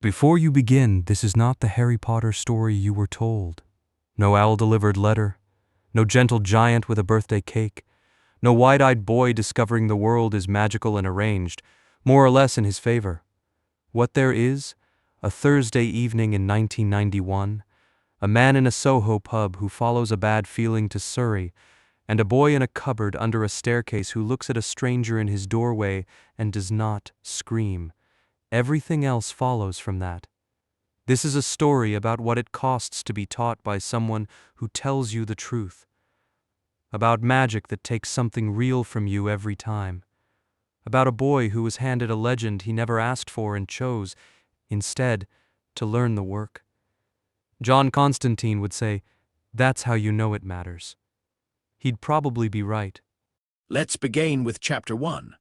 Before you begin, this is not the Harry Potter story you were told. No owl-delivered letter, no gentle giant with a birthday cake, no wide-eyed boy discovering the world is magical and arranged, more or less in his favor. What there is, a Thursday evening in 1991, a man in a Soho pub who follows a bad feeling to Surrey, and a boy in a cupboard under a staircase who looks at a stranger in his doorway and does not scream. Everything else follows from that. This is a story about what it costs to be taught by someone who tells you the truth. About magic that takes something real from you every time. About a boy who was handed a legend he never asked for and chose, instead, to learn the work. John Constantine would say, "That's how you know it matters." He'd probably be right. Let's begin with Chapter 1.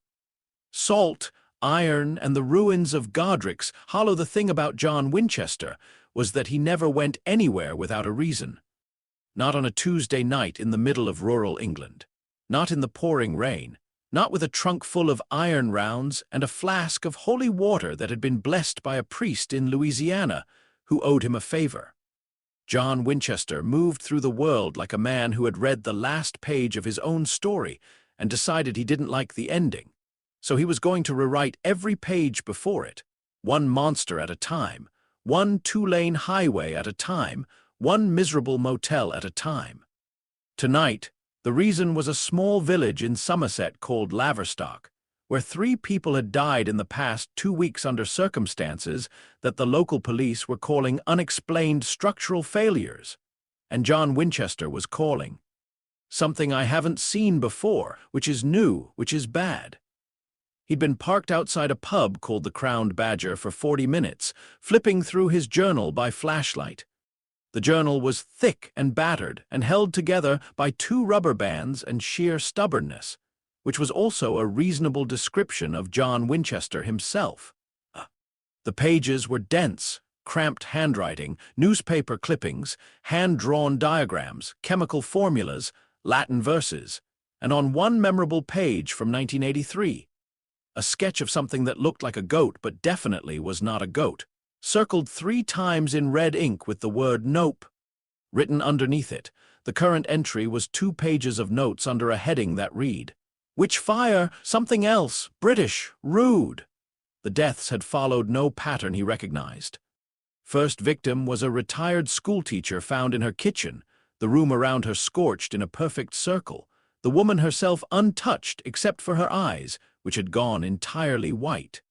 Salt, iron, and the ruins of Godric's Hollow. The thing about John Winchester was that he never went anywhere without a reason. Not on a Tuesday night in the middle of rural England. Not in the pouring rain. Not with a trunk full of iron rounds and a flask of holy water that had been blessed by a priest in Louisiana who owed him a favor. John Winchester moved through the world like a man who had read the last page of his own story and decided he didn't like the ending. So he was going to rewrite every page before it, one monster at a time, one two-lane highway at a time, one miserable motel at a time. Tonight, the reason was a small village in Somerset called Laverstock, where 3 people had died in the past 2 weeks under circumstances that the local police were calling unexplained structural failures. And John Winchester was calling something I haven't seen before, which is new, which is bad. He'd been parked outside a pub called the Crowned Badger for 40 minutes, flipping through his journal by flashlight. The journal was thick and battered and held together by 2 rubber bands and sheer stubbornness, which was also a reasonable description of John Winchester himself. The pages were dense, cramped handwriting, newspaper clippings, hand-drawn diagrams, chemical formulas, Latin verses, and on one memorable page from 1983, a sketch of something that looked like a goat but definitely was not a goat, circled 3 times in red ink with the word "Nope" written underneath it. The current entry was 2 pages of notes under a heading that read, "Which fire, something else, British, rude." The deaths had followed no pattern he recognized. First victim was a retired schoolteacher found in her kitchen, the room around her scorched in a perfect circle, the woman herself untouched except for her eyes, which had gone entirely white.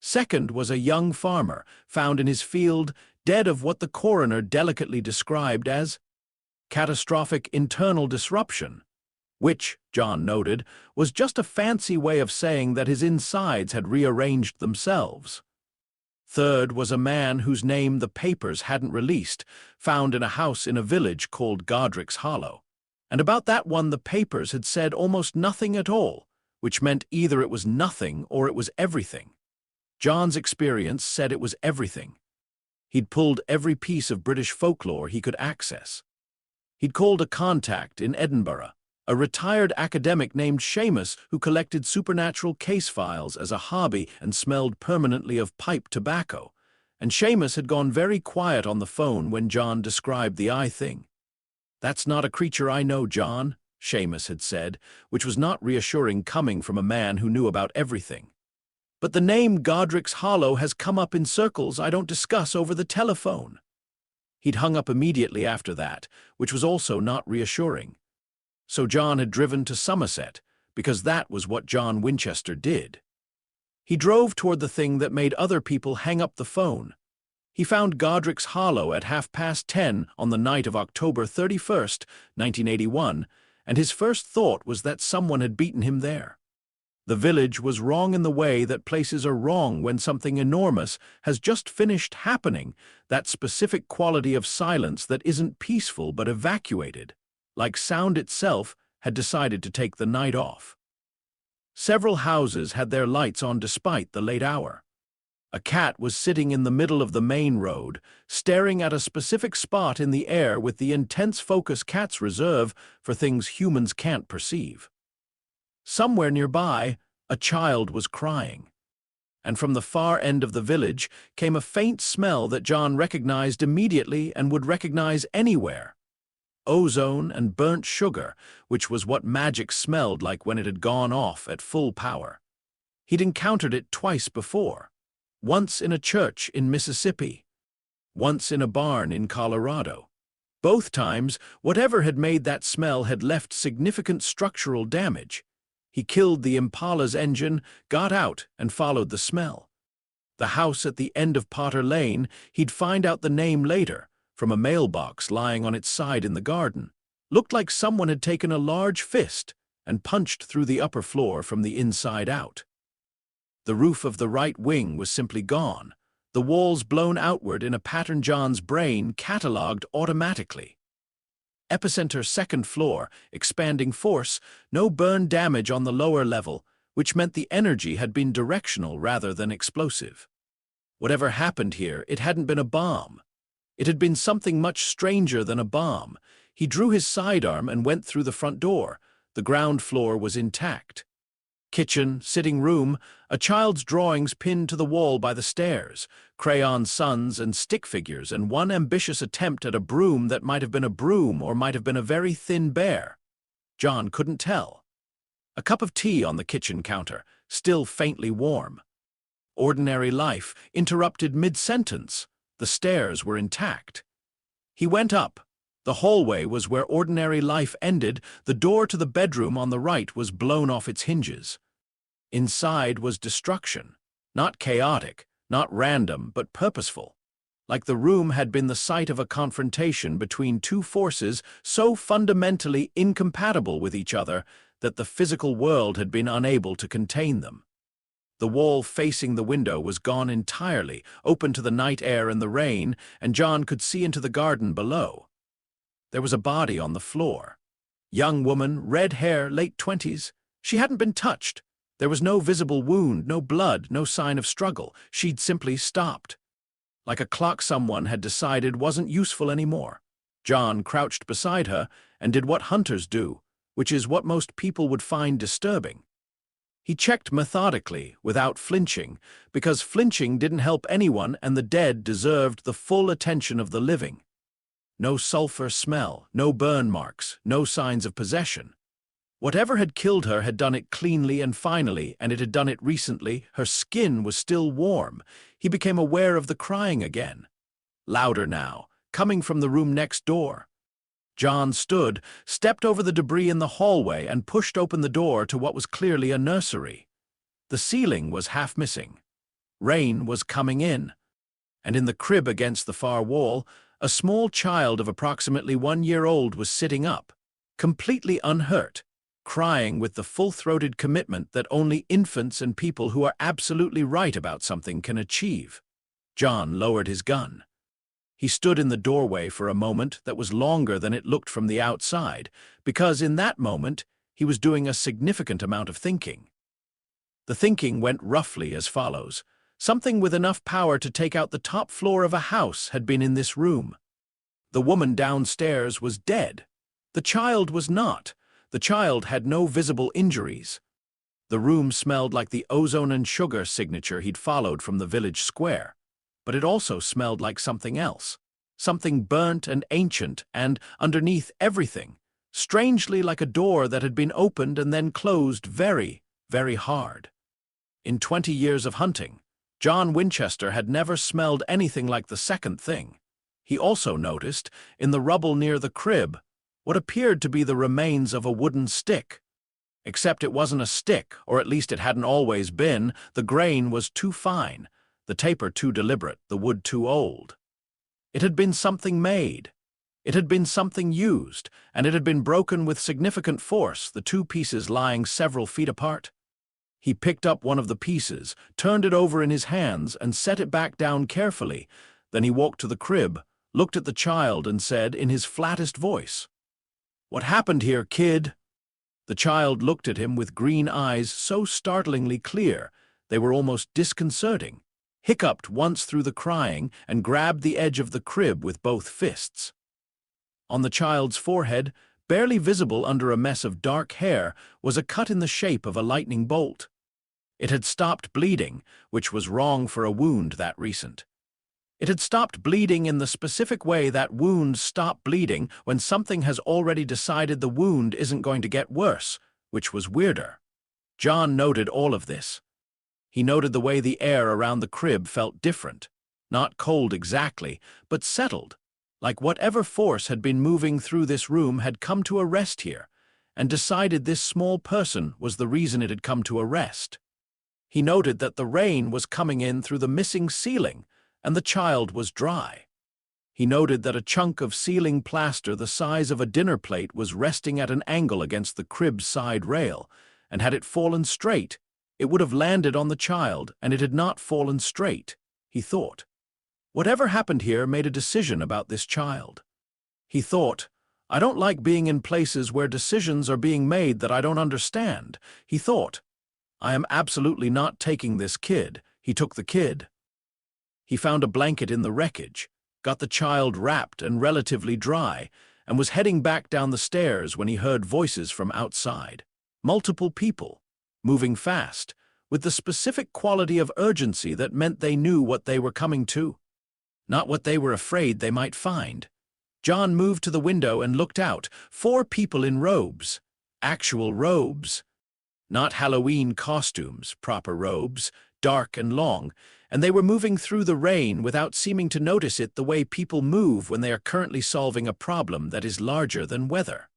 Second was a young farmer, found in his field, dead of what the coroner delicately described as catastrophic internal disruption, which, John noted, was just a fancy way of saying that his insides had rearranged themselves. Third was a man whose name the papers hadn't released, found in a house in a village called Godric's Hollow. And about that one the papers had said almost nothing at all, which meant either it was nothing or it was everything. John's experience said it was everything. He'd pulled every piece of British folklore he could access. He'd called a contact in Edinburgh, a retired academic named Seamus who collected supernatural case files as a hobby and smelled permanently of pipe tobacco, and Seamus had gone very quiet on the phone when John described the eye thing. "That's not a creature I know, John," Seamus had said, which was not reassuring coming from a man who knew about everything. "But the name Godric's Hollow has come up in circles I don't discuss over the telephone." He'd hung up immediately after that, which was also not reassuring. So John had driven to Somerset, because that was what John Winchester did. He drove toward the thing that made other people hang up the phone. He found Godric's Hollow at 10:30 on the night of October 31st, 1981, and his first thought was that someone had beaten him there. The village was wrong in the way that places are wrong when something enormous has just finished happening, that specific quality of silence that isn't peaceful but evacuated, like sound itself had decided to take the night off. Several houses had their lights on despite the late hour. A cat was sitting in the middle of the main road, staring at a specific spot in the air with the intense focus cats reserve for things humans can't perceive. Somewhere nearby, a child was crying. and from the far end of the village came a faint smell that John recognized immediately and would recognize anywhere. Ozone and burnt sugar, which was what magic smelled like when it had gone off at full power. He'd encountered it twice before, once in a church in Mississippi, once in a barn in Colorado. Both times, whatever had made that smell had left significant structural damage. He killed the Impala's engine, got out, and followed the smell. The house at the end of Potter Lane, he'd find out the name later, from a mailbox lying on its side in the garden. Looked like someone had taken a large fist and punched through the upper floor from the inside out. The roof of the right wing was simply gone, the walls blown outward in a pattern John's brain catalogued automatically. Epicenter second floor, expanding force, no burn damage on the lower level, which meant the energy had been directional rather than explosive. Whatever happened here, it hadn't been a bomb. It had been something much stranger than a bomb. He drew his sidearm and went through the front door. The ground floor was intact. Kitchen, sitting room, a child's drawings pinned to the wall by the stairs, crayon suns and stick figures, and one ambitious attempt at a broom that might have been a broom or might have been a very thin bear. John couldn't tell. A cup of tea on the kitchen counter, still faintly warm. Ordinary life, interrupted mid-sentence. The stairs were intact. He went up. The hallway was where ordinary life ended. The door to the bedroom on the right was blown off its hinges. Inside was destruction, not chaotic, not random, but purposeful. Like the room had been the site of a confrontation between two forces so fundamentally incompatible with each other that the physical world had been unable to contain them. The wall facing the window was gone entirely, open to the night air and the rain, and John could see into the garden below. There was a body on the floor. Young woman, red hair, late 20s. She hadn't been touched. There was no visible wound, no blood, no sign of struggle. She'd simply stopped. Like a clock someone had decided wasn't useful anymore. John crouched beside her and did what hunters do, which is what most people would find disturbing. He checked methodically, without flinching, because flinching didn't help anyone and the dead deserved the full attention of the living. No sulfur smell, no burn marks, no signs of possession. Whatever had killed her had done it cleanly and finally, and it had done it recently. Her skin was still warm. He became aware of the crying again. Louder now, coming from the room next door. John stood, stepped over the debris in the hallway, and pushed open the door to what was clearly a nursery. The ceiling was half missing. Rain was coming in. And in the crib against the far wall, a small child of approximately 1 year old was sitting up, completely unhurt, crying with the full-throated commitment that only infants and people who are absolutely right about something can achieve. John lowered his gun. He stood in the doorway for a moment that was longer than it looked from the outside, because in that moment he was doing a significant amount of thinking. The thinking went roughly as follows. Something with enough power to take out the top floor of a house had been in this room. The woman downstairs was dead. The child was not. The child had no visible injuries. The room smelled like the ozone and sugar signature he'd followed from the village square. But it also smelled like something else. Something burnt and ancient and, underneath everything, strangely like a door that had been opened and then closed very, very hard. In 20 years of hunting, John Winchester had never smelled anything like the second thing. He also noticed, in the rubble near the crib, what appeared to be the remains of a wooden stick. Except it wasn't a stick, or at least it hadn't always been. The grain was too fine, the taper too deliberate, the wood too old. It had been something made. It had been something used, and it had been broken with significant force, the two pieces lying several feet apart. He picked up one of the pieces, turned it over in his hands, and set it back down carefully. Then he walked to the crib, looked at the child, and said in his flattest voice, "What happened here, kid?" The child looked at him with green eyes so startlingly clear they were almost disconcerting, hiccuped once through the crying, and grabbed the edge of the crib with both fists. On the child's forehead, barely visible under a mess of dark hair, was a cut in the shape of a lightning bolt. It had stopped bleeding, which was wrong for a wound that recent. It had stopped bleeding in the specific way that wounds stop bleeding when something has already decided the wound isn't going to get worse, which was weirder. John noted all of this. He noted the way the air around the crib felt different, not cold exactly, but settled, like whatever force had been moving through this room had come to a rest here, and decided this small person was the reason it had come to a rest. He noted that the rain was coming in through the missing ceiling, and the child was dry. He noted that a chunk of ceiling plaster the size of a dinner plate was resting at an angle against the crib's side rail, and had it fallen straight, it would have landed on the child, and it had not fallen straight, he thought. Whatever happened here made a decision about this child. He thought, I don't like being in places where decisions are being made that I don't understand. He thought, I am absolutely not taking this kid. He took the kid. He found a blanket in the wreckage, got the child wrapped and relatively dry, and was heading back down the stairs when he heard voices from outside. Multiple people, moving fast, with the specific quality of urgency that meant they knew what they were coming to, not what they were afraid they might find. John moved to the window and looked out. 4 people in robes. Actual robes. Not Halloween costumes, proper robes, dark and long, and they were moving through the rain without seeming to notice it the way people move when they are currently solving a problem that is larger than weather.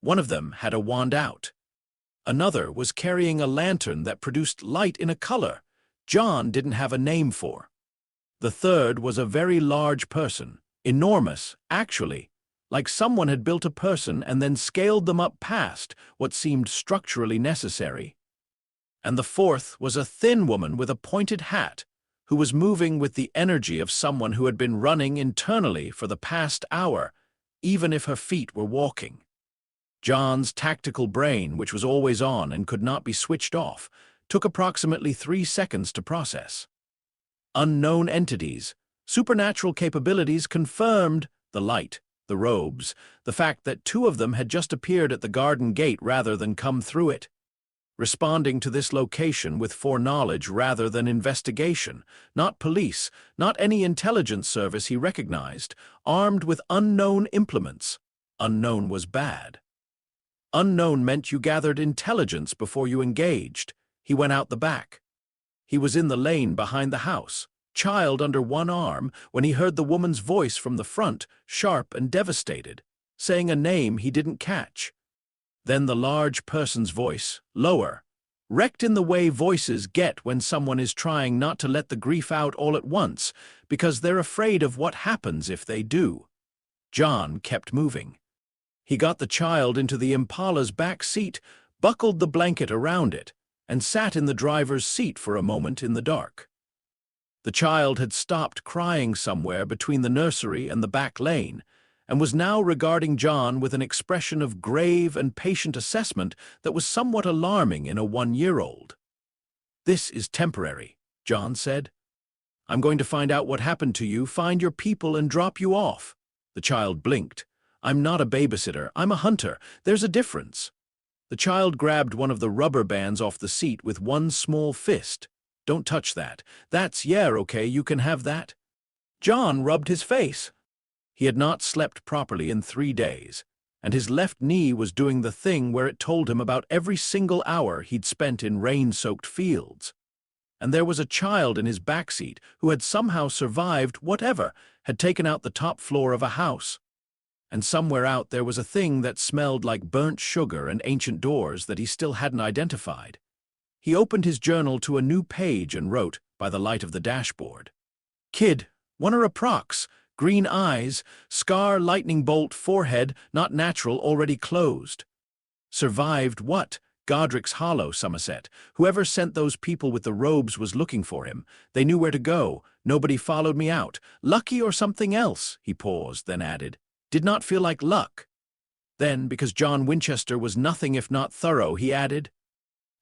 One of them had a wand out. Another was carrying a lantern that produced light in a color John didn't have a name for. The third was a very large person, enormous, actually, like someone had built a person and then scaled them up past what seemed structurally necessary. And the fourth was a thin woman with a pointed hat, who was moving with the energy of someone who had been running internally for the past hour, even if her feet were walking. John's tactical brain, which was always on and could not be switched off, took approximately 3 seconds to process. Unknown entities, supernatural capabilities confirmed the light, the robes, the fact that 2 of them had just appeared at the garden gate rather than come through it. Responding to this location with foreknowledge rather than investigation, not police, not any intelligence service he recognized, armed with unknown implements. Unknown was bad. Unknown meant you gathered intelligence before you engaged. He went out the back. He was in the lane behind the house, child under one arm, when he heard the woman's voice from the front, sharp and devastated, saying a name he didn't catch. Then the large person's voice, lower, wrecked in the way voices get when someone is trying not to let the grief out all at once because they're afraid of what happens if they do. John kept moving. He got the child into the Impala's back seat, buckled the blanket around it, and sat in the driver's seat for a moment in the dark. The child had stopped crying somewhere between the nursery and the back lane, and was now regarding John with an expression of grave and patient assessment that was somewhat alarming in a 1-year-old. "This is temporary," John said. "I'm going to find out what happened to you, find your people, and drop you off." The child blinked. "I'm not a babysitter, I'm a hunter. There's a difference." The child grabbed one of the rubber bands off the seat with one small fist. "Don't touch that. That's, yeah, okay, you can have that." John rubbed his face. He had not slept properly in 3 days, and his left knee was doing the thing where it told him about every single hour he'd spent in rain-soaked fields. And there was a child in his backseat who had somehow survived whatever had taken out the top floor of a house. And somewhere out there was a thing that smelled like burnt sugar and ancient doors that he still hadn't identified. He opened his journal to a new page and wrote, by the light of the dashboard, "Kid, one or approx, green eyes, scar, lightning bolt, forehead, not natural, already closed. Survived what? Godric's Hollow, Somerset. Whoever sent those people with the robes was looking for him. They knew where to go. Nobody followed me out. Lucky or something else," he paused, then added. "Did not feel like luck." Then, because John Winchester was nothing if not thorough, he added,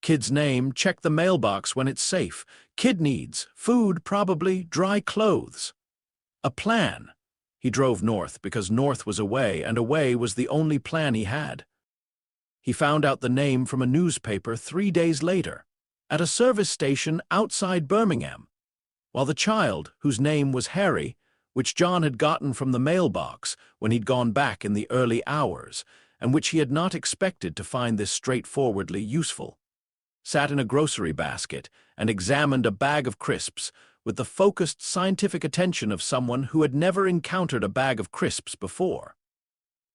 "Kid's name, check the mailbox when it's safe. Kid needs food, probably, dry clothes. A plan." He drove north because north was away, and away was the only plan he had. He found out the name from a newspaper 3 days later. at a service station outside Birmingham, while the child, whose name was Harry, which John had gotten from the mailbox when he'd gone back in the early hours, and which he had not expected to find this straightforwardly useful, sat in a grocery basket and examined a bag of crisps with the focused scientific attention of someone who had never encountered a bag of crisps before.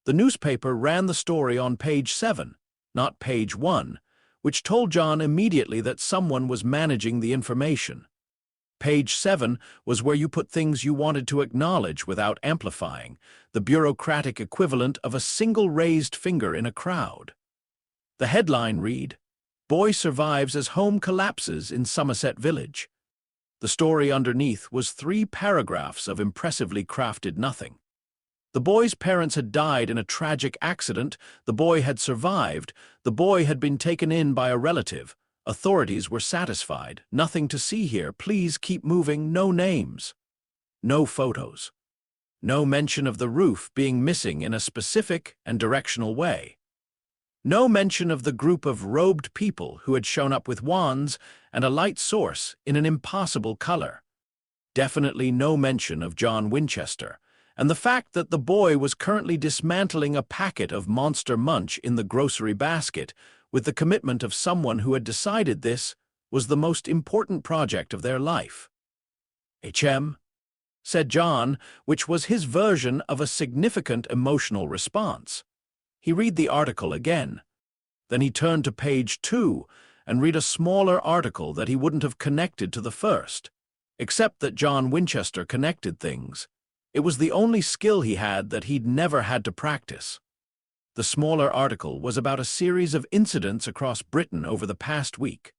The newspaper ran the story on page 7, not page 1, which told John immediately that someone was managing the information. Page 7 was where you put things you wanted to acknowledge without amplifying, the bureaucratic equivalent of a single raised finger in a crowd. The headline read, "Boy survives as home collapses in Somerset Village." The story underneath was 3 paragraphs of impressively crafted nothing. The boy's parents had died in a tragic accident, the boy had survived, the boy had been taken in by a relative. Authorities were satisfied. Nothing to see here. Please keep moving. No names. No photos. No mention of the roof being missing in a specific and directional way. No mention of the group of robed people who had shown up with wands and a light source in an impossible color. Definitely no mention of John Winchester, and the fact that the boy was currently dismantling a packet of Monster Munch in the grocery basket with the commitment of someone who had decided this was the most important project of their life. "HM," said John, which was his version of a significant emotional response. He read the article again. Then he turned to page 2 and read a smaller article that he wouldn't have connected to the first, except that John Winchester connected things. It was the only skill he had that he'd never had to practice. The smaller article was about a series of incidents across Britain over the past week.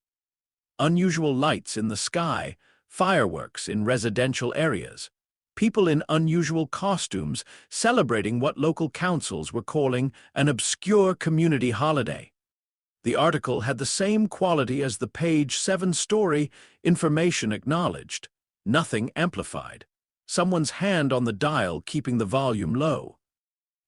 Unusual lights in the sky, fireworks in residential areas, people in unusual costumes celebrating what local councils were calling an obscure community holiday. The article had the same quality as the page 7 story, information acknowledged, nothing amplified. Someone's hand on the dial keeping the volume low.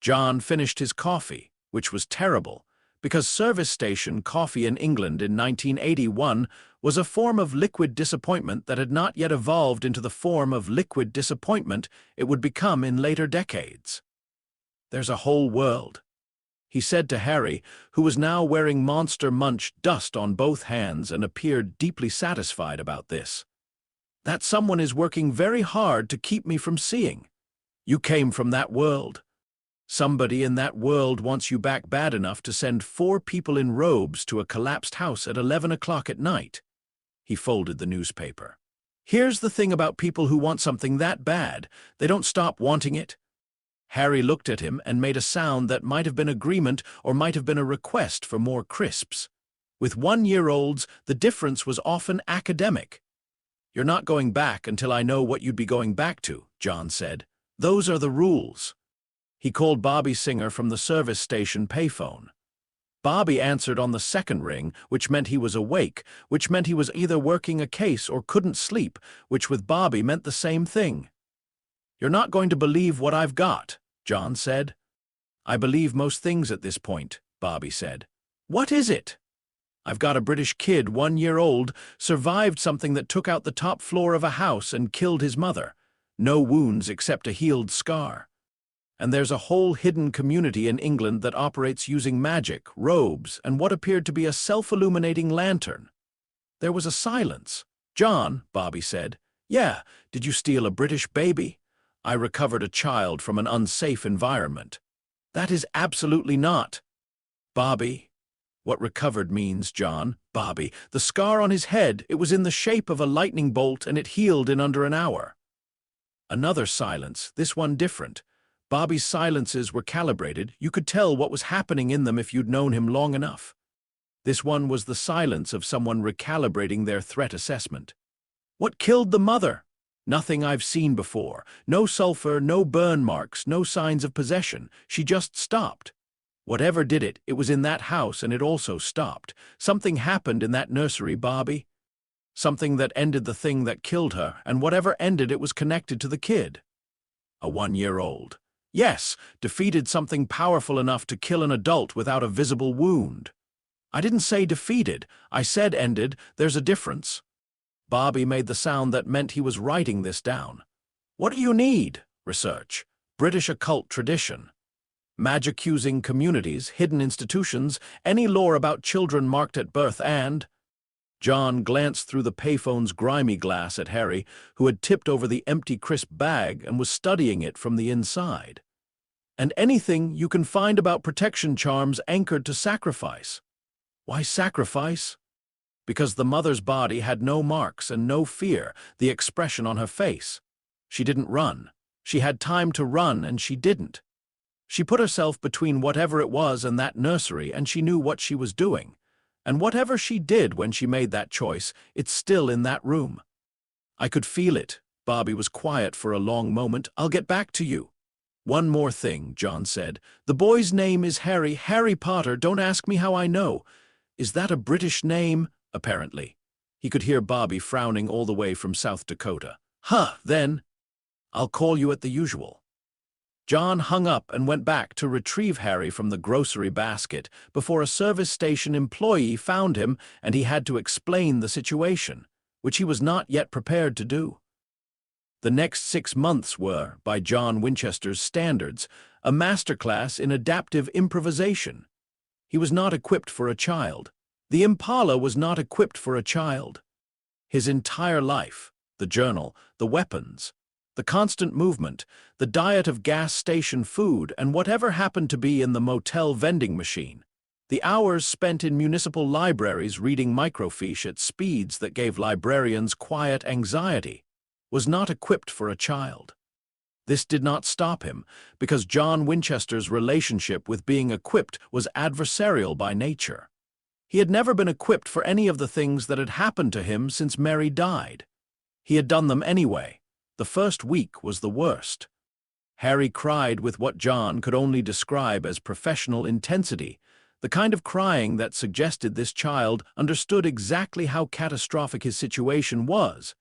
John finished his coffee, which was terrible, because service station coffee in England in 1981 was a form of liquid disappointment that had not yet evolved into the form of liquid disappointment it would become in later decades. "There's a whole world," he said to Harry, who was now wearing Monster Munch dust on both hands and appeared deeply satisfied about this. "That someone is working very hard to keep me from seeing. You came from that world. Somebody in that world wants you back bad enough to send 4 people in robes to a collapsed house at 11 o'clock at night." He folded the newspaper. "Here's the thing about people who want something that bad. They don't stop wanting it." Harry looked at him and made a sound that might have been agreement or might have been a request for more crisps. With 1-year-olds, the difference was often academic. "You're not going back until I know what you'd be going back to," John said. "Those are the rules." He called Bobby Singer from the service station payphone. Bobby answered on the second ring, which meant he was awake, which meant he was either working a case or couldn't sleep, which with Bobby meant the same thing. "You're not going to believe what I've got," John said. "I believe most things at this point," Bobby said. "What is it?" "I've got a British kid, 1 year old, survived something that took out the top floor of a house and killed his mother. No wounds except a healed scar. And there's a whole hidden community in England that operates using magic, robes, and what appeared to be a self-illuminating lantern." There was a silence. "John," Bobby said. "Yeah, did you steal a British baby?" "I recovered a child from an unsafe environment." "That is absolutely not." "Bobby." "What recovered means, John." "Bobby, the scar on his head, it was in the shape of a lightning bolt and it healed in under an hour." Another silence, this one different. Bobby's silences were calibrated. You could tell what was happening in them if you'd known him long enough. This one was the silence of someone recalibrating their threat assessment. "What killed the mother?" "Nothing I've seen before. No sulfur, no burn marks, no signs of possession. She just stopped. Whatever did it, it was in that house and it also stopped. Something happened in that nursery, Bobby. Something that ended the thing that killed her, and whatever ended it was connected to the kid." "A 1-year-old." "Yes, defeated something powerful enough to kill an adult without a visible wound." I didn't say defeated. I said ended. There's a difference. Bobby made the sound that meant he was writing this down. What do you need? Research. British occult tradition. Magic-using communities, hidden institutions, any lore about children marked at birth and… John glanced through the payphone's grimy glass at Harry, who had tipped over the empty crisp bag and was studying it from the inside. And anything you can find about protection charms anchored to sacrifice. Why sacrifice? Because the mother's body had no marks and no fear, the expression on her face. She didn't run. She had time to run, and she didn't. She put herself between whatever it was and that nursery, and she knew what she was doing. And whatever she did when she made that choice, it's still in that room. I could feel it. Bobby was quiet for a long moment. I'll get back to you. One more thing, John said. The boy's name is Harry. Harry Potter. Don't ask me how I know. Is that a British name? Apparently. He could hear Bobby frowning all the way from South Dakota. Then. I'll call you at the usual. John hung up and went back to retrieve Harry from the grocery basket before a service station employee found him and he had to explain the situation, which he was not yet prepared to do. The next 6 months were, by John Winchester's standards, a masterclass in adaptive improvisation. He was not equipped for a child. The Impala was not equipped for a child. His entire life, the journal, the weapons, the constant movement, the diet of gas station food, and whatever happened to be in the motel vending machine, the hours spent in municipal libraries reading microfiche at speeds that gave librarians quiet anxiety, was not equipped for a child. This did not stop him, because John Winchester's relationship with being equipped was adversarial by nature. He had never been equipped for any of the things that had happened to him since Mary died. He had done them anyway. The first week was the worst. Harry cried with what John could only describe as professional intensity, the kind of crying that suggested this child understood exactly how catastrophic his situation was,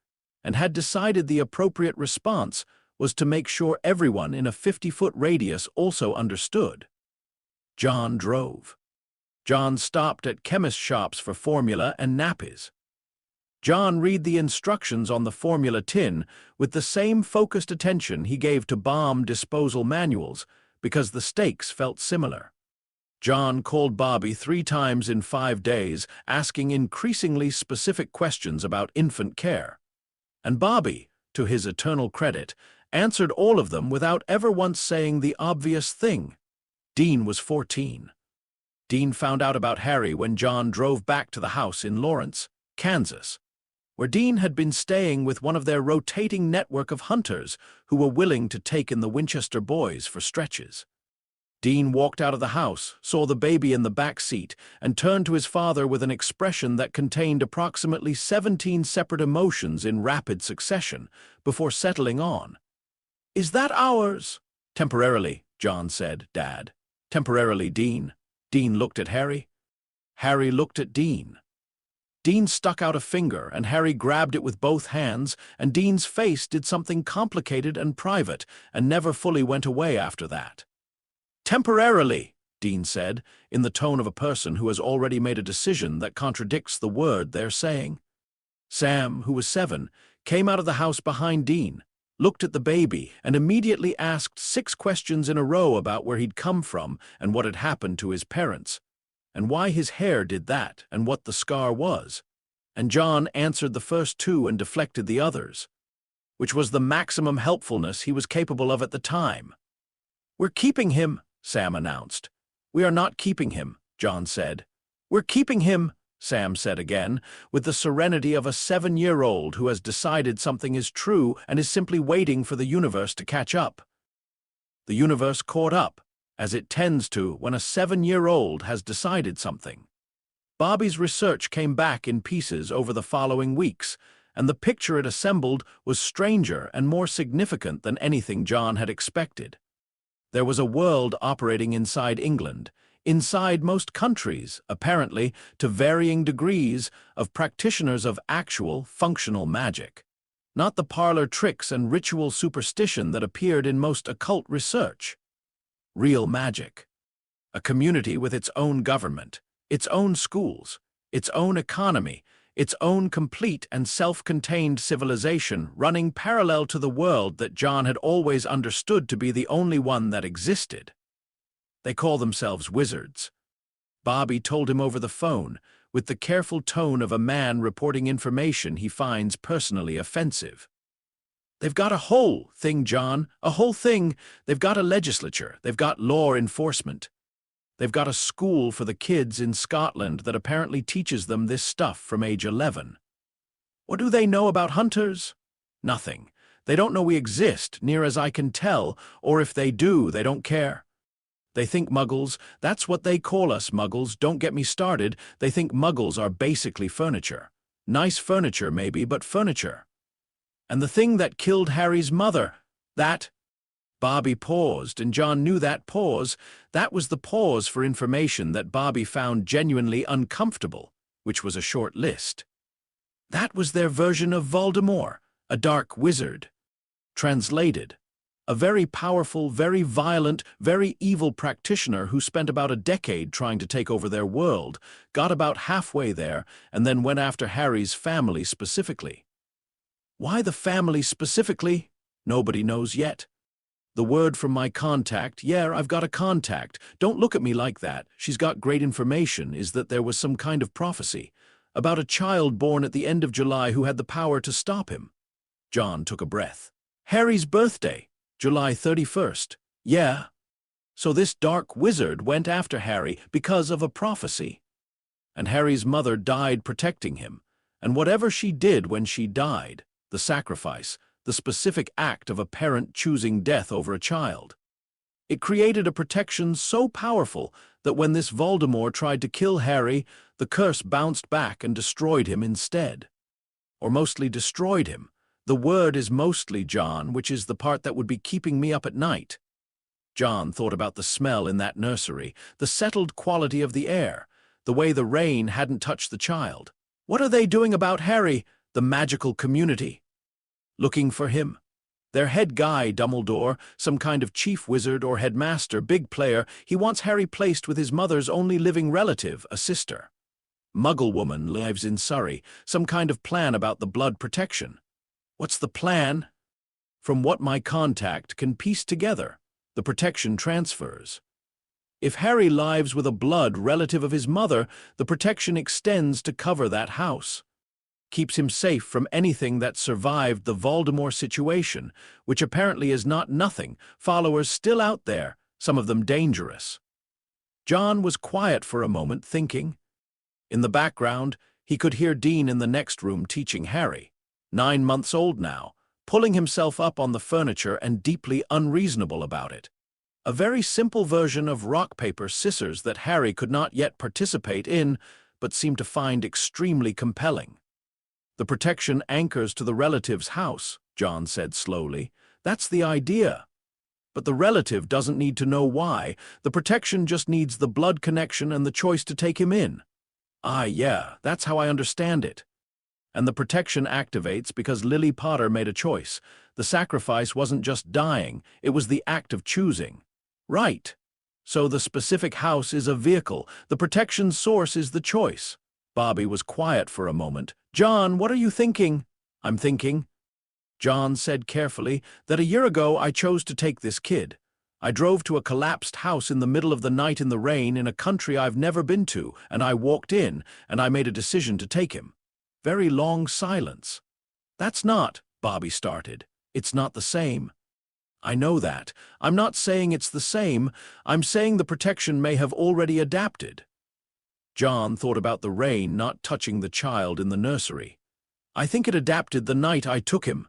and had decided the appropriate response was to make sure everyone in a 50-foot radius also understood. John drove. John stopped at chemist shops for formula and nappies. John read the instructions on the formula tin with the same focused attention he gave to bomb disposal manuals because the stakes felt similar. John called Bobby 3 times in 5 days, asking increasingly specific questions about infant care. And Bobby, to his eternal credit, answered all of them without ever once saying the obvious thing. Dean was 14. Dean found out about Harry when John drove back to the house in Lawrence, Kansas, where Dean had been staying with one of their rotating network of hunters who were willing to take in the Winchester boys for stretches. Dean walked out of the house, saw the baby in the back seat, and turned to his father with an expression that contained approximately 17 separate emotions in rapid succession before settling on. "Is that ours?" "Temporarily," John said. "Dad." "Temporarily, Dean." Dean looked at Harry. Harry looked at Dean. Dean stuck out a finger, and Harry grabbed it with both hands, and Dean's face did something complicated and private, and never fully went away after that. "Temporarily," Dean said, in the tone of a person who has already made a decision that contradicts the word they're saying. Sam, who was 7, came out of the house behind Dean, looked at the baby, and immediately asked 6 questions in a row about where he'd come from and what had happened to his parents, and why his hair did that, and what the scar was. And John answered the first 2 and deflected the others, which was the maximum helpfulness he was capable of at the time. "We're keeping him," Sam announced. "We are not keeping him," John said. "We're keeping him," Sam said again, with the serenity of a 7-year-old who has decided something is true and is simply waiting for the universe to catch up. The universe caught up, as it tends to when a 7-year-old has decided something. Bobby's research came back in pieces over the following weeks, and the picture it assembled was stranger and more significant than anything John had expected. There was a world operating inside England, inside most countries, apparently, to varying degrees, of practitioners of actual, functional magic. Not the parlor tricks and ritual superstition that appeared in most occult research. Real magic. A community with its own government, its own schools, its own economy, its own complete and self-contained civilization running parallel to the world that John had always understood to be the only one that existed. They call themselves wizards. Bobby told him over the phone, with the careful tone of a man reporting information he finds personally offensive. They've got a whole thing, John, a whole thing. They've got a legislature. They've got law enforcement. They've got a school for the kids in Scotland that apparently teaches them this stuff from age 11. What do they know about hunters? Nothing. They don't know we exist, near as I can tell, or if they do, they don't care. They think muggles, that's what they call us, muggles, don't get me started. They think muggles are basically furniture. Nice furniture, maybe, but furniture. And the thing that killed Harry's mother, that... Bobby paused, and John knew that pause. That was the pause for information that Bobby found genuinely uncomfortable, which was a short list. That was their version of Voldemort, a dark wizard. Translated, a very powerful, very violent, very evil practitioner who spent about a decade trying to take over their world, got about halfway there, and then went after Harry's family specifically. Why the family specifically? Nobody knows yet. The word from my contact, yeah, I've got a contact, don't look at me like that, she's got great information, is that there was some kind of prophecy about a child born at the end of July who had the power to stop him. John took a breath. Harry's birthday, July 31st. Yeah. So this dark wizard went after Harry because of a prophecy. And Harry's mother died protecting him. And whatever she did when she died, the sacrifice, the specific act of a parent choosing death over a child. It created a protection so powerful that when this Voldemort tried to kill Harry, the curse bounced back and destroyed him instead. Or mostly destroyed him. The word is mostly, John, which is the part that would be keeping me up at night. John thought about the smell in that nursery, the settled quality of the air, the way the rain hadn't touched the child. What are they doing about Harry, the magical community? Looking for him. Their head guy, Dumbledore, some kind of chief wizard or headmaster, big player, he wants Harry placed with his mother's only living relative, a sister. Muggle woman lives in Surrey, some kind of plan about the blood protection. What's the plan? From what my contact can piece together, the protection transfers. If Harry lives with a blood relative of his mother, the protection extends to cover that house. Keeps him safe from anything that survived the Voldemort situation, which apparently is not nothing, followers still out there, some of them dangerous. John was quiet for a moment, thinking. In the background, he could hear Dean in the next room teaching Harry, 9 months old now, pulling himself up on the furniture and deeply unreasonable about it. A very simple version of rock, paper, scissors that Harry could not yet participate in, but seemed to find extremely compelling. The protection anchors to the relative's house, John said slowly. That's the idea. But the relative doesn't need to know why. The protection just needs the blood connection and the choice to take him in. Ah, yeah, that's how I understand it. And the protection activates because Lily Potter made a choice. The sacrifice wasn't just dying, it was the act of choosing. Right. So the specific house is a vehicle. The protection source is the choice. Bobby was quiet for a moment. John, what are you thinking? I'm thinking. John said carefully that a year ago I chose to take this kid. I drove to a collapsed house in the middle of the night in the rain in a country I've never been to, and I walked in, and I made a decision to take him. Very long silence. That's not, Bobby started. It's not the same. I know that. I'm not saying it's the same. I'm saying the protection may have already adapted. John thought about the rain not touching the child in the nursery. I think it adapted the night I took him.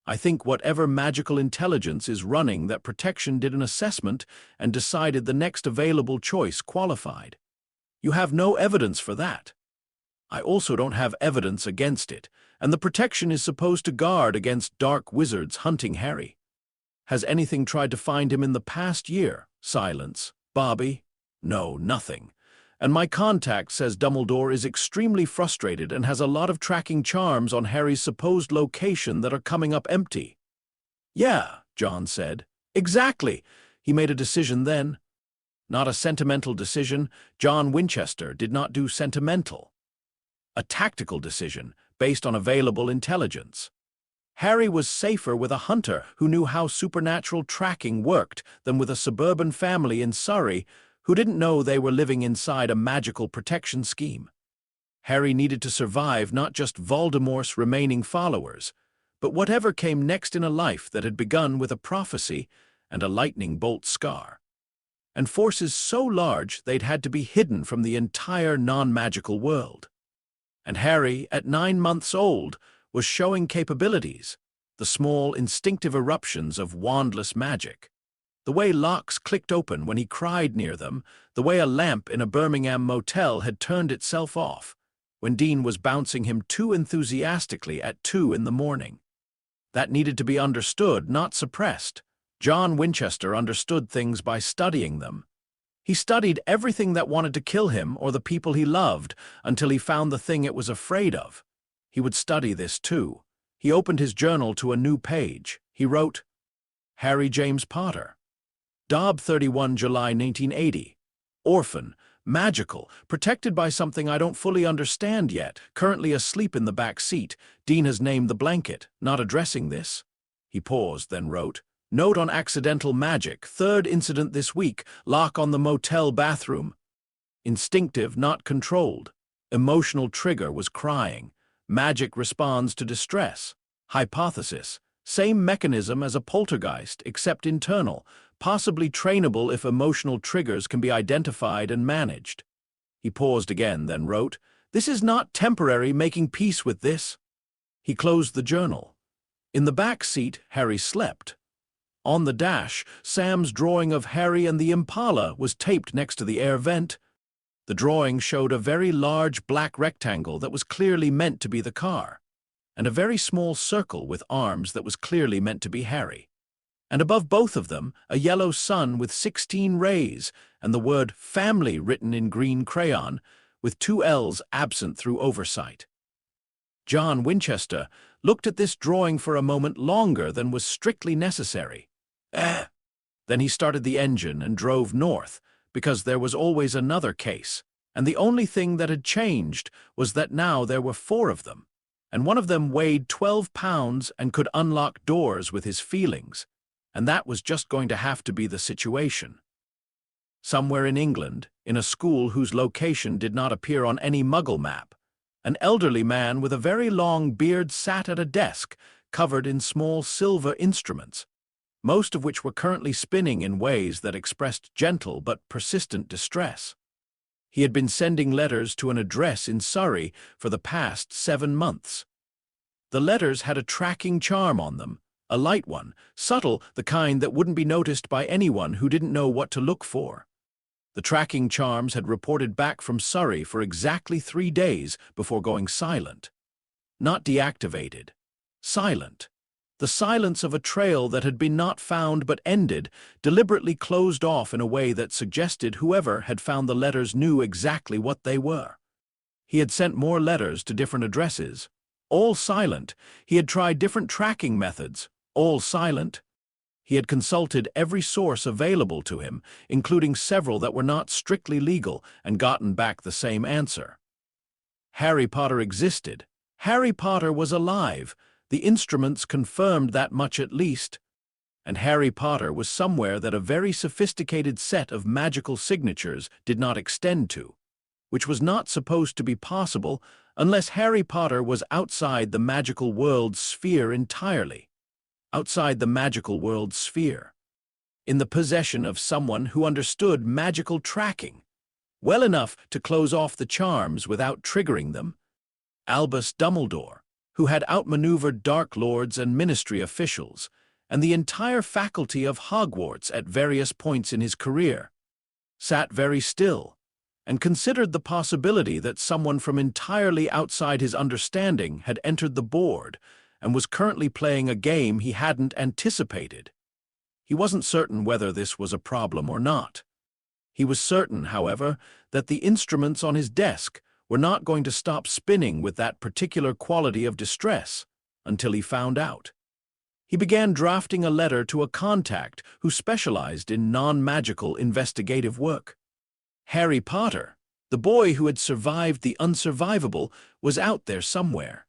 I think whatever magical intelligence is running that protection did an assessment and decided the next available choice qualified. You have no evidence for that. I also don't have evidence against it, and the protection is supposed to guard against dark wizards hunting Harry. Has anything tried to find him in the past year? Silence. Bobby? No, nothing. And my contact says Dumbledore is extremely frustrated and has a lot of tracking charms on Harry's supposed location that are coming up empty. Yeah, John said. Exactly. He made a decision then. Not a sentimental decision. John Winchester did not do sentimental. A tactical decision based on available intelligence. Harry was safer with a hunter who knew how supernatural tracking worked than with a suburban family in Surrey who didn't know they were living inside a magical protection scheme. Harry needed to survive not just Voldemort's remaining followers, but whatever came next in a life that had begun with a prophecy and a lightning bolt scar. And forces so large they'd had to be hidden from the entire non-magical world. And Harry, at 9 months old, was showing capabilities, the small instinctive eruptions of wandless magic. The way locks clicked open when he cried near them, the way a lamp in a Birmingham motel had turned itself off when Dean was bouncing him too enthusiastically at 2 in the morning. That needed to be understood, not suppressed. John Winchester understood things by studying them. He studied everything that wanted to kill him or the people he loved until he found the thing it was afraid of. He would study this too. He opened his journal to a new page. He wrote, Harry James Potter. Dobb 31 July 1980. Orphan, magical, protected by something I don't fully understand yet, currently asleep in the back seat. Dean has named the blanket, not addressing this. He paused, then wrote, Note on accidental magic, 3rd incident this week, lock on the motel bathroom. Instinctive, not controlled. Emotional trigger was crying. Magic responds to distress. Hypothesis, same mechanism as a poltergeist, except internal, possibly trainable if emotional triggers can be identified and managed. He paused again, then wrote, This is not temporary, making peace with this. He closed the journal. In the back seat, Harry slept. On the dash, Sam's drawing of Harry and the Impala was taped next to the air vent. The drawing showed a very large black rectangle that was clearly meant to be the car, and a very small circle with arms that was clearly meant to be Harry. And above both of them, a yellow sun with 16 rays, and the word family written in green crayon, with 2 L's absent through oversight. John Winchester looked at this drawing for a moment longer than was strictly necessary. Then he started the engine and drove north, because there was always another case, and the only thing that had changed was that now there were 4 of them, and one of them weighed 12 pounds and could unlock doors with his feelings, and that was just going to have to be the situation. Somewhere in England, in a school whose location did not appear on any Muggle map, an elderly man with a very long beard sat at a desk covered in small silver instruments, most of which were currently spinning in ways that expressed gentle but persistent distress. He had been sending letters to an address in Surrey for the past 7 months. The letters had a tracking charm on them, a light one, subtle, the kind that wouldn't be noticed by anyone who didn't know what to look for. The tracking charms had reported back from Surrey for exactly 3 days before going silent. Not deactivated. Silent. The silence of a trail that had been not found but ended, deliberately closed off in a way that suggested whoever had found the letters knew exactly what they were. He had sent more letters to different addresses. All silent. He had tried different tracking methods. All silent. He had consulted every source available to him, including several that were not strictly legal, and gotten back the same answer. Harry Potter existed. Harry Potter was alive. The instruments confirmed that much at least. And Harry Potter was somewhere that a very sophisticated set of magical signatures did not extend to, which was not supposed to be possible unless Harry Potter was outside the magical world's sphere entirely. Outside the magical world's sphere. In the possession of someone who understood magical tracking, well enough to close off the charms without triggering them. Albus Dumbledore, who had outmaneuvered Dark Lords and Ministry officials, and the entire faculty of Hogwarts at various points in his career, sat very still, and considered the possibility that someone from entirely outside his understanding had entered the board and was currently playing a game he hadn't anticipated. He wasn't certain whether this was a problem or not. He was certain, however, that the instruments on his desk were not going to stop spinning with that particular quality of distress until he found out. He began drafting a letter to a contact who specialized in non-magical investigative work. Harry Potter, the boy who had survived the unsurvivable, was out there somewhere,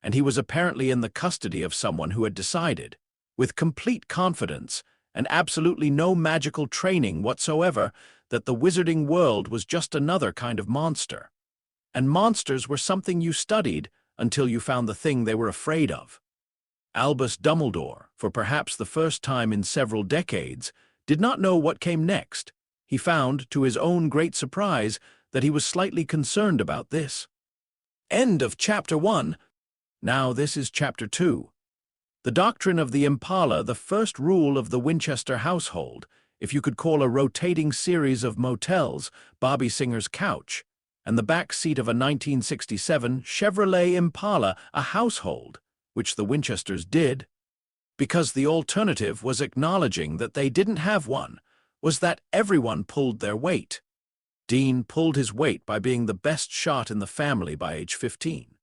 and he was apparently in the custody of someone who had decided, with complete confidence and absolutely no magical training whatsoever, that the wizarding world was just another kind of monster. And monsters were something you studied until you found the thing they were afraid of. Albus Dumbledore, for perhaps the first time in several decades, did not know what came next. He found, to his own great surprise, that he was slightly concerned about this. End of Chapter 1. Now this is Chapter 2. The doctrine of the Impala, the first rule of the Winchester household, if you could call a rotating series of motels, Bobby Singer's couch, and the back seat of a 1967 Chevrolet Impala a household, which the Winchesters did, because the alternative was acknowledging that they didn't have one, was that everyone pulled their weight. Dean pulled his weight by being the best shot in the family by age 15,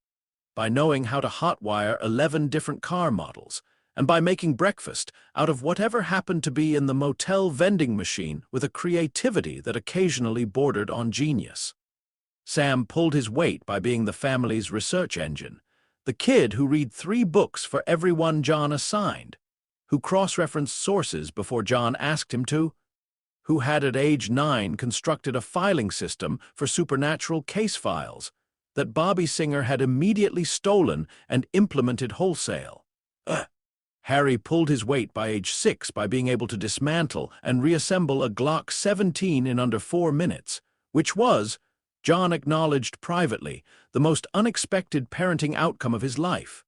by knowing how to hotwire 11 different car models, and by making breakfast out of whatever happened to be in the motel vending machine with a creativity that occasionally bordered on genius. Sam pulled his weight by being the family's research engine, the kid who read 3 books for every one John assigned, who cross-referenced sources before John asked him to, who had at age 9 constructed a filing system for supernatural case files that Bobby Singer had immediately stolen and implemented wholesale. Harry pulled his weight by age 6 by being able to dismantle and reassemble a Glock 17 in under 4 minutes, which was, John acknowledged privately, the most unexpected parenting outcome of his life.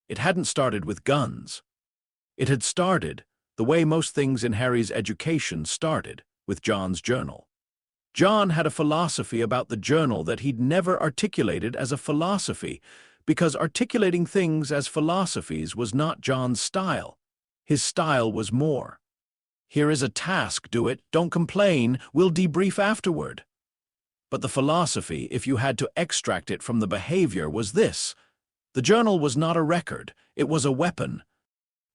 It hadn't started with guns. It had started, the way most things in Harry's education started, with John's journal. John had a philosophy about the journal that he'd never articulated as a philosophy, because articulating things as philosophies was not John's style. His style was more. Here is a task, do it, don't complain, we'll debrief afterward. But the philosophy, if you had to extract it from the behavior, was this. The journal was not a record, it was a weapon.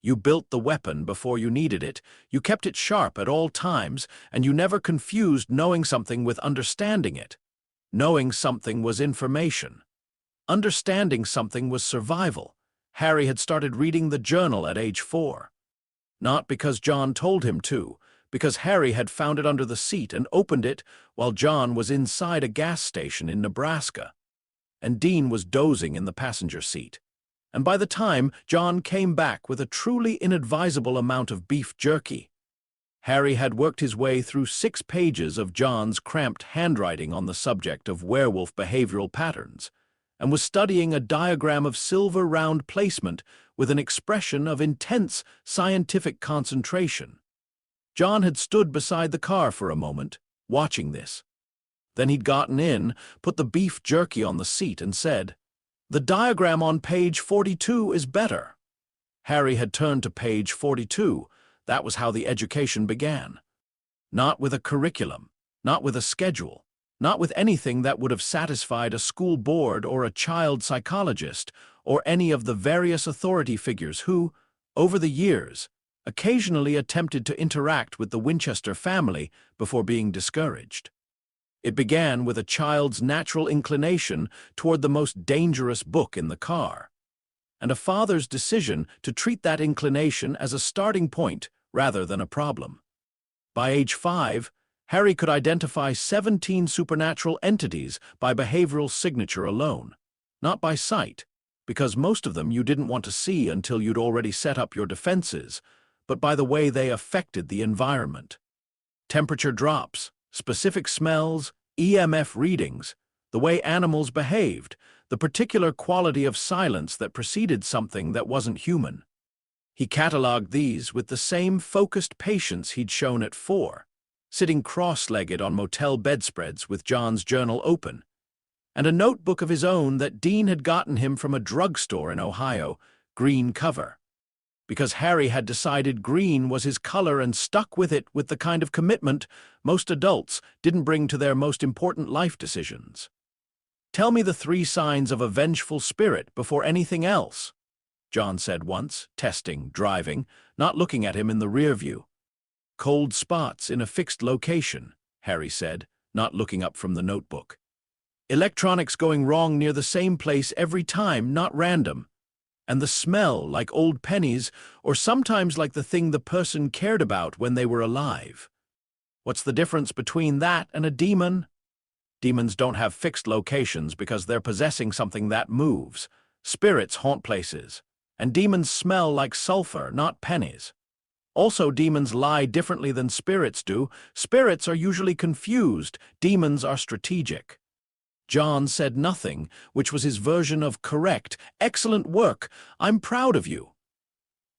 You built the weapon before you needed it, you kept it sharp at all times, and you never confused knowing something with understanding it. Knowing something was information. Understanding something was survival. Harry had started reading the journal at age 4. Not because John told him to, because Harry had found it under the seat and opened it while John was inside a gas station in Nebraska, and Dean was dozing in the passenger seat. And by the time John came back with a truly inadvisable amount of beef jerky, Harry had worked his way through 6 pages of John's cramped handwriting on the subject of werewolf behavioral patterns, and was studying a diagram of silver round placement with an expression of intense scientific concentration. John had stood beside the car for a moment, watching this. Then he'd gotten in, put the beef jerky on the seat, and said, "The diagram on page 42 is better." Harry had turned to page 42. That was how the education began. Not with a curriculum, not with a schedule, not with anything that would have satisfied a school board or a child psychologist or any of the various authority figures who, over the years, occasionally attempted to interact with the Winchester family before being discouraged. It began with a child's natural inclination toward the most dangerous book in the car, and a father's decision to treat that inclination as a starting point rather than a problem. By age 5, Harry could identify 17 supernatural entities by behavioral signature alone, not by sight, because most of them you didn't want to see until you'd already set up your defenses, but by the way they affected the environment. Temperature drops, specific smells, EMF readings, the way animals behaved, the particular quality of silence that preceded something that wasn't human. He catalogued these with the same focused patience he'd shown at 4, sitting cross-legged on motel bedspreads with John's journal open, and a notebook of his own that Dean had gotten him from a drugstore in Ohio, green cover. Because Harry had decided green was his color and stuck with it with the kind of commitment most adults didn't bring to their most important life decisions. Tell me the 3 signs of a vengeful spirit before anything else. John said once, testing, driving, not looking at him in the rear view. Cold spots in a fixed location, Harry said, not looking up from the notebook. Electronics going wrong near the same place every time, not random. And the smell, like old pennies, or sometimes like the thing the person cared about when they were alive. What's the difference between that and a demon? Demons don't have fixed locations because they're possessing something that moves. Spirits haunt places, and demons smell like sulfur, not pennies. Also, demons lie differently than spirits do. Spirits are usually confused, demons are strategic. John said nothing, which was his version of correct. Excellent work. I'm proud of you.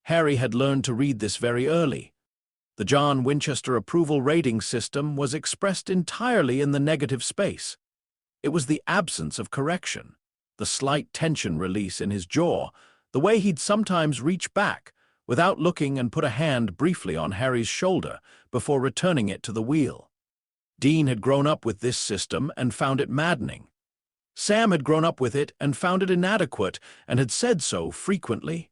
Harry had learned to read this very early. The John Winchester approval rating system was expressed entirely in the negative space. It was the absence of correction, the slight tension release in his jaw, the way he'd sometimes reach back, without looking, and put a hand briefly on Harry's shoulder before returning it to the wheel. Dean had grown up with this system and found it maddening. Sam had grown up with it and found it inadequate and had said so frequently.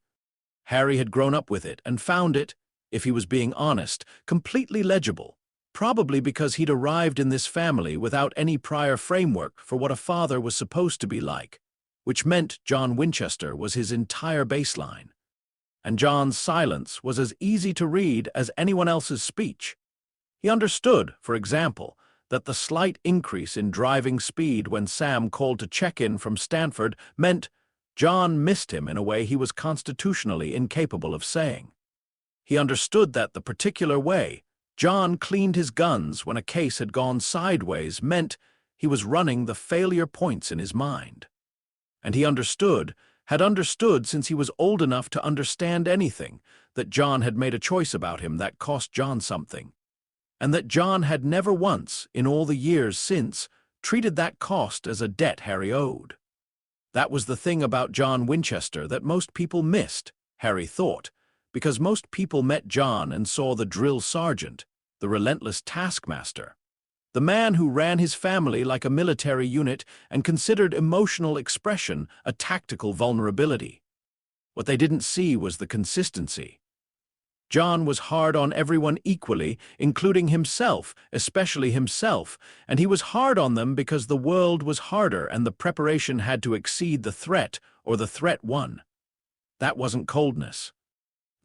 Harry had grown up with it and found it, if he was being honest, completely legible, probably because he'd arrived in this family without any prior framework for what a father was supposed to be like, which meant John Winchester was his entire baseline. And John's silence was as easy to read as anyone else's speech. He understood, for example, that the slight increase in driving speed when Sam called to check in from Stanford meant John missed him in a way he was constitutionally incapable of saying. He understood that the particular way John cleaned his guns when a case had gone sideways meant he was running the failure points in his mind. And he had understood since he was old enough to understand anything, that John had made a choice about him that cost John something, and that John had never once, in all the years since, treated that cost as a debt Harry owed. That was the thing about John Winchester that most people missed, Harry thought, because most people met John and saw the drill sergeant, the relentless taskmaster, the man who ran his family like a military unit and considered emotional expression a tactical vulnerability. What they didn't see was the consistency. John was hard on everyone equally, including himself, especially himself, and he was hard on them because the world was harder and the preparation had to exceed the threat, or the threat won. That wasn't coldness.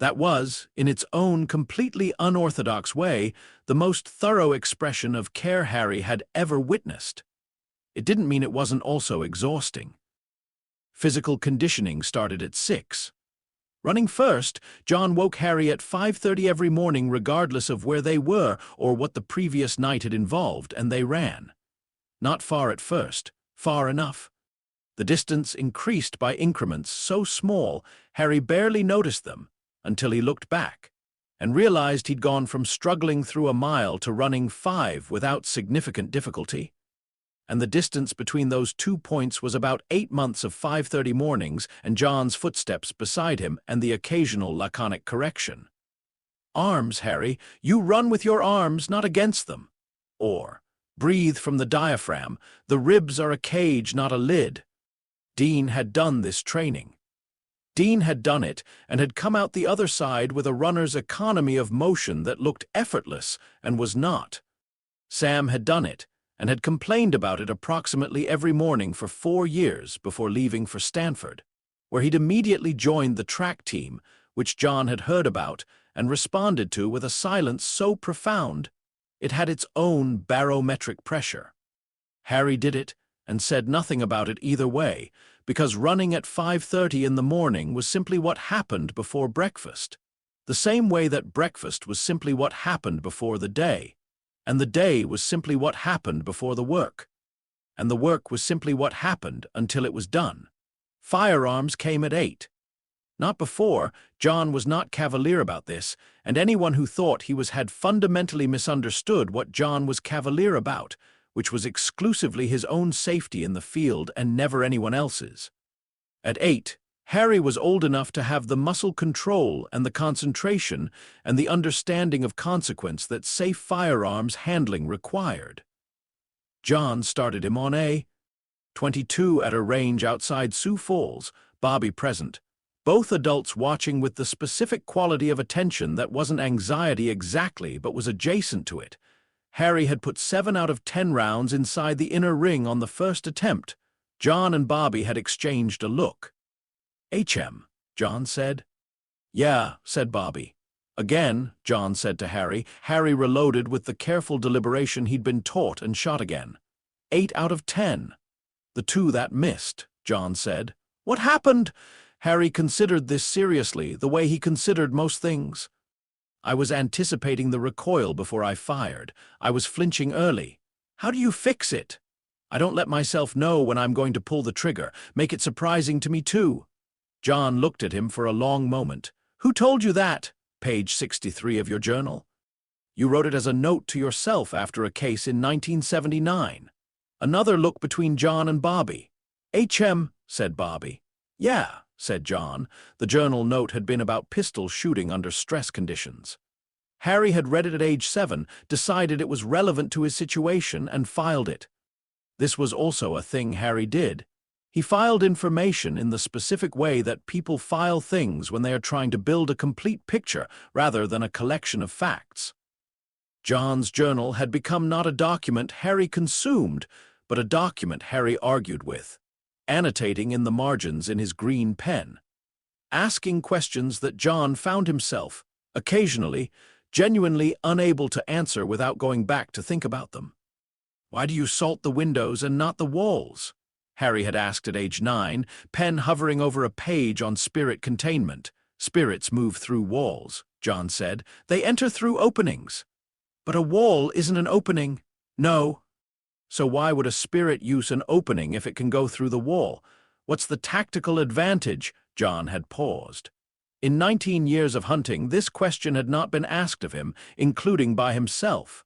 That was, in its own completely unorthodox way, the most thorough expression of care Harry had ever witnessed. It didn't mean it wasn't also exhausting. Physical conditioning started at 6. Running first, John woke Harry at 5:30 every morning regardless of where they were or what the previous night had involved, and they ran. Not far at first, far enough. The distance increased by increments so small Harry barely noticed them, until he looked back and realized he'd gone from struggling through a mile to running 5 without significant difficulty. And the distance between those 2 points was about 8 months of 5:30 mornings and John's footsteps beside him and the occasional laconic correction. Arms, Harry, you run with your arms, not against them. Or, breathe from the diaphragm, the ribs are a cage, not a lid. Dean had done this training. Dean had done it and had come out the other side with a runner's economy of motion that looked effortless and was not. Sam had done it and had complained about it approximately every morning for 4 years before leaving for Stanford, where he'd immediately joined the track team, which John had heard about and responded to with a silence so profound it had its own barometric pressure. Harry did it and said nothing about it either way, because running at 5:30 in the morning was simply what happened before breakfast, the same way that breakfast was simply what happened before the day, and the day was simply what happened before the work, and the work was simply what happened until it was done. Firearms came at 8. Not before. John was not cavalier about this, and anyone who thought he had fundamentally misunderstood what John was cavalier about, which was exclusively his own safety in the field and never anyone else's. At 8, Harry was old enough to have the muscle control and the concentration and the understanding of consequence that safe firearms handling required. John started him on a 22 at a range outside Sioux Falls, Bobby present, both adults watching with the specific quality of attention that wasn't anxiety exactly but was adjacent to it. Harry had put 7 out of 10 rounds inside the inner ring on the first attempt. John and Bobby had exchanged a look. "HM," John said. "Yeah," said Bobby. "Again," John said to Harry. Harry reloaded with the careful deliberation he'd been taught and shot again. 8 out of 10. "The 2 that missed," John said. "What happened?" Harry considered this seriously, the way he considered most things. "I was anticipating the recoil before I fired. I was flinching early. How do you fix it?" "I don't let myself know when I'm going to pull the trigger. Make it surprising to me, too." John looked at him for a long moment. "Who told you that?" Page 63 of your journal. "You wrote it as a note to yourself after a case in 1979. Another look between John and Bobby. "HM," said Bobby. "Yeah," said John. The journal note had been about pistol shooting under stress conditions. Harry had read it at age 7, decided it was relevant to his situation, and filed it. This was also a thing Harry did. He filed information in the specific way that people file things when they are trying to build a complete picture rather than a collection of facts. John's journal had become not a document Harry consumed, but a document Harry argued with, annotating in the margins in his green pen, asking questions that John found himself, occasionally, genuinely unable to answer without going back to think about them. "Why do you salt the windows and not the walls?" Harry had asked at age 9, pen hovering over a page on spirit containment. "Spirits move through walls," John said. "They enter through openings." "But a wall isn't an opening." "No." "So why would a spirit use an opening if it can go through the wall? What's the tactical advantage?" John had paused. In 19 years of hunting, this question had not been asked of him, including by himself.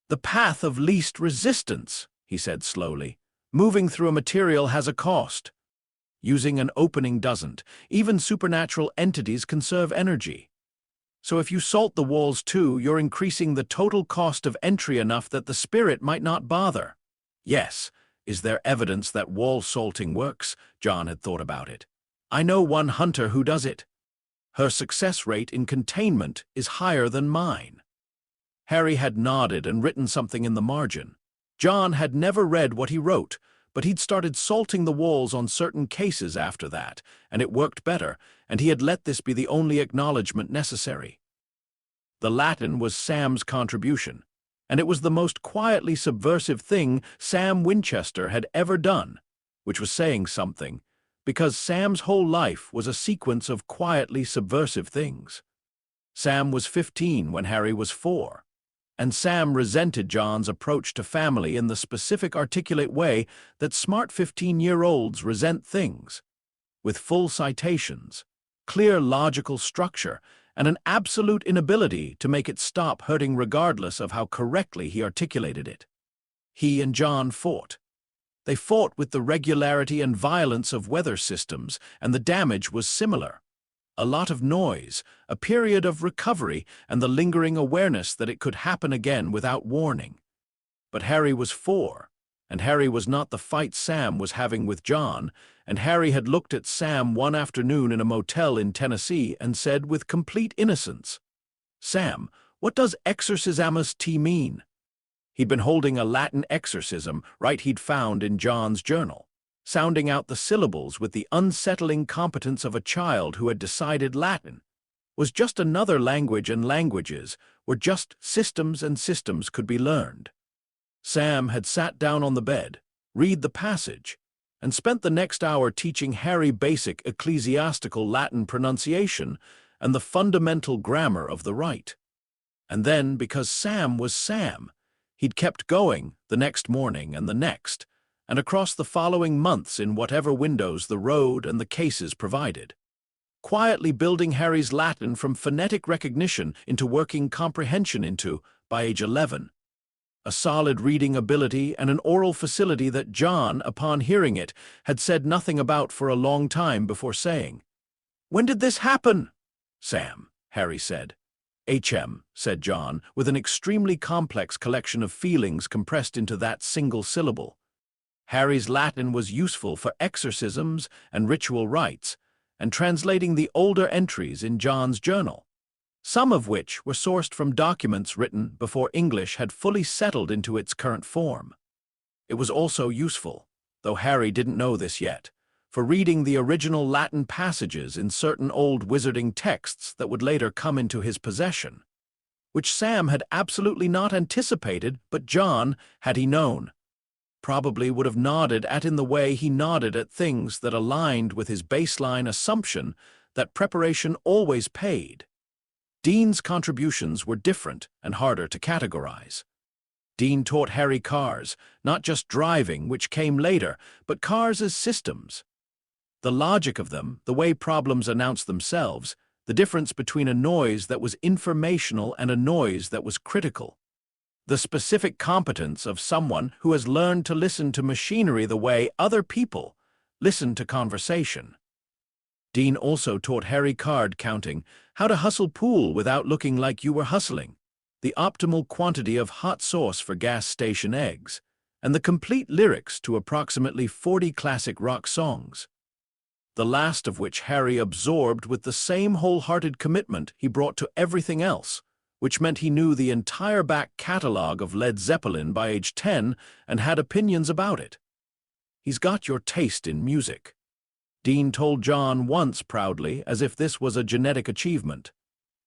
"The path of least resistance," he said slowly. "Moving through a material has a cost. Using an opening doesn't. Even supernatural entities conserve energy. So if you salt the walls too, you're increasing the total cost of entry enough that the spirit might not bother." "Yes. Is there evidence that wall salting works?" John had thought about it. "I know one hunter who does it. Her success rate in containment is higher than mine." Harry had nodded and written something in the margin. John had never read what he wrote, but he'd started salting the walls on certain cases after that, and it worked better, and he had let this be the only acknowledgement necessary. The Latin was Sam's contribution, and it was the most quietly subversive thing Sam Winchester had ever done, which was saying something, because Sam's whole life was a sequence of quietly subversive things. Sam was 15 when Harry was 4. And Sam resented John's approach to family in the specific articulate way that smart 15-year-olds resent things, with full citations, clear logical structure, and an absolute inability to make it stop hurting regardless of how correctly he articulated it. He and John fought. They fought with the regularity and violence of weather systems, and the damage was similar. A lot of noise, a period of recovery, and the lingering awareness that it could happen again without warning. But Harry was 4, and Harry was not the fight Sam was having with John, and Harry had looked at Sam one afternoon in a motel in Tennessee and said with complete innocence, "Sam, what does exorcismus te mean?" He'd been holding a Latin exorcism he'd found in John's journal, sounding out the syllables with the unsettling competence of a child who had decided Latin was just another language, and languages were just systems, and systems could be learned. Sam had sat down on the bed, read the passage, and spent the next hour teaching Harry basic ecclesiastical Latin pronunciation and the fundamental grammar of the rite. And then, because Sam was Sam, he'd kept going the next morning and the next, and across the following months in whatever windows the road and the cases provided, quietly building Harry's Latin from phonetic recognition into working comprehension into, by age 11, a solid reading ability and an oral facility that John, upon hearing it, had said nothing about for a long time before saying, "When did this happen?" "Sam," Harry said. "HM," said John, with an extremely complex collection of feelings compressed into that single syllable. Harry's Latin was useful for exorcisms and ritual rites, and translating the older entries in John's journal, some of which were sourced from documents written before English had fully settled into its current form. It was also useful, though Harry didn't know this yet, for reading the original Latin passages in certain old wizarding texts that would later come into his possession, which Sam had absolutely not anticipated, but John, had he known, probably would have nodded at in the way he nodded at things that aligned with his baseline assumption that preparation always paid. Dean's contributions were different and harder to categorize. Dean taught Harry cars, not just driving, which came later, but cars as systems. The logic of them, the way problems announced themselves, the difference between a noise that was informational and a noise that was critical. The specific competence of someone who has learned to listen to machinery the way other people listen to conversation. Dean also taught Harry card counting, how to hustle pool without looking like you were hustling, the optimal quantity of hot sauce for gas station eggs, and the complete lyrics to approximately 40 classic rock songs, the last of which Harry absorbed with the same wholehearted commitment he brought to everything else, which meant he knew the entire back catalog of Led Zeppelin by age 10 and had opinions about it. He's got your taste in music, Dean told John once proudly, as if this was a genetic achievement.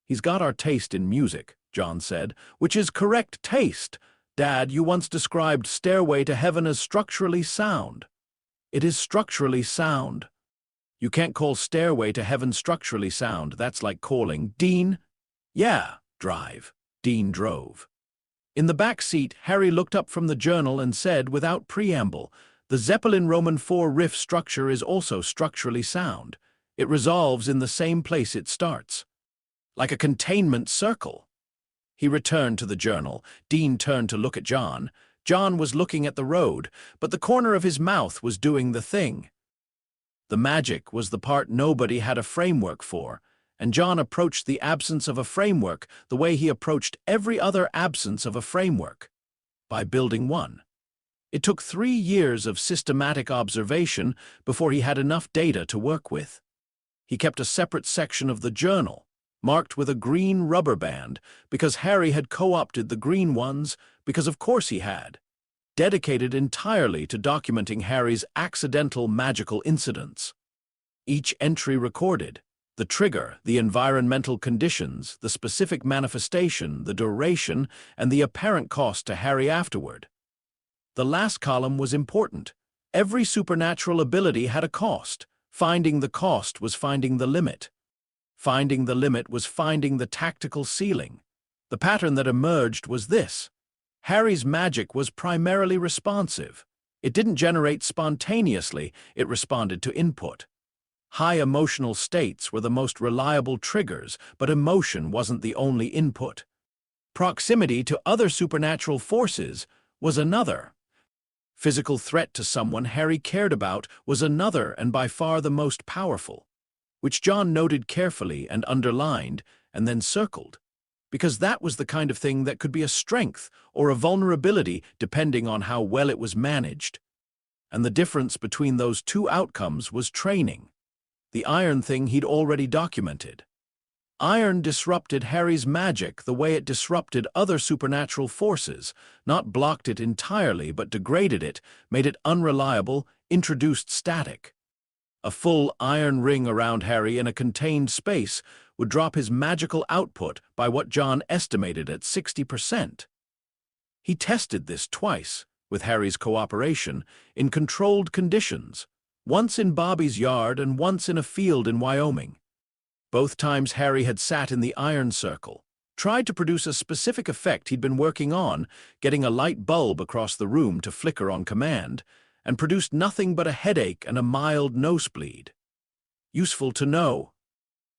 He's got our taste in music, John said, which is correct taste. Dad, you once described Stairway to Heaven as structurally sound. It is structurally sound. You can't call Stairway to Heaven structurally sound. That's like calling Dean. Yeah, drive. Dean drove. In the back seat, Harry looked up from the journal and said, without preamble, the Zeppelin Roman IV riff structure is also structurally sound. It resolves in the same place it starts, like a containment circle. He returned to the journal. Dean turned to look at John. John was looking at the road, but the corner of his mouth was doing the thing. The magic was the part nobody had a framework for, and John approached the absence of a framework the way he approached every other absence of a framework, by building one. It took 3 years of systematic observation before he had enough data to work with. He kept a separate section of the journal, marked with a green rubber band, because Harry had co-opted the green ones, because of course he had, dedicated entirely to documenting Harry's accidental magical incidents. Each entry recorded the trigger, the environmental conditions, the specific manifestation, the duration, and the apparent cost to Harry afterward. The last column was important. Every supernatural ability had a cost. Finding the cost was finding the limit. Finding the limit was finding the tactical ceiling. The pattern that emerged was this. Harry's magic was primarily responsive. It didn't generate spontaneously, it responded to input. High emotional states were the most reliable triggers, but emotion wasn't the only input. Proximity to other supernatural forces was another. Physical threat to someone Harry cared about was another and by far the most powerful, which John noted carefully and underlined and then circled, because that was the kind of thing that could be a strength or a vulnerability depending on how well it was managed. And the difference between those two outcomes was training. The iron thing he'd already documented. Iron disrupted Harry's magic the way it disrupted other supernatural forces, not blocked it entirely but degraded it, made it unreliable, introduced static. A full iron ring around Harry in a contained space would drop his magical output by what John estimated at 60%. He tested this twice, with Harry's cooperation, in controlled conditions, once in Bobby's yard and once in a field in Wyoming. Both times Harry had sat in the iron circle, tried to produce a specific effect he'd been working on, getting a light bulb across the room to flicker on command, and produced nothing but a headache and a mild nosebleed. Useful to know,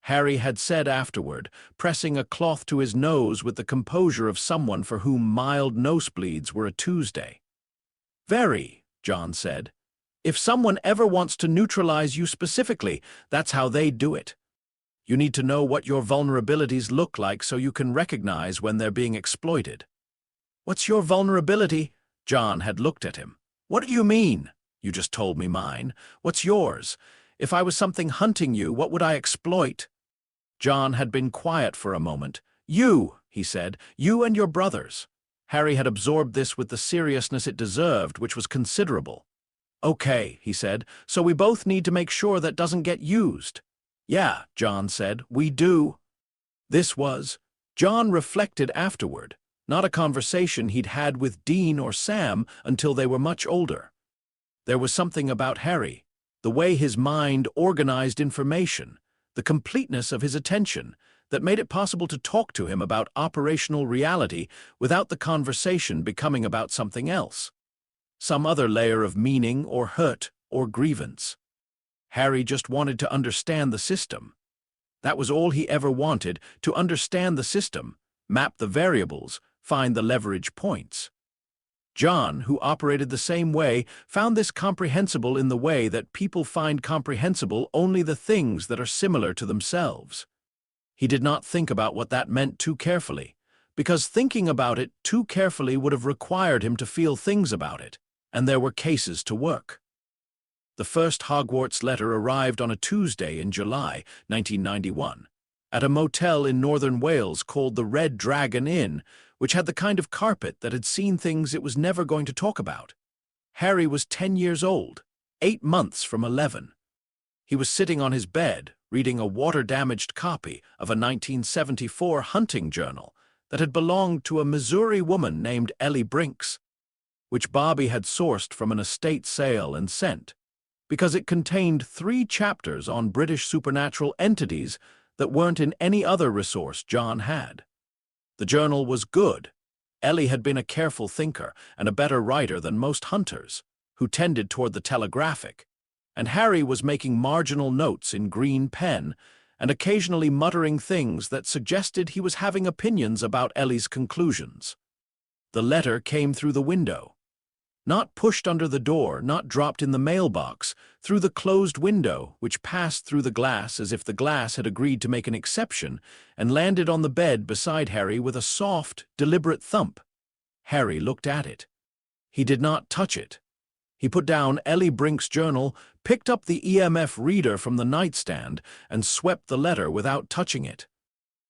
Harry had said afterward, pressing a cloth to his nose with the composure of someone for whom mild nosebleeds were a Tuesday. Very, John said. If someone ever wants to neutralize you specifically, that's how they do it. You need to know what your vulnerabilities look like so you can recognize when they're being exploited. What's your vulnerability? John had looked at him. What do you mean? You just told me mine. What's yours? If I was something hunting you, what would I exploit?" John had been quiet for a moment. "You," he said, "you and your brothers." Harry had absorbed this with the seriousness it deserved, which was considerable. "Okay," he said, "so we both need to make sure that doesn't get used." "Yeah," John said, "we do." This was, John reflected afterward, not a conversation he'd had with Dean or Sam until they were much older. There was something about Harry, the way his mind organized information, the completeness of his attention, that made it possible to talk to him about operational reality without the conversation becoming about something else, some other layer of meaning or hurt or grievance. Harry just wanted to understand the system. That was all he ever wanted, to understand the system, map the variables, find the leverage points. John, who operated the same way, found this comprehensible in the way that people find comprehensible only the things that are similar to themselves. He did not think about what that meant too carefully, because thinking about it too carefully would have required him to feel things about it, and there were cases to work. The first Hogwarts letter arrived on a Tuesday in July 1991, at a motel in northern Wales called the Red Dragon Inn, which had the kind of carpet that had seen things it was never going to talk about. Harry was 10 years old, 8 months from 11. He was sitting on his bed, reading a water-damaged copy of a 1974 hunting journal that had belonged to a Missouri woman named Ellie Brinks, which Bobby had sourced from an estate sale and sent, because it contained 3 chapters on British supernatural entities that weren't in any other resource John had. The journal was good. Ellie had been a careful thinker and a better writer than most hunters, who tended toward the telegraphic, and Harry was making marginal notes in green pen and occasionally muttering things that suggested he was having opinions about Ellie's conclusions. The letter came through the window. Not pushed under the door, not dropped in the mailbox, through the closed window, which passed through the glass as if the glass had agreed to make an exception, and landed on the bed beside Harry with a soft, deliberate thump. Harry looked at it. He did not touch it. He put down Ellie Brink's journal, picked up the EMF reader from the nightstand, and swept the letter without touching it.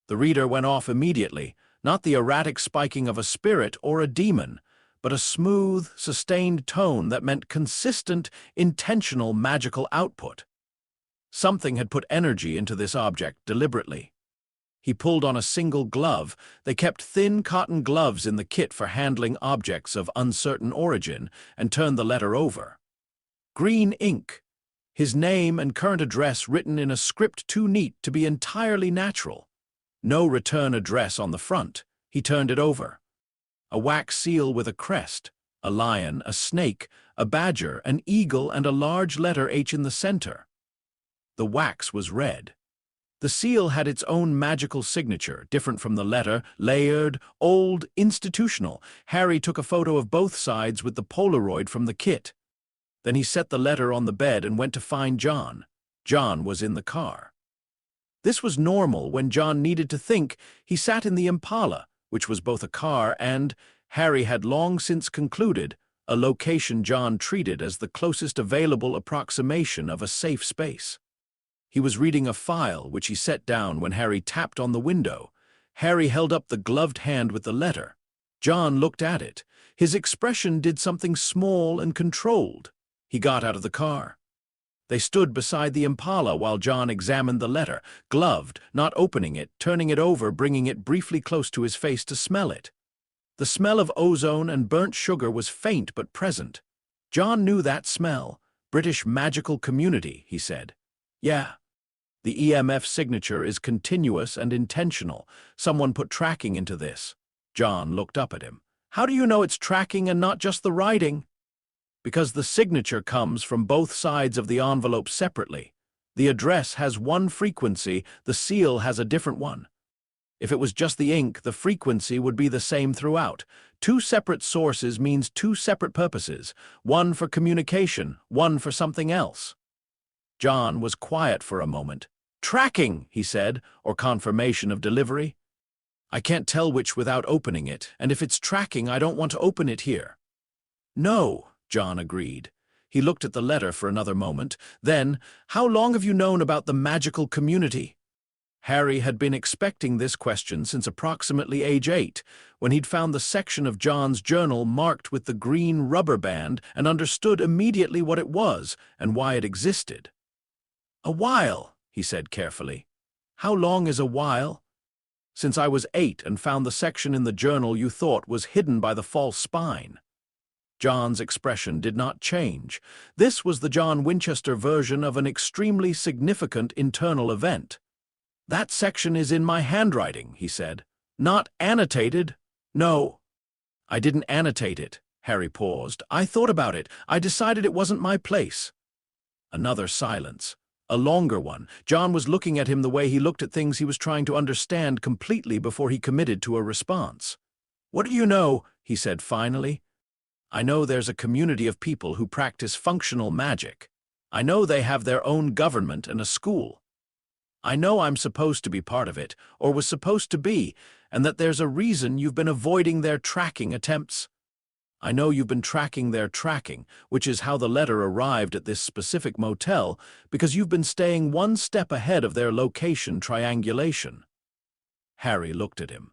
The reader went off immediately, not the erratic spiking of a spirit or a demon, but a smooth, sustained tone that meant consistent, intentional magical output. Something had put energy into this object deliberately. He pulled on a single glove. They kept thin cotton gloves in the kit for handling objects of uncertain origin, and turned the letter over. Green ink. His name and current address written in a script too neat to be entirely natural. No return address on the front. He turned it over. A wax seal with a crest, a lion, a snake, a badger, an eagle, and a large letter H in the center. The wax was red. The seal had its own magical signature, different from the letter, layered, old, institutional. Harry took a photo of both sides with the Polaroid from the kit. Then he set the letter on the bed and went to find John. John was in the car. This was normal. When John needed to think, he sat in the Impala, which was both a car and, Harry had long since concluded, a location John treated as the closest available approximation of a safe space. He was reading a file, which he set down when Harry tapped on the window. Harry held up the gloved hand with the letter. John looked at it. His expression did something small and controlled. He got out of the car. They stood beside the Impala while John examined the letter, gloved, not opening it, turning it over, bringing it briefly close to his face to smell it. The smell of ozone and burnt sugar was faint but present. John knew that smell. British magical community, he said. Yeah. The EMF signature is continuous and intentional. Someone put tracking into this. John looked up at him. How do you know it's tracking and not just the writing? Because the signature comes from both sides of the envelope separately. The address has one frequency, the seal has a different one. If it was just the ink, the frequency would be the same throughout. 2 separate sources means 2 separate purposes, one for communication, one for something else. John was quiet for a moment. Tracking, he said, or confirmation of delivery. I can't tell which without opening it, and if it's tracking, I don't want to open it here. No, John agreed. He looked at the letter for another moment. Then, "How long have you known about the magical community?" Harry had been expecting this question since approximately age 8, when he'd found the section of John's journal marked with the green rubber band and understood immediately what it was and why it existed. "A while," he said carefully. "How long is a while?" "Since I was 8 and found the section in the journal you thought was hidden by the false spine." John's expression did not change. This was the John Winchester version of an extremely significant internal event. "That section is in my handwriting," he said. "Not annotated." "No, I didn't annotate it." Harry paused. "I thought about it. I decided it wasn't my place." Another silence. A longer one. John was looking at him the way he looked at things he was trying to understand completely before he committed to a response. "What do you know?" he said finally. "I know there's a community of people who practice functional magic. I know they have their own government and a school. I know I'm supposed to be part of it, or was supposed to be, and that there's a reason you've been avoiding their tracking attempts. I know you've been tracking their tracking, which is how the letter arrived at this specific motel, because you've been staying one step ahead of their location triangulation." Harry looked at him.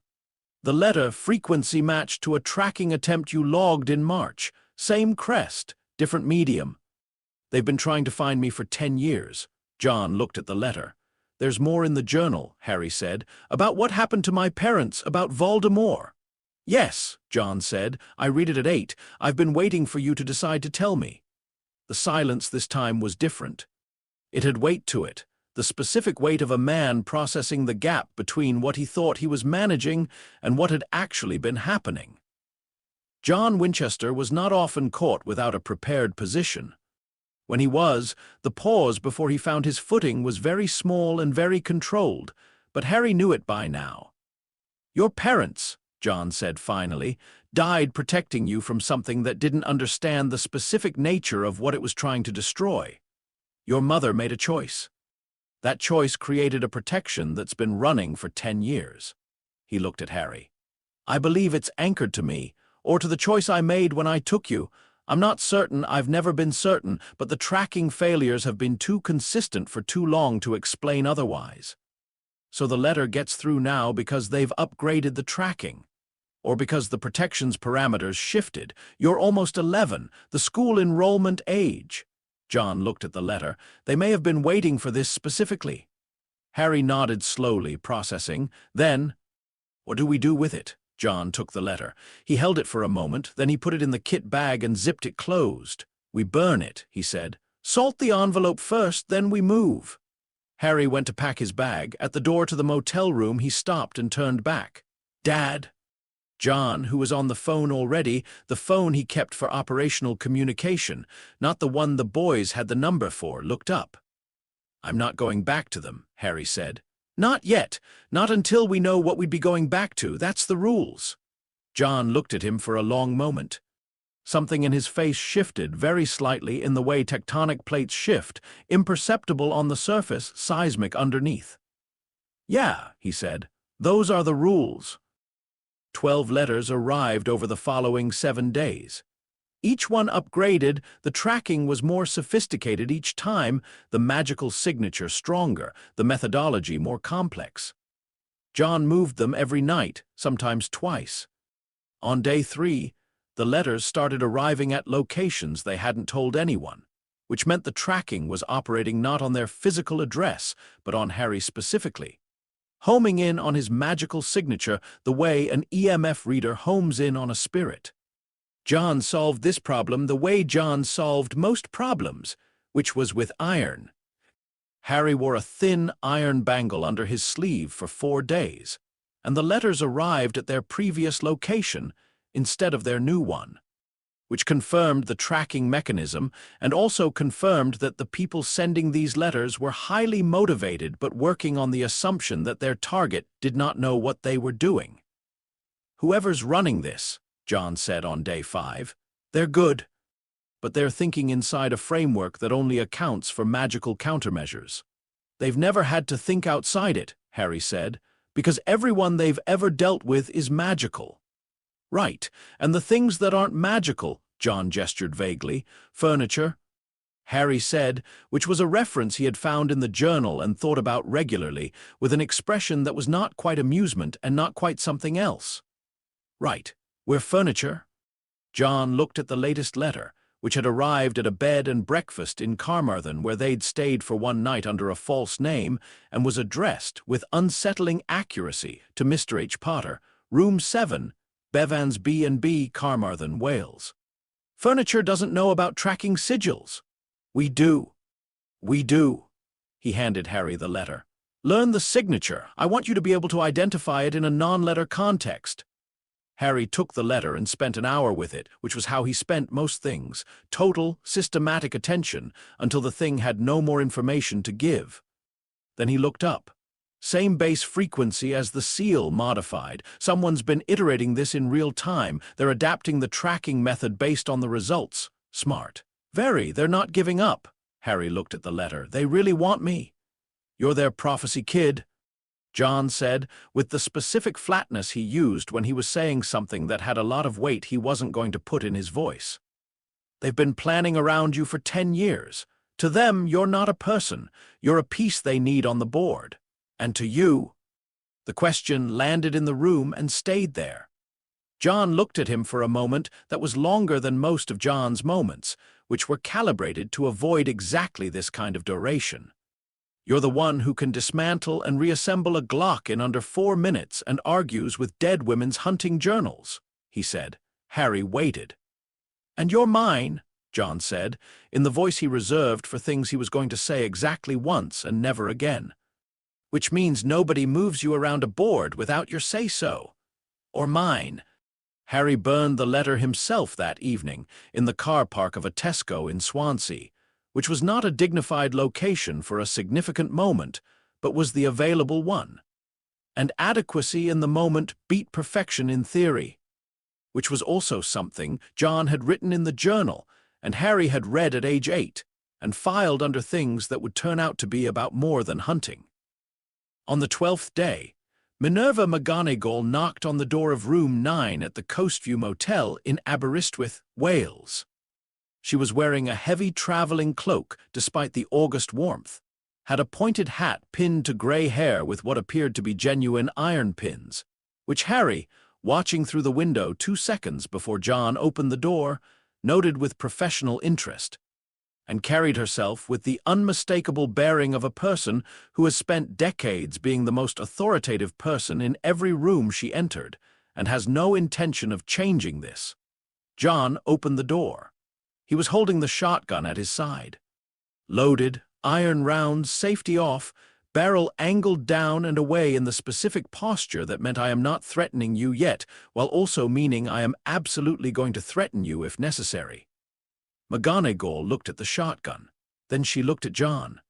"The letter frequency matched to a tracking attempt you logged in March. Same crest, different medium. They've been trying to find me for 10 years. John looked at the letter. "There's more in the journal," Harry said, "about what happened to my parents, about Voldemort." "Yes," John said, "I read it at 8. I've been waiting for you to decide to tell me." The silence this time was different. It had weight to it, the specific weight of a man processing the gap between what he thought he was managing and what had actually been happening. John Winchester was not often caught without a prepared position. When he was, the pause before he found his footing was very small and very controlled, but Harry knew it by now. "Your parents," John said finally, "died protecting you from something that didn't understand the specific nature of what it was trying to destroy. Your mother made a choice. That choice created a protection that's been running for 10 years. He looked at Harry. "I believe it's anchored to me, or to the choice I made when I took you. I'm not certain, I've never been certain, but the tracking failures have been too consistent for too long to explain otherwise. So the letter gets through now because they've upgraded the tracking, or because the protection's parameters shifted. You're almost 11, the school enrollment age." John looked at the letter. "They may have been waiting for this specifically." Harry nodded slowly, processing. Then, "What do we do with it?" John took the letter. He held it for a moment, then he put it in the kit bag and zipped it closed. "We burn it," he said. "Salt the envelope first, then we move." Harry went to pack his bag. At the door to the motel room, he stopped and turned back. "Dad?" John, who was on the phone already, the phone he kept for operational communication, not the one the boys had the number for, looked up. "I'm not going back to them," Harry said. "Not yet. Not until we know what we'd be going back to. That's the rules." John looked at him for a long moment. Something in his face shifted very slightly in the way tectonic plates shift, imperceptible on the surface, seismic underneath. "Yeah," he said, "those are the rules." 12 letters arrived over the following 7 days. Each one upgraded, the tracking was more sophisticated each time, the magical signature stronger, the methodology more complex. John moved them every night, sometimes twice. On day 3, the letters started arriving at locations they hadn't told anyone, which meant the tracking was operating not on their physical address, but on Harry specifically, homing in on his magical signature the way an EMF reader homes in on a spirit. John solved this problem the way John solved most problems, which was with iron. Harry wore a thin iron bangle under his sleeve for 4 days, and the letters arrived at their previous location instead of their new one, which confirmed the tracking mechanism and also confirmed that the people sending these letters were highly motivated but working on the assumption that their target did not know what they were doing. "Whoever's running this," John said on day 5, "they're good, but they're thinking inside a framework that only accounts for magical countermeasures. They've never had to think outside it," Harry said, "because everyone they've ever dealt with is magical." "Right, and the things that aren't magical," John gestured vaguely, "furniture, Harry said, which was a reference he had found in the journal and thought about regularly, with an expression that was not quite amusement and not quite something else. Right, we're furniture. John looked at the latest letter, which had arrived at a bed and breakfast in Carmarthen where they'd stayed for one night under a false name, and was addressed, with unsettling accuracy, to Mr. H. Potter, Room 7, Bevans B&B, Carmarthen, Wales. Furniture doesn't know about tracking sigils. We do. We do. He handed Harry the letter. Learn the signature. I want you to be able to identify it in a non-letter context. Harry took the letter and spent an hour with it, which was how he spent most things, total, systematic attention, until the thing had no more information to give. Then he looked up. Same base frequency as the seal, modified. Someone's been iterating this in real time. They're adapting the tracking method based on the results. Smart. Very. They're not giving up. Harry looked at the letter. They really want me. You're their prophecy kid, John said, with the specific flatness he used when he was saying something that had a lot of weight he wasn't going to put in his voice. They've been planning around you for 10 years. To them, you're not a person. You're a piece they need on the board. And to you, the question landed in the room and stayed there. John looked at him for a moment that was longer than most of John's moments, which were calibrated to avoid exactly this kind of duration. You're the one who can dismantle and reassemble a Glock in under 4 minutes and argues with dead women's hunting journals, he said. Harry waited. And you're mine, John said, in the voice he reserved for things he was going to say exactly once and never again. Which means nobody moves you around a board without your say-so. Or mine. Harry burned the letter himself that evening in the car park of a Tesco in Swansea, which was not a dignified location for a significant moment, but was the available one. And adequacy in the moment beat perfection in theory, which was also something John had written in the journal and Harry had read at age 8 and filed under things that would turn out to be about more than hunting. On the 12th day, Minerva McGonagall knocked on the door of room 9 at the Coastview Motel in Aberystwyth, Wales. She was wearing a heavy traveling cloak despite the August warmth, had a pointed hat pinned to grey hair with what appeared to be genuine iron pins, which Harry, watching through the window 2 seconds before John opened the door, noted with professional interest, and carried herself with the unmistakable bearing of a person who has spent decades being the most authoritative person in every room she entered, and has no intention of changing this. John opened the door. He was holding the shotgun at his side. Loaded, iron rounds, safety off, barrel angled down and away in the specific posture that meant I am not threatening you yet, while also meaning I am absolutely going to threaten you if necessary. McGonagall looked at the shotgun. Then she looked at John.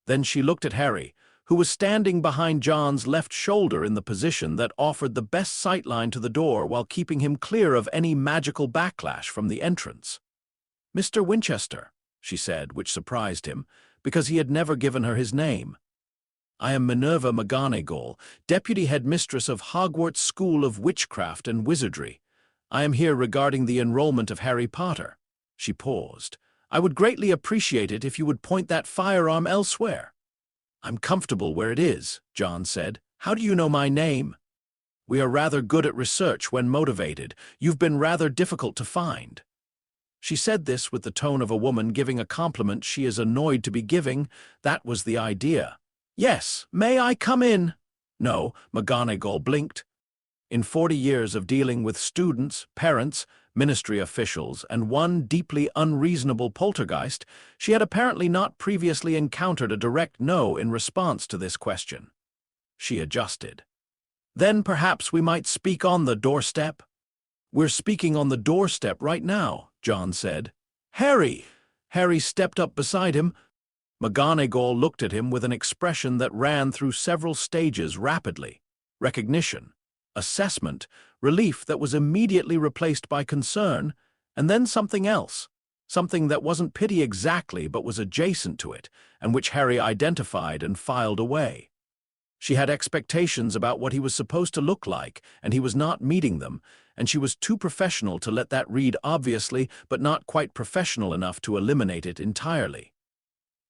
Then she looked at Harry, who was standing behind John's left shoulder in the position that offered the best sightline to the door while keeping him clear of any magical backlash from the entrance. Mr. Winchester, she said, which surprised him, because he had never given her his name. I am Minerva McGonagall, Deputy Headmistress of Hogwarts School of Witchcraft and Wizardry. I am here regarding the enrollment of Harry Potter. She paused. I would greatly appreciate it if you would point that firearm elsewhere. I'm comfortable where it is, John said. How do you know my name? We are rather good at research when motivated. You've been rather difficult to find. She said this with the tone of a woman giving a compliment she is annoyed to be giving. That was the idea. Yes, may I come in? No, McGonagall blinked. In 40 years of dealing with students, parents, ministry officials, and one deeply unreasonable poltergeist, she had apparently not previously encountered a direct no in response to this question. She adjusted. Then perhaps we might speak on the doorstep? We're speaking on the doorstep right now, John said. Harry! Harry stepped up beside him. McGonagall looked at him with an expression that ran through several stages rapidly. Recognition, assessment, relief that was immediately replaced by concern, and then something else, something that wasn't pity exactly but was adjacent to it, and which Harry identified and filed away. She had expectations about what he was supposed to look like, and he was not meeting them, and she was too professional to let that read obviously, but not quite professional enough to eliminate it entirely.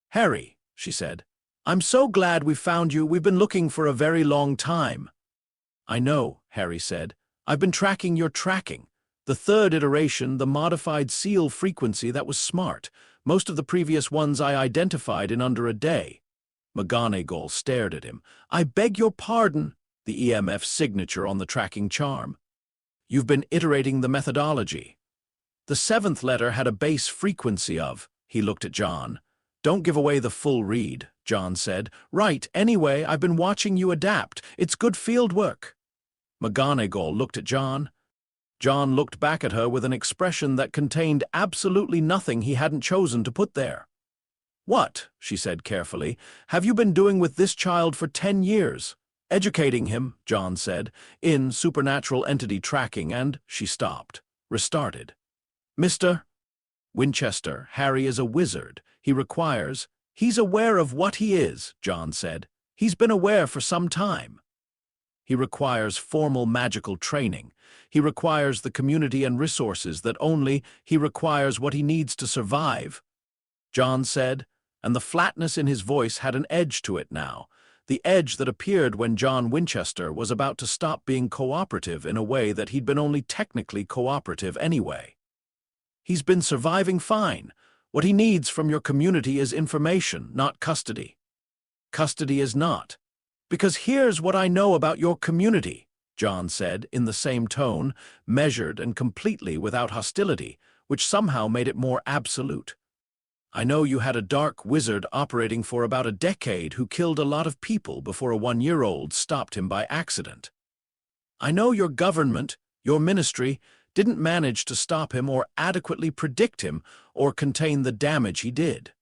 "Harry," she said, "I'm so glad we found you. We've been looking for a very long time." "I know," Harry said. "I've been tracking your tracking. The third iteration, the modified seal frequency, that was smart. Most of the previous ones I identified in under a day." McGonagall stared at him. "I beg your pardon," the EMF signature on the tracking charm. "You've been iterating the methodology." The seventh letter had a base frequency of, he looked at John. "Don't give away the full read," John said. "Right, anyway, I've been watching you adapt. It's good field work." McGonagall looked at John. John looked back at her with an expression that contained absolutely nothing he hadn't chosen to put there. "What," she said carefully, "have you been doing with this child for 10 years? "Educating him," John said, "in supernatural entity tracking," and she stopped, restarted. "Mr. Winchester, Harry is a wizard. He's aware of what he is," John said. "He's been aware for some time. He requires formal magical training. He requires the community and resources that only he requires what he needs to survive," John said, and the flatness in his voice had an edge to it now, the edge that appeared when John Winchester was about to stop being cooperative in a way that he'd been only technically cooperative anyway. "He's been surviving fine. What he needs from your community is information, not custody." "Custody is not. Because here's what I know about your community," John said in the same tone, measured and completely without hostility, which somehow made it more absolute. "I know you had a dark wizard operating for about a decade who killed a lot of people before a 1-year-old stopped him by accident. I know your government, your ministry, didn't manage to stop him or adequately predict him or contain the damage he did.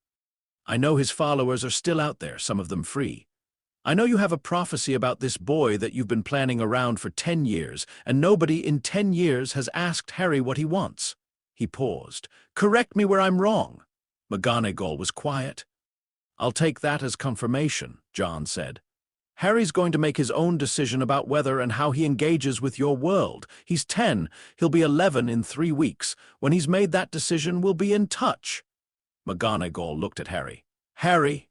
I know his followers are still out there, some of them free. I know you have a prophecy about this boy that you've been planning around for 10 years, and nobody in 10 years has asked Harry what he wants." He paused. "Correct me where I'm wrong." McGonagall was quiet. "I'll take that as confirmation," John said. "Harry's going to make his own decision about whether and how he engages with your world. He's 10, he'll be 11 in 3 weeks. When he's made that decision, we'll be in touch." McGonagall looked at Harry. "Harry,"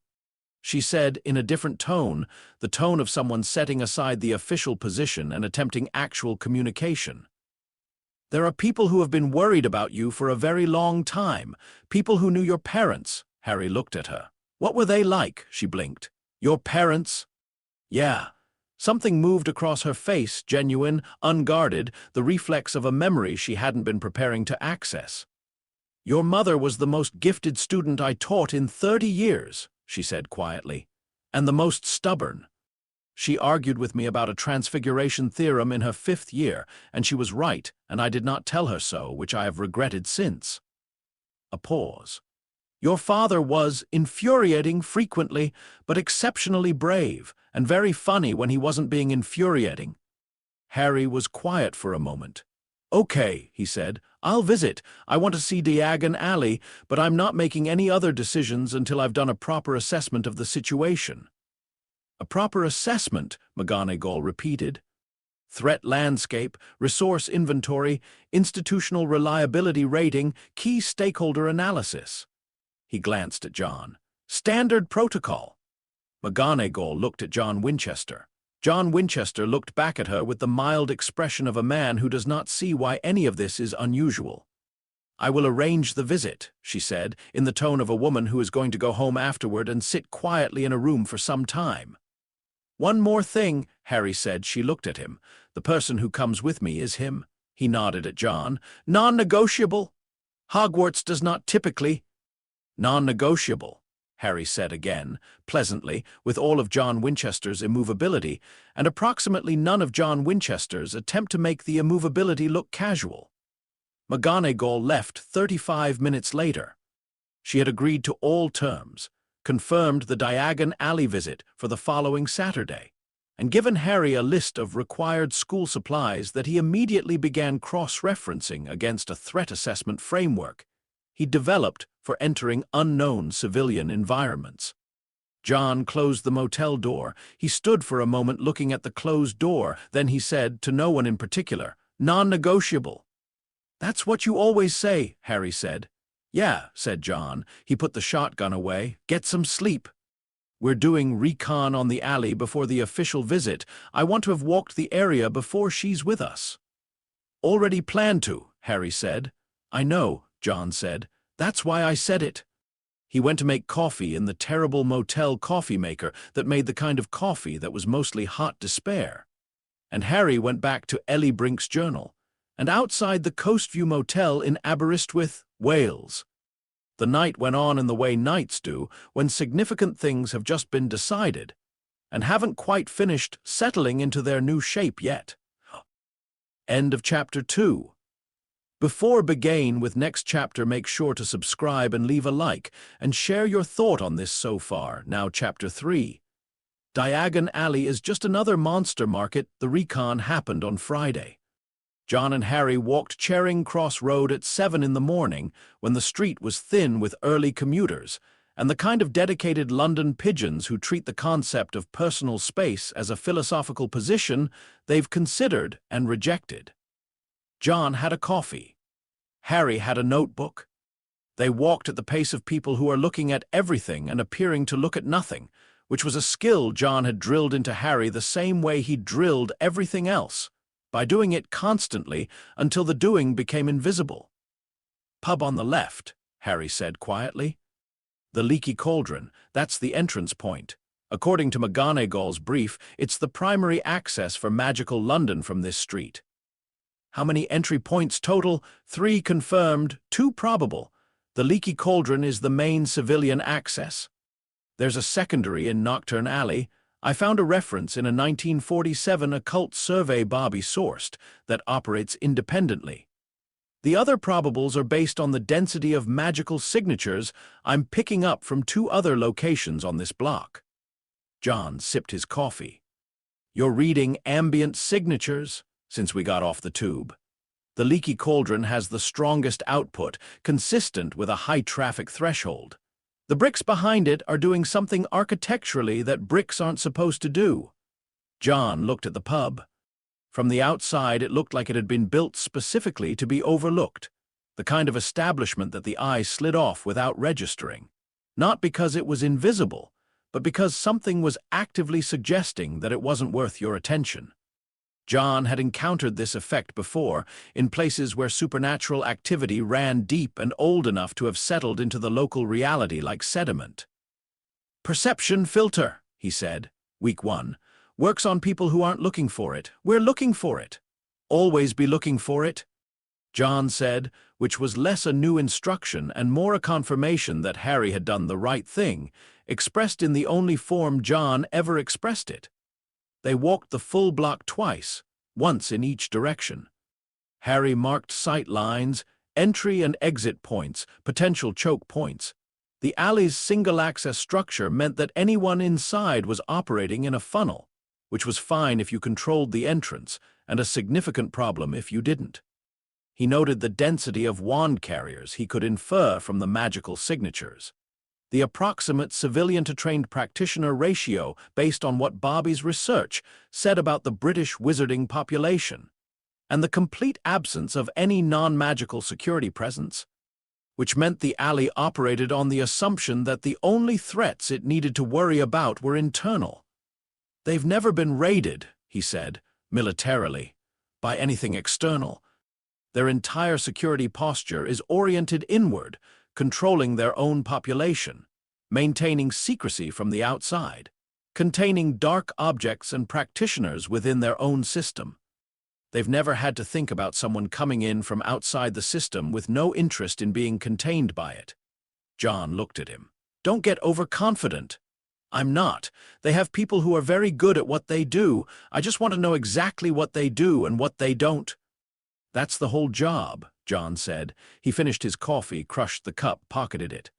she said in a different tone, the tone of someone setting aside the official position and attempting actual communication. "There are people who have been worried about you for a very long time, people who knew your parents." Harry looked at her. "What were they like?" She blinked. "Your parents?" "Yeah." Something moved across her face, genuine, unguarded, the reflex of a memory she hadn't been preparing to access. "Your mother was the most gifted student I taught in 30 years, she said quietly, "and the most stubborn. She argued with me about a transfiguration theorem in her 5th year, and she was right, and I did not tell her so, which I have regretted since." A pause. "Your father was infuriating frequently, but exceptionally brave, and very funny when he wasn't being infuriating." Harry was quiet for a moment. "Okay," he said, "I'll visit. I want to see Diagon Alley, but I'm not making any other decisions until I've done a proper assessment of the situation." "A proper assessment," McGonagall repeated. "Threat landscape, resource inventory, institutional reliability rating, key stakeholder analysis." He glanced at John. "Standard protocol." McGonagall looked at John Winchester. John Winchester looked back at her with the mild expression of a man who does not see why any of this is unusual. "I will arrange the visit," she said, in the tone of a woman who is going to go home afterward and sit quietly in a room for some time. "One more thing," Harry said. She looked at him. "The person who comes with me is him." He nodded at John. "Non-negotiable. Hogwarts does not typically—" "Non-negotiable," Harry said again, pleasantly, with all of John Winchester's immovability, and approximately none of John Winchester's attempt to make the immovability look casual. McGonagall left 35 minutes later. She had agreed to all terms, confirmed the Diagon Alley visit for the following Saturday, and given Harry a list of required school supplies that he immediately began cross-referencing against a threat assessment framework he developed for entering unknown civilian environments. John closed the motel door. He stood for a moment looking at the closed door. Then he said, to no one in particular, "Non-negotiable." "That's what you always say," Harry said. "Yeah," said John. He put the shotgun away. "Get some sleep. We're doing recon on the alley before the official visit. I want to have walked the area before she's with us." "Already planned to," Harry said. "I know," John said. "That's why I said it." He went to make coffee in the terrible motel coffee maker that made the kind of coffee that was mostly hot despair. And Harry went back to Ellie Brink's journal, and outside the Coastview Motel in Aberystwyth, Wales. The night went on in the way nights do when significant things have just been decided and haven't quite finished settling into their new shape yet. End of Chapter 2. Before beginning with next chapter, make sure to subscribe and leave a like and share your thought on this so far. Now Chapter 3. Diagon Alley is just another monster market. The recon happened on Friday. John and Harry walked Charing Cross Road at 7 in the morning when the street was thin with early commuters and the kind of dedicated London pigeons who treat the concept of personal space as a philosophical position they've considered and rejected. John had a coffee. Harry had a notebook. They walked at the pace of people who are looking at everything and appearing to look at nothing, which was a skill John had drilled into Harry the same way he drilled everything else, by doing it constantly until the doing became invisible. "Pub on the left," Harry said quietly. "The Leaky Cauldron, that's the entrance point. According to McGonagall's brief, it's the primary access for magical London from this street." "How many entry points total?" "3 confirmed, 2 probable. The Leaky Cauldron is the main civilian access. There's a secondary in Nocturne Alley. I found a reference in a 1947 occult survey Bobby sourced that operates independently. The other probables are based on the density of magical signatures I'm picking up from 2 other locations on this block." John sipped his coffee. "You're reading ambient signatures since we got off the tube. The Leaky Cauldron has the strongest output, consistent with a high traffic threshold. The bricks behind it are doing something architecturally that bricks aren't supposed to do." John looked at the pub. From the outside, it looked like it had been built specifically to be overlooked, the kind of establishment that the eye slid off without registering, not because it was invisible, but because something was actively suggesting that it wasn't worth your attention. John had encountered this effect before, in places where supernatural activity ran deep and old enough to have settled into the local reality like sediment. "Perception filter," he said. "Week 1. Works on people who aren't looking for it. We're looking for it. Always be looking for it," John said, which was less a new instruction and more a confirmation that Harry had done the right thing, expressed in the only form John ever expressed it. They walked the full block twice, once in each direction. Harry marked sight lines, entry and exit points, potential choke points. The alley's single-access structure meant that anyone inside was operating in a funnel, which was fine if you controlled the entrance, and a significant problem if you didn't. He noted the density of wand carriers he could infer from the magical signatures. The approximate civilian-to-trained practitioner ratio based on what Bobby's research said about the British wizarding population, and the complete absence of any non-magical security presence, which meant the alley operated on the assumption that the only threats it needed to worry about were internal. "They've never been raided," he said, militarily, "by anything external. Their entire security posture is oriented inward, controlling their own population, maintaining secrecy from the outside, containing dark objects and practitioners within their own system. They've never had to think about someone coming in from outside the system with no interest in being contained by it." John looked at him. "Don't get overconfident." "I'm not. They have people who are very good at what they do. I just want to know exactly what they do and what they don't." "That's the whole job," John said. He finished his coffee, crushed the cup, pocketed it.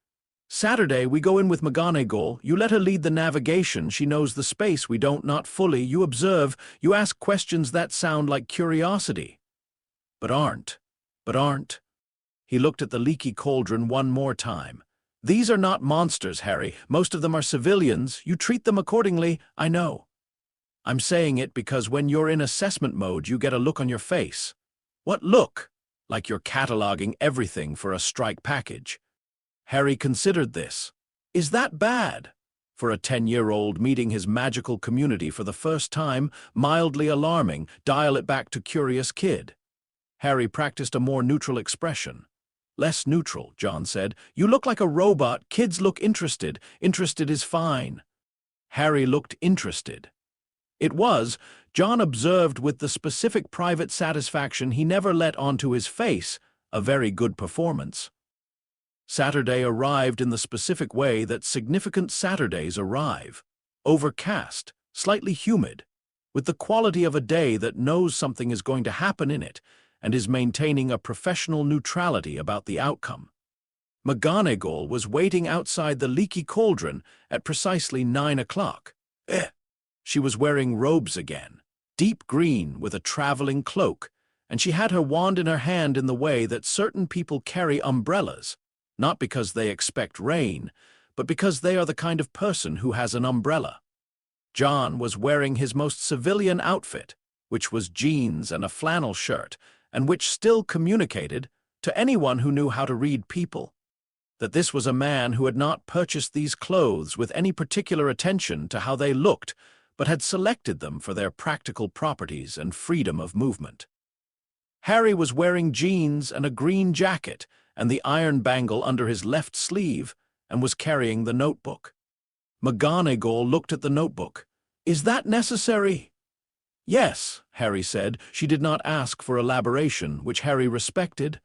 "Saturday, we go in with McGonagall. You let her lead the navigation. She knows the space we don't, not fully. You observe. You ask questions that sound like curiosity. But aren't. He looked at the Leaky Cauldron one more time. These are not monsters, Harry. Most of them are civilians. You treat them accordingly, I know. I'm saying it because when you're in assessment mode, you get a look on your face. What look? Like you're cataloging everything for a strike package. Harry considered this. Is that bad? For a 10-year-old meeting his magical community for the first time, mildly alarming, dial it back to curious kid. Harry practiced a more neutral expression. Less neutral, John said. You look like a robot. Kids look interested. Interested is fine. Harry looked interested. It was, John observed with the specific private satisfaction he never let onto his face, a very good performance. Saturday arrived in the specific way that significant Saturdays arrive. Overcast, slightly humid, with the quality of a day that knows something is going to happen in it and is maintaining a professional neutrality about the outcome. McGonagall was waiting outside the leaky cauldron at precisely 9 o'clock. She was wearing robes again, deep green with a traveling cloak, and she had her wand in her hand in the way that certain people carry umbrellas, not because they expect rain, but because they are the kind of person who has an umbrella. John was wearing his most civilian outfit, which was jeans and a flannel shirt, and which still communicated, to anyone who knew how to read people, that this was a man who had not purchased these clothes with any particular attention to how they looked, but had selected them for their practical properties and freedom of movement. Harry was wearing jeans and a green jacket and the iron bangle under his left sleeve, and was carrying the notebook. McGonagall looked at the notebook. Is that necessary? Yes, Harry said. She did not ask for elaboration, which Harry respected.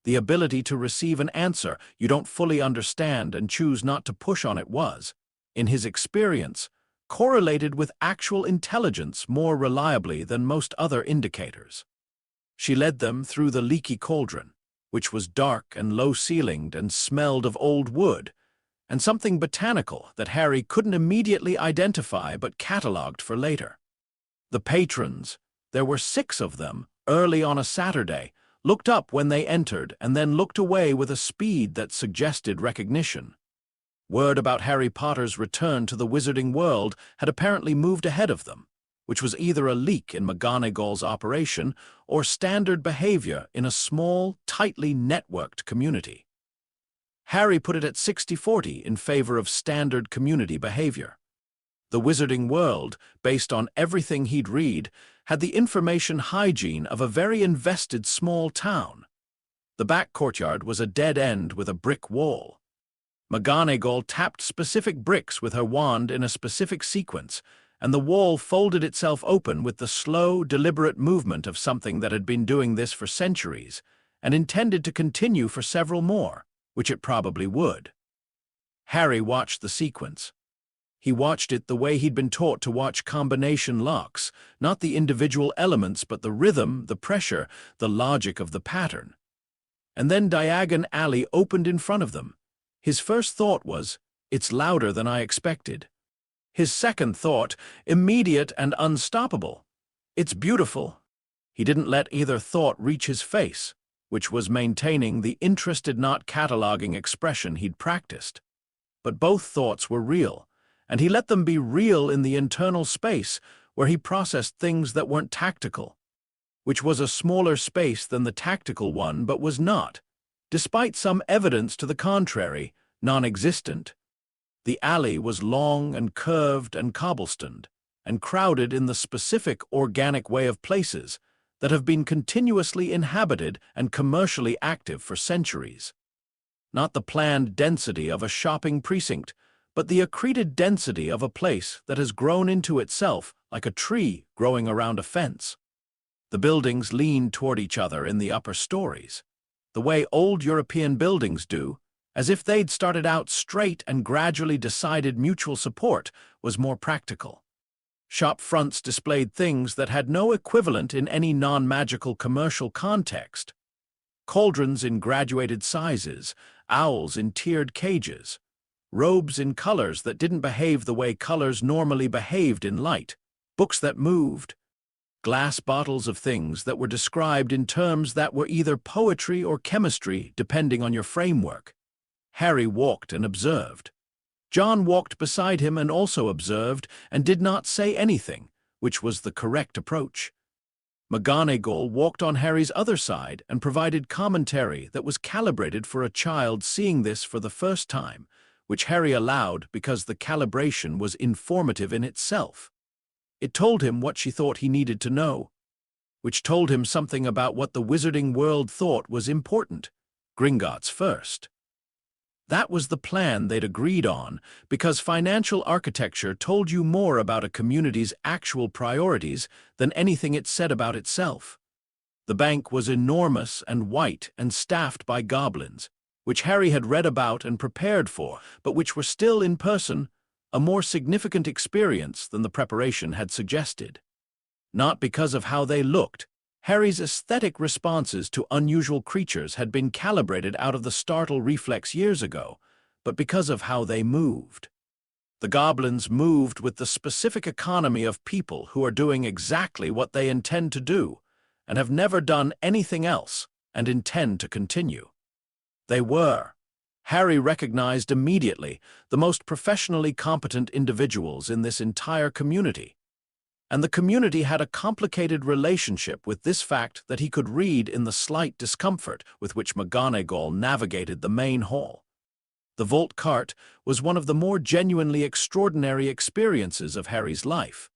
The ability to receive an answer you don't fully understand and choose not to push on it was, in his experience, correlated with actual intelligence more reliably than most other indicators. She led them through the leaky cauldron, which was dark and low-ceilinged and smelled of old wood, and something botanical that Harry couldn't immediately identify but catalogued for later. The patrons, there were 6 of them, early on a Saturday, looked up when they entered and then looked away with a speed that suggested recognition. Word about Harry Potter's return to the wizarding world had apparently moved ahead of them, which was either a leak in McGonagall's operation or standard behavior in a small, tightly networked community. Harry put it at 60-40 in favor of standard community behavior. The wizarding world, based on everything he'd read, had the information hygiene of a very invested small town. The back courtyard was a dead end with a brick wall. McGonagall tapped specific bricks with her wand in a specific sequence, and the wall folded itself open with the slow, deliberate movement of something that had been doing this for centuries, and intended to continue for several more, which it probably would. Harry watched the sequence. He watched it the way he'd been taught to watch combination locks, not the individual elements but the rhythm, the pressure, the logic of the pattern. And then Diagon Alley opened in front of them. His first thought was, it's louder than I expected. His second thought, immediate and unstoppable, it's beautiful. He didn't let either thought reach his face, which was maintaining the interested not cataloging expression he'd practiced. But both thoughts were real, and he let them be real in the internal space where he processed things that weren't tactical, which was a smaller space than the tactical one but was not, despite some evidence to the contrary, non-existent. The alley was long and curved and cobblestoned, and crowded in the specific organic way of places that have been continuously inhabited and commercially active for centuries. Not the planned density of a shopping precinct, but the accreted density of a place that has grown into itself like a tree growing around a fence. The buildings leaned toward each other in the upper stories, the way old European buildings do, as if they'd started out straight and gradually decided mutual support was more practical. Shop fronts displayed things that had no equivalent in any non-magical commercial context. Cauldrons in graduated sizes, owls in tiered cages, robes in colors that didn't behave the way colors normally behaved in light, books that moved, glass bottles of things that were described in terms that were either poetry or chemistry depending on your framework. Harry walked and observed. John walked beside him and also observed and did not say anything, which was the correct approach. McGonagall walked on Harry's other side and provided commentary that was calibrated for a child seeing this for the first time, which Harry allowed because the calibration was informative in itself. It told him what she thought he needed to know, which told him something about what the wizarding world thought was important, Gringotts first. That was the plan they'd agreed on, because financial architecture told you more about a community's actual priorities than anything it said about itself. The bank was enormous and white and staffed by goblins, which Harry had read about and prepared for, but which were still in person, a more significant experience than the preparation had suggested. Not because of how they looked. Harry's aesthetic responses to unusual creatures had been calibrated out of the startle reflex years ago, but because of how they moved. The goblins moved with the specific economy of people who are doing exactly what they intend to do, and have never done anything else, and intend to continue. They were, Harry recognized immediately, the most professionally competent individuals in this entire community. And the community had a complicated relationship with this fact that he could read in the slight discomfort with which McGonagall navigated the main hall. The Vault Cart was one of the more genuinely extraordinary experiences of Harry's life,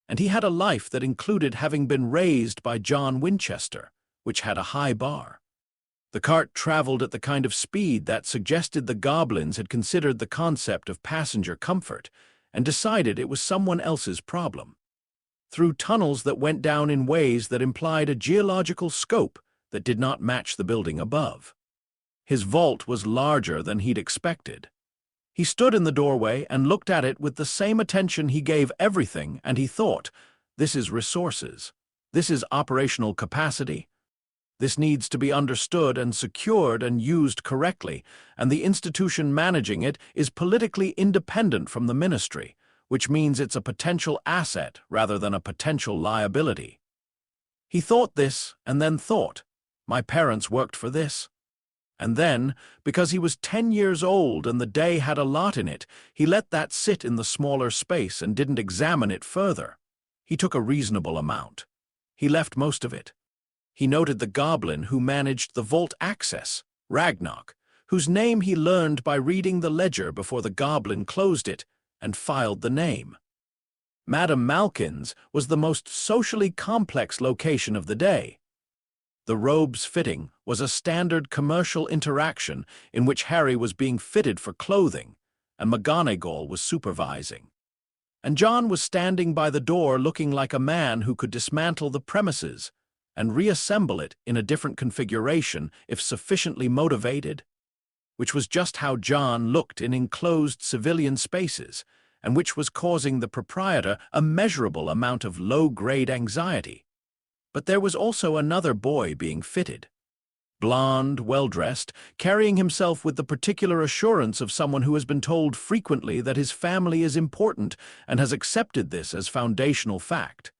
and he had a life that included having been raised by John Winchester, which had a high bar. The cart traveled at the kind of speed that suggested the goblins had considered the concept of passenger comfort and decided it was someone else's problem. Through tunnels that went down in ways that implied a geological scope that did not match the building above. His vault was larger than he'd expected. He stood in the doorway and looked at it with the same attention he gave everything, and he thought, this is resources. This is operational capacity. This needs to be understood and secured and used correctly, and the institution managing it is politically independent from the ministry, which means it's a potential asset rather than a potential liability. He thought this and then thought, my parents worked for this. And then, because he was 10 years old and the day had a lot in it, he let that sit in the smaller space and didn't examine it further. He took a reasonable amount. He left most of it. He noted the goblin who managed the vault access, Ragnarok, whose name he learned by reading the ledger before the goblin closed it and filed the name. Madame Malkin's was the most socially complex location of the day. The robe's fitting was a standard commercial interaction in which Harry was being fitted for clothing, and McGonagall was supervising. And John was standing by the door looking like a man who could dismantle the premises and reassemble it in a different configuration if sufficiently motivated, which was just how John looked in enclosed civilian spaces, and which was causing the proprietor a measurable amount of low-grade anxiety. But there was also another boy being fitted. Blond, well-dressed, carrying himself with the particular assurance of someone who has been told frequently that his family is important and has accepted this as foundational fact.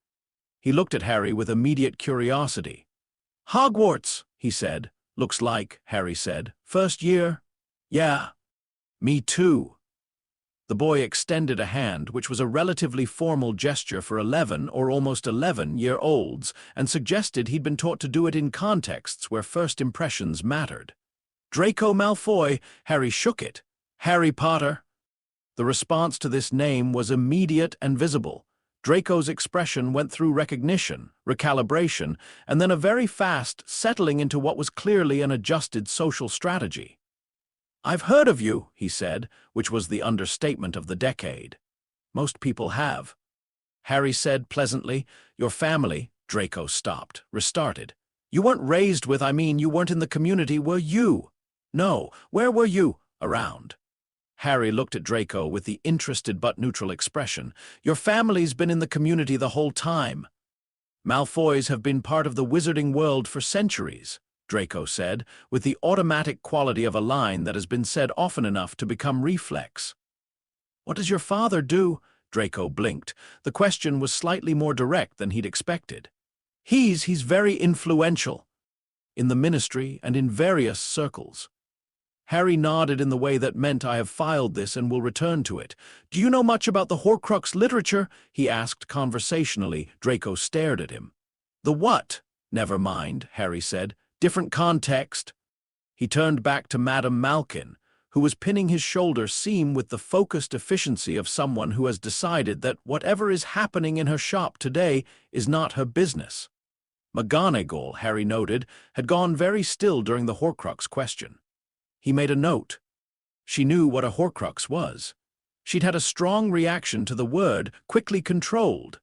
He looked at Harry with immediate curiosity. "Hogwarts," he said. "Looks like," Harry said. "First year?" "Yeah." "Me too." The boy extended a hand, which was a relatively formal gesture for 11 or almost 11-year-olds, and suggested he'd been taught to do it in contexts where first impressions mattered. "Draco Malfoy," Harry shook it. "Harry Potter." The response to this name was immediate and visible. Draco's expression went through recognition, recalibration, and then a very fast settling into what was clearly an adjusted social strategy. "I've heard of you," he said, which was the understatement of the decade. "Most people have." Harry said pleasantly, "Your family—" Draco stopped, restarted. "You weren't raised with, you weren't in the community, were you?" "No, where were you?" "Around." Harry looked at Draco with the interested but neutral expression. "Your family's been in the community the whole time." "Malfoys have been part of the wizarding world for centuries," Draco said, with the automatic quality of a line that has been said often enough to become reflex. "What does your father do?" Draco blinked. The question was slightly more direct than he'd expected. He's very influential. In the ministry and in various circles." Harry nodded in the way that meant I have filed this and will return to it. Do you know much about the Horcrux literature? He asked conversationally. Draco stared at him. The what? Never mind, Harry said. Different context. He turned back to Madame Malkin, who was pinning his shoulder seam with the focused efficiency of someone who has decided that whatever is happening in her shop today is not her business. McGonagall, Harry noted, had gone very still during the Horcrux question. He made a note. She knew what a Horcrux was. She'd had a strong reaction to the word, quickly controlled.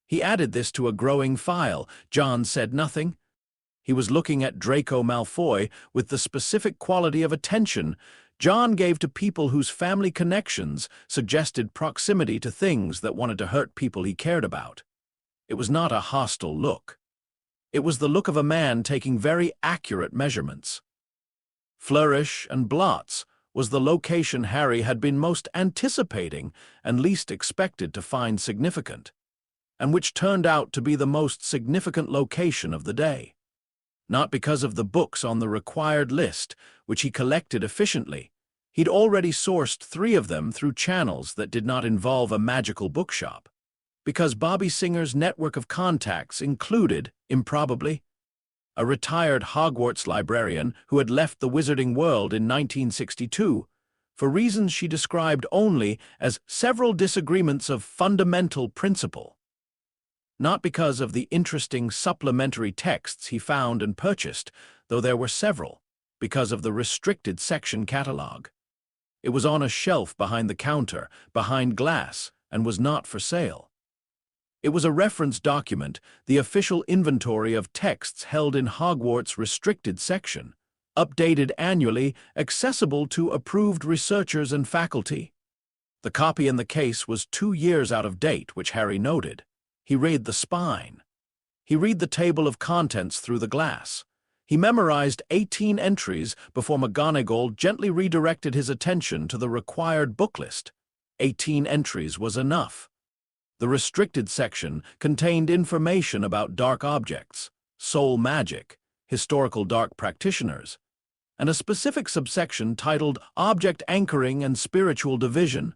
He added this to a growing file. John said nothing. He was looking at Draco Malfoy with the specific quality of attention John gave to people whose family connections suggested proximity to things that wanted to hurt people he cared about. It was not a hostile look. It was the look of a man taking very accurate measurements. Flourish and Blots was the location Harry had been most anticipating and least expected to find significant, and which turned out to be the most significant location of the day. Not because of the books on the required list, which he collected efficiently. He'd already sourced 3 of them through channels that did not involve a magical bookshop. Because Bobby Singer's network of contacts included, improbably, a retired Hogwarts librarian who had left the wizarding world in 1962, for reasons she described only as several disagreements of fundamental principle. Not because of the interesting supplementary texts he found and purchased, though there were several, because of the restricted section catalog. It was on a shelf behind the counter, behind glass, and was not for sale. It was a reference document, the official inventory of texts held in Hogwarts' restricted section, updated annually, accessible to approved researchers and faculty. The copy in the case was 2 years out of date, which Harry noted. He read the spine. He read the table of contents through the glass. He memorized 18 entries before McGonagall gently redirected his attention to the required book list. 18 entries was enough. The restricted section contained information about dark objects, soul magic, historical dark practitioners, and a specific subsection titled Object Anchoring and Spiritual Division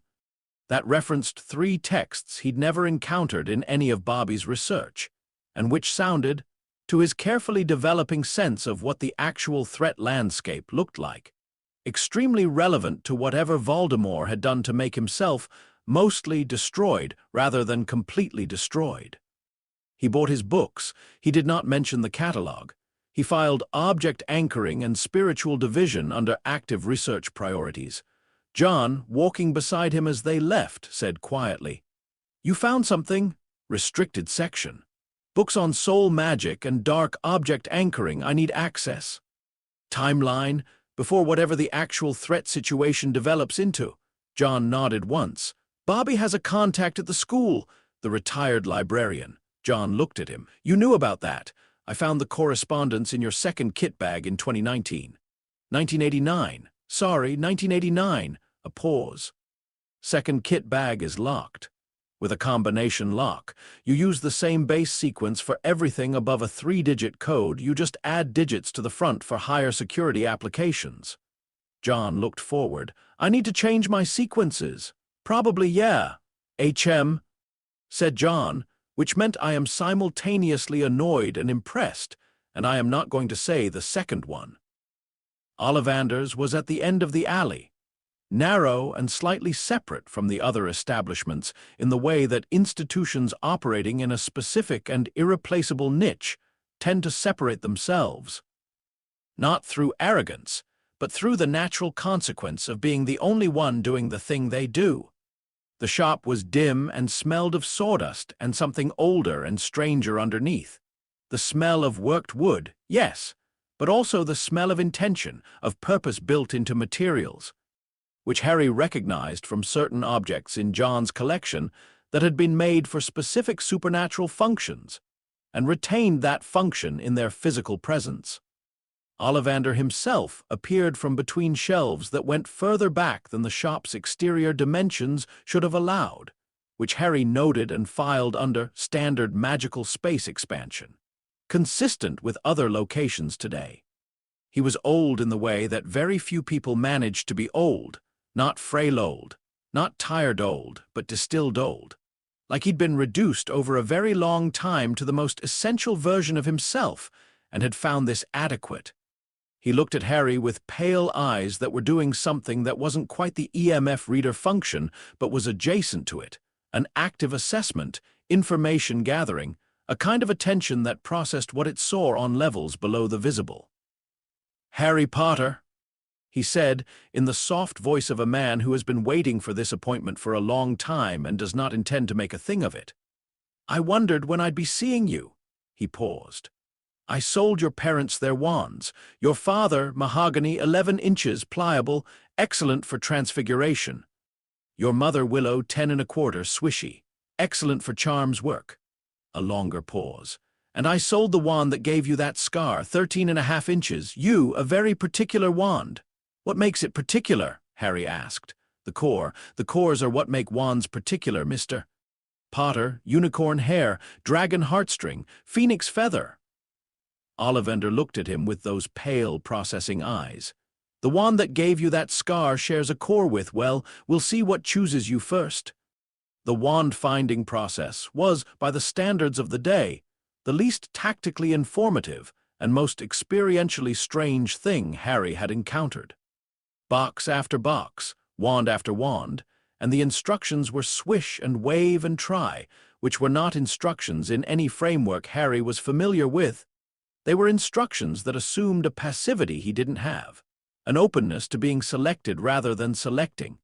that referenced 3 texts he'd never encountered in any of Bobby's research, and which sounded, to his carefully developing sense of what the actual threat landscape looked like, extremely relevant to whatever Voldemort had done to make himself mostly destroyed rather than completely destroyed. He bought his books. He did not mention the catalog. He filed Object Anchoring and Spiritual Division under active research priorities. John, walking beside him as they left, said quietly, "You found something? Restricted section. Books on soul magic and dark object anchoring. I need access. Timeline, before whatever the actual threat situation develops into." John nodded once. "Bobby has a contact at the school." The retired librarian. John looked at him. "You knew about that. I found the correspondence in your second kit bag in 2019. 1989. Sorry, 1989. A pause. Second kit bag is locked. With a combination lock, you use the same base sequence for everything above a 3-digit code. You just add digits to the front for higher security applications." John looked forward. "I need to change my sequences." "Probably, yeah. HM," said John, which meant I am simultaneously annoyed and impressed, and I am not going to say the second one. Ollivander's was at the end of the alley, narrow and slightly separate from the other establishments in the way that institutions operating in a specific and irreplaceable niche tend to separate themselves. Not through arrogance, but through the natural consequence of being the only one doing the thing they do. The shop was dim and smelled of sawdust and something older and stranger underneath. The smell of worked wood, yes, but also the smell of intention, of purpose built into materials, which Harry recognized from certain objects in John's collection that had been made for specific supernatural functions, and retained that function in their physical presence. Ollivander himself appeared from between shelves that went further back than the shop's exterior dimensions should have allowed, which Harry noted and filed under standard magical space expansion, consistent with other locations today. He was old in the way that very few people manage to be old, not frail old, not tired old, but distilled old. Like he'd been reduced over a very long time to the most essential version of himself, and had found this adequate. He looked at Harry with pale eyes that were doing something that wasn't quite the EMF reader function, but was adjacent to it, an active assessment, information gathering, a kind of attention that processed what it saw on levels below the visible. "Harry Potter," he said, in the soft voice of a man who has been waiting for this appointment for a long time and does not intend to make a thing of it. "I wondered when I'd be seeing you." He paused. "I sold your parents their wands. Your father, mahogany, 11 inches, pliable, excellent for transfiguration. Your mother, willow, 10 1/4, swishy, excellent for charms work." A longer pause. "And I sold the wand that gave you that scar, 13 1/2 inches, you, a very particular wand." "What makes it particular?" Harry asked. The cores are what make wands particular, Mr. Potter. Unicorn hair, dragon heartstring, phoenix feather." Ollivander looked at him with those pale, processing eyes. "The wand that gave you that scar shares a core with, well, we'll see what chooses you first." The wand-finding process was, by the standards of the day, the least tactically informative and most experientially strange thing Harry had encountered. Box after box, wand after wand, and the instructions were swish and wave and try, which were not instructions in any framework Harry was familiar with. They were instructions that assumed a passivity he didn't have, an openness to being selected rather than selecting,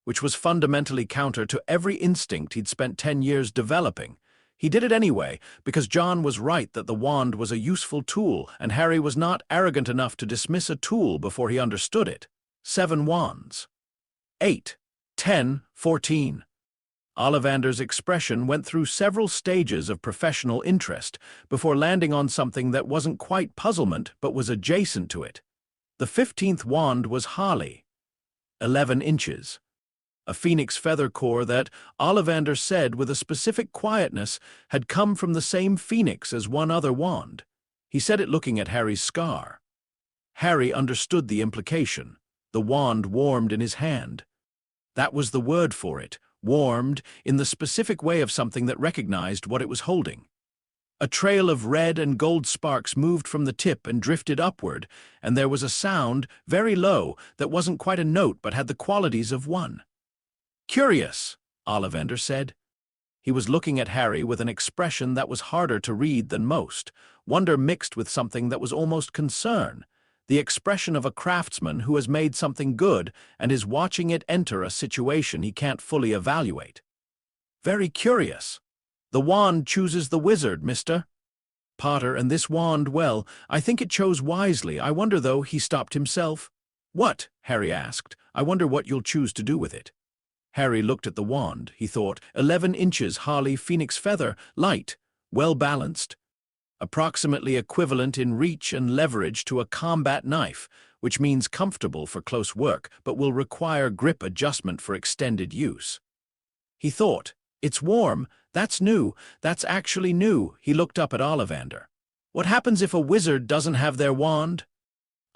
which was fundamentally counter to every instinct he'd spent 10 years developing. He did it anyway, because John was right that the wand was a useful tool, and Harry was not arrogant enough to dismiss a tool before he understood it. 7 wands. 8, 10, 14. Ollivander's expression went through several stages of professional interest before landing on something that wasn't quite puzzlement but was adjacent to it. The 15th wand was holly, 11 inches. A phoenix feather core that, Ollivander said with a specific quietness, had come from the same phoenix as one other wand. He said it looking at Harry's scar. Harry understood the implication. The wand warmed in his hand. That was the word for it, warmed, in the specific way of something that recognized what it was holding. A trail of red and gold sparks moved from the tip and drifted upward, and there was a sound, very low, that wasn't quite a note but had the qualities of one. "Curious," Ollivander said. He was looking at Harry with an expression that was harder to read than most, wonder mixed with something that was almost concern, the expression of a craftsman who has made something good and is watching it enter a situation he can't fully evaluate. "Very curious. The wand chooses the wizard, Mr. Potter, and this wand, well, I think it chose wisely. I wonder, though," he stopped himself. "What?" Harry asked. "I wonder what you'll choose to do with it." Harry looked at the wand. He thought, 11 inches, holly, phoenix feather, light, well-balanced. Approximately equivalent in reach and leverage to a combat knife, which means comfortable for close work, but will require grip adjustment for extended use. He thought, "It's warm. That's new. That's actually new." He looked up at Ollivander. "What happens if a wizard doesn't have their wand?"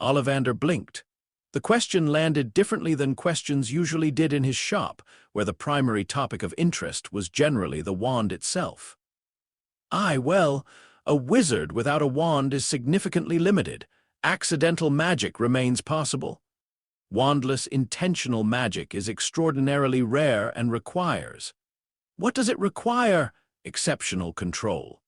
Ollivander blinked. The question landed differently than questions usually did in his shop, where the primary topic of interest was generally the wand itself. Well, a wizard without a wand is significantly limited. Accidental magic remains possible. Wandless intentional magic is extraordinarily rare and requires. What does it require? Exceptional control.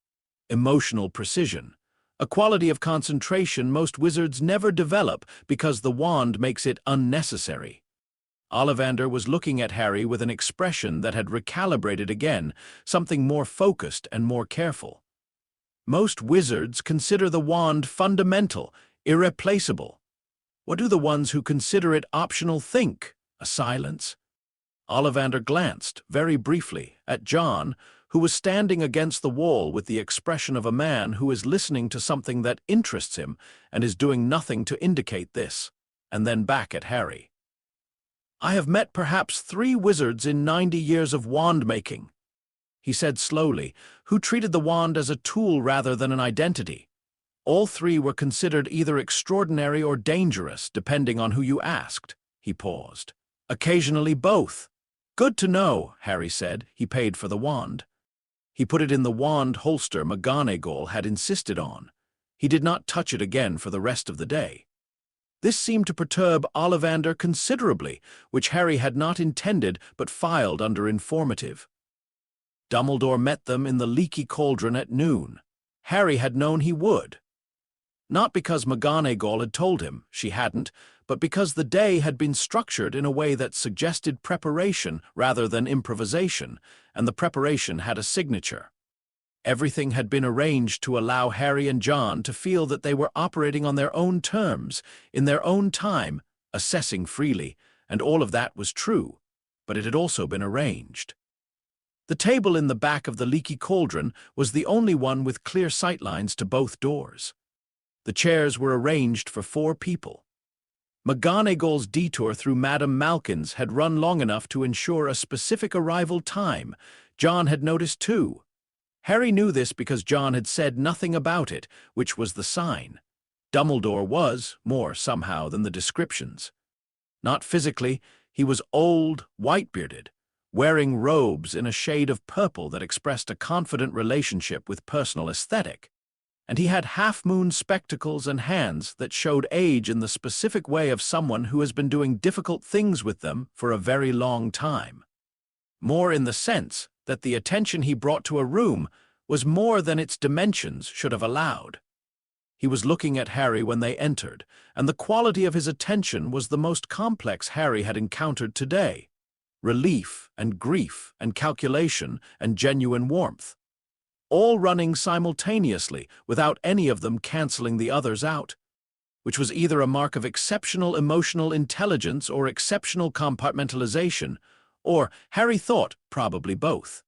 Emotional precision. A quality of concentration most wizards never develop because the wand makes it unnecessary. Ollivander was looking at Harry with an expression that had recalibrated again, something more focused and more careful. Most wizards consider the wand fundamental, irreplaceable. What do the ones who consider it optional think? A silence. Ollivander glanced, very briefly, at John, who was standing against the wall with the expression of a man who is listening to something that interests him and is doing nothing to indicate this, and then back at Harry. "I have met perhaps 3 wizards in 90 years of wand-making," he said slowly, "who treated the wand as a tool rather than an identity. All three were considered either extraordinary or dangerous, depending on who you asked. He paused. Occasionally both. Good to know, Harry said. He paid for the wand. He put it in the wand holster McGonagall had insisted on. He did not touch it again for the rest of the day. This seemed to perturb Ollivander considerably, which Harry had not intended but filed under informative. Dumbledore met them in the Leaky Cauldron at noon. Harry had known he would. Not because McGonagall had told him, she hadn't, but because the day had been structured in a way that suggested preparation rather than improvisation, and the preparation had a signature. Everything had been arranged to allow Harry and John to feel that they were operating on their own terms, in their own time, assessing freely, and all of that was true, but it had also been arranged. The table in the back of the Leaky Cauldron was the only one with clear sightlines to both doors. The chairs were arranged for 4 people. McGonagall's detour through Madame Malkin's had run long enough to ensure a specific arrival time. John had noticed too. Harry knew this because John had said nothing about it, which was the sign. Dumbledore was more somehow than the descriptions. Not physically, he was old, white-bearded, wearing robes in a shade of purple that expressed a confident relationship with personal aesthetic. And he had half-moon spectacles and hands that showed age in the specific way of someone who has been doing difficult things with them for a very long time. More in the sense that the attention he brought to a room was more than its dimensions should have allowed. He was looking at Harry when they entered, and the quality of his attention was the most complex Harry had encountered today. Relief and grief and calculation and genuine warmth. All running simultaneously without any of them canceling the others out, which was either a mark of exceptional emotional intelligence or exceptional compartmentalization, or, Harry thought, probably both.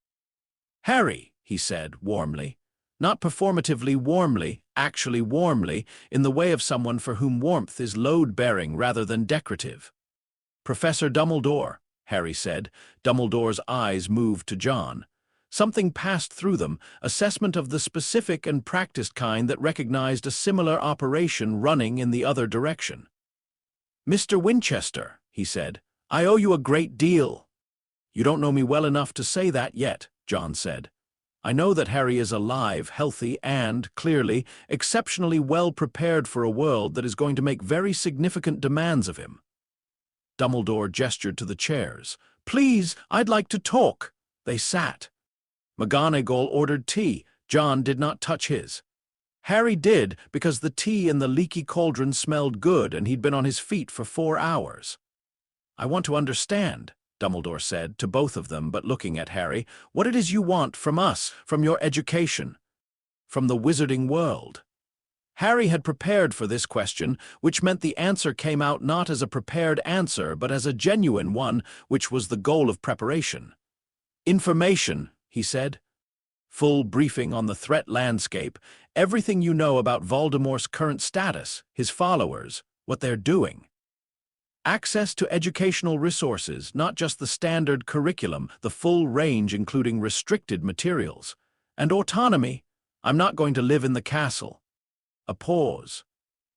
"Harry," he said warmly, not performatively warmly, actually warmly, in the way of someone for whom warmth is load-bearing rather than decorative. "Professor Dumbledore," Harry said. Dumbledore's eyes moved to John. Something passed through them, assessment of the specific and practiced kind that recognized a similar operation running in the other direction. "Mr. Winchester," he said, "I owe you a great deal." "You don't know me well enough to say that yet," John said. "I know that Harry is alive, healthy, and, clearly, exceptionally well prepared for a world that is going to make very significant demands of him." Dumbledore gestured to the chairs. "Please, I'd like to talk." They sat. McGonagall ordered tea. John did not touch his. Harry did, because the tea in the Leaky Cauldron smelled good and he'd been on his feet for 4 hours. "I want to understand," Dumbledore said, to both of them but looking at Harry, "what it is you want from us, from your education, from the wizarding world." Harry had prepared for this question, which meant the answer came out not as a prepared answer but as a genuine one, which was the goal of preparation. "Information," he said. "Full briefing on the threat landscape, everything you know about Voldemort's current status, his followers, what they're doing. Access to educational resources, not just the standard curriculum, the full range including restricted materials. And autonomy. I'm not going to live in the castle." A pause.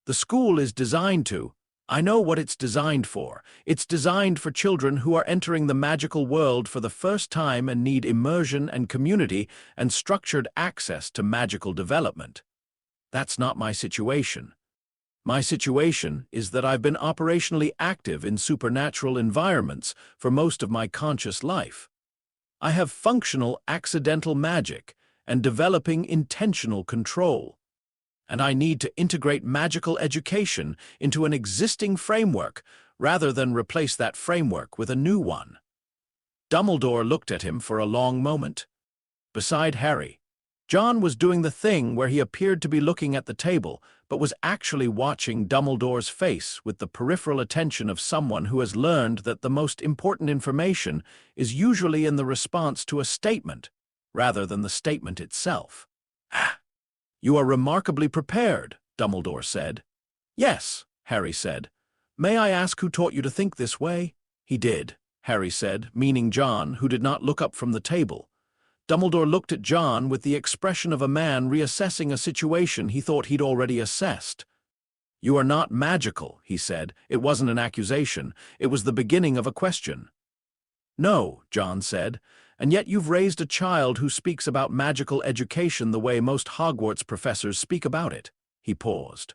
"The school is designed to. I know what it's designed for. It's designed for children who are entering the magical world for the first time and need immersion and community and structured access to magical development. That's not my situation. My situation is that I've been operationally active in supernatural environments for most of my conscious life. I have functional accidental magic and developing intentional control. And I need to integrate magical education into an existing framework rather than replace that framework with a new one." Dumbledore looked at him for a long moment. Beside Harry, John was doing the thing where he appeared to be looking at the table, but was actually watching Dumbledore's face with the peripheral attention of someone who has learned that the most important information is usually in the response to a statement, rather than the statement itself. "You are remarkably prepared," Dumbledore said. "Yes," Harry said. "May I ask who taught you to think this way?" "He did," Harry said, meaning John, who did not look up from the table. Dumbledore looked at John with the expression of a man reassessing a situation he thought he'd already assessed. "You are not magical," he said. It wasn't an accusation. It was the beginning of a question. "No," John said, "and yet you've raised a child who speaks about magical education the way most Hogwarts professors speak about it." He paused.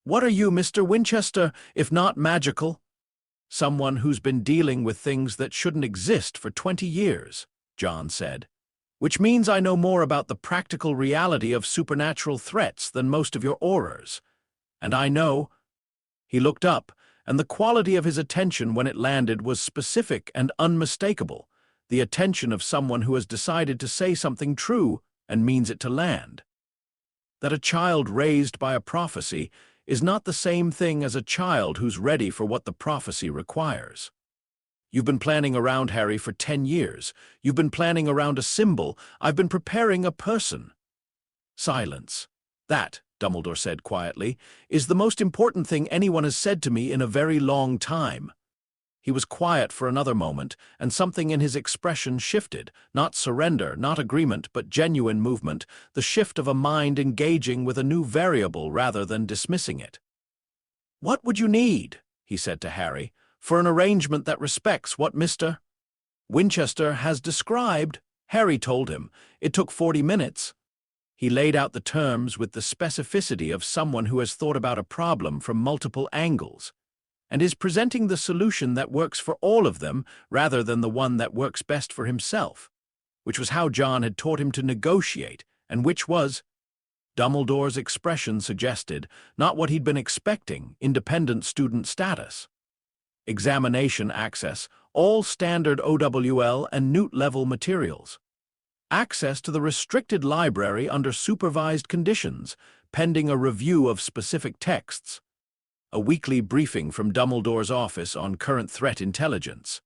"What are you, Mr. Winchester, if not magical?" "Someone who's been dealing with things that shouldn't exist for 20 years, John said. "Which means I know more about the practical reality of supernatural threats than most of your aurors. And I know—" He looked up, and the quality of his attention when it landed was specific and unmistakable, the attention of someone who has decided to say something true and means it to land. That a child raised by a prophecy is not the same thing as a child who's ready for what the prophecy requires. "You've been planning around Harry for 10 years. You've been planning around a symbol. I've been preparing a person." Silence. "That," Dumbledore said quietly, "is the most important thing anyone has said to me in a very long time." He was quiet for another moment, and something in his expression shifted. Not surrender, not agreement, but genuine movement, the shift of a mind engaging with a new variable rather than dismissing it. "What would you need," he said to Harry, "for an arrangement that respects what Mr. Winchester has described?" Harry told him. It took 40 minutes. He laid out the terms with the specificity of someone who has thought about a problem from multiple angles, and is presenting the solution that works for all of them rather than the one that works best for himself, which was how John had taught him to negotiate, and which was, Dumbledore's expression suggested, not what he'd been expecting: independent student status, examination access, all standard OWL and Newt-level materials, access to the restricted library under supervised conditions, pending a review of specific texts, a weekly briefing from Dumbledore's office on current threat intelligence,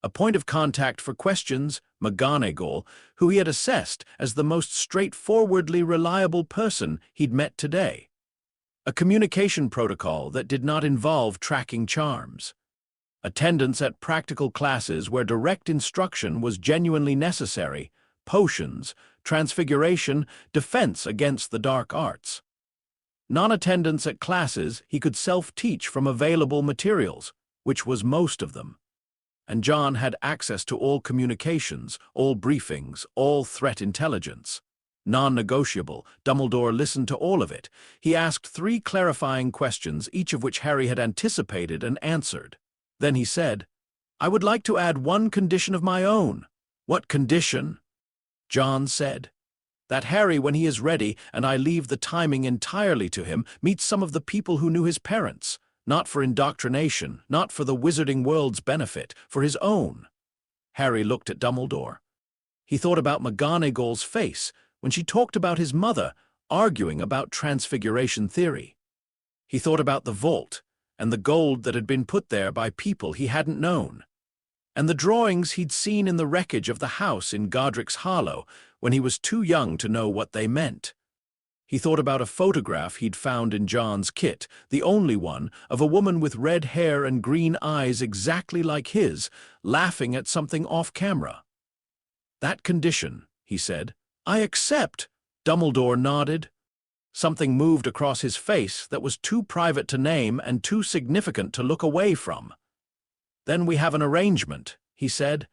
a point of contact for questions, McGonagall, who he had assessed as the most straightforwardly reliable person he'd met today, a communication protocol that did not involve tracking charms, attendance at practical classes where direct instruction was genuinely necessary, potions, transfiguration, defense against the dark arts. Non-attendance at classes he could self-teach from available materials, which was most of them. And John had access to all communications, all briefings, all threat intelligence. Non-negotiable, Dumbledore listened to all of it. He asked 3 clarifying questions, each of which Harry had anticipated and answered. Then he said, "I would like to add one condition of my own." "What condition?" John said. "That Harry, when he is ready, and I leave the timing entirely to him, meets some of the people who knew his parents, not for indoctrination, not for the wizarding world's benefit, for his own." Harry looked at Dumbledore. He thought about McGonagall's face when she talked about his mother arguing about transfiguration theory. He thought about the vault and the gold that had been put there by people he hadn't known, and the drawings he'd seen in the wreckage of the house in Godric's Hollow when he was too young to know what they meant. He thought about a photograph he'd found in John's kit, the only one, of a woman with red hair and green eyes exactly like his, laughing at something off-camera. "That condition," he said. "I accept." Dumbledore nodded. Something moved across his face that was too private to name and too significant to look away from. "Then we have an arrangement," he said.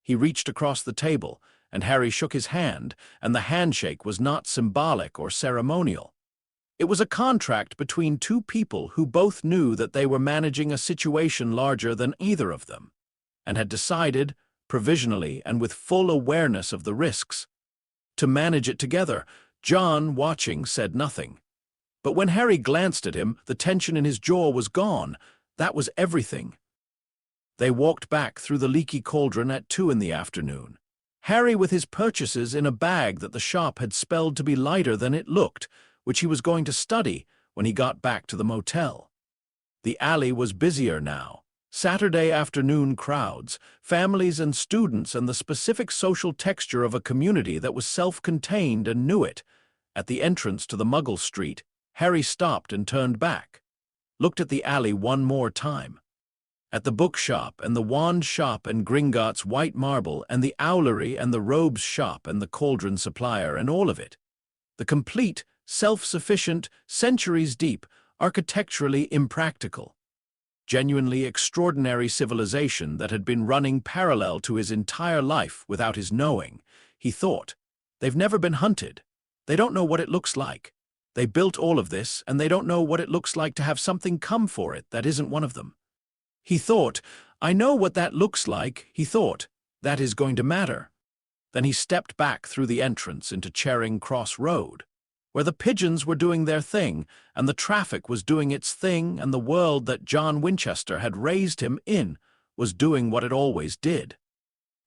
He reached across the table, and Harry shook his hand, and the handshake was not symbolic or ceremonial. It was a contract between 2 people who both knew that they were managing a situation larger than either of them, and had decided, provisionally and with full awareness of the risks, to manage it together. John, watching, said nothing. But when Harry glanced at him, the tension in his jaw was gone. That was everything. They walked back through the leaky cauldron at 2 in the afternoon. Harry with his purchases in a bag that the shop had spelled to be lighter than it looked, which he was going to study when he got back to the motel. The alley was busier now. Saturday afternoon crowds, families and students, and the specific social texture of a community that was self-contained and knew it. At the entrance to the Muggle Street, Harry stopped and turned back, looked at the alley one more time. At the bookshop and the wand shop and Gringotts white marble and the owlery and the robes shop and the cauldron supplier and all of it. The complete, self-sufficient, centuries deep, architecturally impractical, genuinely extraordinary civilization that had been running parallel to his entire life without his knowing. He thought, they've never been hunted. They don't know what it looks like. They built all of this, and they don't know what it looks like to have something come for it that isn't one of them. He thought, I know what that looks like. He thought, that is going to matter. Then he stepped back through the entrance into Charing Cross Road, where the pigeons were doing their thing, and the traffic was doing its thing, and the world that John Winchester had raised him in was doing what it always did,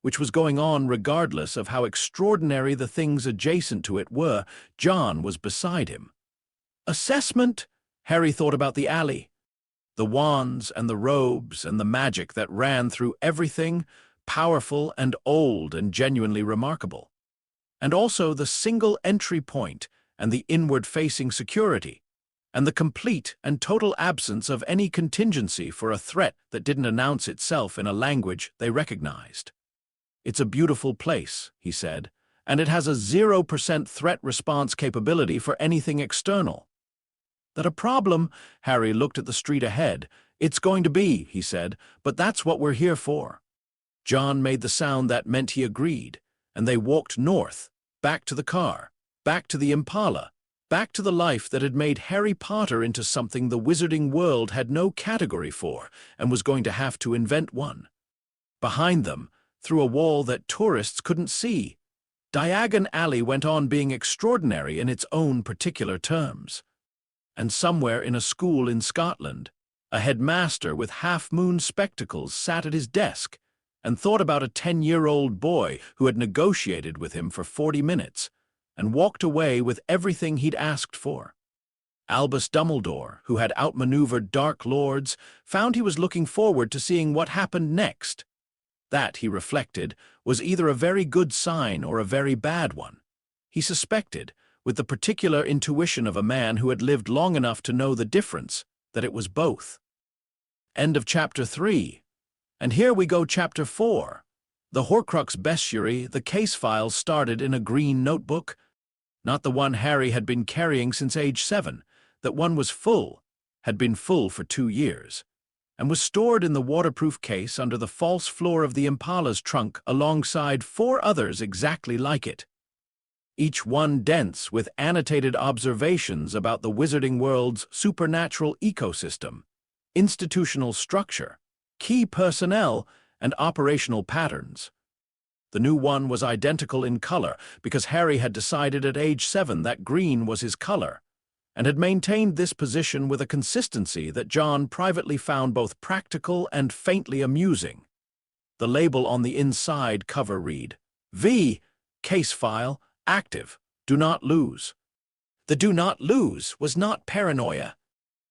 which was going on regardless of how extraordinary the things adjacent to it were. John was beside him. Assessment? Harry thought about the alley. The wands and the robes and the magic that ran through everything, powerful and old and genuinely remarkable. And also the single entry point and the inward-facing security, and the complete and total absence of any contingency for a threat that didn't announce itself in a language they recognized. It's a beautiful place, he said, and it has a 0% threat response capability for anything external. That a problem? Harry looked at the street ahead. It's going to be, he said, but that's what we're here for. John made the sound that meant he agreed, and they walked north, back to the car, back to the Impala, back to the life that had made Harry Potter into something the wizarding world had no category for and was going to have to invent one. Behind them, through a wall that tourists couldn't see, Diagon Alley went on being extraordinary in its own particular terms. And somewhere in a school in Scotland, a headmaster with half-moon spectacles sat at his desk and thought about a 10-year-old boy who had negotiated with him for 40 minutes and walked away with everything he'd asked for. Albus Dumbledore, who had outmaneuvered Dark Lords, found he was looking forward to seeing what happened next. That, he reflected, was either a very good sign or a very bad one. He suspected, with the particular intuition of a man who had lived long enough to know the difference, that it was both. End of Chapter 3. And here we go Chapter 4. The Horcrux bestiary, the case files started in a green notebook. Not the one Harry had been carrying since age 7. That one was full, had been full for 2 years, and was stored in the waterproof case under the false floor of the Impala's trunk alongside 4 others exactly like it. Each one dense with annotated observations about the wizarding world's supernatural ecosystem, institutional structure, key personnel, and operational patterns. The new one was identical in color because Harry had decided at age 7 that green was his color, and had maintained this position with a consistency that John privately found both practical and faintly amusing. The label on the inside cover read, V, case file, active, do not lose. The do not lose was not paranoia.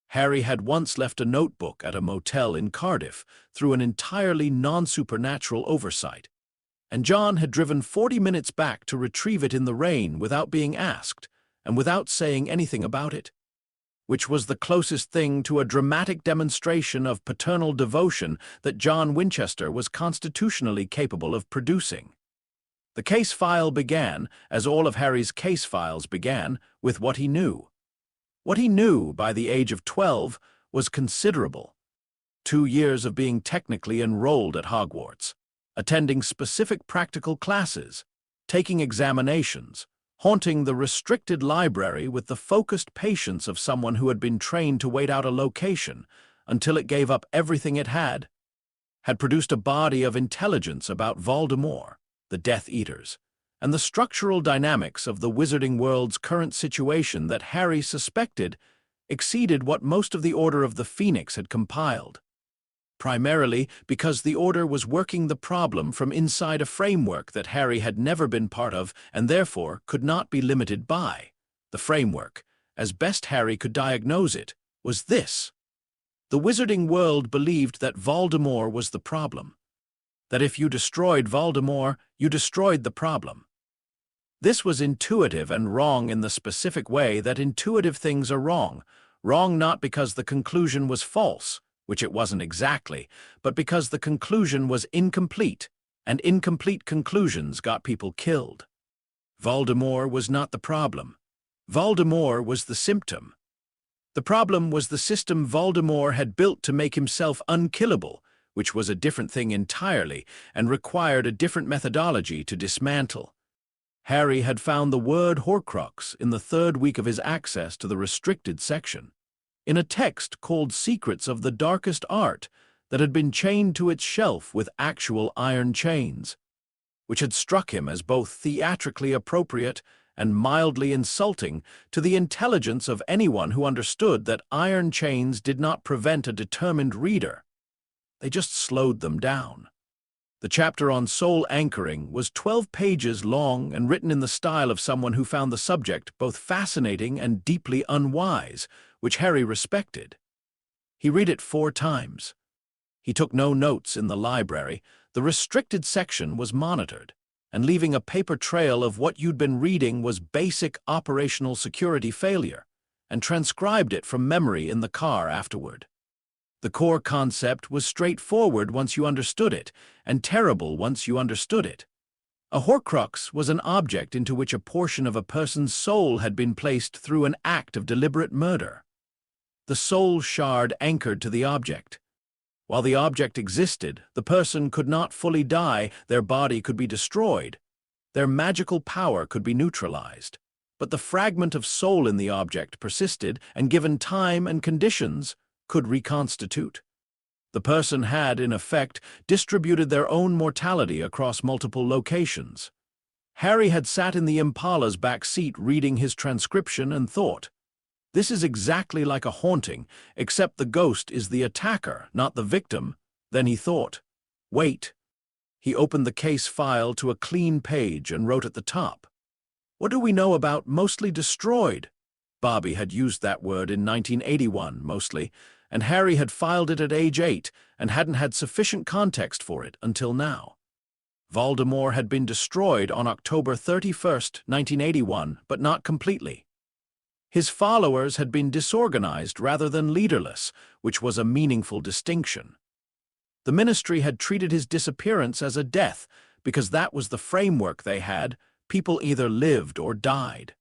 Harry had once left a notebook at a motel in Cardiff through an entirely non-supernatural oversight, and John had driven 40 minutes back to retrieve it in the rain without being asked and without saying anything about it, which was the closest thing to a dramatic demonstration of paternal devotion that John Winchester was constitutionally capable of producing. The case file began, as all of Harry's case files began, with what he knew. What he knew by the age of 12 was considerable. 2 years of being technically enrolled at Hogwarts, attending specific practical classes, taking examinations, haunting the restricted library with the focused patience of someone who had been trained to wait out a location until it gave up everything it had produced a body of intelligence about Voldemort, the Death Eaters, and the structural dynamics of the wizarding world's current situation that Harry suspected exceeded what most of the Order of the Phoenix had compiled, primarily because the Order was working the problem from inside a framework that Harry had never been part of and therefore could not be limited by. The framework, as best Harry could diagnose it, was this. The wizarding world believed that Voldemort was the problem, that if you destroyed Voldemort, you destroyed the problem. This was intuitive and wrong in the specific way that intuitive things are wrong, wrong not because the conclusion was false, which it wasn't exactly, but because the conclusion was incomplete, and incomplete conclusions got people killed. Voldemort was not the problem. Voldemort was the symptom. The problem was the system Voldemort had built to make himself unkillable, which was a different thing entirely and required a different methodology to dismantle. Harry had found the word Horcrux in the third week of his access to the restricted section, in a text called Secrets of the Darkest Art that had been chained to its shelf with actual iron chains, which had struck him as both theatrically appropriate and mildly insulting to the intelligence of anyone who understood that iron chains did not prevent a determined reader. They just slowed them down. The chapter on soul anchoring was 12 pages long and written in the style of someone who found the subject both fascinating and deeply unwise, which Harry respected. He read it 4 times. He took no notes in the library. The restricted section was monitored, and leaving a paper trail of what you'd been reading was basic operational security failure, and transcribed it from memory in the car afterward. The core concept was straightforward once you understood it, and terrible once you understood it. A Horcrux was an object into which a portion of a person's soul had been placed through an act of deliberate murder. The soul shard anchored to the object. While the object existed, the person could not fully die, their body could be destroyed, their magical power could be neutralized. But the fragment of soul in the object persisted, and given time and conditions, could reconstitute. The person had, in effect, distributed their own mortality across multiple locations. Harry had sat in the Impala's back seat reading his transcription and thought, "This is exactly like a haunting, except the ghost is the attacker, not the victim." Then he thought, "Wait." He opened the case file to a clean page and wrote at the top, "What do we know about mostly destroyed?" Bobby had used that word in 1981, mostly, and Harry had filed it at age 8 and hadn't had sufficient context for it until now. Voldemort had been destroyed on October 31st, 1981, but not completely. His followers had been disorganized rather than leaderless, which was a meaningful distinction. The Ministry had treated his disappearance as a death because that was the framework they had. People either lived or died.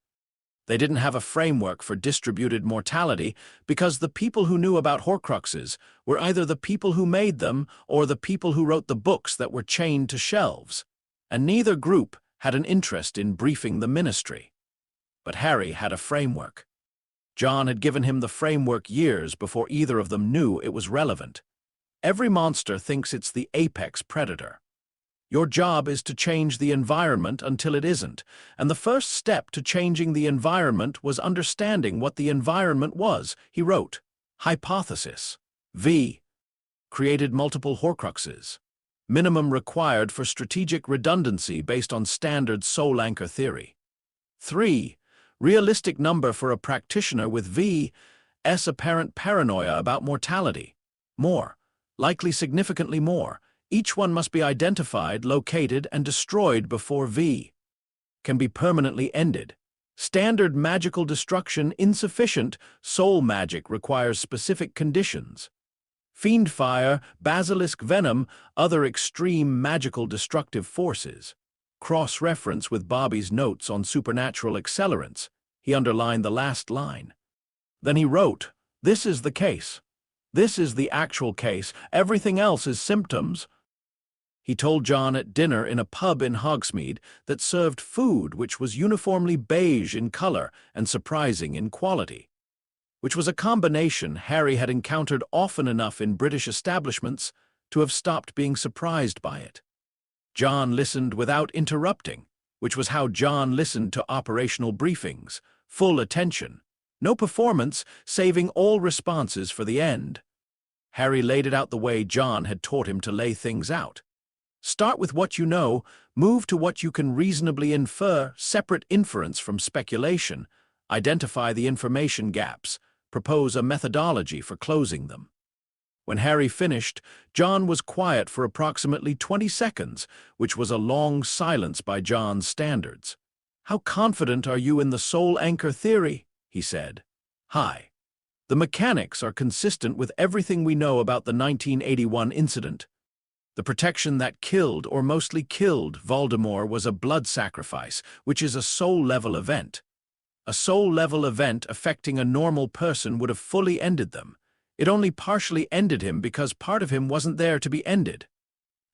They didn't have a framework for distributed mortality because the people who knew about Horcruxes were either the people who made them or the people who wrote the books that were chained to shelves, and neither group had an interest in briefing the Ministry. But Harry had a framework. John had given him the framework years before either of them knew it was relevant. Every monster thinks it's the apex predator. Your job is to change the environment until it isn't, and the first step to changing the environment was understanding what the environment was. He wrote, Hypothesis. V. Created multiple Horcruxes. Minimum required for strategic redundancy based on standard soul anchor theory. 3. Realistic number for a practitioner with V.'s apparent paranoia about mortality. More. Likely significantly more. Each one must be identified, located, and destroyed before V. Can be permanently ended. Standard magical destruction insufficient. Soul magic requires specific conditions. Fiend fire, basilisk venom, other extreme magical destructive forces. Cross-reference with Bobby's notes on supernatural accelerants. He underlined the last line. Then he wrote, "This is the case. This is the actual case. Everything else is symptoms." He told John at dinner in a pub in Hogsmeade that served food which was uniformly beige in color and surprising in quality, which was a combination Harry had encountered often enough in British establishments to have stopped being surprised by it. John listened without interrupting, which was how John listened to operational briefings, full attention, no performance, saving all responses for the end. Harry laid it out the way John had taught him to lay things out. Start with what you know, move to what you can reasonably infer, separate inference from speculation, identify the information gaps, propose a methodology for closing them. When Harry finished, John was quiet for approximately 20 seconds, which was a long silence by John's standards. "How confident are you in the soul anchor theory?" he said. "High." The mechanics are consistent with everything we know about the 1981 incident. The protection that killed, or mostly killed, Voldemort was a blood sacrifice, which is a soul-level event. A soul-level event affecting a normal person would have fully ended them. It only partially ended him because part of him wasn't there to be ended.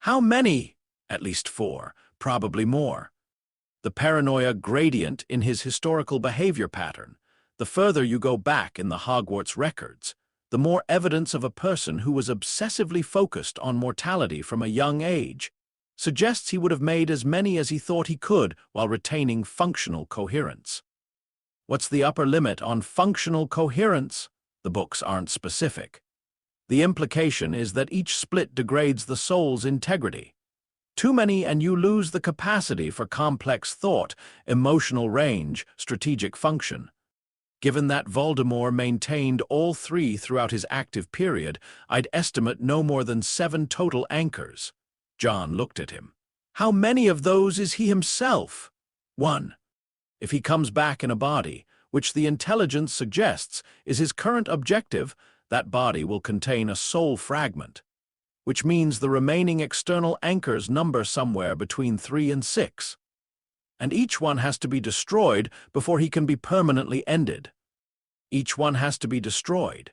How many? At least 4, probably more. The paranoia gradient in his historical behavior pattern. The further you go back in the Hogwarts records, the more evidence of a person who was obsessively focused on mortality from a young age suggests he would have made as many as he thought he could while retaining functional coherence. What's the upper limit on functional coherence? The books aren't specific. The implication is that each split degrades the soul's integrity. Too many and you lose the capacity for complex thought, emotional range, strategic function. Given that Voldemort maintained all 3 throughout his active period, I'd estimate no more than 7 total anchors. John looked at him. How many of those is he himself? 1. If he comes back in a body, which the intelligence suggests is his current objective, that body will contain a soul fragment, which means the remaining external anchors number somewhere between 3 and 6. And each one has to be destroyed before he can be permanently ended. Each one has to be destroyed.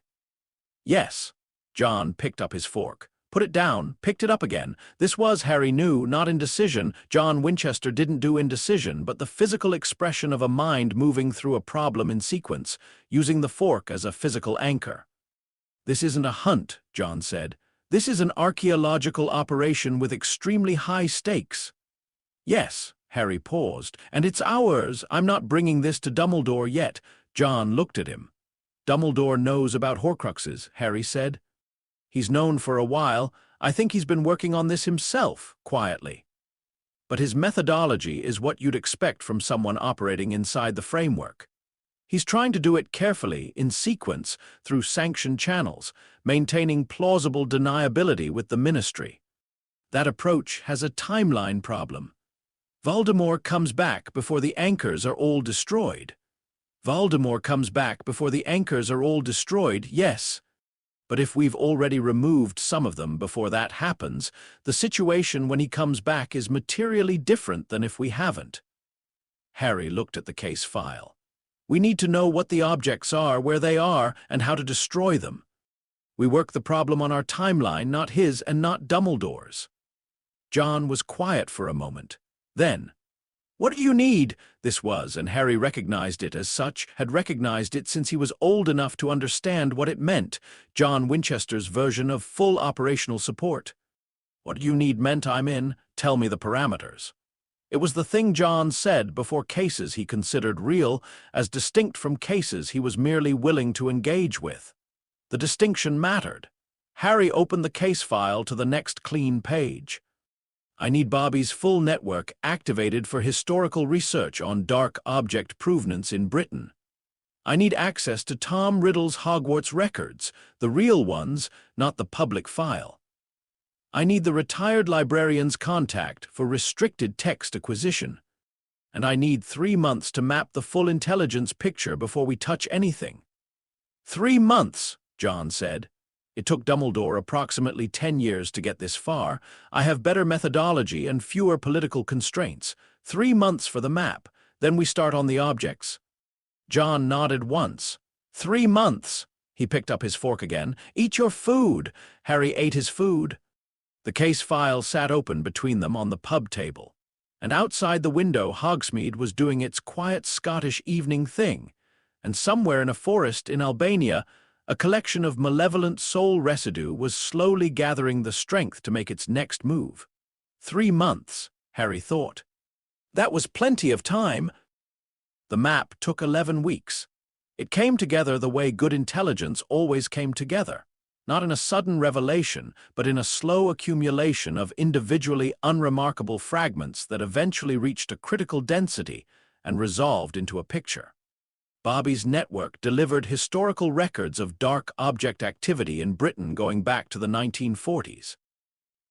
Yes. John picked up his fork, put it down, picked it up again. This was, Harry knew, not indecision. John Winchester didn't do indecision, but the physical expression of a mind moving through a problem in sequence, using the fork as a physical anchor. This isn't a hunt, John said. This is an archaeological operation with extremely high stakes. Yes, Harry paused, and it's ours. I'm not bringing this to Dumbledore yet. John looked at him. Dumbledore knows about Horcruxes, Harry said. He's known for a while. I think he's been working on this himself, quietly. But his methodology is what you'd expect from someone operating inside the framework. He's trying to do it carefully, in sequence, through sanctioned channels, maintaining plausible deniability with the Ministry. That approach has a timeline problem. Voldemort comes back before the anchors are all destroyed. Voldemort comes back before the anchors are all destroyed, yes. But if we've already removed some of them before that happens, the situation when he comes back is materially different than if we haven't. Harry looked at the case file. We need to know what the objects are, where they are, and how to destroy them. We work the problem on our timeline, not his and not Dumbledore's. John was quiet for a moment. Then, "What do you need?" This was, and Harry recognized it as such, had recognized it since he was old enough to understand what it meant, John Winchester's version of full operational support. "What do you need meant I'm in, tell me the parameters." It was the thing John said before cases he considered real, as distinct from cases he was merely willing to engage with. The distinction mattered. Harry opened the case file to the next clean page. I need Bobby's full network activated for historical research on dark object provenance in Britain. I need access to Tom Riddle's Hogwarts records, the real ones, not the public file. I need the retired librarian's contact for restricted text acquisition. And I need 3 months to map the full intelligence picture before we touch anything. 3 months, John said. It took Dumbledore approximately 10 years to get this far. I have better methodology and fewer political constraints. 3 months for the map, then we start on the objects. John nodded once. 3 months. He picked up his fork again. Eat your food. Harry ate his food. The case file sat open between them on the pub table. And outside the window, Hogsmeade was doing its quiet Scottish evening thing. And somewhere in a forest in Albania, a collection of malevolent soul residue was slowly gathering the strength to make its next move. 3 months, Harry thought. That was plenty of time. The map took 11 weeks. It came together the way good intelligence always came together, not in a sudden revelation, but in a slow accumulation of individually unremarkable fragments that eventually reached a critical density and resolved into a picture. Bobby's network delivered historical records of dark object activity in Britain going back to the 1940s.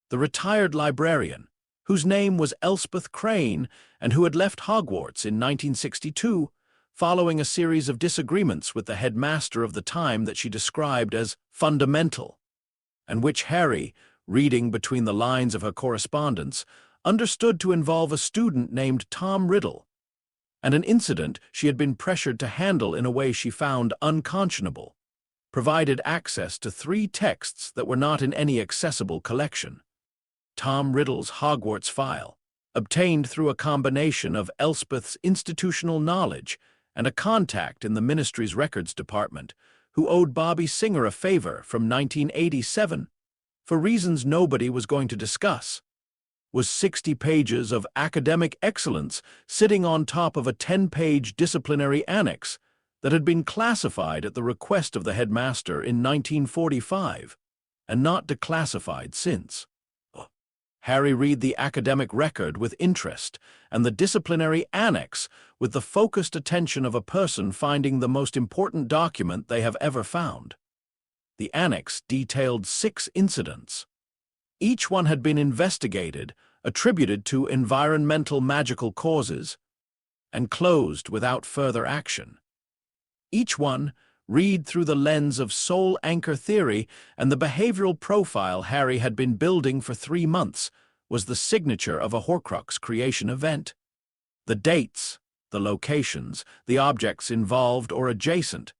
The retired librarian, whose name was Elspeth Crane and who had left Hogwarts in 1962, following a series of disagreements with the headmaster of the time that she described as fundamental, and which Harry, reading between the lines of her correspondence, understood to involve a student named Tom Riddle, and an incident she had been pressured to handle in a way she found unconscionable, provided access to 3 texts that were not in any accessible collection. Tom Riddle's Hogwarts file, obtained through a combination of Elspeth's institutional knowledge and a contact in the ministry's records department, who owed Bobby Singer a favor from 1987, for reasons nobody was going to discuss, was 60 pages of academic excellence sitting on top of a 10-page disciplinary annex that had been classified at the request of the headmaster in 1945 and not declassified since. Harry read the academic record with interest and the disciplinary annex with the focused attention of a person finding the most important document they have ever found. The annex detailed 6 incidents. Each one had been investigated, attributed to environmental magical causes, and closed without further action. Each one, read through the lens of soul anchor theory and the behavioral profile Harry had been building for 3 months, was the signature of a Horcrux creation event. The dates, the locations, the objects involved or adjacent,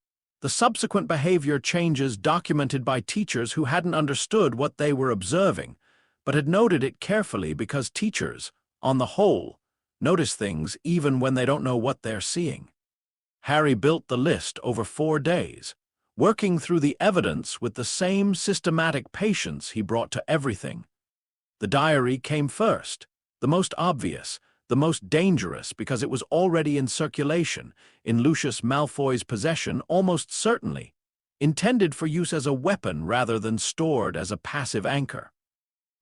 the subsequent behavior changes documented by teachers who hadn't understood what they were observing, but had noted it carefully because teachers, on the whole, notice things even when they don't know what they're seeing. Harry built the list over 4 days, working through the evidence with the same systematic patience he brought to everything. The diary came first, the most obvious, the most dangerous because it was already in circulation, in Lucius Malfoy's possession almost certainly, intended for use as a weapon rather than stored as a passive anchor.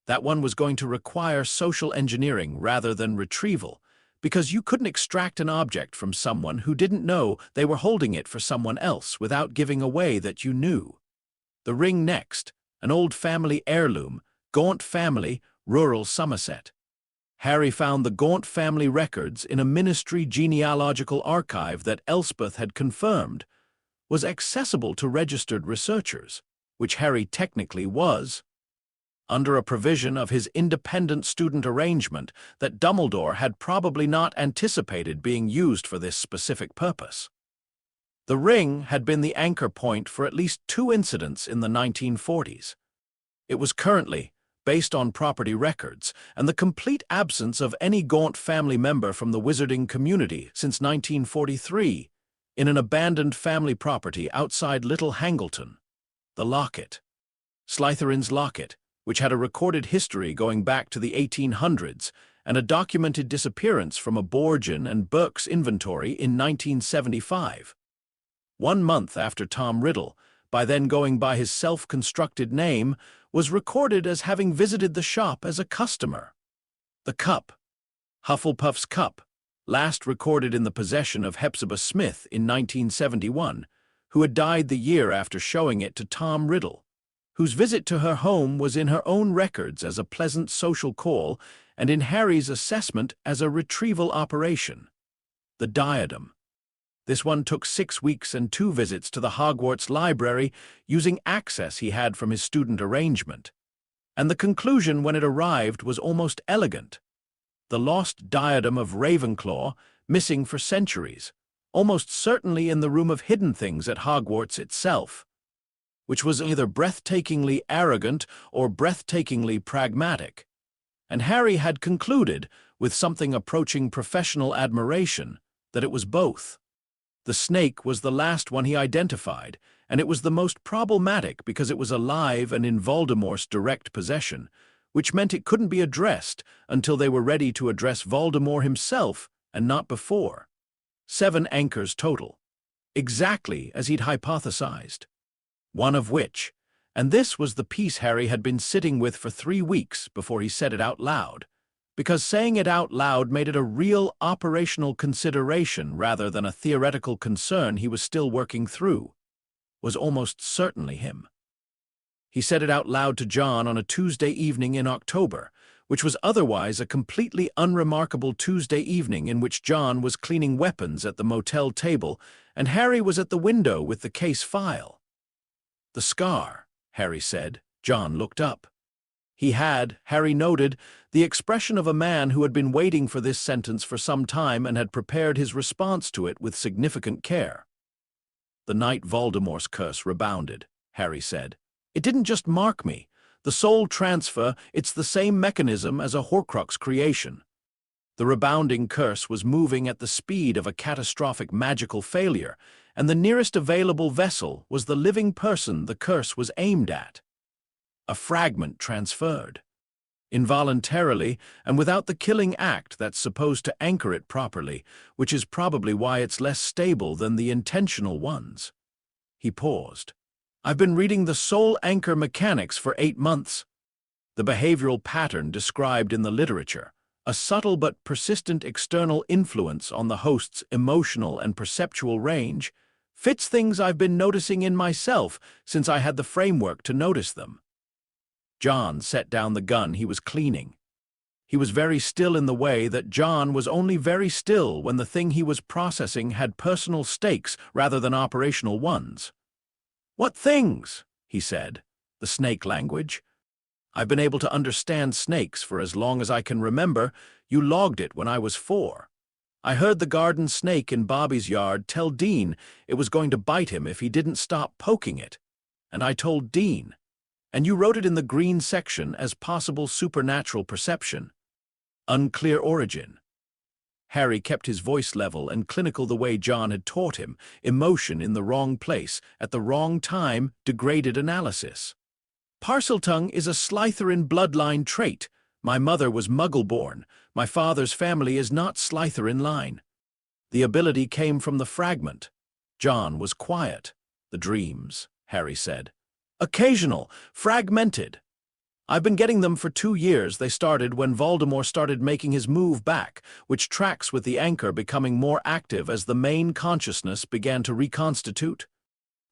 That one was going to require social engineering rather than retrieval, because you couldn't extract an object from someone who didn't know they were holding it for someone else without giving away that you knew. The ring next, an old family heirloom, Gaunt family, rural Somerset. Harry found the Gaunt family records in a ministry genealogical archive that Elspeth had confirmed was accessible to registered researchers, which Harry technically was, under a provision of his independent student arrangement that Dumbledore had probably not anticipated being used for this specific purpose. The ring had been the anchor point for at least 2 incidents in the 1940s. It was currently, based on property records, and the complete absence of any Gaunt family member from the wizarding community since 1943, in an abandoned family property outside Little Hangleton. The locket. Slytherin's locket, which had a recorded history going back to the 1800s and a documented disappearance from a Borgian and Burke's inventory in 1975. 1 month after Tom Riddle, by then going by his self-constructed name, was recorded as having visited the shop as a customer. The cup, Hufflepuff's cup, last recorded in the possession of Hepzibah Smith in 1971, who had died the year after showing it to Tom Riddle, whose visit to her home was in her own records as a pleasant social call and in Harry's assessment as a retrieval operation. The diadem. This one took 6 weeks and 2 visits to the Hogwarts library using access he had from his student arrangement. And the conclusion when it arrived was almost elegant. The lost diadem of Ravenclaw, missing for centuries, almost certainly in the room of hidden things at Hogwarts itself, which was either breathtakingly arrogant or breathtakingly pragmatic. And Harry had concluded, with something approaching professional admiration, that it was both. The snake was the last one he identified, and it was the most problematic because it was alive and in Voldemort's direct possession, which meant it couldn't be addressed until they were ready to address Voldemort himself, and not before. 7 anchors total, exactly as he'd hypothesized. One of which, and this was the piece Harry had been sitting with for 3 weeks before he said it out loud, because saying it out loud made it a real operational consideration rather than a theoretical concern he was still working through, was almost certainly him. He said it out loud to John on a Tuesday evening in October, which was otherwise a completely unremarkable Tuesday evening in which John was cleaning weapons at the motel table and Harry was at the window with the case file. "The scar," Harry said. John looked up. He had, Harry noted, the expression of a man who had been waiting for this sentence for some time and had prepared his response to it with significant care. "The night Voldemort's curse rebounded," Harry said. "It didn't just mark me. The soul transfer, it's the same mechanism as a Horcrux creation. The rebounding curse was moving at the speed of a catastrophic magical failure, and the nearest available vessel was the living person the curse was aimed at. A fragment transferred. Involuntarily, and without the killing act that's supposed to anchor it properly, which is probably why it's less stable than the intentional ones." He paused. "I've been reading the soul anchor mechanics for 8 months. The behavioral pattern described in the literature, a subtle but persistent external influence on the host's emotional and perceptual range, fits things I've been noticing in myself since I had the framework to notice them." John set down the gun he was cleaning. He was very still in the way that John was only very still when the thing he was processing had personal stakes rather than operational ones. "What things?" he said. "The snake language. I've been able to understand snakes for as long as I can remember. You logged it when I was 4. I heard the garden snake in Bobby's yard tell Dean it was going to bite him if he didn't stop poking it. And I told Dean. And you wrote it in the green section as possible supernatural perception. Unclear origin." Harry kept his voice level and clinical the way John had taught him, emotion in the wrong place, at the wrong time, degraded analysis. "Parseltongue is a Slytherin bloodline trait. My mother was Muggle-born. My father's family is not Slytherin line. The ability came from the fragment." John was quiet. "The dreams," Harry said. "Occasional, fragmented. I've been getting them for 2 years. They started when Voldemort started making his move back, which tracks with the anchor becoming more active as the main consciousness began to reconstitute.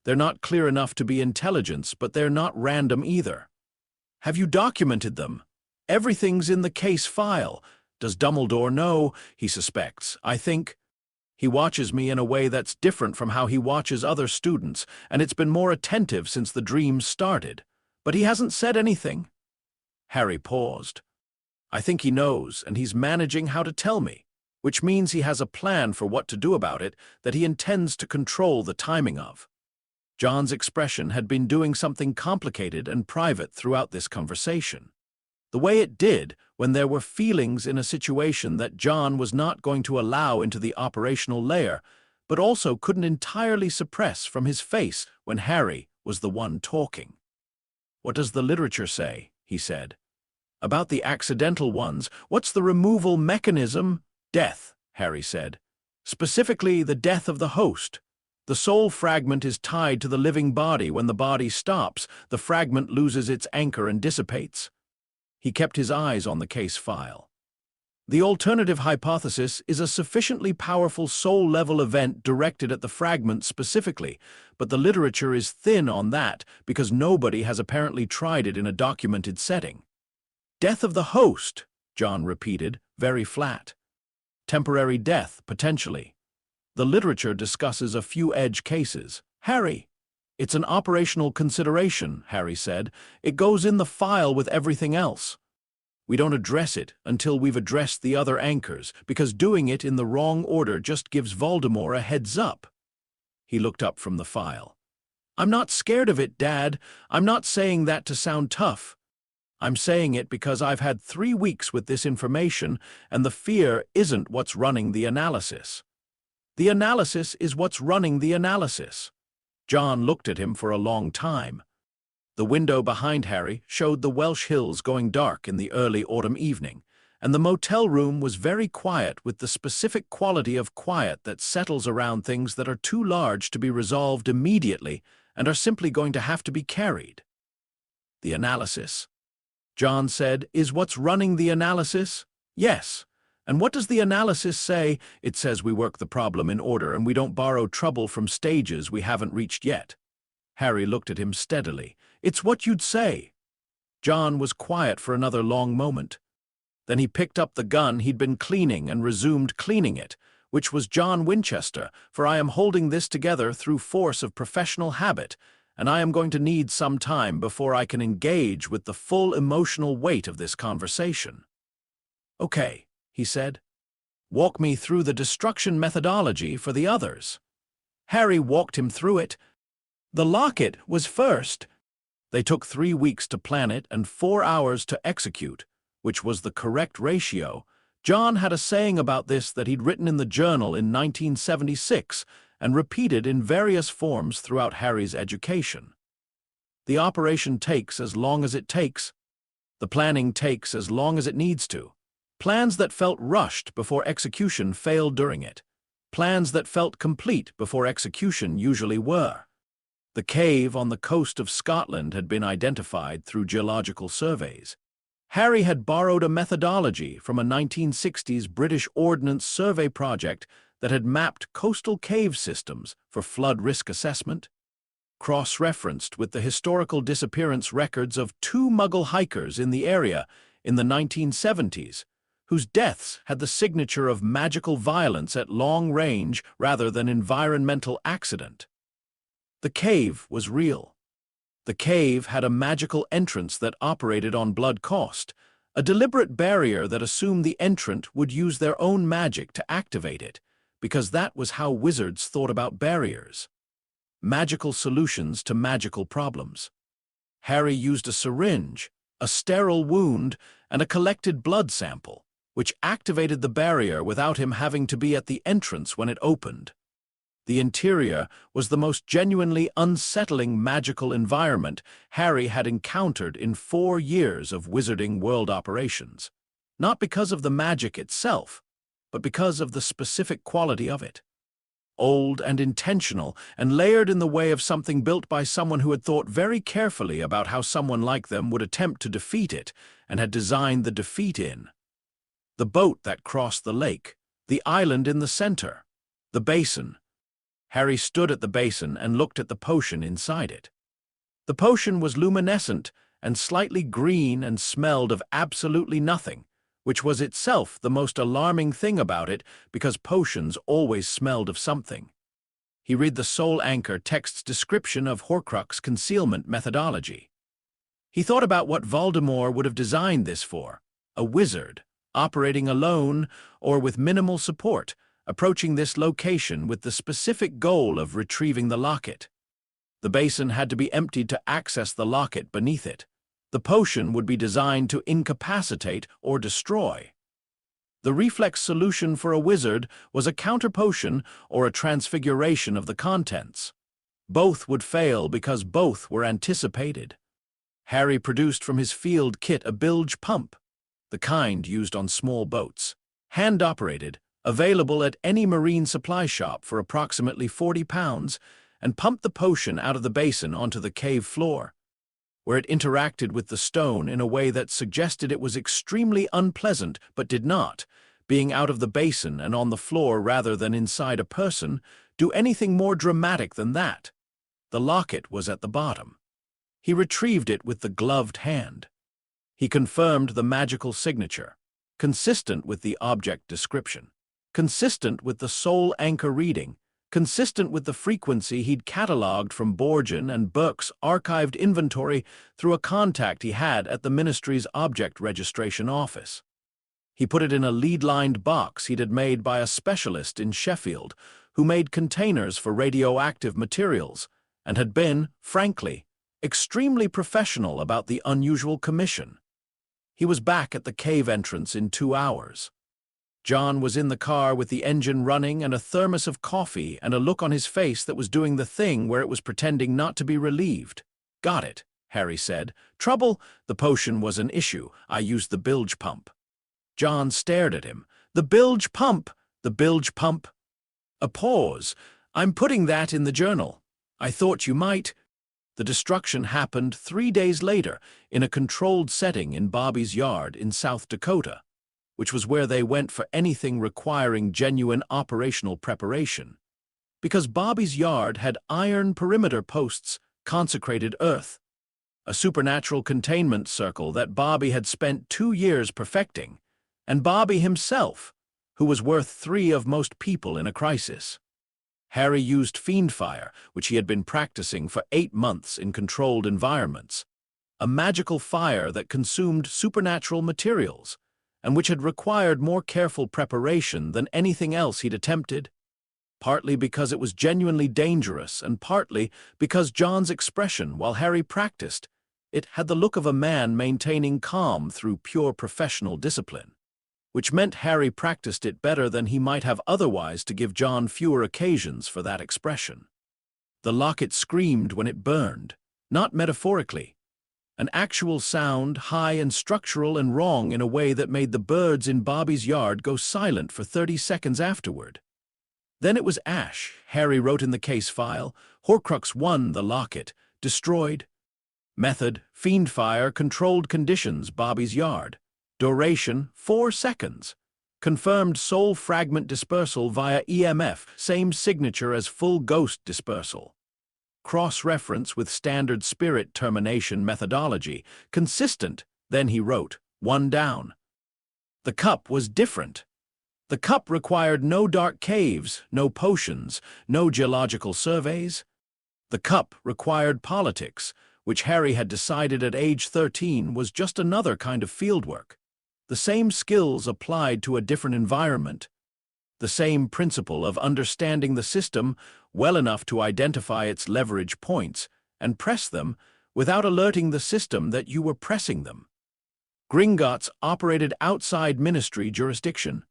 They're not clear enough to be intelligence, but they're not random either." "Have you documented them?" "Everything's in the case file. Does Dumbledore know?" "He suspects. I think he watches me in a way that's different from how he watches other students, and it's been more attentive since the dreams started. But he hasn't said anything." Harry paused. "I think he knows, and he's managing how to tell me, which means he has a plan for what to do about it that he intends to control the timing of." John's expression had been doing something complicated and private throughout this conversation. The way it did when there were feelings in a situation that John was not going to allow into the operational layer, but also couldn't entirely suppress from his face when Harry was the one talking. "What does the literature say?" he said. "About the accidental ones, what's the removal mechanism?" "Death," Harry said. "Specifically the death of the host. The soul fragment is tied to the living body. When the body stops, the fragment loses its anchor and dissipates." He kept his eyes on the case file. "The alternative hypothesis is a sufficiently powerful soul-level event directed at the fragment specifically, but the literature is thin on that because nobody has apparently tried it in a documented setting." "Death of the host," John repeated, very flat. "Temporary death, potentially. The literature discusses a few edge cases." "Harry, it's an operational consideration," Harry said. "It goes in the file with everything else. We don't address it until we've addressed the other anchors, because doing it in the wrong order just gives Voldemort a heads up." He looked up from the file. "I'm not scared of it, Dad. I'm not saying that to sound tough. I'm saying it because I've had 3 weeks with this information, and the fear isn't what's running the analysis. The analysis is what's running the analysis." John looked at him for a long time. The window behind Harry showed the Welsh hills going dark in the early autumn evening, and the motel room was very quiet with the specific quality of quiet that settles around things that are too large to be resolved immediately and are simply going to have to be carried. "The analysis," John said, "is what's running the analysis?" "Yes. And what does the analysis say?" "It says we work the problem in order and we don't borrow trouble from stages we haven't reached yet." Harry looked at him steadily. "It's what you'd say." John was quiet for another long moment. Then he picked up the gun he'd been cleaning and resumed cleaning it, which was John Winchester, for I am holding this together through force of professional habit, and I am going to need some time before I can engage with the full emotional weight of this conversation. Okay, he said. Walk me through the destruction methodology for the others. Harry walked him through it. The locket was first. They took 3 weeks to plan it and 4 hours to execute, which was the correct ratio. John had a saying about this that he'd written in the journal in 1976 and repeated in various forms throughout Harry's education. The operation takes as long as it takes. The planning takes as long as it needs to. Plans that felt rushed before execution failed during it. Plans that felt complete before execution usually were. The cave on the coast of Scotland had been identified through geological surveys. Harry had borrowed a methodology from a 1960s British Ordnance Survey project that had mapped coastal cave systems for flood risk assessment, cross-referenced with the historical disappearance records of 2 Muggle hikers in the area in the 1970s, whose deaths had the signature of magical violence at long range rather than environmental accident. The cave was real. The cave had a magical entrance that operated on blood cost, a deliberate barrier that assumed the entrant would use their own magic to activate it, because that was how wizards thought about barriers. Magical solutions to magical problems. Harry used a syringe, a sterile wound, and a collected blood sample, which activated the barrier without him having to be at the entrance when it opened. The interior was the most genuinely unsettling magical environment Harry had encountered in 4 years of Wizarding World operations, not because of the magic itself, but because of the specific quality of it. Old and intentional, and layered in the way of something built by someone who had thought very carefully about how someone like them would attempt to defeat it, and had designed the defeat in. The boat that crossed the lake, the island in the center, the basin. Harry stood at the basin and looked at the potion inside it. The potion was luminescent and slightly green and smelled of absolutely nothing, which was itself the most alarming thing about it because potions always smelled of something. He read the Soul Anchor text's description of Horcrux concealment methodology. He thought about what Voldemort would have designed this for, a wizard, operating alone or with minimal support, approaching this location with the specific goal of retrieving the locket. The basin had to be emptied to access the locket beneath it. The potion would be designed to incapacitate or destroy. The reflex solution for a wizard was a counter potion or a transfiguration of the contents. Both would fail because both were anticipated. Harry produced from his field kit a bilge pump, the kind used on small boats, hand-operated, available at any marine supply shop for approximately £40, and pumped the potion out of the basin onto the cave floor, where it interacted with the stone in a way that suggested it was extremely unpleasant but did not, being out of the basin and on the floor rather than inside a person, do anything more dramatic than that. The locket was at the bottom. He retrieved it with the gloved hand. He confirmed the magical signature, consistent with the object description, consistent with the Soul Anchor reading, consistent with the frequency he'd catalogued from Borgin and Burke's archived inventory through a contact he had at the Ministry's Object Registration Office. He put it in a lead-lined box he'd had made by a specialist in Sheffield who made containers for radioactive materials and had been, frankly, extremely professional about the unusual commission. He was back at the cave entrance in 2 hours. John was in the car with the engine running and a thermos of coffee and a look on his face that was doing the thing where it was pretending not to be relieved. "Got it," Harry said. "Trouble? The potion was an issue. I used the bilge pump." John stared at him. "The bilge pump! The bilge pump!" A pause. "I'm putting that in the journal. I thought you might." The destruction happened 3 days later in a controlled setting in Bobby's yard in South Dakota, which was where they went for anything requiring genuine operational preparation. Because Bobby's yard had iron perimeter posts, consecrated earth, a supernatural containment circle that Bobby had spent 2 years perfecting, and Bobby himself, who was worth 3 of most people in a crisis. Harry used fiendfire, which he had been practicing for 8 months in controlled environments, a magical fire that consumed supernatural materials, and which had required more careful preparation than anything else he'd attempted, partly because it was genuinely dangerous and partly because John's expression while Harry practiced, it had the look of a man maintaining calm through pure professional discipline, which meant Harry practiced it better than he might have otherwise to give John fewer occasions for that expression. The locket screamed when it burned, not metaphorically, an actual sound, high and structural and wrong in a way that made the birds in Bobby's yard go silent for 30 seconds afterward. Then it was ash. Harry wrote in the case file, Horcrux 1, the locket, destroyed. Method, fiendfire, controlled conditions, Bobby's yard. Duration, 4 seconds. Confirmed soul fragment dispersal via EMF, same signature as full ghost dispersal. Cross-reference with standard spirit termination methodology, consistent, then he wrote, 1 down. The cup was different. The cup required no dark caves, no potions, no geological surveys. The cup required politics, which Harry had decided at age 13 was just another kind of fieldwork. The same skills applied to a different environment. The same principle of understanding the system well enough to identify its leverage points and press them without alerting the system that you were pressing them. Gringotts operated outside ministry jurisdiction.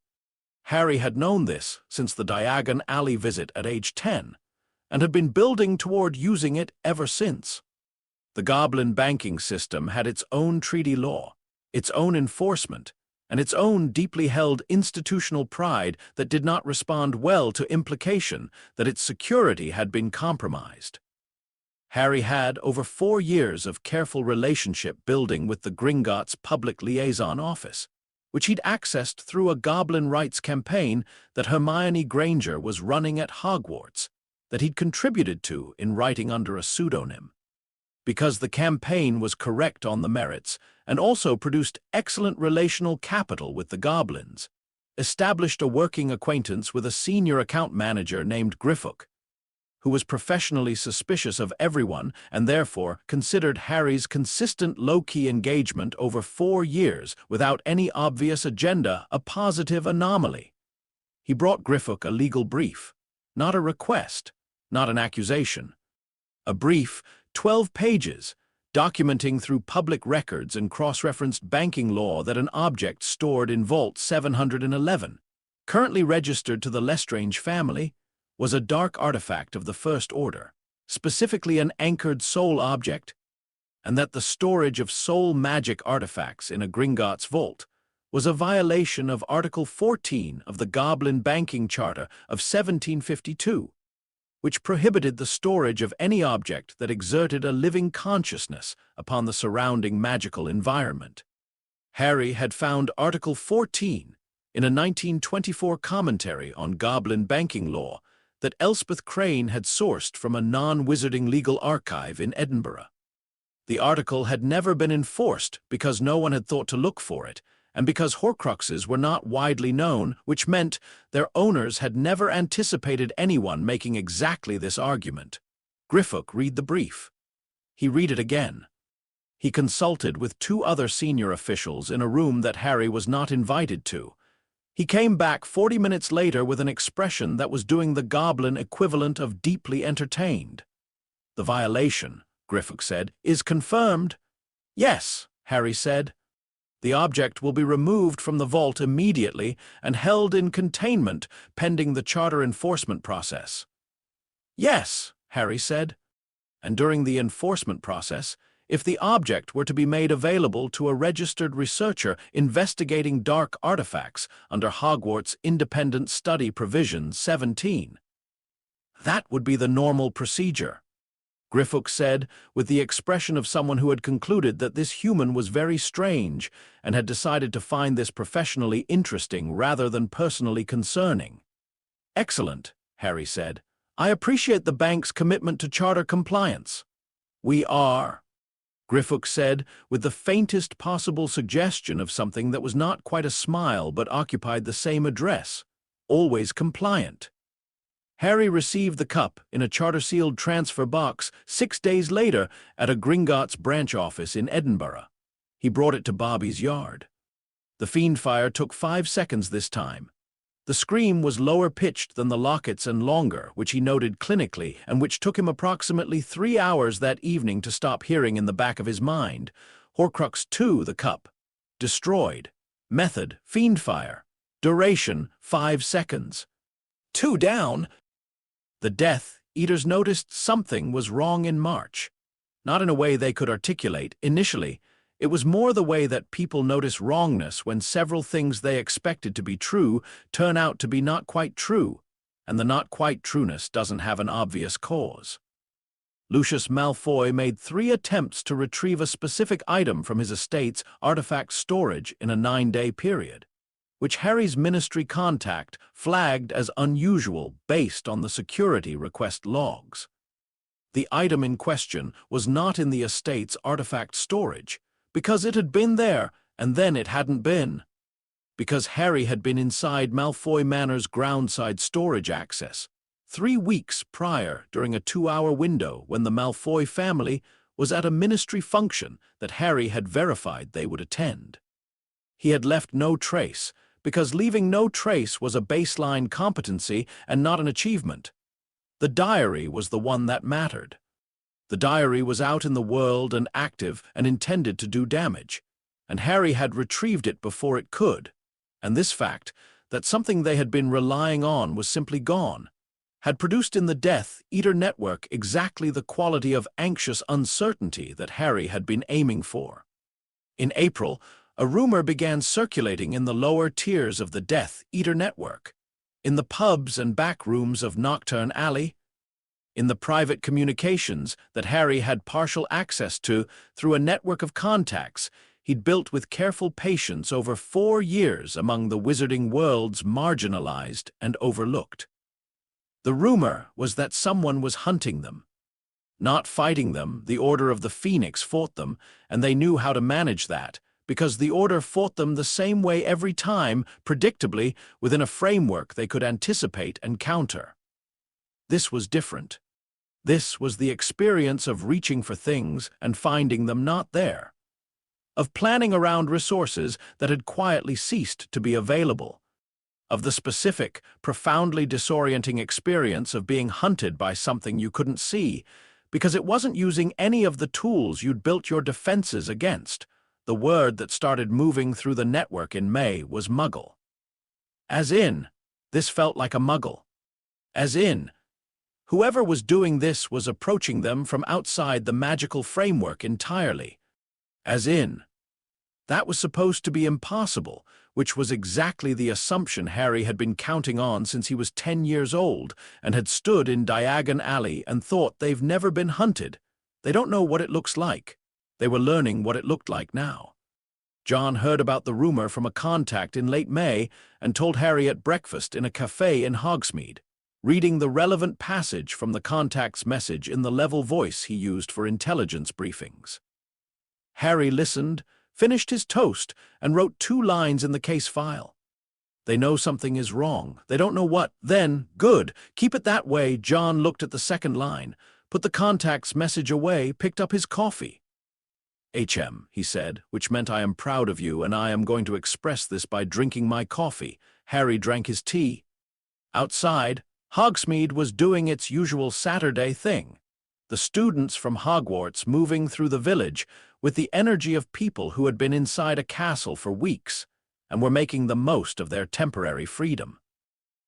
Harry had known this since the Diagon Alley visit at age 10 and had been building toward using it ever since. The Goblin banking system had its own treaty law, its own enforcement, and its own deeply held institutional pride that did not respond well to implication that its security had been compromised. Harry had over 4 years of careful relationship building with the Gringotts Public Liaison Office, which he'd accessed through a Goblin Rights campaign that Hermione Granger was running at Hogwarts, that he'd contributed to in writing under a pseudonym. Because the campaign was correct on the merits and also produced excellent relational capital with the Goblins, established a working acquaintance with a senior account manager named Griffook, who was professionally suspicious of everyone and therefore considered Harry's consistent low-key engagement over 4 years without any obvious agenda a positive anomaly. He brought Griffook a legal brief, not a request, not an accusation. A brief, 12 pages, documenting through public records and cross-referenced banking law that an object stored in Vault 711, currently registered to the Lestrange family, was a dark artifact of the First Order, specifically an anchored soul object, and that the storage of soul magic artifacts in a Gringotts vault was a violation of Article 14 of the Goblin Banking Charter of 1752, which prohibited the storage of any object that exerted a living consciousness upon the surrounding magical environment. Harry had found Article 14 in a 1924 commentary on Goblin banking law that Elspeth Crane had sourced from a non-wizarding legal archive in Edinburgh. The article had never been enforced because no one had thought to look for it, and because Horcruxes were not widely known, which meant their owners had never anticipated anyone making exactly this argument. Griffook read the brief. He read it again. He consulted with 2 other senior officials in a room that Harry was not invited to. He came back 40 minutes later with an expression that was doing the Goblin equivalent of deeply entertained. "The violation," Griffook said, "is confirmed." "Yes," Harry said. "The object will be removed from the vault immediately and held in containment pending the charter enforcement process." "Yes," Harry said. "And during the enforcement process, if the object were to be made available to a registered researcher investigating dark artifacts under Hogwarts Independent Study Provision 17. That would be the normal procedure," Griffook said, with the expression of someone who had concluded that this human was very strange and had decided to find this professionally interesting rather than personally concerning. "Excellent," Harry said. "I appreciate the bank's commitment to charter compliance." "We are." Griffith said, with the faintest possible suggestion of something that was not quite a smile but occupied the same address. Always compliant. Harry received the cup in a charter-sealed transfer box 6 days later at a Gringotts branch office in Edinburgh. He brought it to Bobby's yard. The Fiendfire took 5 seconds this time. The scream was lower-pitched than the Lockets and longer, which he noted clinically, and which took him approximately 3 hours that evening to stop hearing in the back of his mind. Horcrux 2, the cup. Destroyed. Method, Fiendfire. Duration, 5 seconds. 2 down. The Death Eaters noticed something was wrong in March. Not in a way they could articulate initially. It was more the way that people notice wrongness when several things they expected to be true turn out to be not quite true, and the not quite trueness doesn't have an obvious cause. Lucius Malfoy made 3 attempts to retrieve a specific item from his estate's artifact storage in a 9-day period, which Harry's ministry contact flagged as unusual based on the security request logs. The item in question was not in the estate's artifact storage, because it had been there, and then it hadn't been. Because Harry had been inside Malfoy Manor's groundside storage access 3 weeks prior during a 2-hour window when the Malfoy family was at a ministry function that Harry had verified they would attend. He had left no trace, because leaving no trace was a baseline competency and not an achievement. The diary was the one that mattered. The diary was out in the world and active and intended to do damage, and Harry had retrieved it before it could, and this fact, that something they had been relying on was simply gone, had produced in the Death Eater network exactly the quality of anxious uncertainty that Harry had been aiming for. In April, a rumor began circulating in the lower tiers of the Death Eater network, in the pubs and back rooms of Nocturne Alley, in the private communications that Harry had partial access to through a network of contacts he'd built with careful patience over 4 years among the wizarding worlds marginalized and overlooked. The rumor was that someone was hunting them. Not fighting them, the Order of the Phoenix fought them, and they knew how to manage that, because the Order fought them the same way every time, predictably, within a framework they could anticipate and counter. This was different. This was the experience of reaching for things and finding them not there, of planning around resources that had quietly ceased to be available, of the specific, profoundly disorienting experience of being hunted by something you couldn't see, because it wasn't using any of the tools you'd built your defenses against. The word that started moving through the network in May was muggle. As in, this felt like a muggle. As in, whoever was doing this was approaching them from outside the magical framework entirely. As in, that was supposed to be impossible, which was exactly the assumption Harry had been counting on since he was 10 years old and had stood in Diagon Alley and thought they've never been hunted. They don't know what it looks like. They were learning what it looked like now. John heard about the rumor from a contact in late May and told Harry at breakfast in a cafe in Hogsmeade, reading the relevant passage from the contact's message in the level voice he used for intelligence briefings. Harry listened, finished his toast, and wrote 2 lines in the case file. They know something is wrong. They don't know what. Then, good. Keep it that way. John looked at the second line, put the contact's message away, picked up his coffee. HM, he said, which meant I am proud of you and I am going to express this by drinking my coffee. Harry drank his tea. Outside, Hogsmeade was doing its usual Saturday thing. The students from Hogwarts moving through the village with the energy of people who had been inside a castle for weeks and were making the most of their temporary freedom.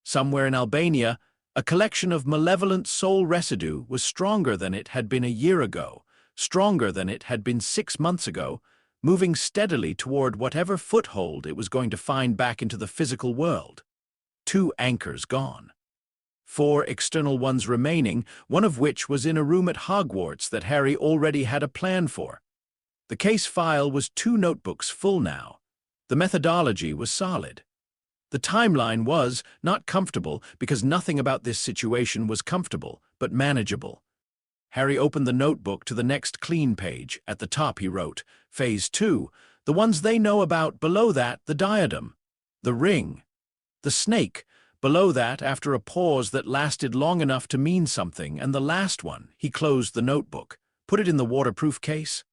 Somewhere in Albania, a collection of malevolent soul residue was stronger than it had been a year ago, stronger than it had been 6 months ago, moving steadily toward whatever foothold it was going to find back into the physical world. 2 anchors gone. 4 external ones remaining, one of which was in a room at Hogwarts that Harry already had a plan for. The case file was 2 notebooks full now. The methodology was solid. The timeline was not comfortable because nothing about this situation was comfortable, but manageable. Harry opened the notebook to the next clean page. At the top he wrote, Phase 2, the ones they know about. Below that, the diadem, the ring, the snake. Below that, after a pause that lasted long enough to mean something, and the last one, he closed the notebook, put it in the waterproof case,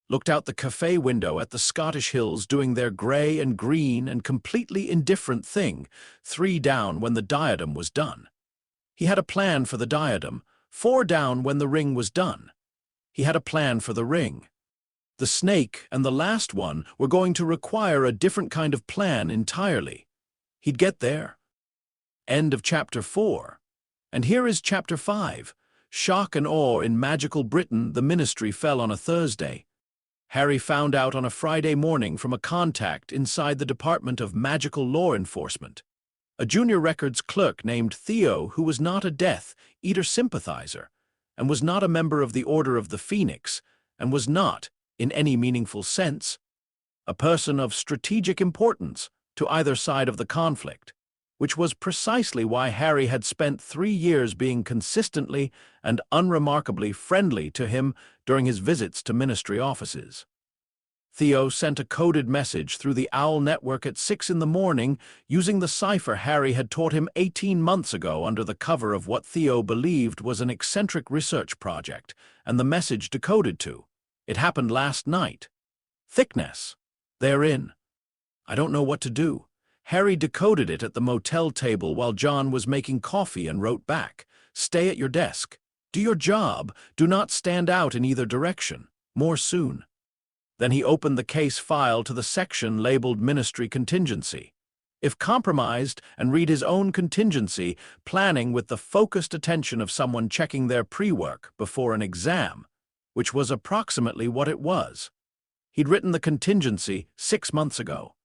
looked out the cafe window at the Scottish hills doing their grey and green and completely indifferent thing, 3 down when the diadem was done. He had a plan for the diadem, 4 down when the ring was done. He had a plan for the ring. The snake and the last one were going to require a different kind of plan entirely. He'd get there. End of Chapter 4. And here is Chapter 5. Shock and awe in magical Britain. The ministry fell on a Thursday. Harry found out on a Friday morning from a contact inside the Department of Magical Law Enforcement. A junior records clerk named Theo, who was not a Death Eater sympathizer, and was not a member of the Order of the Phoenix, and was not, in any meaningful sense, a person of strategic importance to either side of the conflict, which was precisely why Harry had spent 3 years being consistently and unremarkably friendly to him during his visits to ministry offices. Theo sent a coded message through the OWL network at 6 in the morning using the cipher Harry had taught him 18 months ago under the cover of what Theo believed was an eccentric research project, and the message decoded to, "It happened last night. Thickness. They're in. I don't know what to do." Harry decoded it at the motel table while John was making coffee and wrote back, "Stay at your desk. Do your job. Do not stand out in either direction. More soon." Then he opened the case file to the section labeled Ministry Contingency. If compromised, and read his own contingency, planning with the focused attention of someone checking their pre-work before an exam, which was approximately what it was. He'd written the contingency 6 months ago.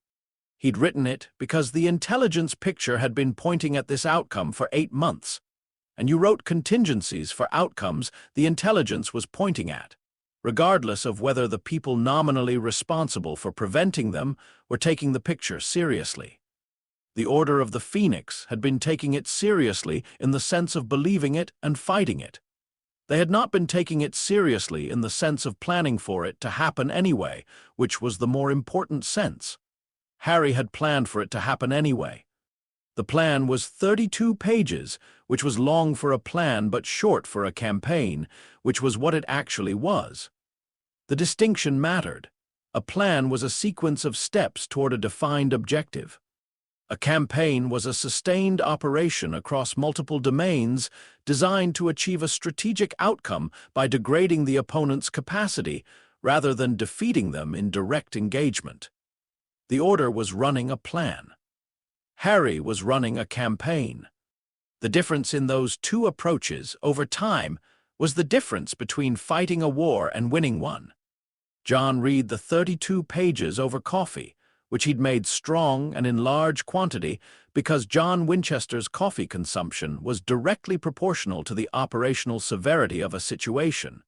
He'd written it because the intelligence picture had been pointing at this outcome for 8 months. And you wrote contingencies for outcomes the intelligence was pointing at, regardless of whether the people nominally responsible for preventing them were taking the picture seriously. The Order of the Phoenix had been taking it seriously in the sense of believing it and fighting it. They had not been taking it seriously in the sense of planning for it to happen anyway, which was the more important sense. Harry had planned for it to happen anyway. The plan was 32 pages, which was long for a plan but short for a campaign, which was what it actually was. The distinction mattered. A plan was a sequence of steps toward a defined objective. A campaign was a sustained operation across multiple domains designed to achieve a strategic outcome by degrading the opponent's capacity rather than defeating them in direct engagement. The Order was running a plan. Harry was running a campaign. The difference in those two approaches over time was the difference between fighting a war and winning one. John read the 32 pages over coffee, which he'd made strong and in large quantity because John Winchester's coffee consumption was directly proportional to the operational severity of a situation,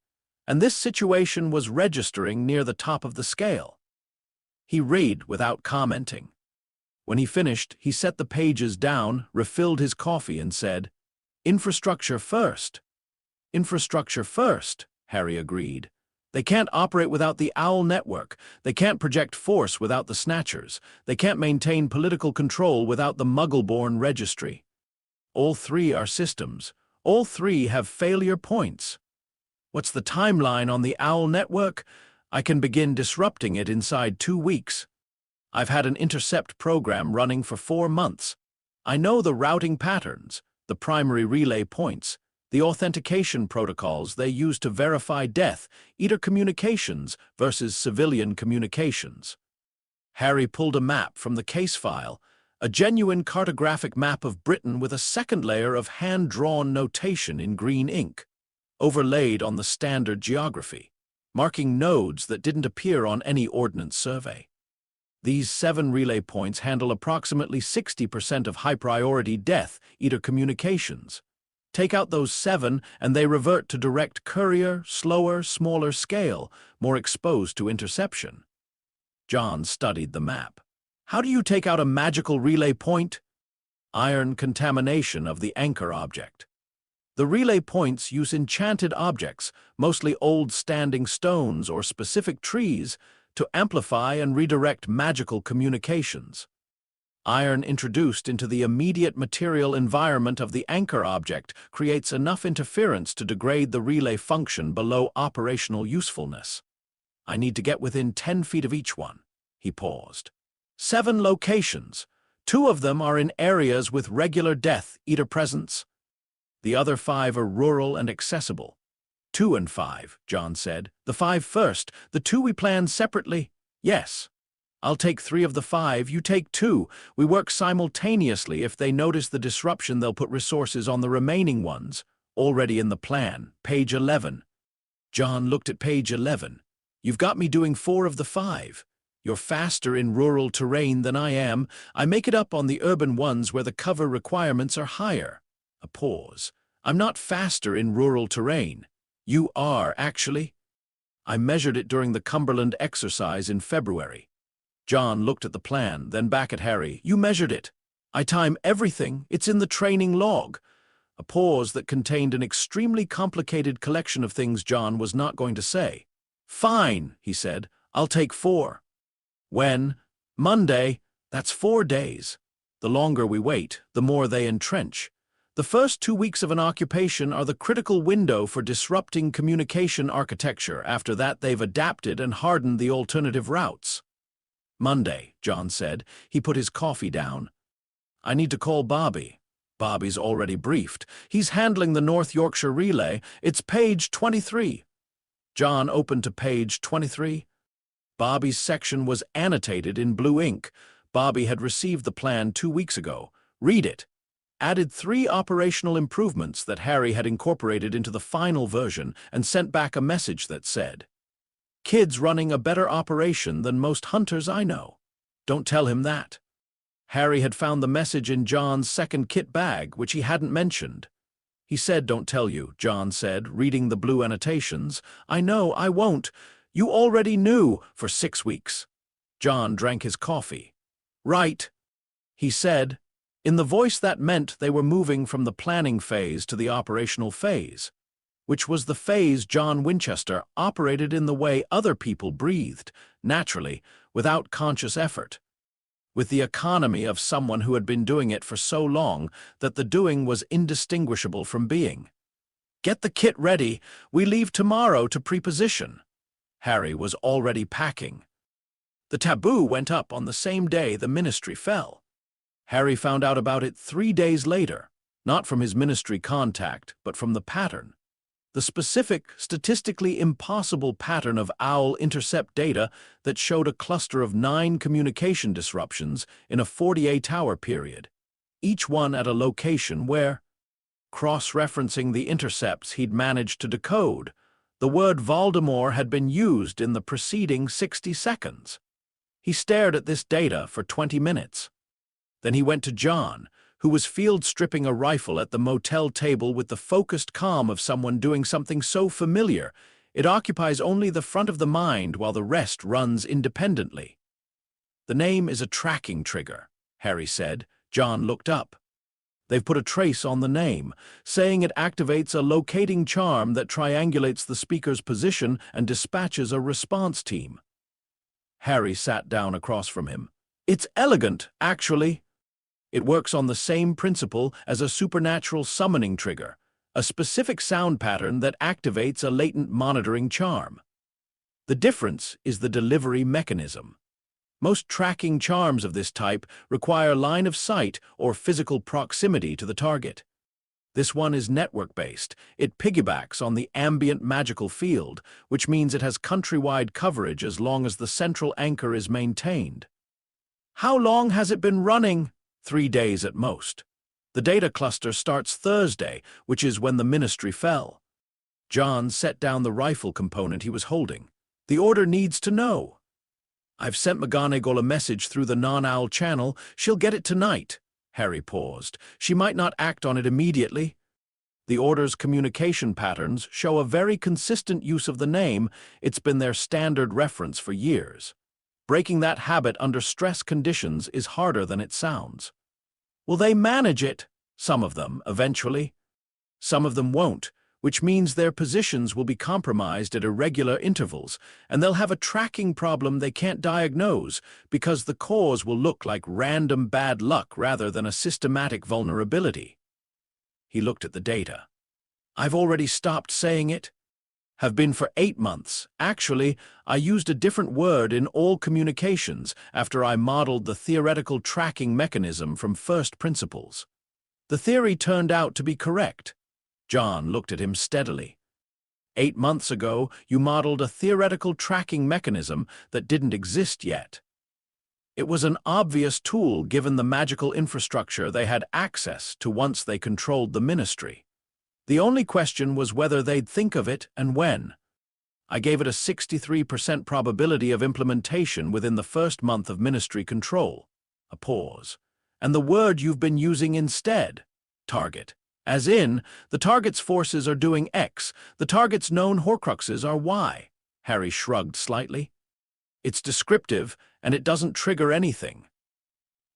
and this situation was registering near the top of the scale. He read without commenting. When he finished, he set the pages down, refilled his coffee, and said, "Infrastructure first." "Infrastructure first," Harry agreed. "They can't operate without the OWL network. They can't project force without the Snatchers. They can't maintain political control without the Muggle-born registry. All 3 are systems. All 3 have failure points. What's the timeline on the OWL network? I can begin disrupting it inside 2 weeks. I've had an intercept program running for 4 months. I know the routing patterns, the primary relay points, the authentication protocols they use to verify Death Eater communications versus civilian communications." Harry pulled a map from the case file, a genuine cartographic map of Britain with a second layer of hand-drawn notation in green ink, overlaid on the standard geography, marking nodes that didn't appear on any ordnance survey. These 7 relay points handle approximately 60% of high-priority Death Eater communications. Take out those 7 and they revert to direct courier, slower, smaller scale, more exposed to interception. John studied the map. "How do you take out a magical relay point?" "Iron contamination of the anchor object." The relay points use enchanted objects, mostly old standing stones or specific trees, to amplify and redirect magical communications. Iron introduced into the immediate material environment of the anchor object creates enough interference to degrade the relay function below operational usefulness. I need to get within 10 feet of each one. He paused. 7 locations. 2 of them are in areas with regular Death Eater presence. The other 5 are rural and accessible. 2 and 5, John said. The 5 first. The 2 we planned separately? Yes. I'll take 3 of the 5, you take 2. We work simultaneously. If they notice the disruption, they'll put resources on the remaining ones. Already in the plan. Page 11. John looked at page 11. You've got me doing 4 of the 5. You're faster in rural terrain than I am. I make it up on the urban ones where the cover requirements are higher. A pause. I'm not faster in rural terrain. You are, actually. I measured it during the Cumberland exercise in February. John looked at the plan, then back at Harry. You measured it. I time everything. It's in the training log. A pause that contained an extremely complicated collection of things John was not going to say. Fine, he said. I'll take 4. When? Monday. That's 4 days. The longer we wait, the more they entrench. The first 2 weeks of an occupation are the critical window for disrupting communication architecture. After that, they've adapted and hardened the alternative routes. Monday, John said. He put his coffee down. I need to call Bobby. Bobby's already briefed. He's handling the North Yorkshire relay. It's page 23. John opened to page 23. Bobby's section was annotated in blue ink. Bobby had received the plan 2 weeks ago. Read it. Added 3 operational improvements that Harry had incorporated into the final version and sent back a message that said, "Kid's running a better operation than most hunters I know. Don't tell him that." Harry had found the message in John's second kit bag, which he hadn't mentioned. He said, "Don't tell you," John said, reading the blue annotations. "I know, I won't. You already knew for 6 weeks." John drank his coffee. "Right," he said, in the voice that meant they were moving from the planning phase to the operational phase, which was the phase John Winchester operated in the way other people breathed, naturally, without conscious effort, with the economy of someone who had been doing it for so long that the doing was indistinguishable from being. "Get the kit ready. We leave tomorrow to preposition." Harry was already packing. The taboo went up on the same day the ministry fell. Harry found out about it 3 days later, not from his ministry contact, but from the pattern. The specific, statistically impossible pattern of OWL intercept data that showed a cluster of 9 communication disruptions in a 48-hour period, each one at a location where, cross-referencing the intercepts he'd managed to decode, the word Voldemort had been used in the preceding 60 seconds. He stared at this data for 20 minutes. Then he went to John, who was field-stripping a rifle at the motel table with the focused calm of someone doing something so familiar it occupies only the front of the mind while the rest runs independently. "The name is a tracking trigger," Harry said. John looked up. "They've put a trace on the name, saying it activates a locating charm that triangulates the speaker's position and dispatches a response team." Harry sat down across from him. "It's elegant, actually. It works on the same principle as a supernatural summoning trigger, a specific sound pattern that activates a latent monitoring charm. The difference is the delivery mechanism. Most tracking charms of this type require line of sight or physical proximity to the target. This one is network-based. It piggybacks on the ambient magical field, which means it has countrywide coverage as long as the central anchor is maintained." "How long has it been running?" 3 days at most. The data cluster starts Thursday, which is when the ministry fell. John set down the rifle component he was holding. "The order needs to know." "I've sent McGonagall a message through the non-owl channel. She'll get it tonight." Harry paused. "She might not act on it immediately." The order's communication patterns show a very consistent use of the name. It's been their standard reference for years. Breaking that habit under stress conditions is harder than it sounds. "Will they manage it?" "Some of them, eventually." Some of them won't, which means their positions will be compromised at irregular intervals, and they'll have a tracking problem they can't diagnose because the cause will look like random bad luck rather than a systematic vulnerability. He looked at the data. I've already stopped saying it. Have been for 8 months. Actually, I used a different word in all communications after I modeled the theoretical tracking mechanism from first principles. The theory turned out to be correct. John looked at him steadily. 8 months ago, you modeled a theoretical tracking mechanism that didn't exist yet. It was an obvious tool given the magical infrastructure they had access to once they controlled the ministry. The only question was whether they'd think of it and when. I gave it a 63% probability of implementation within the first month of ministry control. A pause. And the word you've been using instead, target. As in, the target's forces are doing X, the target's known Horcruxes are Y. Harry shrugged slightly. It's descriptive, and it doesn't trigger anything.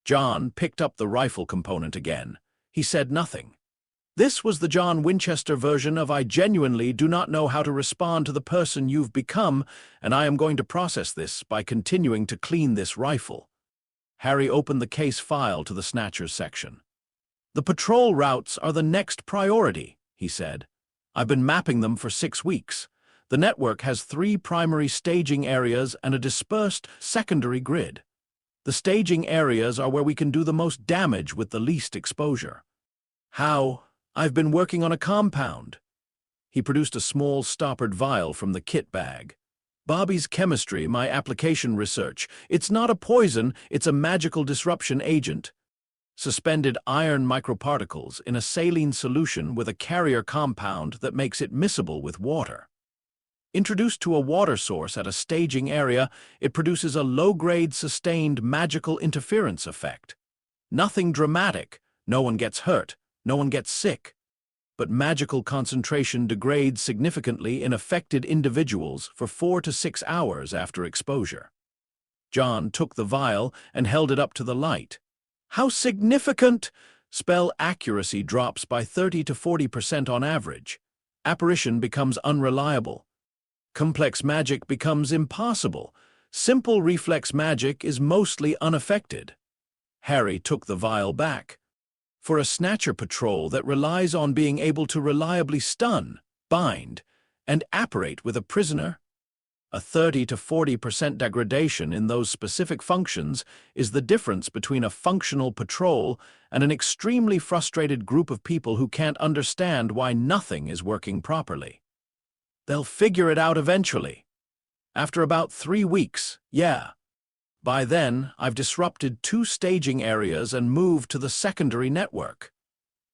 John picked up the rifle component again. He said nothing. This was the John Winchester version of I genuinely do not know how to respond to the person you've become, and I am going to process this by continuing to clean this rifle. Harry opened the case file to the Snatchers section. The patrol routes are the next priority, he said. I've been mapping them for 6 weeks. The network has 3 primary staging areas and a dispersed secondary grid. The staging areas are where we can do the most damage with the least exposure. How? I've been working on a compound. He produced a small stoppered vial from the kit bag. Bobby's chemistry, my application research. It's not a poison, it's a magical disruption agent. Suspended iron microparticles in a saline solution with a carrier compound that makes it miscible with water. Introduced to a water source at a staging area, it produces a low-grade sustained magical interference effect. Nothing dramatic, no one gets hurt, no one gets sick. But magical concentration degrades significantly in affected individuals for 4 to 6 hours after exposure. John took the vial and held it up to the light. How significant! Spell accuracy drops by 30 to 40% on average. Apparition becomes unreliable. Complex magic becomes impossible. Simple reflex magic is mostly unaffected. Harry took the vial back. For a Snatcher patrol that relies on being able to reliably stun, bind, and apparate with a prisoner, a 30 to 40% degradation in those specific functions is the difference between a functional patrol and an extremely frustrated group of people who can't understand why nothing is working properly. They'll figure it out eventually. After about 3 weeks, yeah. By then, I've disrupted 2 staging areas and moved to the secondary network.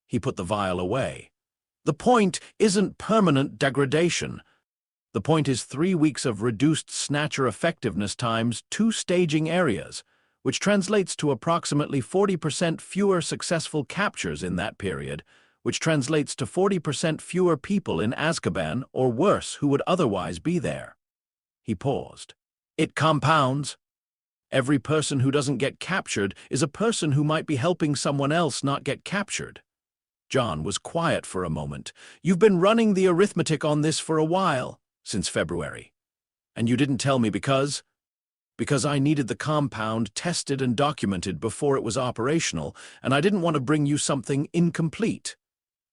He put the vial away. The point isn't permanent degradation. The point is 3 weeks of reduced Snatcher effectiveness times 2 staging areas, which translates to approximately 40% fewer successful captures in that period, which translates to 40% fewer people in Azkaban or worse who would otherwise be there. He paused. It compounds. Every person who doesn't get captured is a person who might be helping someone else not get captured. John was quiet for a moment. You've been running the arithmetic on this for a while. Since February. And you didn't tell me because? Because I needed the compound tested and documented before it was operational, and I didn't want to bring you something incomplete.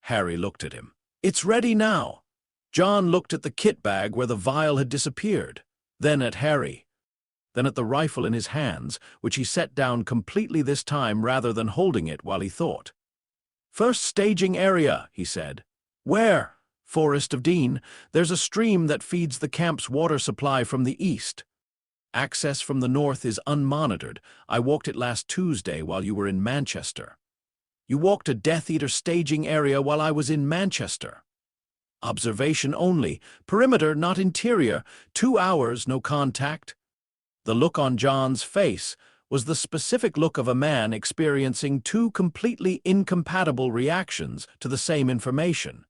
Harry looked at him. It's ready now. John looked at the kit bag where the vial had disappeared, then at Harry, then at the rifle in his hands, which he set down completely this time rather than holding it while he thought. First staging area, he said. Where? Forest of Dean. There's a stream that feeds the camp's water supply from the east. Access from the north is unmonitored. I walked it last Tuesday while you were in Manchester. You walked a Death Eater staging area while I was in Manchester. Observation only. Perimeter, not interior. 2 hours, no contact. The look on John's face was the specific look of a man experiencing 2 completely incompatible reactions to the same information.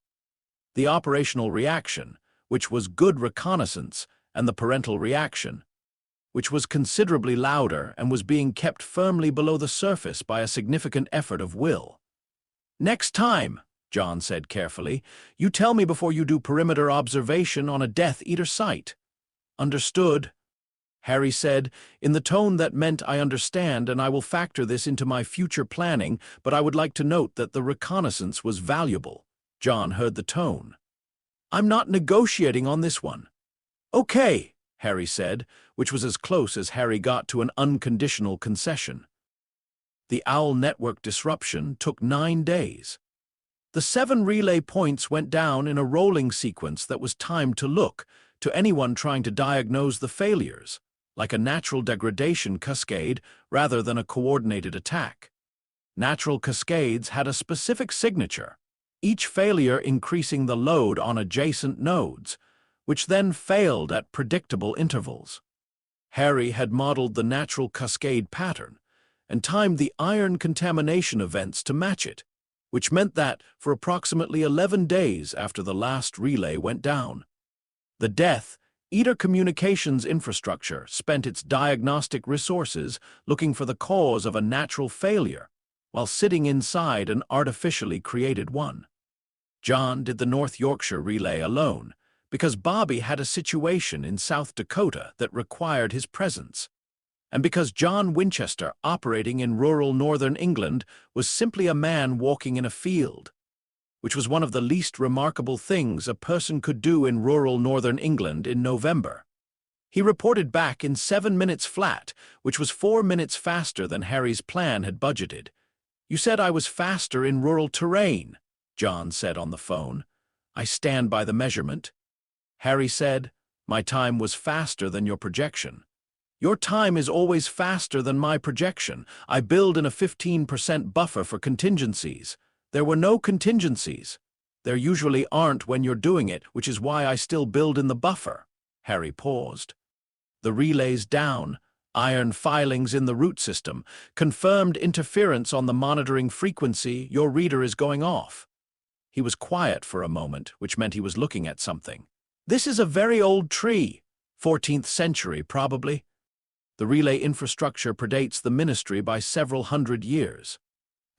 The operational reaction, which was good reconnaissance, and the parental reaction, which was considerably louder and was being kept firmly below the surface by a significant effort of will. Next time, John said carefully. "You tell me before you do perimeter observation on a Death Eater site." "Understood," Harry said, in the tone that meant I understand and I will factor this into my future planning, but I would like to note that the reconnaissance was valuable. John heard the tone. "I'm not negotiating on this one." "Okay," Harry said, which was as close as Harry got to an unconditional concession. The OWL network disruption took 9 days. The 7 relay points went down in a rolling sequence that was timed to look, to anyone trying to diagnose the failures, like a natural degradation cascade rather than a coordinated attack. Natural cascades had a specific signature, each failure increasing the load on adjacent nodes, which then failed at predictable intervals. Harry had modeled the natural cascade pattern and timed the iron contamination events to match it, which meant that for approximately 11 days after the last relay went down, the Death Eater communications infrastructure spent its diagnostic resources looking for the cause of a natural failure while sitting inside an artificially created one. John did the North Yorkshire relay alone because Bobby had a situation in South Dakota that required his presence, and because John Winchester, operating in rural northern England, was simply a man walking in a field, which was one of the least remarkable things a person could do in rural northern England in November. He reported back in 7 minutes flat, which was 4 minutes faster than Harry's plan had budgeted. "You said I was faster in rural terrain," John said on the phone. "I stand by the measurement." Harry said, "My time was faster than your projection." "Your time is always faster than my projection. I build in a 15% buffer for contingencies." "There were no contingencies." "There usually aren't when you're doing it, which is why I still build in the buffer." Harry paused. "The relay's down. Iron filings in the root system. Confirmed interference on the monitoring frequency. Your reader is going off." He was quiet for a moment, which meant he was looking at something. "This is a very old tree. 14th century, probably." "The relay infrastructure predates the ministry by several hundred years."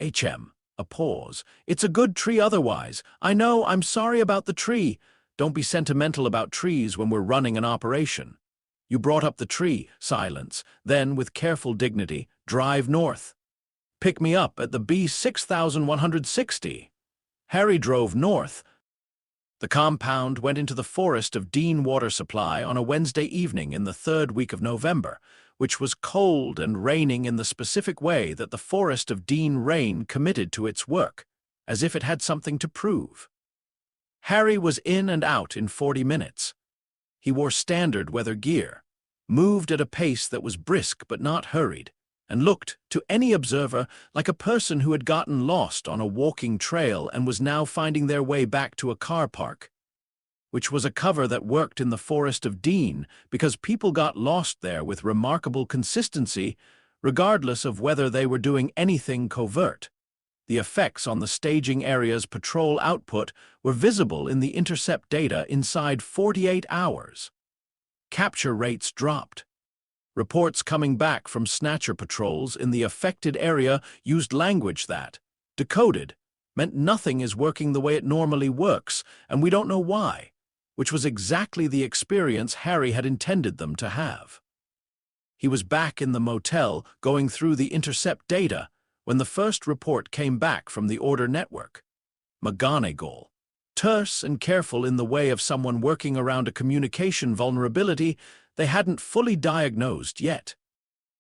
"HM. A pause. "It's a good tree otherwise. I know, I'm sorry about the tree." "Don't be sentimental about trees when we're running an operation." "You brought up the tree." Silence. Then, with careful dignity, "Drive north. Pick me up at the B6160. Harry drove north. The compound went into the forest of Dean Water Supply on a Wednesday evening in the 3rd week of November, which was cold and raining in the specific way that the Forest of Dean Rain committed to its work, as if it had something to prove. Harry was in and out in 40 minutes. He wore standard weather gear, moved at a pace that was brisk but not hurried, and looked, to any observer, like a person who had gotten lost on a walking trail and was now finding their way back to a car park, which was a cover that worked in the Forest of Dean because people got lost there with remarkable consistency, regardless of whether they were doing anything covert. The effects on the staging area's patrol output were visible in the intercept data inside 48 hours. Capture rates dropped. Reports coming back from snatcher patrols in the affected area used language that, decoded, meant nothing is working the way it normally works, and we don't know why, which was exactly the experience Harry had intended them to have. He was back in the motel going through the intercept data when the first report came back from the order network. McGonagall, terse and careful in the way of someone working around a communication vulnerability they hadn't fully diagnosed yet.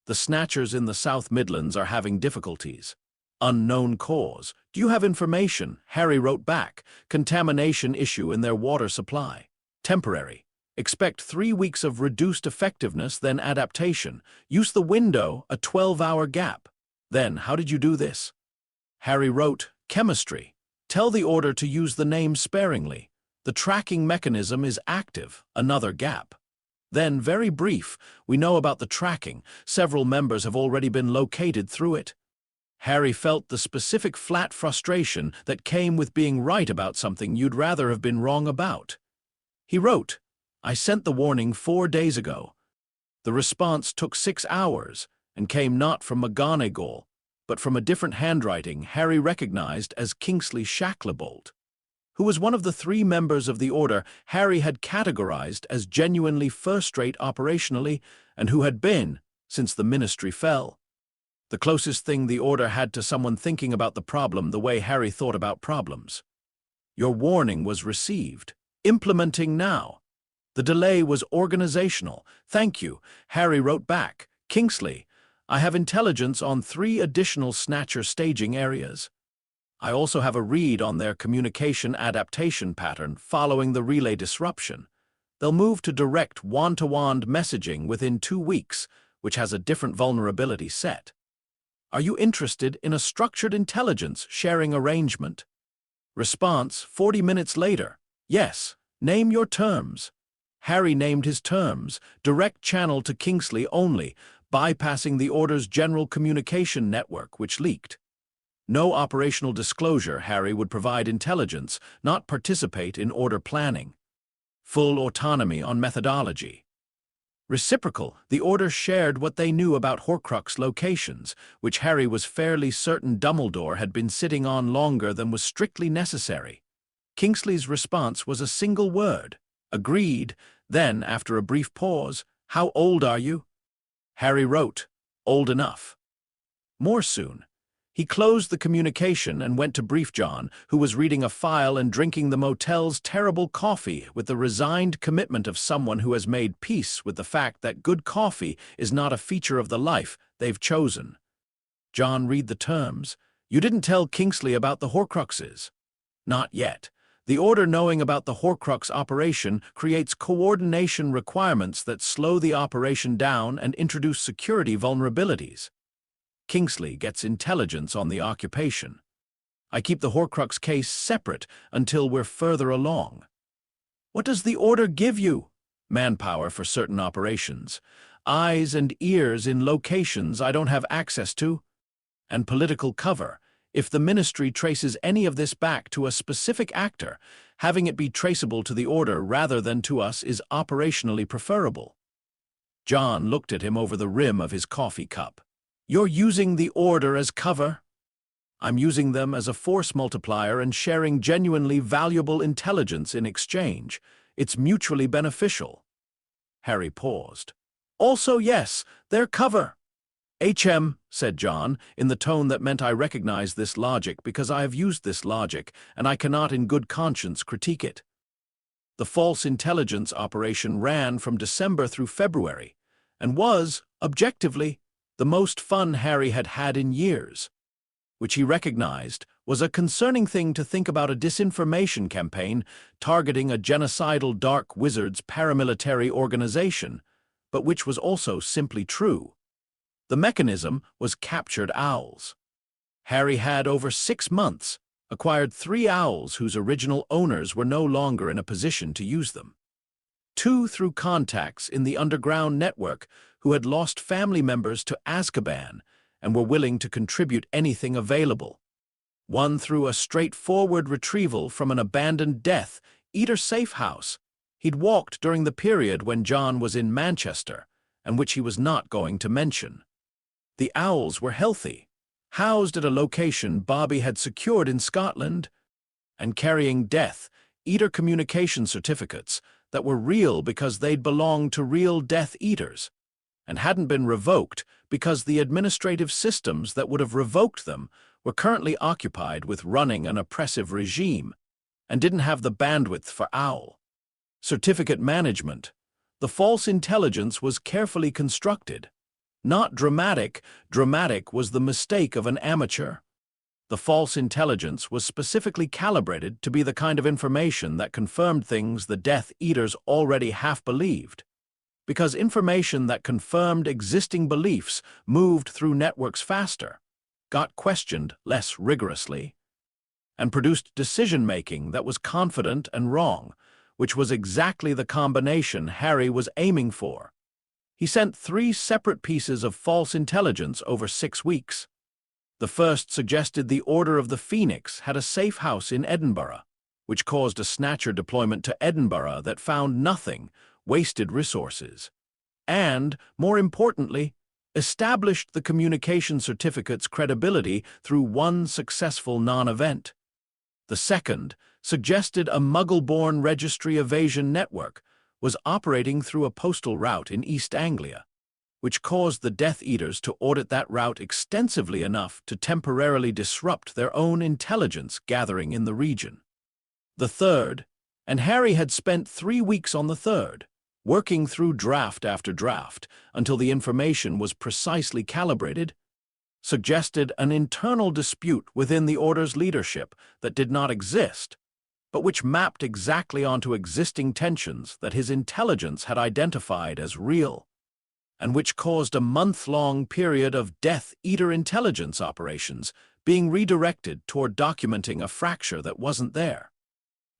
"The snatchers in the South Midlands are having difficulties. Unknown cause. Do you have information?" Harry wrote back. "Contamination issue in their water supply. Temporary. Expect 3 weeks of reduced effectiveness, then adaptation. Use the window, a 12-hour gap." "Then, how did you do this?" Harry wrote, "Chemistry. Tell the order to use the name sparingly. The tracking mechanism is active, another gap." Then, very brief, "We know about the tracking. Several members have already been located through it." Harry felt the specific flat frustration that came with being right about something you'd rather have been wrong about. He wrote, "I sent the warning 4 days ago. The response took 6 hours and came not from McGonagall, but from a different handwriting Harry recognized as Kingsley Shacklebolt, who was one of the 3 members of the Order Harry had categorized as genuinely first-rate operationally and who had been, since the Ministry fell, the closest thing the Order had to someone thinking about the problem the way Harry thought about problems. Your warning was received. Implementing now. The delay was organizational. Thank you, Harry wrote back. Kingsley, I have intelligence on 3 additional Snatcher staging areas. I also have a read on their communication adaptation pattern following the relay disruption. They'll move to direct wand-to-wand messaging within 2 weeks, which has a different vulnerability set. Are you interested in a structured intelligence sharing arrangement? Response 40 minutes later. Yes. Name your terms. Harry named his terms. Direct channel to Kingsley only, bypassing the Order's general communication network, which leaked. No operational disclosure. Harry would provide intelligence, not participate in Order planning. Full autonomy on methodology. Reciprocal, the Order shared what they knew about Horcrux locations, which Harry was fairly certain Dumbledore had been sitting on longer than was strictly necessary. Kingsley's response was a single word. Agreed. Then, after a brief pause, how old are you? Harry wrote, old enough. More soon. He closed the communication and went to brief John, who was reading a file and drinking the motel's terrible coffee with the resigned commitment of someone who has made peace with the fact that good coffee is not a feature of the life they've chosen. John, read the terms. You didn't tell Kingsley about the Horcruxes. Not yet. The Order knowing about the Horcrux operation creates coordination requirements that slow the operation down and introduce security vulnerabilities. Kingsley gets intelligence on the occupation. I keep the Horcrux case separate until we're further along. What does the Order give you? Manpower for certain operations, eyes and ears in locations I don't have access to, and political cover. If the Ministry traces any of this back to a specific actor, having it be traceable to the Order rather than to us is operationally preferable. John looked at him over the rim of his coffee cup. You're using the Order as cover? I'm using them as a force multiplier and sharing genuinely valuable intelligence in exchange. It's mutually beneficial. Harry paused. Also, yes, they're cover. HM, said John, in the tone that meant I recognize this logic because I have used this logic, and I cannot in good conscience critique it. The false intelligence operation ran from December through February, and was, objectively, the most fun Harry had had in years, which he recognized was a concerning thing to think about a disinformation campaign targeting a genocidal dark wizard's paramilitary organization, but which was also simply true. The mechanism was captured owls. Harry had, over 6 months, acquired 3 owls whose original owners were no longer in a position to use them. 2 through contacts in the underground network who had lost family members to Azkaban and were willing to contribute anything available. 1 through a straightforward retrieval from an abandoned Death Eater safe house he'd walked during the period when John was in Manchester, and which he was not going to mention. The owls were healthy, housed at a location Bobby had secured in Scotland, and carrying Death Eater communication certificates that were real because they'd belonged to real Death Eaters, and hadn't been revoked because the administrative systems that would have revoked them were currently occupied with running an oppressive regime, and didn't have the bandwidth for owl certificate management. The false intelligence was carefully constructed. Not dramatic. Dramatic was the mistake of an amateur. The false intelligence was specifically calibrated to be the kind of information that confirmed things the Death Eaters already half believed, because information that confirmed existing beliefs moved through networks faster, got questioned less rigorously, and produced decision-making that was confident and wrong, which was exactly the combination Harry was aiming for. He sent 3 separate pieces of false intelligence over 6 weeks. The first suggested the Order of the Phoenix had a safe house in Edinburgh, which caused a Snatcher deployment to Edinburgh that found nothing, wasted resources. And, more importantly, established the communication certificate's credibility through one successful non-event. The second suggested a Muggle-born registry evasion network was operating through a postal route in East Anglia, which caused the Death Eaters to audit that route extensively enough to temporarily disrupt their own intelligence gathering in the region. The third, and Harry had spent 3 weeks on the third, working through draft after draft until the information was precisely calibrated, suggested an internal dispute within the Order's leadership that did not exist, but which mapped exactly onto existing tensions that his intelligence had identified as real, and which caused a month-long period of Death Eater intelligence operations being redirected toward documenting a fracture that wasn't there.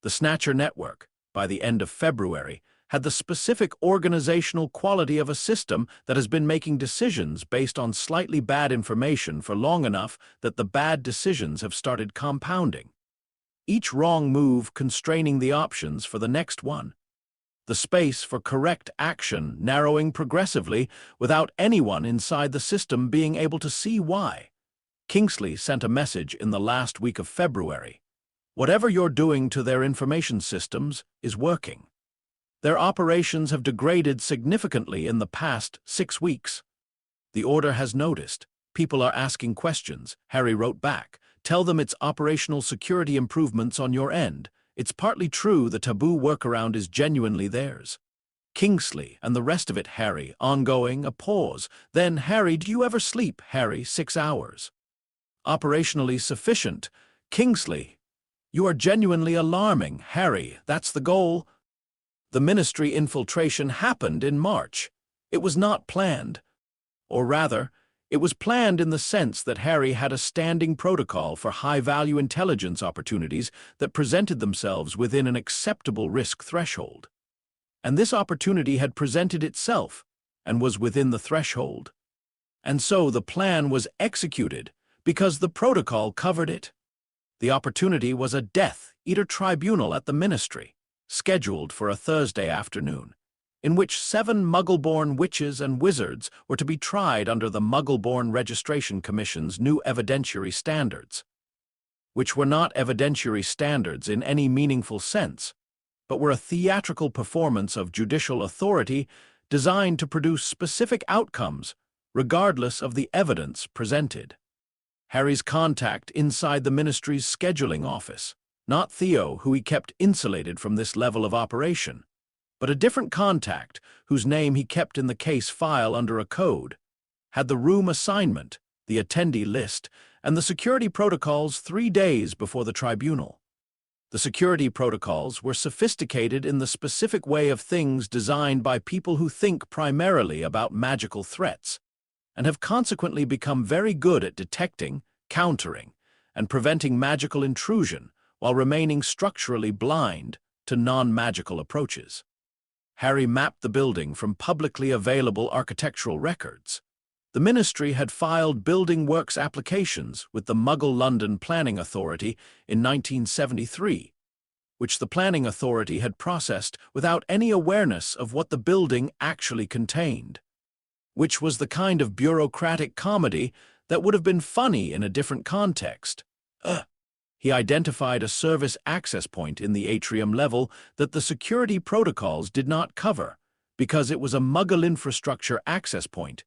The Snatcher Network, by the end of February, had the specific organizational quality of a system that has been making decisions based on slightly bad information for long enough that the bad decisions have started compounding, each wrong move constraining the options for the next one, the space for correct action narrowing progressively without anyone inside the system being able to see why. Kingsley sent a message in the last week of February. Whatever you're doing to their information systems is working. Their operations have degraded significantly in the past 6 weeks. The Order has noticed. People are asking questions. Harry wrote back. Tell them it's operational security improvements on your end. It's partly true the taboo workaround is genuinely theirs. Kingsley and the rest of it, Harry. Ongoing, a pause. Then, Harry, do you ever sleep? Harry, 6 hours. Operationally sufficient. Kingsley, you are genuinely alarming. Harry, that's the goal. The Ministry infiltration happened in March. It was not planned. Or rather, it was planned in the sense that Harry had a standing protocol for high-value intelligence opportunities that presented themselves within an acceptable risk threshold. And this opportunity had presented itself and was within the threshold. And so the plan was executed because the protocol covered it. The opportunity was a Death Eater tribunal at the Ministry, scheduled for a Thursday afternoon, in which 7 Muggle-born witches and wizards were to be tried under the Muggle-born Registration Commission's new evidentiary standards, which were not evidentiary standards in any meaningful sense, but were a theatrical performance of judicial authority designed to produce specific outcomes regardless of the evidence presented. Harry's contact inside the Ministry's scheduling office, not Theo, who he kept insulated from this level of operation, but a different contact whose name he kept in the case file under a code, had the room assignment, the attendee list, and the security protocols 3 days before the tribunal. The security protocols were sophisticated in the specific way of things designed by people who think primarily about magical threats, and have consequently become very good at detecting, countering, and preventing magical intrusion while remaining structurally blind to non-magical approaches. Harry mapped the building from publicly available architectural records. The Ministry had filed building works applications with the Muggle London Planning Authority in 1973, which the Planning Authority had processed without any awareness of what the building actually contained, which was the kind of bureaucratic comedy that would have been funny in a different context. He identified a service access point in the atrium level that the security protocols did not cover because it was a Muggle infrastructure access point,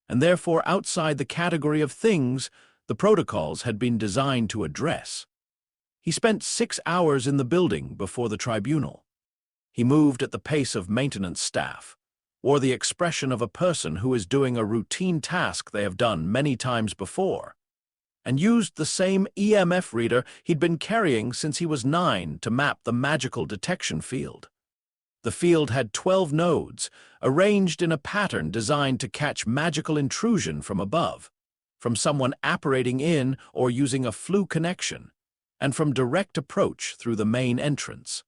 and therefore outside the category of things the protocols had been designed to address. He spent 6 hours in the building before the tribunal. He moved at the pace of maintenance staff, or the expression of a person who is doing a routine task they have done many times before, and used the same EMF reader he'd been carrying since he was 9 to map the magical detection field. The field had 12 nodes, arranged in a pattern designed to catch magical intrusion from above, from someone apparating in or using a flue connection, and from direct approach through the main entrance.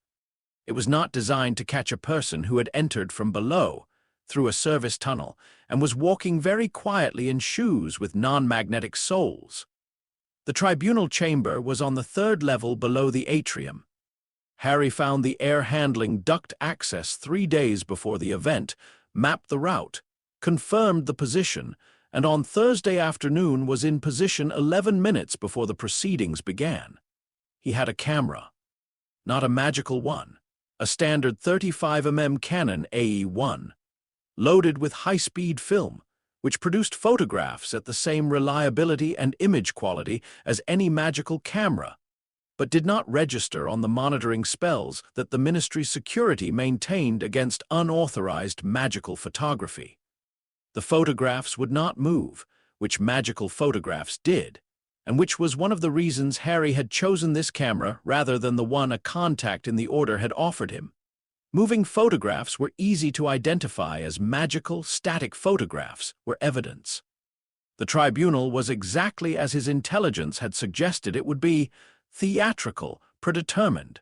It was not designed to catch a person who had entered from below, through a service tunnel, and was walking very quietly in shoes with non-magnetic soles. The tribunal chamber was on the 3rd level below the atrium. Harry found the air-handling duct access 3 days before the event, mapped the route, confirmed the position, and on Thursday afternoon was in position 11 minutes before the proceedings began. He had a camera. Not a magical one, a standard 35mm Canon AE-1, loaded with high-speed film, which produced photographs at the same reliability and image quality as any magical camera, but did not register on the monitoring spells that the ministry's security maintained against unauthorized magical photography. The photographs would not move, which magical photographs did, and which was one of the reasons Harry had chosen this camera rather than the one a contact in the order had offered him. Moving photographs were easy to identify as magical, static photographs were evidence. The tribunal was exactly as his intelligence had suggested it would be: theatrical, predetermined,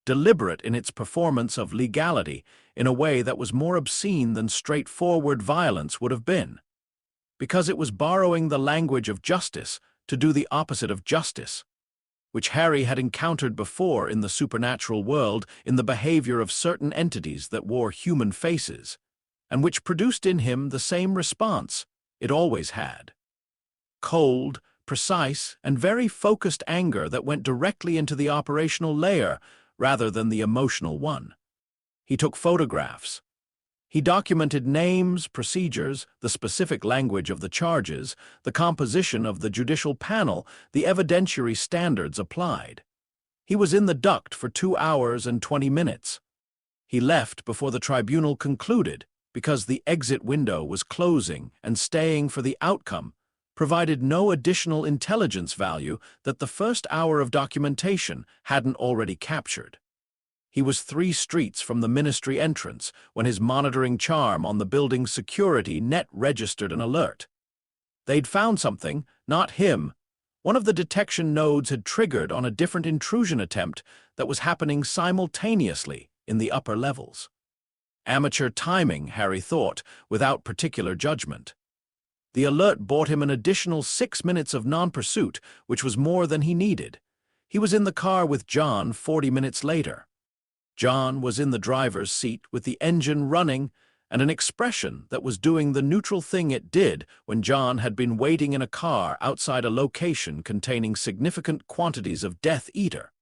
deliberate in its performance of legality in a way that was more obscene than straightforward violence would have been, because it was borrowing the language of justice to do the opposite of justice, which Harry had encountered before in the supernatural world in the behavior of certain entities that wore human faces, and which produced in him the same response it always had: cold, precise, and very focused anger that went directly into the operational layer rather than the emotional one. He took photographs. He documented names, procedures, the specific language of the charges, the composition of the judicial panel, the evidentiary standards applied. He was in the duct for 2 hours and 20 minutes. He left before the tribunal concluded because the exit window was closing, and staying for the outcome provided no additional intelligence value that the first hour of documentation hadn't already captured. He was 3 streets from the ministry entrance when his monitoring charm on the building's security net registered an alert. They'd found something, not him. One of the detection nodes had triggered on a different intrusion attempt that was happening simultaneously in the upper levels. Amateur timing, Harry thought, without particular judgment. The alert bought him an additional 6 minutes of non-pursuit, which was more than he needed. He was in the car with John 40 minutes later. John was in the driver's seat with the engine running and an expression that was doing the neutral thing it did when John had been waiting in a car outside a location containing significant quantities of Death Eater,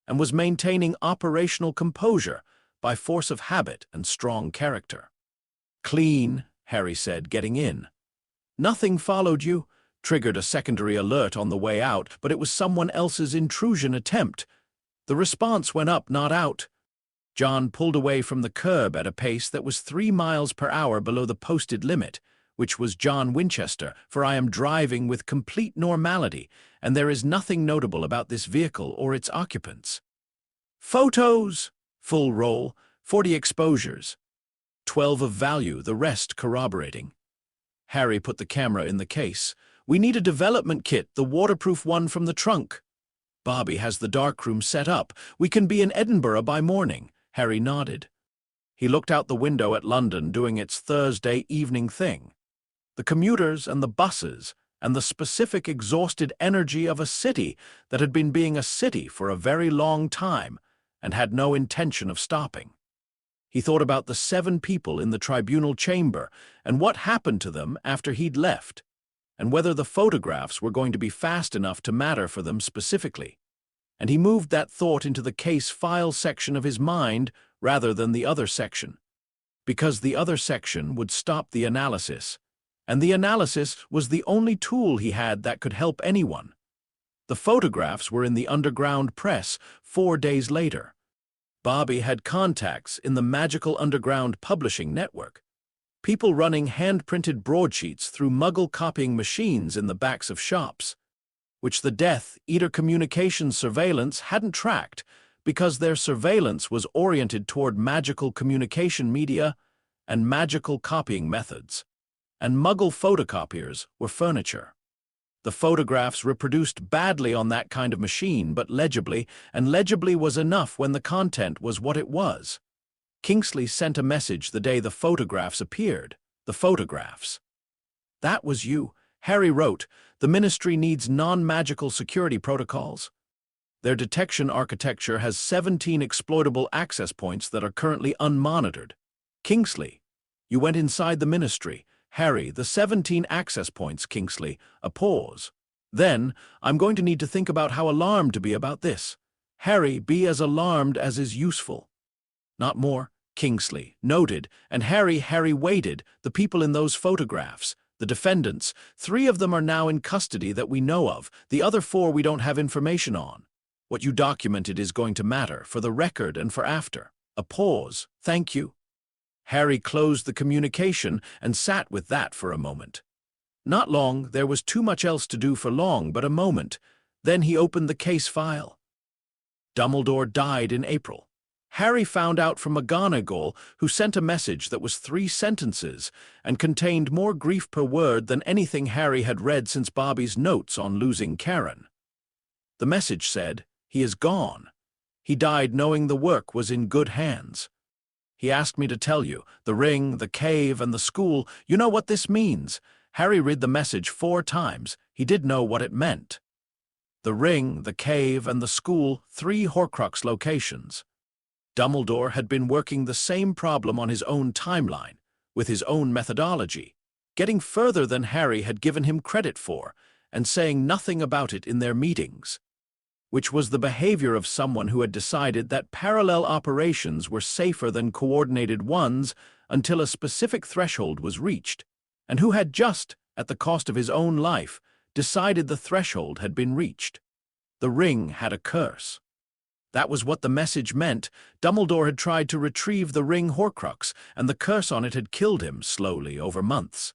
and was maintaining operational composure by force of habit and strong character. "Clean," Harry said, getting in. "Nothing followed you," triggered a secondary alert on the way out, but it was someone else's intrusion attempt. The response went up, not out. John pulled away from the curb at a pace that was 3 miles per hour below the posted limit, which was John Winchester, for I am driving with complete normality, and there is nothing notable about this vehicle or its occupants. Photos! Full roll, 40 exposures. 12 of value, the rest corroborating. Harry put the camera in the case. "We need a development kit, the waterproof one from the trunk." "Bobby has the darkroom set up. We can be in Edinburgh by morning." Harry nodded. He looked out the window at London doing its Thursday evening thing. The commuters and the buses and the specific exhausted energy of a city that had been being a city for a very long time and had no intention of stopping. He thought about the 7 people in the tribunal chamber and what happened to them after he'd left, and whether the photographs were going to be fast enough to matter for them specifically. And he moved that thought into the case file section of his mind rather than the other section, because the other section would stop the analysis, and the analysis was the only tool he had that could help anyone. The photographs were in the underground press 4 days later. Bobby had contacts in the magical underground publishing network, people running hand-printed broadsheets through Muggle copying machines in the backs of shops, which the Death Eater communications surveillance hadn't tracked because their surveillance was oriented toward magical communication media and magical copying methods, and Muggle photocopiers were furniture. The photographs reproduced badly on that kind of machine, but legibly, and legibly was enough when the content was what it was. Kingsley sent a message the day the photographs appeared. The photographs. "That was you," Harry wrote. "The ministry needs non-magical security protocols. Their detection architecture has 17 exploitable access points that are currently unmonitored." Kingsley, you went inside the ministry, Harry, the 17 access points, Kingsley. A pause. Then, I'm going to need to think about how alarmed to be about this. Harry, be as alarmed as is useful. Not more. Kingsley. Noted. And Harry waited. The people in those photographs. The defendants. 3 of them are now in custody that we know of. The other 4 we don't have information on. What you documented is going to matter, for the record and for after. A pause. Thank you. Harry closed the communication and sat with that for a moment. Not long, there was too much else to do for long, but a moment. Then he opened the case file. Dumbledore died in April. Harry found out from McGonagall, who sent a message that was 3 sentences and contained more grief per word than anything Harry had read since Bobby's notes on losing Karen. The message said, "He is gone. He died knowing the work was in good hands. He asked me to tell you, the ring, the cave, and the school, you know what this means." Harry read the message 4 times. He did know what it meant. The ring, the cave, and the school, 3 Horcrux locations. Dumbledore had been working the same problem on his own timeline, with his own methodology, getting further than Harry had given him credit for, and saying nothing about it in their meetings, which was the behavior of someone who had decided that parallel operations were safer than coordinated ones until a specific threshold was reached, and who had just, at the cost of his own life, decided the threshold had been reached. The ring had a curse. That was what the message meant. Dumbledore had tried to retrieve the ring Horcrux, and the curse on it had killed him slowly over months.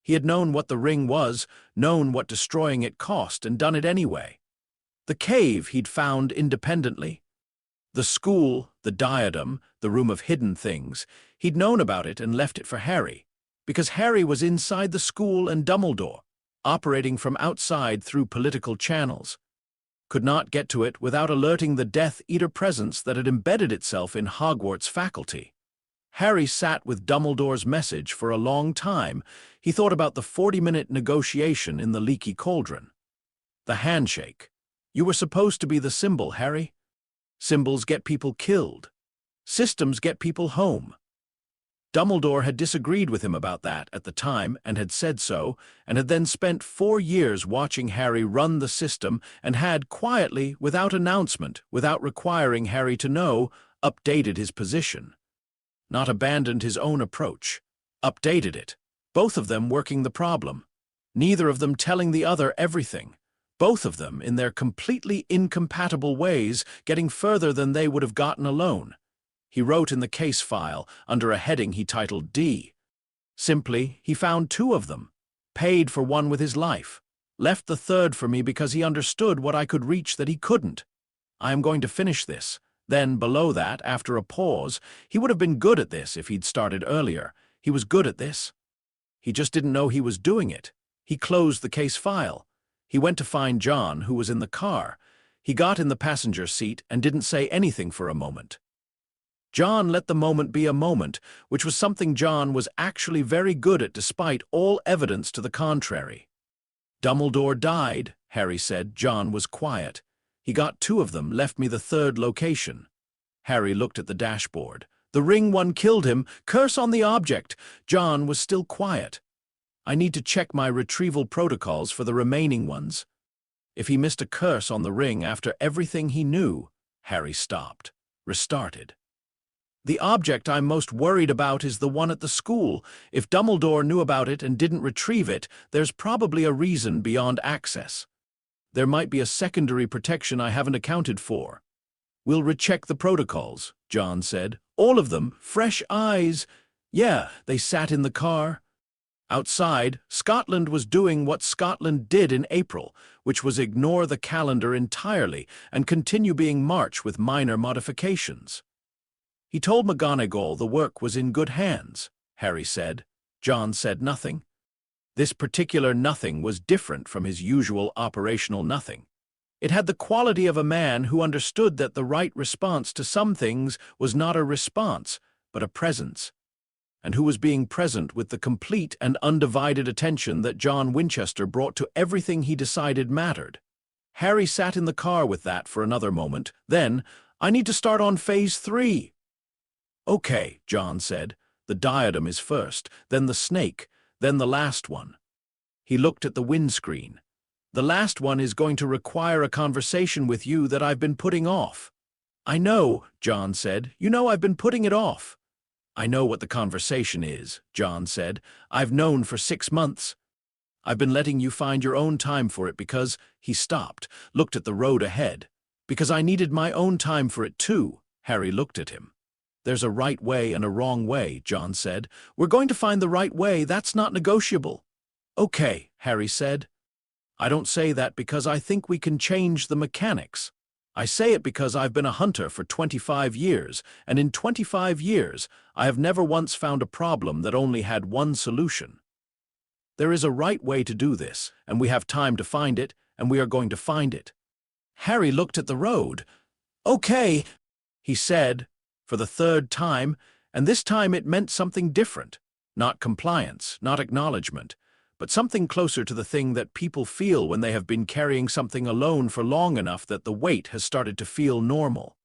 He had known what the ring was, known what destroying it cost, and done it anyway. The cave he'd found independently. The school, the diadem, the room of hidden things, he'd known about it and left it for Harry, because Harry was inside the school and Dumbledore, operating from outside through political channels. Could not get to it without alerting the Death Eater presence that had embedded itself in Hogwarts faculty. Harry sat with Dumbledore's message for a long time. He thought about the 40-minute negotiation in the leaky cauldron. The handshake. You were supposed to be the symbol, Harry. Symbols get people killed. Systems get people home. Dumbledore had disagreed with him about that at the time and had said so, and had then spent 4 years watching Harry run the system and had, quietly, without announcement, without requiring Harry to know, updated his position. Not abandoned his own approach. Updated it. Both of them working the problem. Neither of them telling the other everything. Both of them, in their completely incompatible ways, getting further than they would have gotten alone. He wrote in the case file, under a heading he titled D. Simply, he found 2 of them, paid for one with his life, left the 3rd for me because he understood what I could reach that he couldn't. I am going to finish this. Then, below that, after a pause, he would have been good at this if he'd started earlier. He was good at this. He just didn't know he was doing it. He closed the case file. He went to find John, who was in the car. He got in the passenger seat and didn't say anything for a moment. John let the moment be a moment, which was something John was actually very good at despite all evidence to the contrary. Dumbledore died, Harry said. John was quiet. He got 2 of them, left me the 3rd location. Harry looked at the dashboard. The ring one killed him. Curse on the object. John was still quiet. I need to check my retrieval protocols for the remaining ones. If he missed a curse on the ring after everything he knew, Harry stopped, restarted. The object I'm most worried about is the one at the school. If Dumbledore knew about it and didn't retrieve it, there's probably a reason beyond access. There might be a secondary protection I haven't accounted for. We'll recheck the protocols, John said. All of them, fresh eyes. Yeah, they sat in the car. Outside, Scotland was doing what Scotland did in April, which was ignore the calendar entirely and continue being March with minor modifications. He told McGonagall the work was in good hands, Harry said. John said nothing. This particular nothing was different from his usual operational nothing. It had the quality of a man who understood that the right response to some things was not a response, but a presence, and who was being present with the complete and undivided attention that John Winchester brought to everything he decided mattered. Harry sat in the car with that for another moment. Then, I need to start on Phase 3. Okay, John said. The diadem is first, then the snake, Then the last one. He looked at the windscreen. The last one is going to require a conversation with you that I've been putting off. I know, John said. You know I've been putting it off. I know what the conversation is, John said. I've known for 6 months. I've been letting you find your own time for it because, he stopped, looked at the road ahead. Because I needed my own time for it too, Harry looked at him. There's a right way and a wrong way, John said. We're going to find the right way, that's not negotiable. Okay, Harry said. I don't say that because I think we can change the mechanics. I say it because I've been a hunter for 25 years, and in 25 years, I have never once found a problem that only had one solution. There is a right way to do this, and we have time to find it, and we are going to find it. Harry looked at the road. Okay, he said, for the 3rd time, and this time it meant something different. Not compliance, not acknowledgement, but something closer to the thing that people feel when they have been carrying something alone for long enough that the weight has started to feel normal.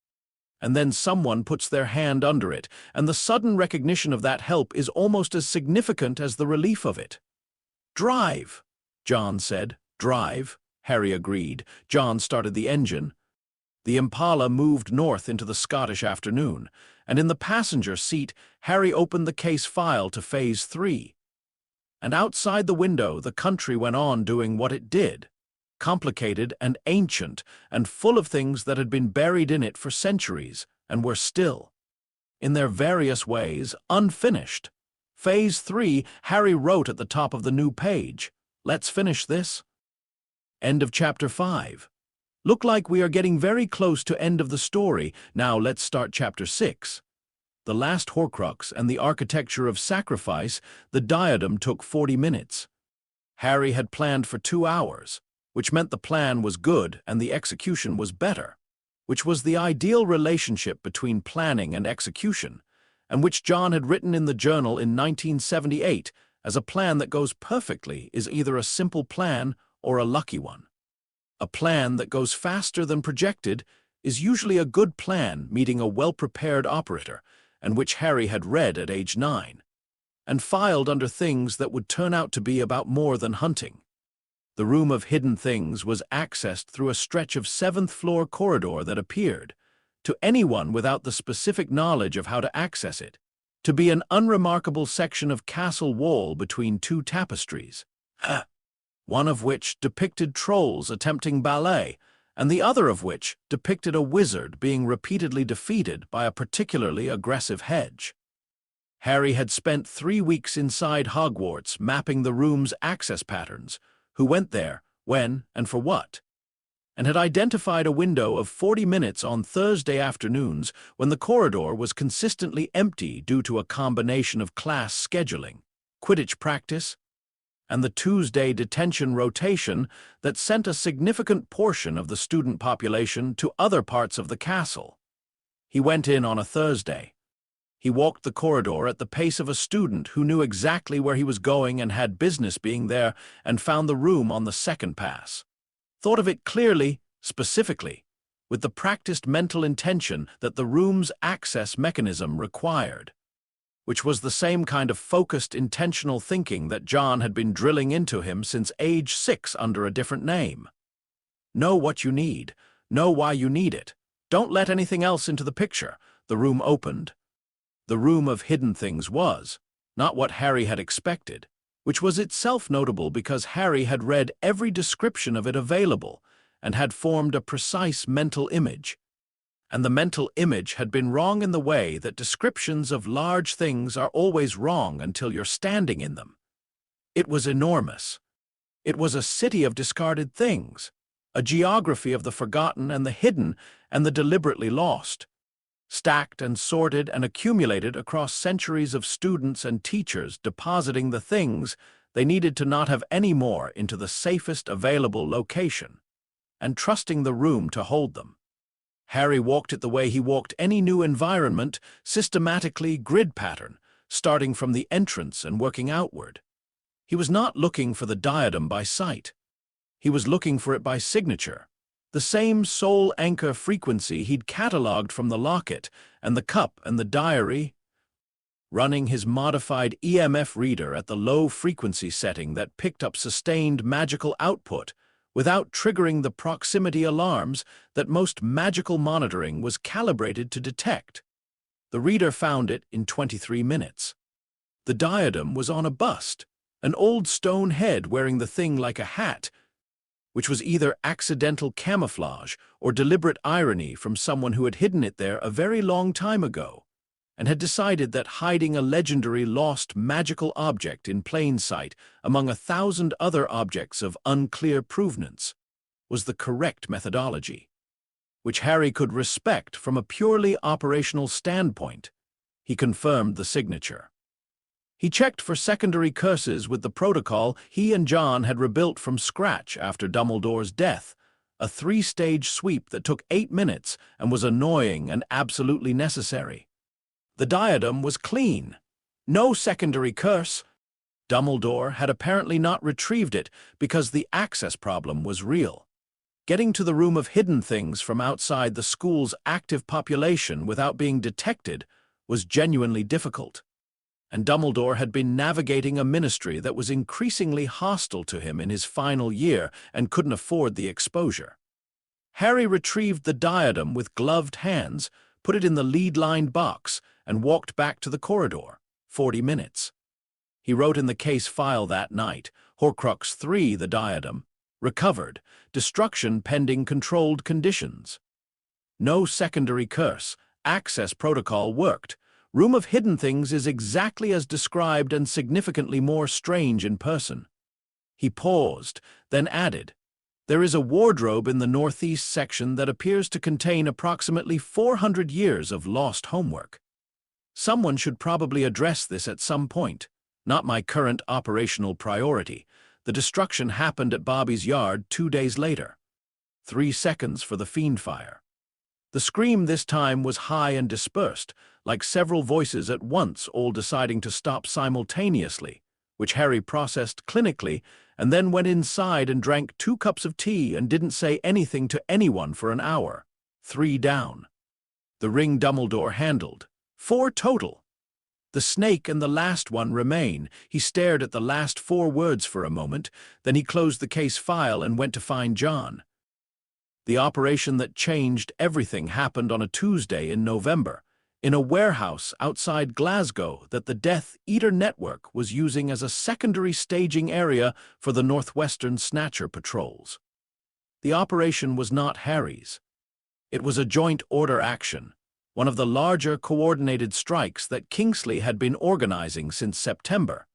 And then someone puts their hand under it, and the sudden recognition of that help is almost as significant as the relief of it. Drive, John said. Drive, Harry agreed. John started the engine. The Impala moved north into the Scottish afternoon, and in the passenger seat, Harry opened the case file to Phase 3. And outside the window, the country went on doing what it did, complicated and ancient and full of things that had been buried in it for centuries and were still, in their various ways, unfinished. Phase 3, Harry wrote at the top of the new page. Let's finish this. End of Chapter 5. Look like we are getting very close to end of the story. Now let's start Chapter 6. The last Horcrux and the architecture of sacrifice, the diadem took 40 minutes. Harry had planned for 2 hours, which meant the plan was good and the execution was better, which was the ideal relationship between planning and execution, and which John had written in the journal in 1978 as a plan that goes perfectly is either a simple plan or a lucky one. A plan that goes faster than projected is usually a good plan meeting a well-prepared operator, and which Harry had read at age 9, and filed under things that would turn out to be about more than hunting. The room of hidden things was accessed through a stretch of 7th-floor corridor that appeared, to anyone without the specific knowledge of how to access it, to be an unremarkable section of castle wall between 2 tapestries, one of which depicted trolls attempting ballet, and the other of which depicted a wizard being repeatedly defeated by a particularly aggressive hedge. Harry had spent 3 weeks inside Hogwarts mapping the room's access patterns, who went there, when, and for what, and had identified a window of 40 minutes on Thursday afternoons when the corridor was consistently empty due to a combination of class scheduling, Quidditch practice, and the Tuesday detention rotation that sent a significant portion of the student population to other parts of the castle. He went in on a Thursday. He walked the corridor at the pace of a student who knew exactly where he was going and had business being there, and found the room on the 2nd pass. Thought of it clearly, specifically, with the practiced mental intention that the room's access mechanism required, which was the same kind of focused, intentional thinking that John had been drilling into him since age 6 under a different name. Know what you need. Know why you need it. Don't let anything else into the picture. The room opened. The room of hidden things was, not what Harry had expected, which was itself notable because Harry had read every description of it available and had formed a precise mental image. And the mental image had been wrong in the way that descriptions of large things are always wrong until you're standing in them. It was enormous. It was a city of discarded things, a geography of the forgotten and the hidden and the deliberately lost, stacked and sorted and accumulated across centuries of students and teachers depositing the things they needed to not have any more into the safest available location, and trusting the room to hold them. Harry walked it the way he walked any new environment, systematically, grid pattern, starting from the entrance and working outward. He was not looking for the diadem by sight. He was looking for it by signature, the same soul anchor frequency he'd catalogued from the locket and the cup and the diary, running his modified EMF reader at the low frequency setting that picked up sustained magical output without triggering the proximity alarms that most magical monitoring was calibrated to detect. The reader found it in 23 minutes. The diadem was on a bust, an old stone head wearing the thing like a hat, which was either accidental camouflage or deliberate irony from someone who had hidden it there a very long time ago, and had decided that hiding a legendary lost magical object in plain sight among 1,000 other objects of unclear provenance was the correct methodology, which Harry could respect from a purely operational standpoint. He confirmed the signature. He checked for secondary curses with the protocol he and John had rebuilt from scratch after Dumbledore's death, a 3-stage sweep that took 8 minutes and was annoying and absolutely necessary. The diadem was clean. No secondary curse. Dumbledore had apparently not retrieved it because the access problem was real. Getting to the room of hidden things from outside the school's active population without being detected was genuinely difficult, and Dumbledore had been navigating a ministry that was increasingly hostile to him in his final year and couldn't afford the exposure. Harry retrieved the diadem with gloved hands, put it in the lead-lined box, and walked back to the corridor. 40 minutes. He wrote in the case file that night, Horcrux 3, the diadem, recovered, destruction pending controlled conditions. No secondary curse, access protocol worked. Room of Hidden Things is exactly as described and significantly more strange in person. He paused, then added, "There is a wardrobe in the northeast section that appears to contain approximately 400 years of lost homework. Someone should probably address this at some point. Not my current operational priority. The destruction happened at Bobby's yard 2 days later. 3 seconds for the fiend fire." The scream this time was high and dispersed, like several voices at once all deciding to stop simultaneously, which Harry processed clinically and then went inside and drank 2 cups of tea and didn't say anything to anyone for an hour. 3 down. The ring Dumbledore handled. 4 total. The snake and the last one remain. He stared at the last 4 words for a moment, then he closed the case file and went to find John. The operation that changed everything happened on a Tuesday in November, in a warehouse outside Glasgow that the Death Eater Network was using as a secondary staging area for the Northwestern Snatcher patrols. The operation was not Harry's. It was a joint order action, one of the larger coordinated strikes that Kingsley had been organizing since September,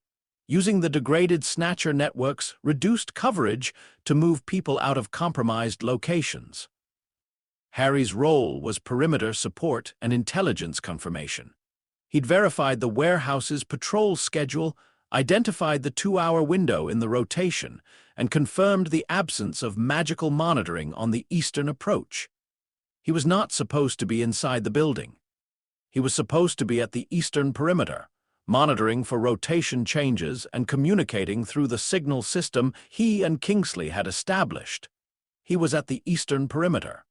using the degraded Snatcher network's reduced coverage to move people out of compromised locations. Harry's role was perimeter support and intelligence confirmation. He'd verified the warehouse's patrol schedule, identified the 2-hour window in the rotation, and confirmed the absence of magical monitoring on the eastern approach. He was not supposed to be inside the building. He was supposed to be at the eastern perimeter, monitoring for rotation changes and communicating through the signal system he and Kingsley had established. He was at the eastern perimeter.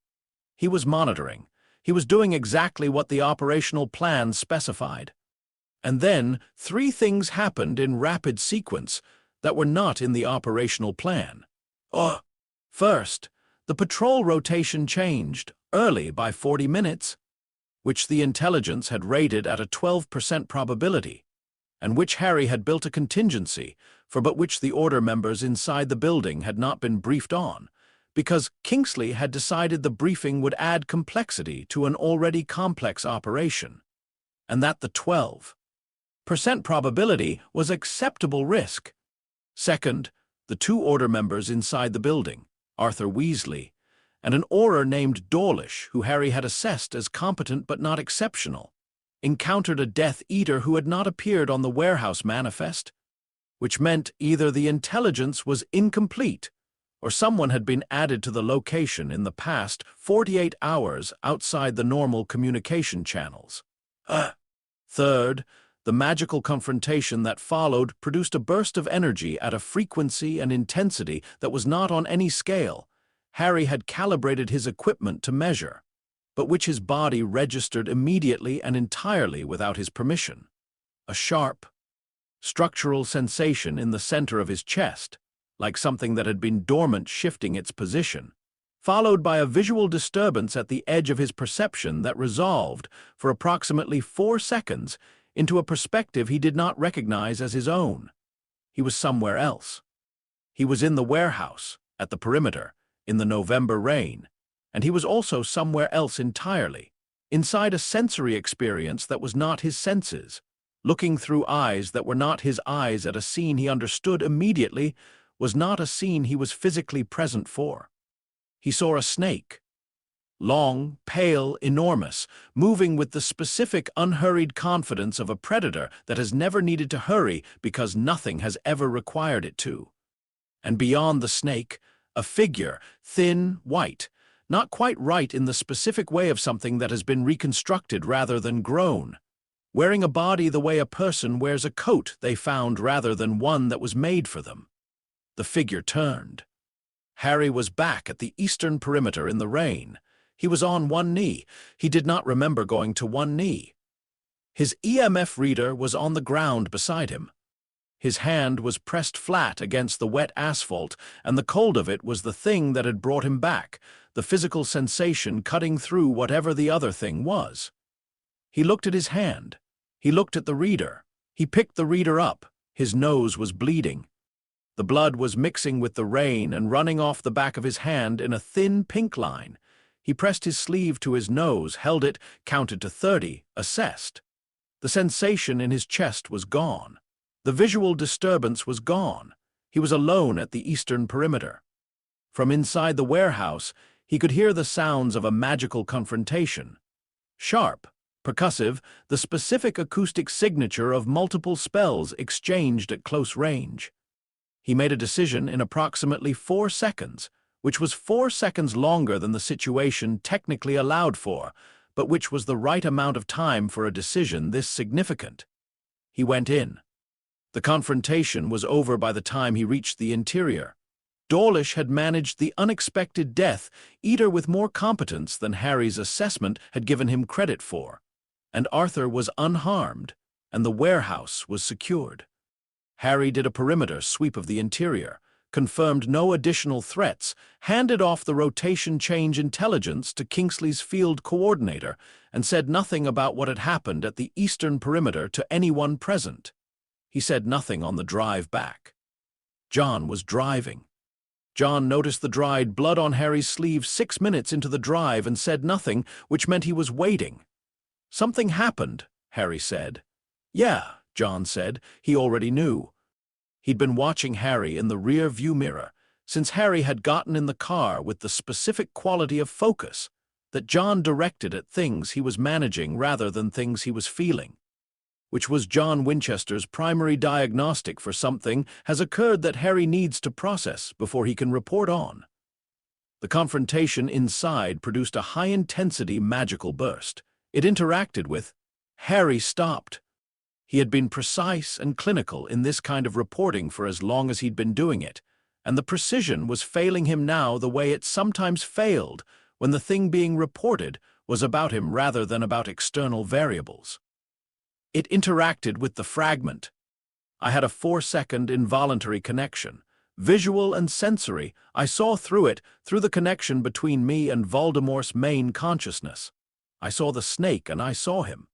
He was monitoring. He was doing exactly what the operational plan specified. And then 3 things happened in rapid sequence that were not in the operational plan. First, the patrol rotation changed, early by 40 minutes, which the intelligence had rated at a 12% probability, and which Harry had built a contingency for, but which the Order members inside the building had not been briefed on, because Kingsley had decided the briefing would add complexity to an already complex operation, and that the 12% probability was acceptable risk. Second, the 2 Order members inside the building, Arthur Weasley, and an Auror named Dawlish, who Harry had assessed as competent but not exceptional, encountered a Death Eater who had not appeared on the warehouse manifest, which meant either the intelligence was incomplete or someone had been added to the location in the past 48 hours outside the normal communication channels. Third, the magical confrontation that followed produced a burst of energy at a frequency and intensity that was not on any scale Harry had calibrated his equipment to measure, but which his body registered immediately and entirely without his permission. a sharp, structural sensation in the center of his chest, like something that had been dormant shifting its position, followed by a visual disturbance at the edge of his perception that resolved, for approximately 4 seconds, into a perspective he did not recognize as his own. He was somewhere else. He was in the warehouse, at the perimeter, in the November rain, and he was also somewhere else entirely, inside a sensory experience that was not his senses, looking through eyes that were not his eyes at a scene he understood immediately was not a scene he was physically present for. He saw a snake, long, pale, enormous, moving with the specific, unhurried confidence of a predator that has never needed to hurry because nothing has ever required it to. And beyond the snake, a figure, thin, white, not quite right in the specific way of something that has been reconstructed rather than grown, wearing a body the way a person wears a coat they found rather than one that was made for them. The figure turned. Harry was back at the eastern perimeter in the rain. He was on one knee. He did not remember going to one knee. His EMF reader was on the ground beside him. His hand was pressed flat against the wet asphalt, and the cold of it was the thing that had brought him back, the physical sensation cutting through whatever the other thing was. He looked at his hand. He looked at the reader. He picked the reader up. His nose was bleeding. The blood was mixing with the rain and running off the back of his hand in a thin pink line. He pressed his sleeve to his nose, held it, counted to 30, assessed. The sensation in his chest was gone. The visual disturbance was gone. He was alone at the eastern perimeter. From inside the warehouse, he could hear the sounds of a magical confrontation. Sharp, percussive, the specific acoustic signature of multiple spells exchanged at close range. He made a decision in approximately 4 seconds, which was 4 seconds longer than the situation technically allowed for, but which was the right amount of time for a decision this significant. He went in. The confrontation was over by the time he reached the interior. Dawlish had managed the unexpected death either with more competence than Harry's assessment had given him credit for, and Arthur was unharmed, and the warehouse was secured. Harry did a perimeter sweep of the interior, confirmed no additional threats, handed off the rotation change intelligence to Kingsley's field coordinator, and said nothing about what had happened at the eastern perimeter to anyone present. He said nothing on the drive back. John was driving. John noticed the dried blood on Harry's sleeve 6 minutes into the drive and said nothing, which meant he was waiting. "Something happened," Harry said. "Yeah," John said. He already knew. He'd been watching Harry in the rear view mirror since Harry had gotten in the car with the specific quality of focus that John directed at things he was managing rather than things he was feeling, which was John Winchester's primary diagnostic for something has occurred that Harry needs to process before he can report on. The confrontation inside produced a high-intensity magical burst. It interacted with. Harry stopped. He had been precise and clinical in this kind of reporting for as long as he'd been doing it, and the precision was failing him now the way it sometimes failed when the thing being reported was about him rather than about external variables. It interacted with the fragment. I had a 4-second involuntary connection. Visual and sensory, I saw through it, through the connection between me and Voldemort's main consciousness. I saw the snake and I saw him.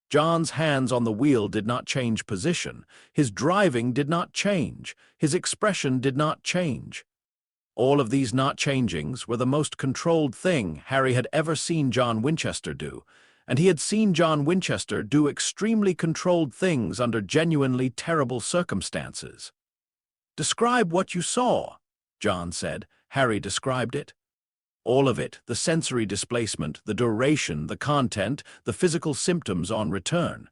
John's hands on the wheel did not change position. His driving did not change. His expression did not change. All of these not changings were the most controlled thing Harry had ever seen John Winchester do, and he had seen John Winchester do extremely controlled things under genuinely terrible circumstances. "Describe what you saw," John said. Harry described it. All of it, the sensory displacement, the duration, the content, the physical symptoms on return.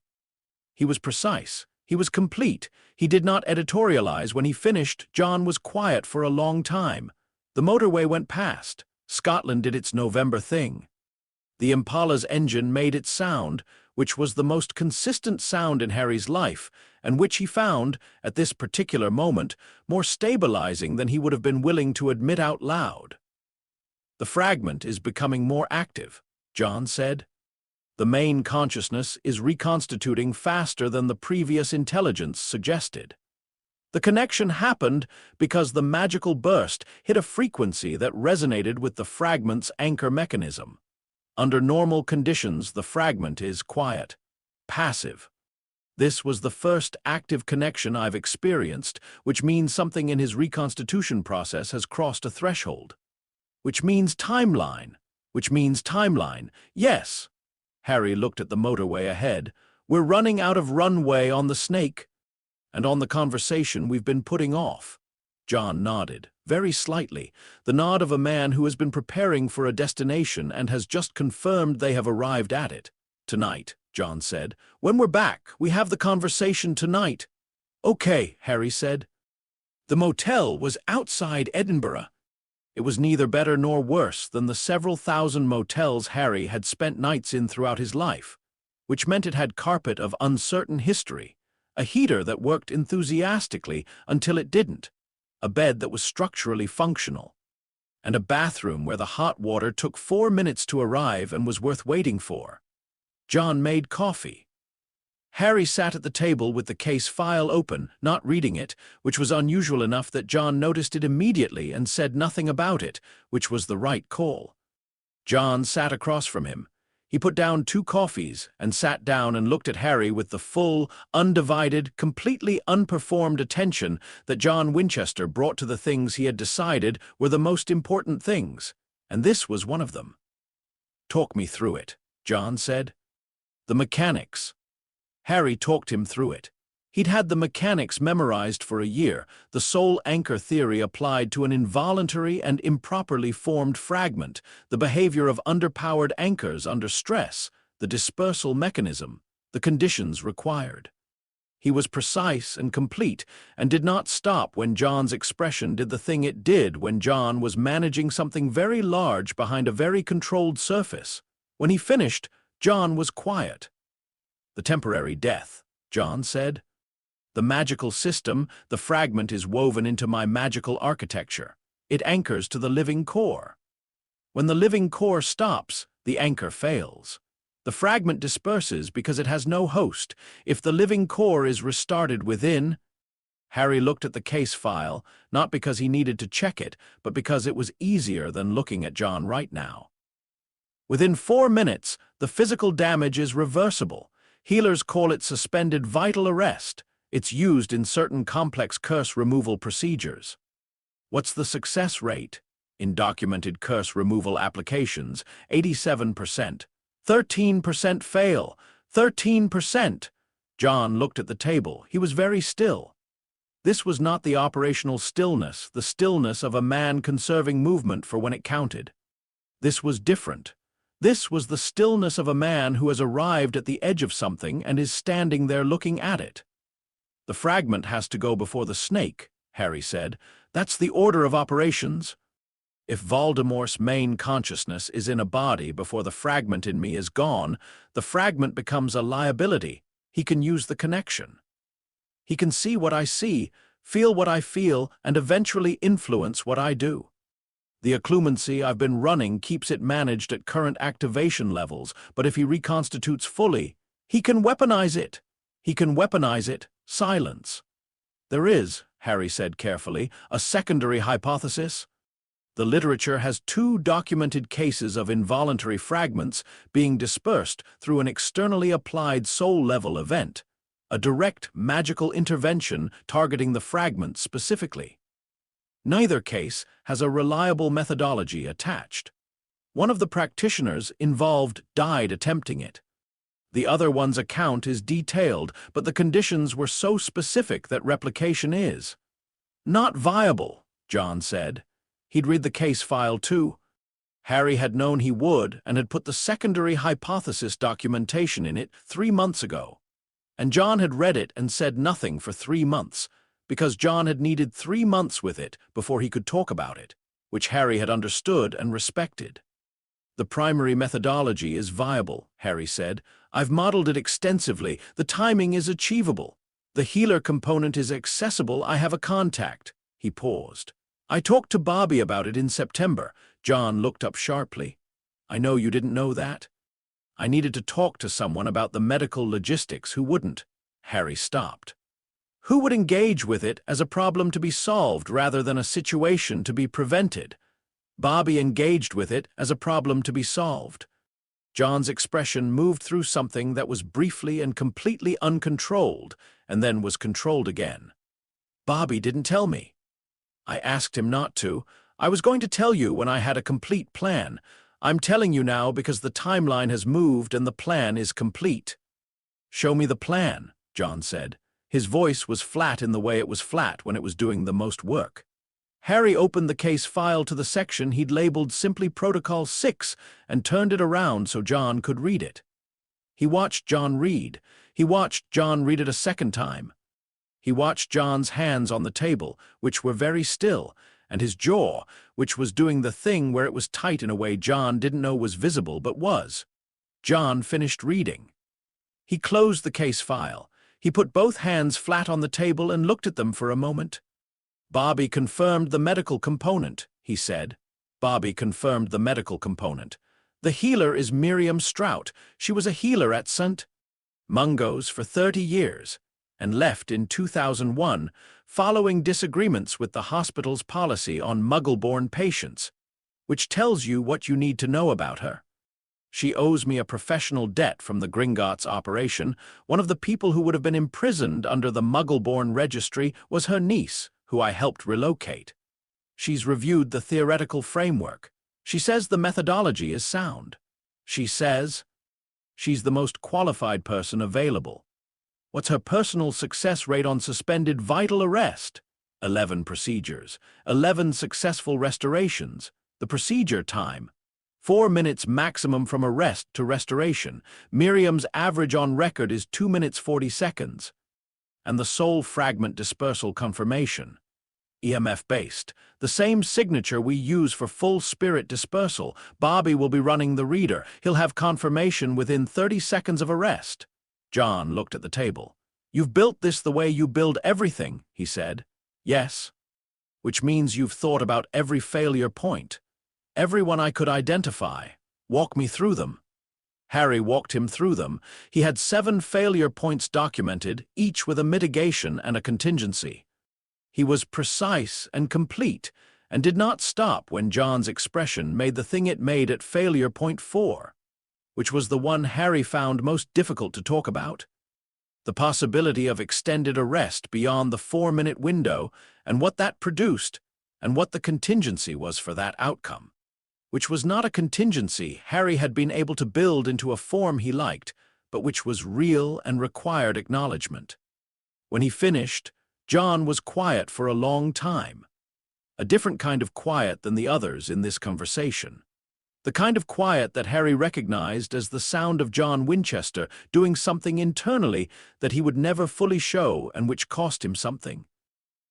He was precise. He was complete. He did not editorialize. When he finished, John was quiet for a long time. The motorway went past. Scotland did its November thing. The Impala's engine made its sound, which was the most consistent sound in Harry's life, and which he found, at this particular moment, more stabilizing than he would have been willing to admit out loud. "The fragment is becoming more active," John said. The main consciousness is reconstituting faster than the previous intelligence suggested. The connection happened because the magical burst hit a frequency that resonated with the fragment's anchor mechanism. Under normal conditions, the fragment is quiet, passive. This was the first active connection I've experienced, which means something in his reconstitution process has crossed a threshold. Which means timeline. Yes. Harry looked at the motorway ahead. We're running out of runway on the Snake. And on the conversation we've been putting off. John nodded, very slightly, the nod of a man who has been preparing for a destination and has just confirmed they have arrived at it. Tonight, John said. When we're back, we have the conversation tonight. Okay, Harry said. The motel was outside Edinburgh. It was neither better nor worse than the several thousand motels Harry had spent nights in throughout his life, which meant it had carpet of uncertain history, a heater that worked enthusiastically until it didn't, a bed that was structurally functional, and a bathroom where the hot water took 4 minutes to arrive and was worth waiting for. John made coffee. Harry sat at the table with the case file open, not reading it, which was unusual enough that John noticed it immediately and said nothing about it, which was the right call. John sat across from him. He put down 2 coffees and sat down and looked at Harry with the full, undivided, completely unperformed attention that John Winchester brought to the things he had decided were the most important things, and this was one of them. "Talk me through it," John said. "The mechanics." Harry talked him through it. He'd had the mechanics memorized for a year, the sole anchor theory applied to an involuntary and improperly formed fragment, the behavior of underpowered anchors under stress, the dispersal mechanism, the conditions required. He was precise and complete, and did not stop when John's expression did the thing it did when John was managing something very large behind a very controlled surface. When he finished, John was quiet. "The temporary death," John said. "The magical system, the fragment is woven into my magical architecture. It anchors to the living core. When the living core stops, the anchor fails. The fragment disperses because it has no host. If the living core is restarted within..." Harry looked at the case file, not because he needed to check it, but because it was easier than looking at John right now. "Within 4 minutes, the physical damage is reversible. Healers call it suspended vital arrest. It's used in certain complex curse removal procedures." "What's the success rate?" "In documented curse removal applications, 87%. 13% fail. 13%. John looked at the table. He was very still. This was not the operational stillness, the stillness of a man conserving movement for when it counted. This was different. This was the stillness of a man who has arrived at the edge of something and is standing there looking at it. "The fragment has to go before the Snake," Harry said. "That's the order of operations. If Voldemort's main consciousness is in a body before the fragment in me is gone, the fragment becomes a liability. He can use the connection. He can see what I see, feel what I feel, and eventually influence what I do. The occlumency I've been running keeps it managed at current activation levels, but if he reconstitutes fully, he can weaponize it. He can weaponize it. Silence." "There is," Harry said carefully, "a secondary hypothesis. The literature has 2 documented cases of involuntary fragments being dispersed through an externally applied soul-level event, a direct magical intervention targeting the fragment specifically. Neither case has a reliable methodology attached. One of the practitioners involved died attempting it. The other one's account is detailed, but the conditions were so specific that replication is not viable," John said. He'd read the case file too. Harry had known he would and had put the secondary hypothesis documentation in it 3 months ago. And John had read it and said nothing for 3 months, because John had needed 3 months with it before he could talk about it, which Harry had understood and respected. "The primary methodology is viable," Harry said. "I've modeled it extensively. The timing is achievable. The healer component is accessible. I have a contact." He paused. "I talked to Bobby about it in September." John looked up sharply. "I know you didn't know that." I needed to talk to someone about the medical logistics who wouldn't. Harry stopped. Who would engage with it as a problem to be solved rather than a situation to be prevented? Bobby engaged with it as a problem to be solved. John's expression moved through something that was briefly and completely uncontrolled, and then was controlled again. Bobby didn't tell me. I asked him not to. I was going to tell you when I had a complete plan. I'm telling you now because the timeline has moved and the plan is complete. Show me the plan, John said. His voice was flat in the way it was flat when it was doing the most work. Harry opened the case file to the section he'd labeled simply Protocol 6 and turned it around so John could read it. He watched John read. He watched John read it a second time. He watched John's hands on the table, which were very still, and his jaw, which was doing the thing where it was tight in a way John didn't know was visible but was. John finished reading. He closed the case file. He put both hands flat on the table and looked at them for a moment. Bobby confirmed the medical component, he said. Bobby confirmed the medical component. The healer is Miriam Strout. She was a healer at St. Mungo's for 30 years and left in 2001 following disagreements with the hospital's policy on Muggle-born patients, which tells you what you need to know about her. She owes me a professional debt from the Gringotts operation. One of the people who would have been imprisoned under the Muggle-born registry was her niece, who I helped relocate. She's reviewed the theoretical framework. She says the methodology is sound. She says she's the most qualified person available. What's her personal success rate on suspended vital arrest? 11 procedures, 11 successful restorations. The procedure time, 4 minutes maximum from arrest to restoration. Miriam's average on record is 2 minutes 40 seconds. And the soul fragment dispersal confirmation, EMF-based, the same signature we use for full spirit dispersal. Bobby will be running the reader. He'll have confirmation within 30 seconds of arrest. John looked at the table. You've built this the way you build everything, he said. Yes. Which means you've thought about every failure point. Everyone I could identify. Walk me through them. Harry walked him through them. He had 7 failure points documented, each with a mitigation and a contingency. He was precise and complete, and did not stop when John's expression made the thing it made at failure point 4, which was the one Harry found most difficult to talk about. The possibility of extended arrest beyond the 4-minute window, and what that produced, and what the contingency was for that outcome. Which was not a contingency Harry had been able to build into a form he liked, but which was real and required acknowledgement. When he finished, John was quiet for a long time. A different kind of quiet than the others in this conversation. The kind of quiet that Harry recognized as the sound of John Winchester doing something internally that he would never fully show and which cost him something.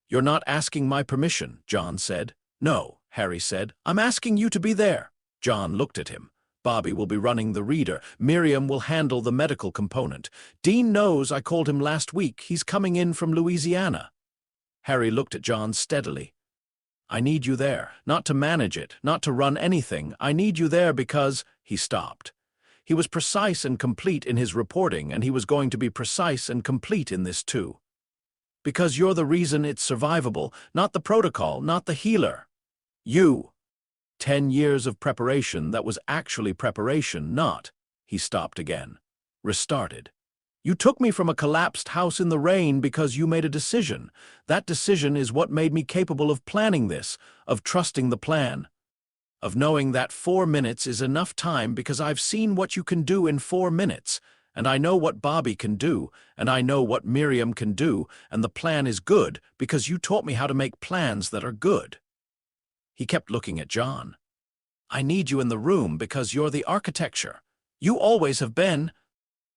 "You're not asking my permission," John said. "No," Harry said. "I'm asking you to be there." John looked at him. Bobby will be running the reader. Miriam will handle the medical component. Dean knows I called him last week. He's coming in from Louisiana. Harry looked at John steadily. "I need you there, not to manage it, not to run anything. I need you there because—" He stopped. He was precise and complete in his reporting, and he was going to be precise and complete in this too. "Because you're the reason it's survivable, not the protocol, not the healer. You. 10 years of preparation that was actually preparation, not—" He stopped again. Restarted. "You took me from a collapsed house in the rain because you made a decision. That decision is what made me capable of planning this, of trusting the plan, of knowing that 4 minutes is enough time because I've seen what you can do in 4 minutes, and I know what Bobby can do, and I know what Miriam can do, and the plan is good because you taught me how to make plans that are good." He kept looking at John. "I need you in the room because you're the architecture. You always have been."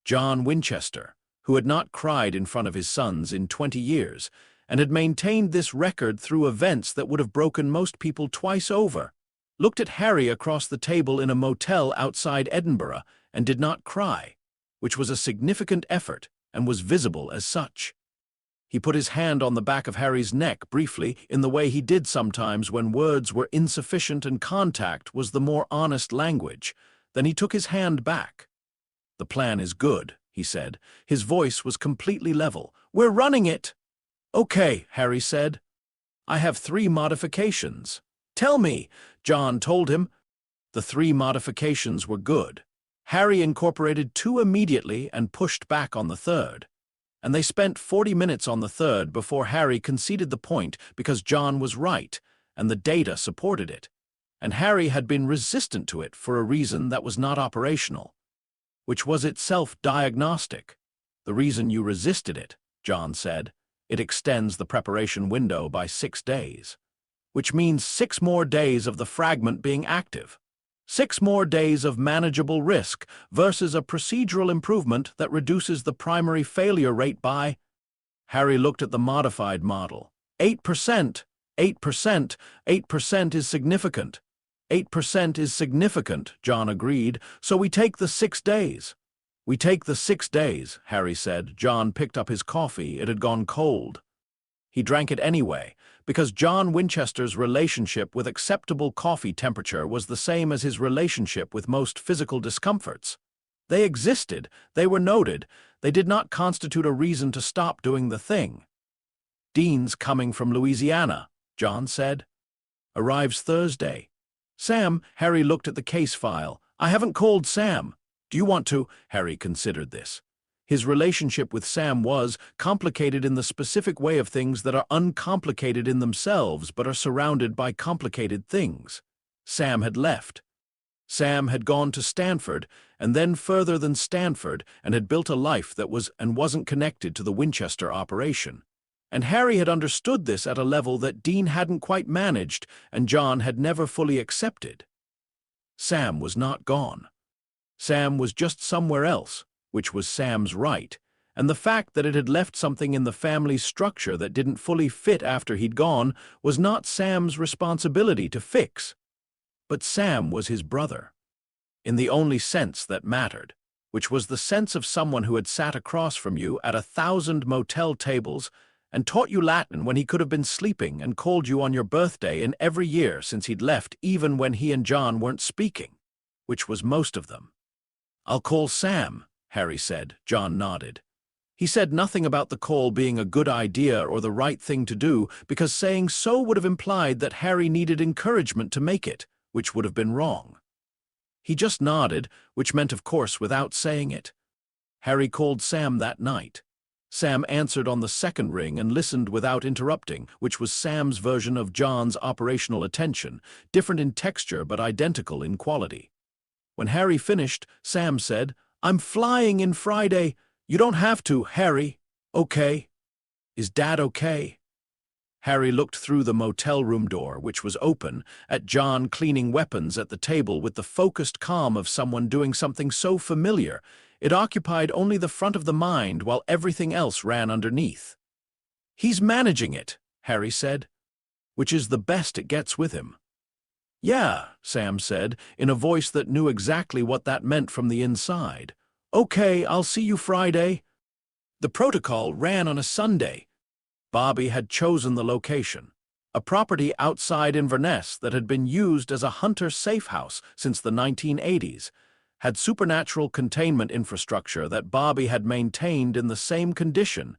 John Winchester, who had not cried in front of his sons in 20 years, and had maintained this record through events that would have broken most people twice over, looked at Harry across the table in a motel outside Edinburgh and did not cry, which was a significant effort and was visible as such. He put his hand on the back of Harry's neck briefly, in the way he did sometimes when words were insufficient and contact was the more honest language. Then he took his hand back. "The plan is good," he said. His voice was completely level. "We're running it." "Okay," Harry said. "I have 3 modifications." "Tell me," John told him. The 3 modifications were good. Harry incorporated 2 immediately and pushed back on the third. And they spent 40 minutes on the third before Harry conceded the point because John was right, and the data supported it. And Harry had been resistant to it for a reason that was not operational, which was itself diagnostic. "The reason you resisted it," John said, "it extends the preparation window by 6 days, which means 6 more days of the fragment being active. 6 more days of manageable risk versus a procedural improvement that reduces the primary failure rate by—" Harry looked at the modified model. 8%, 8%, 8% is significant. 8% is significant, John agreed, so we take the 6 days. "We take the 6 days," Harry said. John picked up his coffee. It had gone cold. He drank it anyway, because John Winchester's relationship with acceptable coffee temperature was the same as his relationship with most physical discomforts. They existed, they were noted, they did not constitute a reason to stop doing the thing. "Dean's coming from Louisiana," John said. "Arrives Thursday." "Sam," Harry looked at the case file. "I haven't called Sam." "Do you want to?" Harry considered this. His relationship with Sam was complicated in the specific way of things that are uncomplicated in themselves but are surrounded by complicated things. Sam had left. Sam had gone to Stanford, and then further than Stanford, and had built a life that was and wasn't connected to the Winchester operation. And Harry had understood this at a level that Dean hadn't quite managed and John had never fully accepted. Sam was not gone. Sam was just somewhere else, which was Sam's right, and the fact that it had left something in the family's structure that didn't fully fit after he'd gone was not Sam's responsibility to fix. But Sam was his brother, in the only sense that mattered, which was the sense of someone who had sat across from you at 1,000 motel tables and taught you Latin when he could have been sleeping and called you on your birthday in every year since he'd left, even when he and John weren't speaking, which was most of them. "I'll call Sam," Harry said. John nodded. He said nothing about the call being a good idea or the right thing to do, because saying so would have implied that Harry needed encouragement to make it, which would have been wrong. He just nodded, which meant, of course, without saying it. Harry called Sam that night. Sam answered on the second ring and listened without interrupting, which was Sam's version of John's operational attention, different in texture but identical in quality. When Harry finished, Sam said, "I'm flying in Friday." "You don't have to, Harry." "Okay." "Is Dad okay?" Harry looked through the motel room door, which was open, at John cleaning weapons at the table with the focused calm of someone doing something so familiar it occupied only the front of the mind while everything else ran underneath. "He's managing it," Harry said, "which is the best it gets with him." "Yeah," Sam said, in a voice that knew exactly what that meant from the inside. "Okay, I'll see you Friday." The protocol ran on a Sunday. Bobby had chosen the location, a property outside Inverness that had been used as a hunter safe house since the 1980s, had supernatural containment infrastructure that Bobby had maintained in the same condition.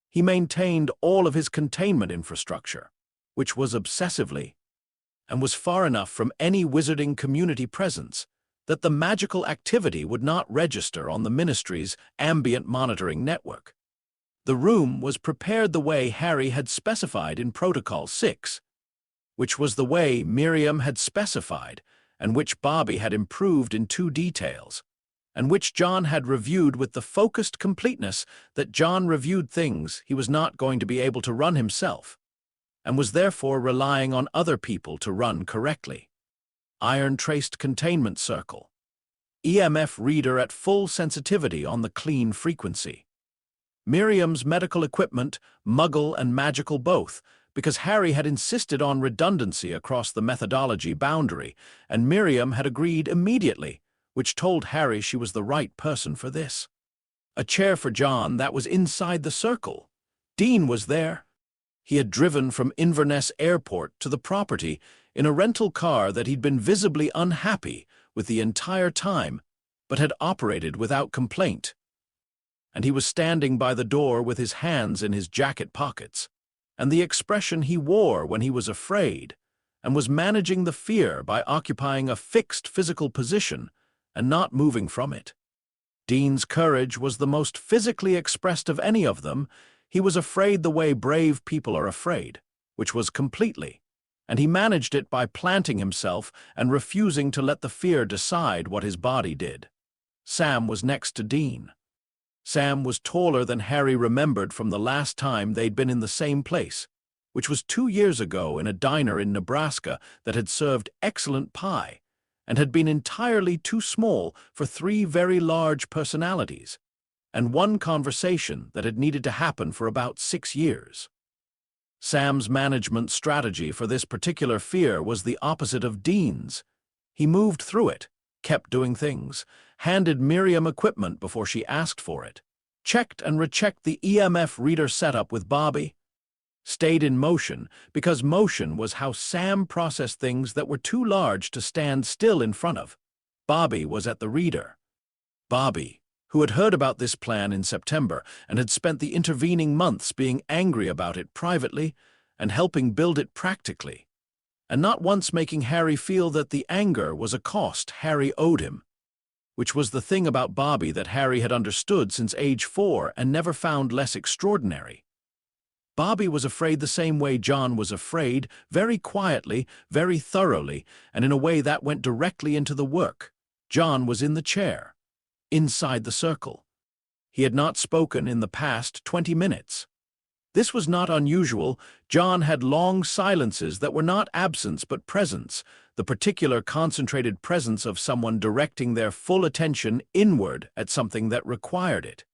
He maintained all of his containment infrastructure, which was obsessively, and was far enough from any wizarding community presence that the magical activity would not register on the ministry's ambient monitoring network. The room was prepared the way Harry had specified in Protocol 6, which was the way Miriam had specified, and which Bobby had improved in 2 details, and which John had reviewed with the focused completeness that John reviewed things he was not going to be able to run himself, and was therefore relying on other people to run correctly. Iron-traced containment circle. EMF reader at full sensitivity on the clean frequency. Miriam's medical equipment, muggle and magical both, because Harry had insisted on redundancy across the methodology boundary, and Miriam had agreed immediately, which told Harry she was the right person for this. A chair for John that was inside the circle. Dean was there. He had driven from Inverness Airport to the property in a rental car that he'd been visibly unhappy with the entire time, but had operated without complaint. And he was standing by the door with his hands in his jacket pockets, and the expression he wore when he was afraid, and was managing the fear by occupying a fixed physical position and not moving from it. Dean's courage was the most physically expressed of any of them. He was afraid the way brave people are afraid, which was completely, and he managed it by planting himself and refusing to let the fear decide what his body did. Sam was next to Dean. Sam was taller than Harry remembered from the last time they'd been in the same place, which was 2 years ago in a diner in Nebraska that had served excellent pie and had been entirely too small for 3 very large personalities, and one conversation that had needed to happen for about 6 years. Sam's management strategy for this particular fear was the opposite of Dean's. He moved through it, kept doing things, handed Miriam equipment before she asked for it, checked and rechecked the EMF reader setup with Bobby, stayed in motion because motion was how Sam processed things that were too large to stand still in front of. Bobby was at the reader. Bobby, who had heard about this plan in September and had spent the intervening months being angry about it privately and helping build it practically, and not once making Harry feel that the anger was a cost Harry owed him, which was the thing about Bobby that Harry had understood since age 4 and never found less extraordinary. Bobby was afraid the same way John was afraid, very quietly, very thoroughly, and in a way that went directly into the work. John was in the chair, inside the circle. He had not spoken in the past 20 minutes. This was not unusual. John had long silences that were not absence but presence, the particular concentrated presence of someone directing their full attention inward at something that required it.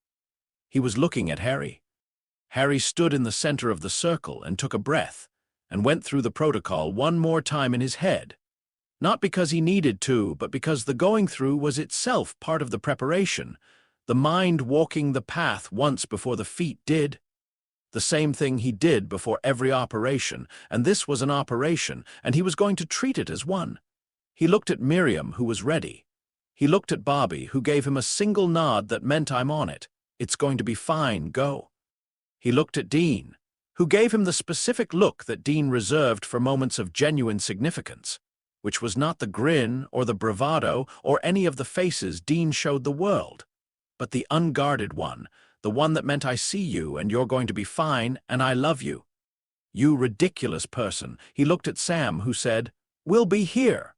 He was looking at Harry. Harry stood in the center of the circle and took a breath, and went through the protocol one more time in his head. Not because he needed to, but because the going through was itself part of the preparation, the mind walking the path once before the feet did. The same thing he did before every operation, and this was an operation, and he was going to treat it as one. He looked at Miriam, who was ready. He looked at Bobby, who gave him a single nod that meant I'm on it. It's going to be fine, go. He looked at Dean, who gave him the specific look that Dean reserved for moments of genuine significance, which was not the grin or the bravado or any of the faces Dean showed the world, but the unguarded one, the one that meant I see you and you're going to be fine and I love you. You ridiculous person. He looked at Sam, who said, we'll be here.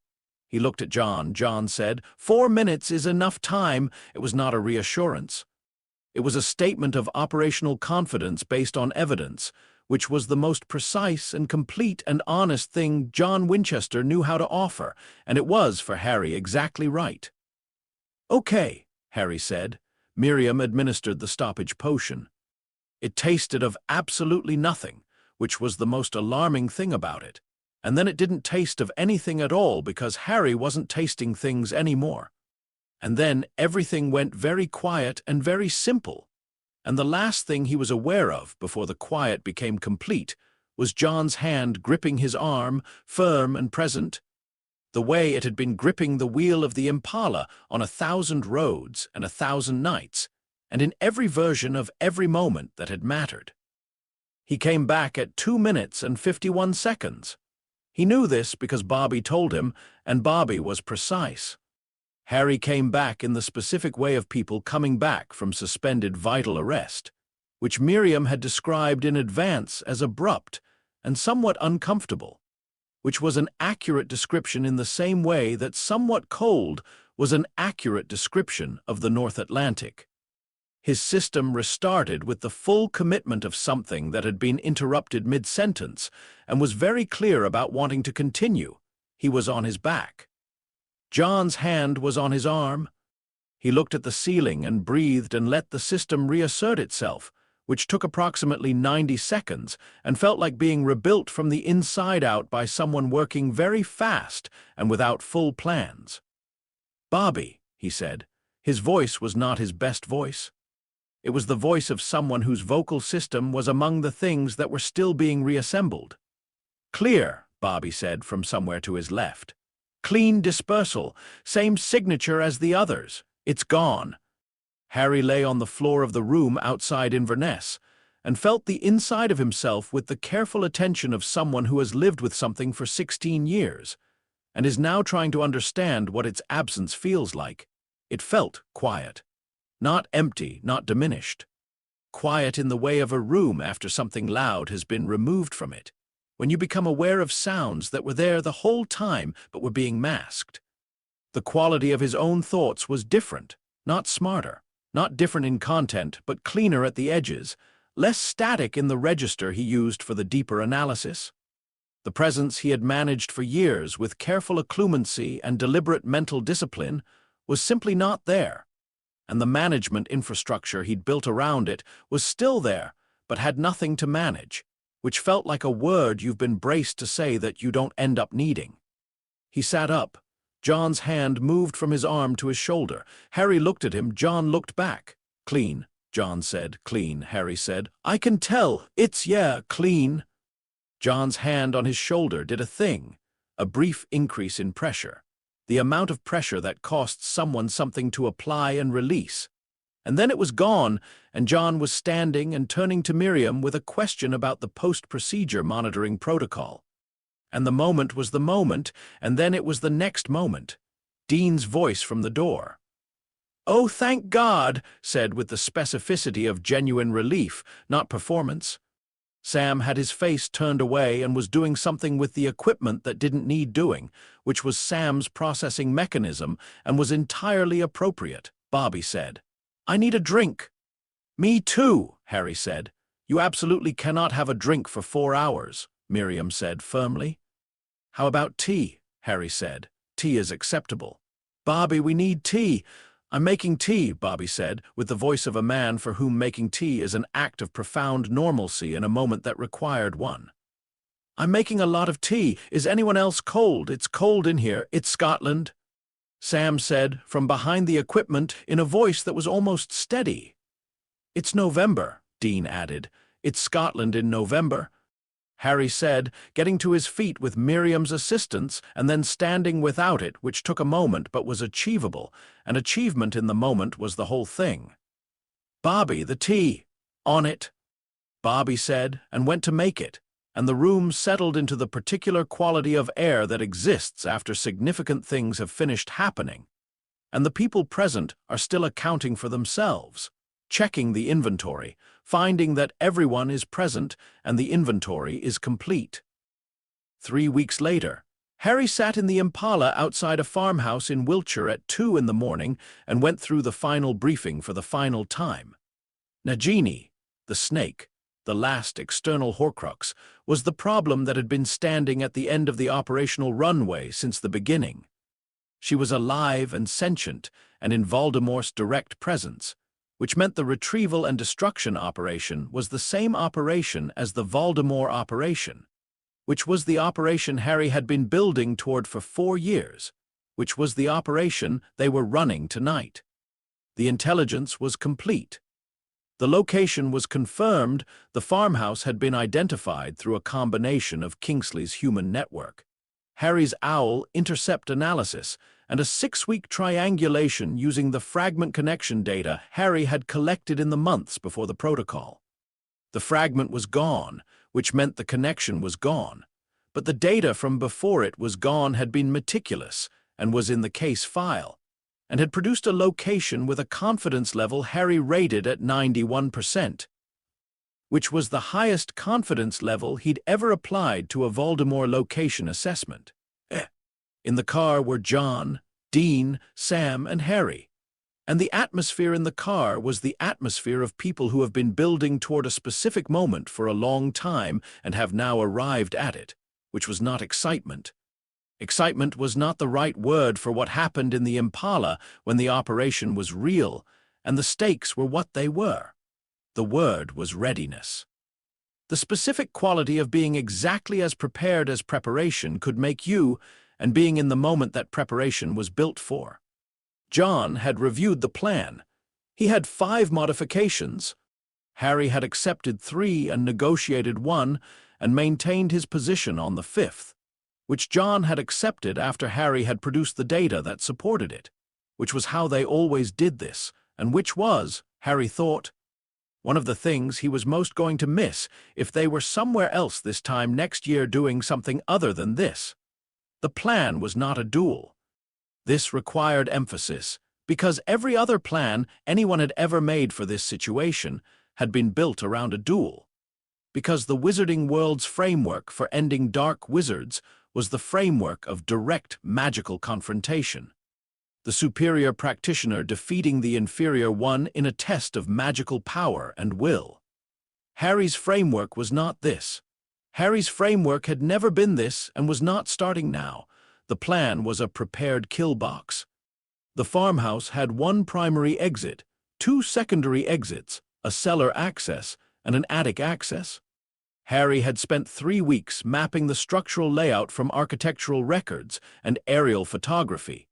He looked at John. John said, 4 minutes is enough time. It was not a reassurance. It was a statement of operational confidence based on evidence, which was the most precise and complete and honest thing John Winchester knew how to offer, and it was, for Harry, exactly right. Okay, Harry said. Miriam administered the stoppage potion. It tasted of absolutely nothing, which was the most alarming thing about it, and then it didn't taste of anything at all because Harry wasn't tasting things anymore. And then everything went very quiet and very simple, and the last thing he was aware of before the quiet became complete was John's hand gripping his arm, firm and present, the way it had been gripping the wheel of the Impala on 1,000 roads and 1,000 nights, and in every version of every moment that had mattered. He came back at 2 minutes and 51 seconds. He knew this because Bobby told him, and Bobby was precise. Harry came back in the specific way of people coming back from suspended vital arrest, which Miriam had described in advance as abrupt and somewhat uncomfortable, which was an accurate description in the same way that somewhat cold was an accurate description of the North Atlantic. His system restarted with the full commitment of something that had been interrupted mid-sentence and was very clear about wanting to continue. He was on his back. John's hand was on his arm. He looked at the ceiling and breathed and let the system reassert itself, which took approximately 90 seconds and felt like being rebuilt from the inside out by someone working very fast and without full plans. Bobby, he said. His voice was not his best voice. It was the voice of someone whose vocal system was among the things that were still being reassembled. Clear, Bobby said from somewhere to his left. Clean dispersal, same signature as the others. It's gone. Harry lay on the floor of the room outside Inverness and felt the inside of himself with the careful attention of someone who has lived with something for 16 years and is now trying to understand what its absence feels like. It felt quiet. Not empty, not diminished. Quiet in the way of a room after something loud has been removed from it, when you become aware of sounds that were there the whole time but were being masked. The quality of his own thoughts was different, not smarter, not different in content, but cleaner at the edges, less static in the register he used for the deeper analysis. The presence he had managed for years with careful occlumency and deliberate mental discipline was simply not there, and the management infrastructure he'd built around it was still there, but had nothing to manage, which felt like a word you've been braced to say that you don't end up needing. He sat up. John's hand moved from his arm to his shoulder. Harry looked at him. John looked back. Clean, John said. Clean, Harry said. I can tell. It's, yeah, clean. John's hand on his shoulder did a thing, a brief increase in pressure, the amount of pressure that costs someone something to apply and release. And then it was gone, and John was standing and turning to Miriam with a question about the post-procedure monitoring protocol. And the moment was the moment, and then it was the next moment. Dean's voice from the door. "Oh, thank God," said with the specificity of genuine relief, not performance. Sam had his face turned away and was doing something with the equipment that didn't need doing, which was Sam's processing mechanism and was entirely appropriate. Bobby said, "I need a drink." "Me too," Harry said. "You absolutely cannot have a drink for 4 hours," Miriam said firmly. "How about tea?" Harry said. "Tea is acceptable." "Bobby, we need tea." "I'm making tea," Bobby said, with the voice of a man for whom making tea is an act of profound normalcy in a moment that required one. "I'm making a lot of tea. Is anyone else cold? It's cold in here. It's Scotland," Sam said from behind the equipment in a voice that was almost steady. "It's November," Dean added. "It's Scotland in November," Harry said, getting to his feet with Miriam's assistance and then standing without it, which took a moment but was achievable, and achievement in the moment was the whole thing. "Bobby, the tea." "On it," Bobby said, and went to make it, and the room settled into the particular quality of air that exists after significant things have finished happening, and the people present are still accounting for themselves, checking the inventory, finding that everyone is present and the inventory is complete. 3 weeks later, Harry sat in the Impala outside a farmhouse in Wiltshire at 2 in the morning and went through the final briefing for the final time. Nagini, the snake, the last external Horcrux, was the problem that had been standing at the end of the operational runway since the beginning. She was alive and sentient and in Voldemort's direct presence, which meant the retrieval and destruction operation was the same operation as the Voldemort operation, which was the operation Harry had been building toward for 4 years, which was the operation they were running tonight. The intelligence was complete. The location was confirmed. The farmhouse had been identified through a combination of Kingsley's human network, Harry's OWL intercept analysis, and a 6-week triangulation using the fragment connection data Harry had collected in the months before the protocol. The fragment was gone, which meant the connection was gone, but the data from before it was gone had been meticulous and was in the case file, and had produced a location with a confidence level Harry rated at 91%, which was the highest confidence level he'd ever applied to a Voldemort location assessment. In the car were John, Dean, Sam, and Harry, and the atmosphere in the car was the atmosphere of people who have been building toward a specific moment for a long time and have now arrived at it, which was not excitement. Excitement was not the right word for what happened in the Impala when the operation was real, and the stakes were what they were. The word was readiness. The specific quality of being exactly as prepared as preparation could make you, and being in the moment that preparation was built for. John had reviewed the plan. He had 5 modifications. Harry had accepted 3 and negotiated 1 and maintained his position on the 5th, which John had accepted after Harry had produced the data that supported it. which was how they always did this, and which was, Harry thought, one of the things he was most going to miss if they were somewhere else this time next year doing something other than this. The plan was not a duel. This required emphasis, because every other plan anyone had ever made for this situation had been built around a duel. Because the wizarding world's framework for ending dark wizards was the framework of direct magical confrontation. The superior practitioner defeating the inferior one in a test of magical power and will. Harry's framework was not this. Harry's framework had never been this and was not starting now. The plan was a prepared kill box. The farmhouse had one primary exit, two secondary exits, a cellar access, and an attic access. Harry had spent 3 weeks mapping the structural layout from architectural records and aerial photography,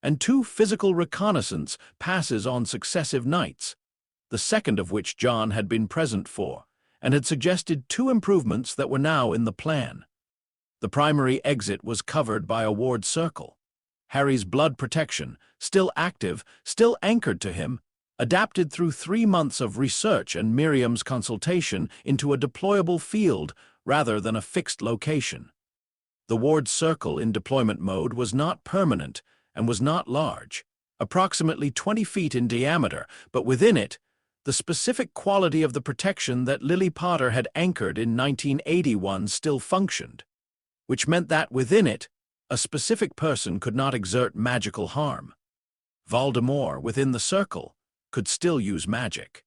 and 2 physical reconnaissance passes on successive nights, the second of which John had been present for, and had suggested 2 improvements that were now in the plan. The primary exit was covered by a ward circle. Harry's blood protection, still active, still anchored to him, adapted through 3 months of research and Miriam's consultation into a deployable field rather than a fixed location. The ward circle in deployment mode was not permanent and was not large, approximately 20 feet in diameter, but within it, the specific quality of the protection that Lily Potter had anchored in 1981 still functioned, which meant that within it, a specific person could not exert magical harm. Voldemort, within the circle, could still use magic.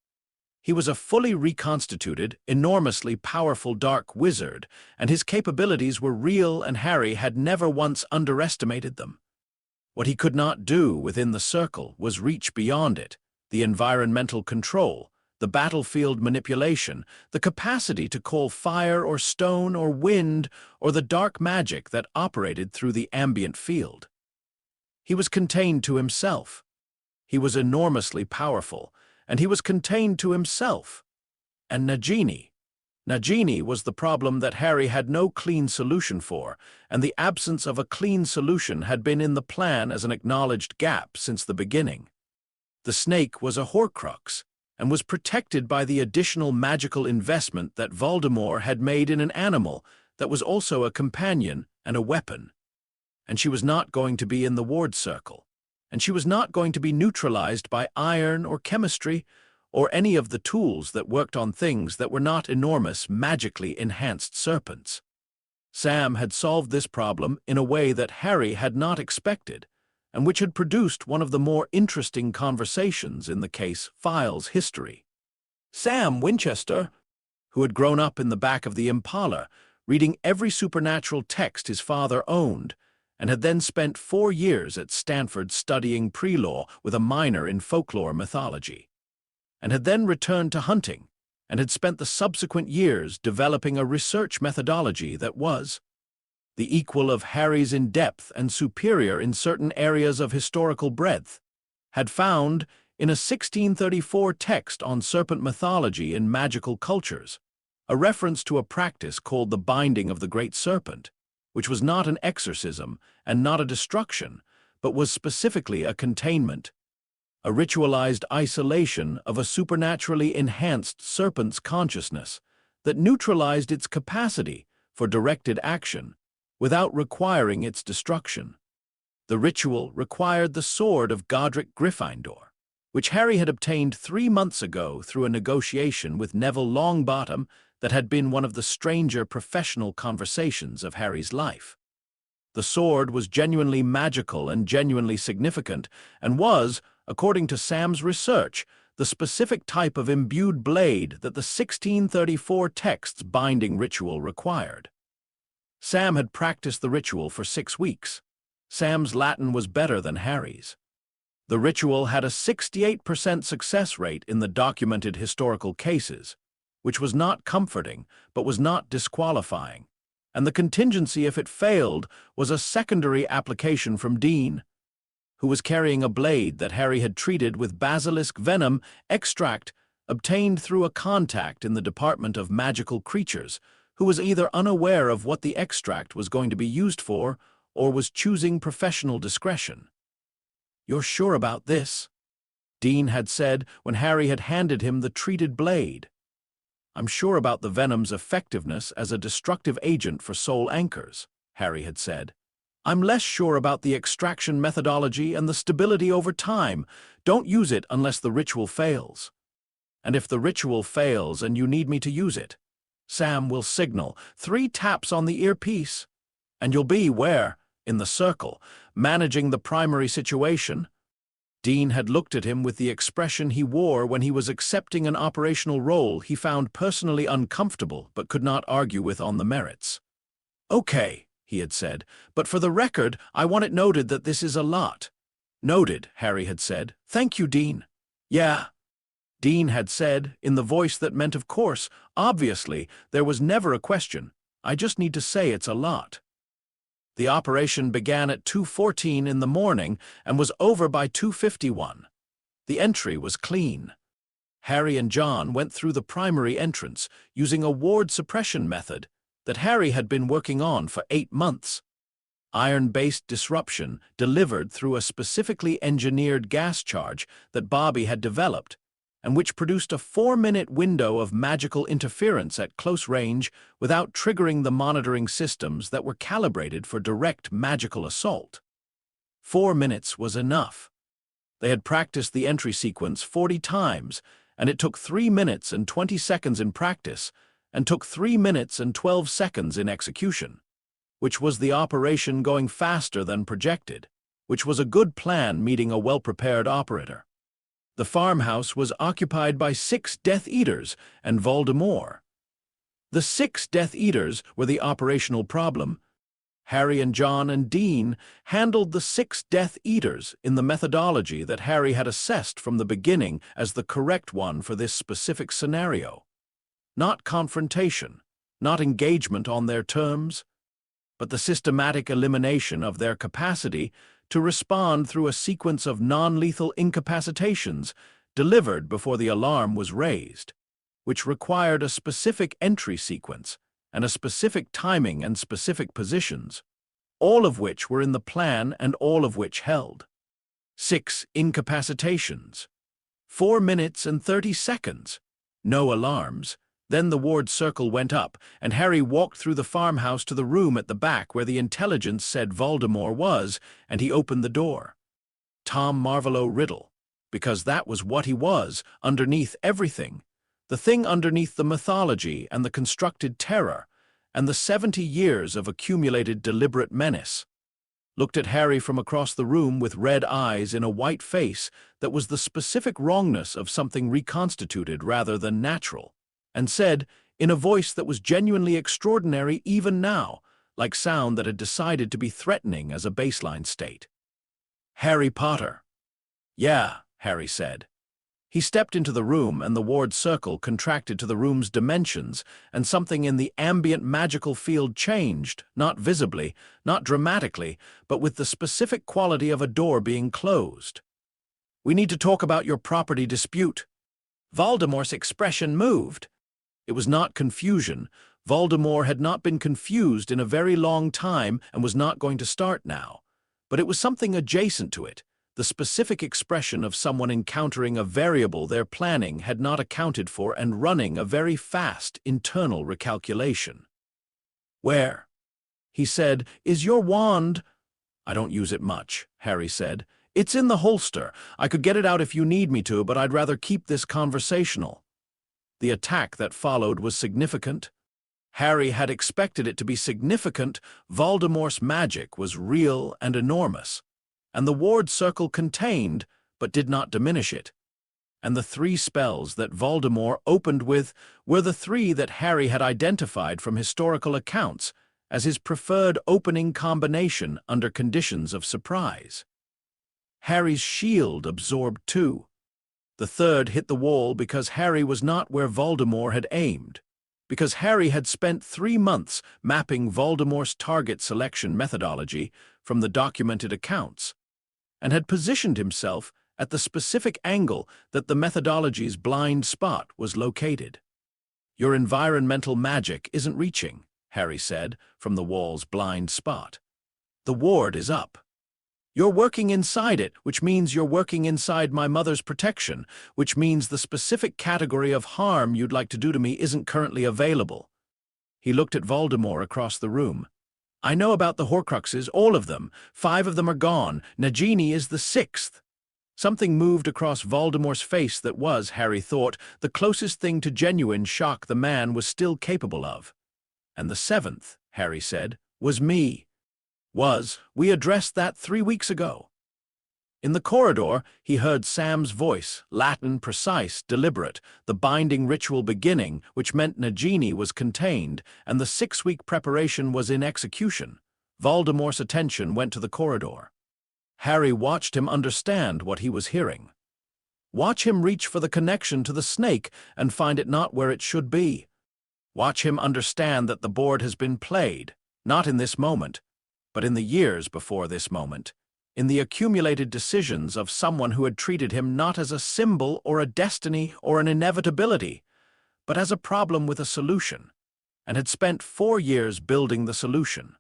He was a fully reconstituted, enormously powerful dark wizard, and his capabilities were real, and Harry had never once underestimated them. What he could not do within the circle was reach beyond it, the environmental control, the battlefield manipulation, the capacity to call fire or stone or wind, or the dark magic that operated through the ambient field. He was contained to himself. He was enormously powerful, and he was contained to himself. And Nagini. Nagini was the problem that Harry had no clean solution for, and the absence of a clean solution had been in the plan as an acknowledged gap since the beginning. The snake was a Horcrux, and was protected by the additional magical investment that Voldemort had made in an animal that was also a companion and a weapon. And she was not going to be in the ward circle, and she was not going to be neutralized by iron or chemistry or any of the tools that worked on things that were not enormous, magically enhanced serpents. Sam had solved this problem in a way that Harry had not expected, and which had produced one of the more interesting conversations in the case file's history. Sam Winchester, who had grown up in the back of the Impala, reading every supernatural text his father owned, and had then spent 4 years at Stanford studying pre-law with a minor in folklore mythology, and had then returned to hunting, and had spent the subsequent years developing a research methodology that was the equal of Harry's in depth and superior in certain areas of historical breadth, had found, in a 1634 text on serpent mythology in magical cultures, a reference to a practice called the binding of the great serpent, which was not an exorcism and not a destruction, but was specifically a containment, a ritualized isolation of a supernaturally enhanced serpent's consciousness that neutralized its capacity for directed action without requiring its destruction. The ritual required the sword of Godric Gryffindor, which Harry had obtained 3 months ago through a negotiation with Neville Longbottom that had been one of the stranger professional conversations of Harry's life. The sword was genuinely magical and genuinely significant, and was, according to Sam's research, the specific type of imbued blade that the 1634 text's binding ritual required. Sam had practiced the ritual for 6 weeks. Sam's Latin was better than Harry's. The ritual had a 68% success rate in the documented historical cases, which was not comforting but was not disqualifying, and the contingency if it failed was a secondary application from Dean, who was carrying a blade that Harry had treated with basilisk venom extract obtained through a contact in the Department of Magical Creatures, who was either unaware of what the extract was going to be used for or was choosing professional discretion. "You're sure about this?" Dean had said when Harry had handed him the treated blade. "I'm sure about the venom's effectiveness as a destructive agent for soul anchors," Harry had said. "I'm less sure about the extraction methodology and the stability over time. Don't use it unless the ritual fails. And if the ritual fails and you need me to use it, Sam will signal 3 taps on the earpiece, and you'll be where? In the circle, managing the primary situation." Dean had looked at him with the expression he wore when he was accepting an operational role he found personally uncomfortable but could not argue with on the merits. "Okay," he had said, "but for the record, I want it noted that this is a lot." "Noted," Harry had said. "Thank you, Dean." "Yeah," Dean had said, in the voice that meant of course, obviously, there was never a question. "I just need to say it's a lot." The operation began at 2:14 in the morning and was over by 2:51. The entry was clean. Harry and John went through the primary entrance using a ward suppression method that Harry had been working on for 8 months. Iron-based disruption delivered through a specifically engineered gas charge that Bobby had developed, and which produced a 4-minute window of magical interference at close range without triggering the monitoring systems that were calibrated for direct magical assault. 4 minutes was enough. They had practiced the entry sequence 40 times, and it took 3 minutes and 20 seconds in practice, and took 3 minutes and 12 seconds in execution, which was the operation going faster than projected, which was a good plan meeting a well-prepared operator. The farmhouse was occupied by 6 Death Eaters and Voldemort. The 6 Death Eaters were the operational problem. Harry and John and Dean handled the 6 Death Eaters in the methodology that Harry had assessed from the beginning as the correct one for this specific scenario. Not confrontation, not engagement on their terms, but the systematic elimination of their capacity to respond through a sequence of non-lethal incapacitations delivered before the alarm was raised, which required a specific entry sequence and a specific timing and specific positions, all of which were in the plan and all of which held. 6 incapacitations. 4 minutes and 30 seconds. No alarms. Then the ward circle went up, and Harry walked through the farmhouse to the room at the back where the intelligence said Voldemort was, and he opened the door. Tom Marvolo Riddle, because that was what he was, underneath everything. The thing underneath the mythology and the constructed terror, and the 70 years of accumulated deliberate menace. Looked at Harry from across the room with red eyes in a white face that was the specific wrongness of something reconstituted rather than natural, and said, in a voice that was genuinely extraordinary even now, like sound that had decided to be threatening as a baseline state. "Harry Potter." "Yeah," Harry said. He stepped into the room and the ward circle contracted to the room's dimensions, and something in the ambient magical field changed, not visibly, not dramatically, but with the specific quality of a door being closed. "We need to talk about your property dispute." Voldemort's expression moved. It was not confusion. Voldemort had not been confused in a very long time and was not going to start now. But it was something adjacent to it, the specific expression of someone encountering a variable their planning had not accounted for and running a very fast internal recalculation. "Where?" he said. "Is your wand—" "I don't use it much," Harry said. "It's in the holster. I could get it out if you need me to, but I'd rather keep this conversational." The attack that followed was significant. Harry had expected it to be significant. Voldemort's magic was real and enormous, and the ward circle contained, but did not diminish it. And the 3 spells that Voldemort opened with were the 3 that Harry had identified from historical accounts as his preferred opening combination under conditions of surprise. Harry's shield absorbed 2. The 3rd hit the wall because Harry was not where Voldemort had aimed, because Harry had spent 3 months mapping Voldemort's target selection methodology from the documented accounts, and had positioned himself at the specific angle that the methodology's blind spot was located. "Your environmental magic isn't reaching," Harry said, from the wall's blind spot. "The ward is up." You're working inside it, which means you're working inside my mother's protection, which means the specific category of harm you'd like to do to me isn't currently available." He looked at Voldemort across the room. "I know about the Horcruxes, all of them. 5 of them are gone. Nagini is the 6th. Something moved across Voldemort's face that was, Harry thought, the closest thing to genuine shock the man was still capable of. "And the 7th, Harry said, "was me." We addressed that 3 weeks ago." In the corridor, he heard Sam's voice, Latin, precise, deliberate, the binding ritual beginning, which meant Nagini was contained, and the 6-week preparation was in execution. Voldemort's attention went to the corridor. Harry watched him understand what he was hearing. Watch him reach for the connection to the snake and find it not where it should be. Watch him understand that the board has been played, not in this moment, but in the years before this moment, in the accumulated decisions of someone who had treated him not as a symbol or a destiny or an inevitability, but as a problem with a solution, and had spent 4 years building the solution.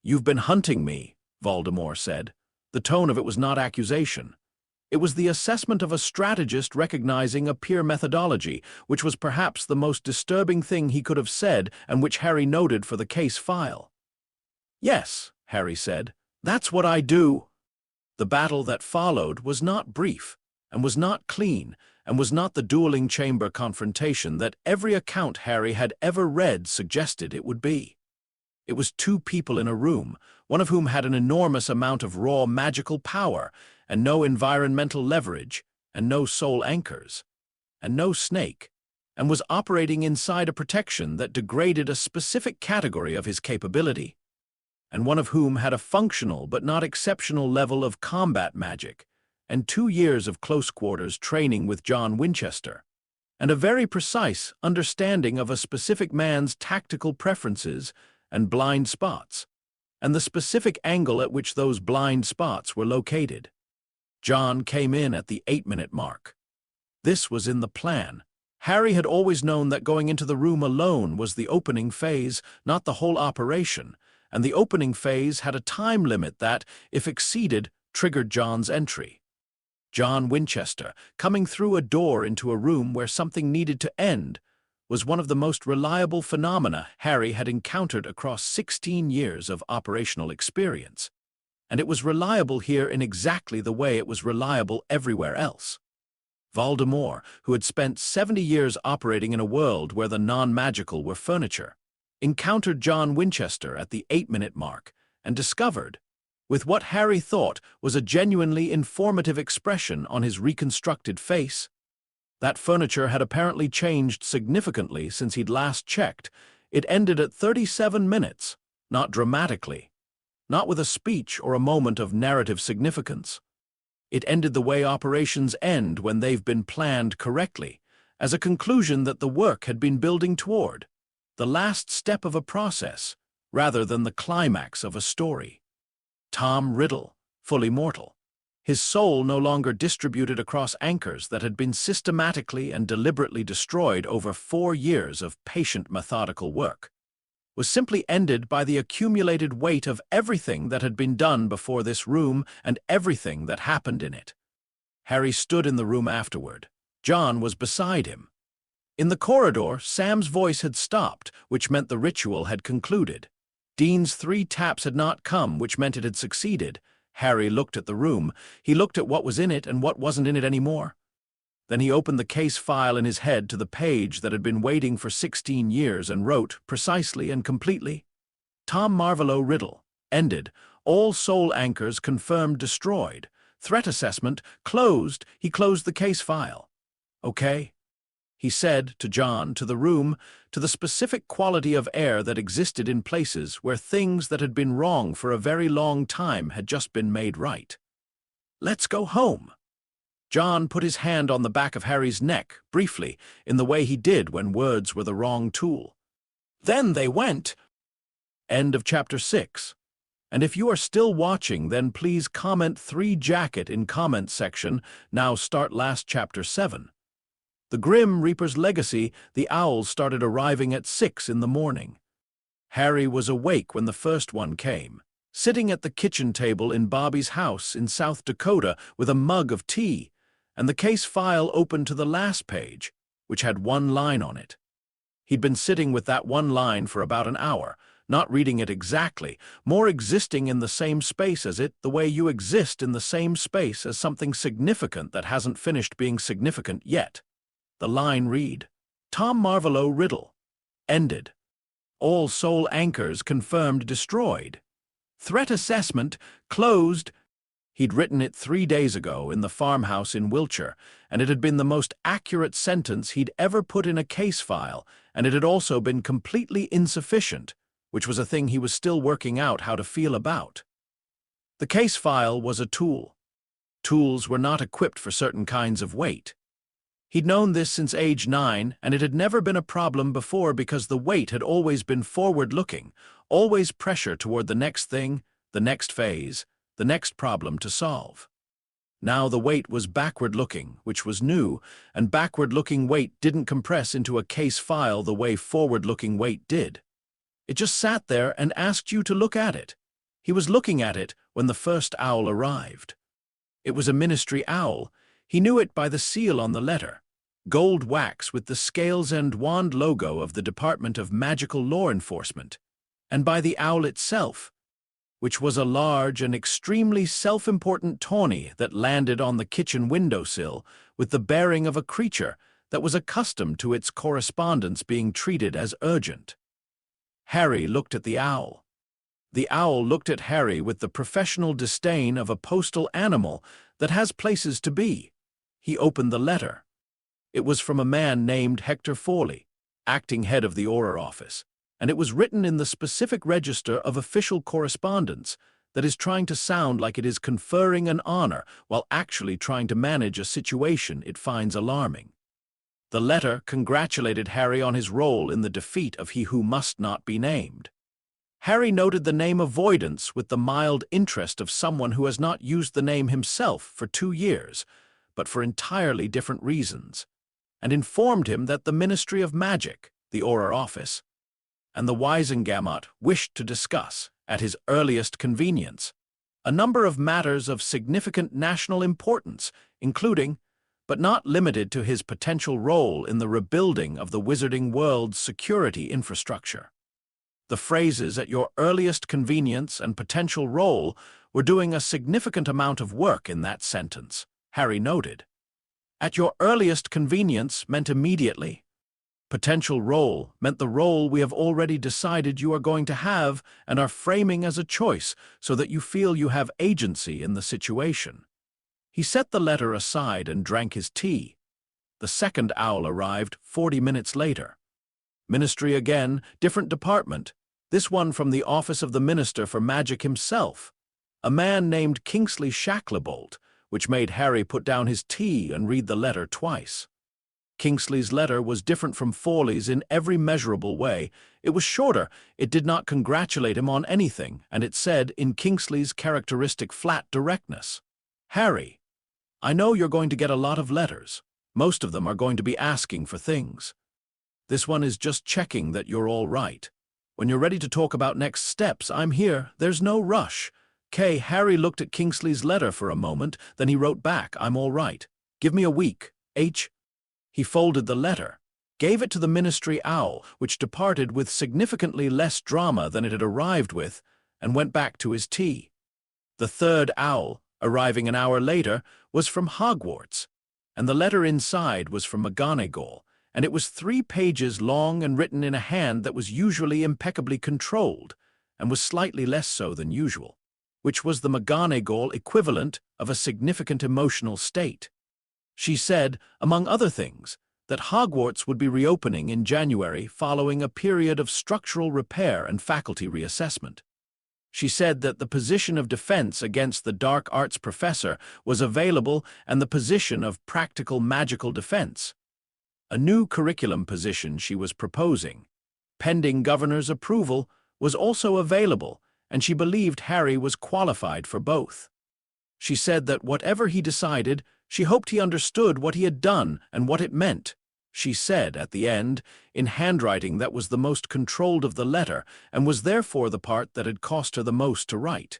"You've been hunting me," Voldemort said. The tone of it was not accusation. It was the assessment of a strategist recognizing a peer methodology, which was perhaps the most disturbing thing he could have said and which Harry noted for the case file. "Yes," Harry said, "that's what I do." The battle that followed was not brief, and was not clean, and was not the dueling chamber confrontation that every account Harry had ever read suggested it would be. It was 2 people in a room, one of whom had an enormous amount of raw magical power, and no environmental leverage, and no soul anchors, and no snake, and was operating inside a protection that degraded a specific category of his capability, and one of whom had a functional but not exceptional level of combat magic, and 2 years of close-quarters training with John Winchester, and a very precise understanding of a specific man's tactical preferences and blind spots, and the specific angle at which those blind spots were located. John came in at the 8-minute mark. This was in the plan. Harry had always known that going into the room alone was the opening phase, not the whole operation, and the opening phase had a time limit that, if exceeded, triggered John's entry. John Winchester, coming through a door into a room where something needed to end, was one of the most reliable phenomena Harry had encountered across 16 years of operational experience, and it was reliable here in exactly the way it was reliable everywhere else. Voldemort, who had spent 70 years operating in a world where the non-magical were furniture, encountered John Winchester at the 8-minute mark and discovered, with what Harry thought was a genuinely informative expression on his reconstructed face, that furniture had apparently changed significantly since he'd last checked. It ended at 37 minutes, not dramatically, not with a speech or a moment of narrative significance. It ended the way operations end when they've been planned correctly, as a conclusion that the work had been building toward, the last step of a process, rather than the climax of a story. Tom Riddle, fully mortal, his soul no longer distributed across anchors that had been systematically and deliberately destroyed over 4 years of patient methodical work, was simply ended by the accumulated weight of everything that had been done before this room and everything that happened in it. Harry stood in the room afterward. John was beside him. In the corridor, Sam's voice had stopped, which meant the ritual had concluded. Dean's 3 taps had not come, which meant it had succeeded. Harry looked at the room. He looked at what was in it and what wasn't in it anymore. Then he opened the case file in his head to the page that had been waiting for 16 years and wrote, precisely and completely, "Tom Marvolo Riddle. Ended. All soul anchors confirmed destroyed. Threat assessment closed." He closed the case file. "Okay," he said to John, to the room, to the specific quality of air that existed in places where things that had been wrong for a very long time had just been made right. "Let's go home." John put his hand on the back of Harry's neck, briefly, in the way he did when words were the wrong tool. Then they went. End of Chapter 6. And if you are still watching, then please comment 3 jacket in comment section. Now start last Chapter 7. The Grim Reaper's legacy, the owls started arriving at 6 in the morning. Harry was awake when the first one came. sitting at the kitchen table in Bobby's house in South Dakota with a mug of tea, and the case file open to the last page, which had one line on it. He'd been sitting with that one line for about an hour, not reading it exactly, more existing in the same space as it, the way you exist in the same space as something significant that hasn't finished being significant yet. The line read, Tom Marvolo riddle. Ended. All soul anchors confirmed destroyed. Threat assessment closed. He'd written it 3 days ago in the farmhouse in Wiltshire, and it had been the most accurate sentence he'd ever put in a case file, and it had also been completely insufficient, which was a thing he was still working out how to feel about. The case file was a tool. Tools were not equipped for certain kinds of weight. He'd known this since age 9, and it had never been a problem before because the weight had always been forward-looking, always pressure toward the next thing, the next phase, the next problem to solve. Now the weight was backward-looking, which was new, and backward-looking weight didn't compress into a case file the way forward-looking weight did. It just sat there and asked you to look at it. He was looking at it when the first owl arrived. It was a ministry owl. He knew it by the seal on the letter, gold wax with the scales and wand logo of the Department of Magical Law Enforcement, and by the owl itself, which was a large and extremely self-important tawny that landed on the kitchen windowsill with the bearing of a creature that was accustomed to its correspondence being treated as urgent. Harry looked at the owl. The owl looked at Harry with the professional disdain of a postal animal that has places to be. He opened the letter. It was from a man named Hector Forley, acting head of the Auror office, and it was written in the specific register of official correspondence that is trying to sound like it is conferring an honor while actually trying to manage a situation it finds alarming. The letter congratulated Harry on his role in the defeat of he who must not be named. Harry noted the name avoidance with the mild interest of someone who has not used the name himself for 2 years, but for entirely different reasons, and informed him that the Ministry of Magic, the Auror office, and the Wisengamot wished to discuss, at his earliest convenience, a number of matters of significant national importance, including, but not limited to, his potential role in the rebuilding of the Wizarding World's security infrastructure. The phrases "at your earliest convenience" and "potential role" were doing a significant amount of work in that sentence, Harry noted. At your earliest convenience meant immediately. Potential role meant the role we have already decided you are going to have and are framing as a choice so that you feel you have agency in the situation. He set the letter aside and drank his tea. The second owl arrived 40 minutes later. Ministry again, different department, this one from the office of the Minister for Magic himself, a man named Kingsley Shacklebolt, which made Harry put down his tea and read the letter twice. Kingsley's letter was different from Forley's in every measurable way. It was shorter, it did not congratulate him on anything, and it said, in Kingsley's characteristic flat directness, Harry, I know you're going to get a lot of letters. Most of them are going to be asking for things. This one is just checking that you're all right. When you're ready to talk about next steps, I'm here. There's no rush. K. Harry looked at Kingsley's letter for a moment, then he wrote back, I'm all right. Give me a week. H. He folded the letter, gave it to the Ministry owl, which departed with significantly less drama than it had arrived with, and went back to his tea. The third owl, arriving an hour later, was from Hogwarts, and the letter inside was from McGonagall, and it was 3 pages long and written in a hand that was usually impeccably controlled, and was slightly less so than usual, which was the McGonagall equivalent of a significant emotional state. She said, among other things, that Hogwarts would be reopening in January following a period of structural repair and faculty reassessment. She said that the position of defense against the dark arts professor was available and the position of practical magical defense. A new curriculum position she was proposing, pending governor's approval, was also available, and she believed Harry was qualified for both. She said that whatever he decided, she hoped he understood what he had done and what it meant, she said at the end, in handwriting that was the most controlled of the letter and was therefore the part that had cost her the most to write.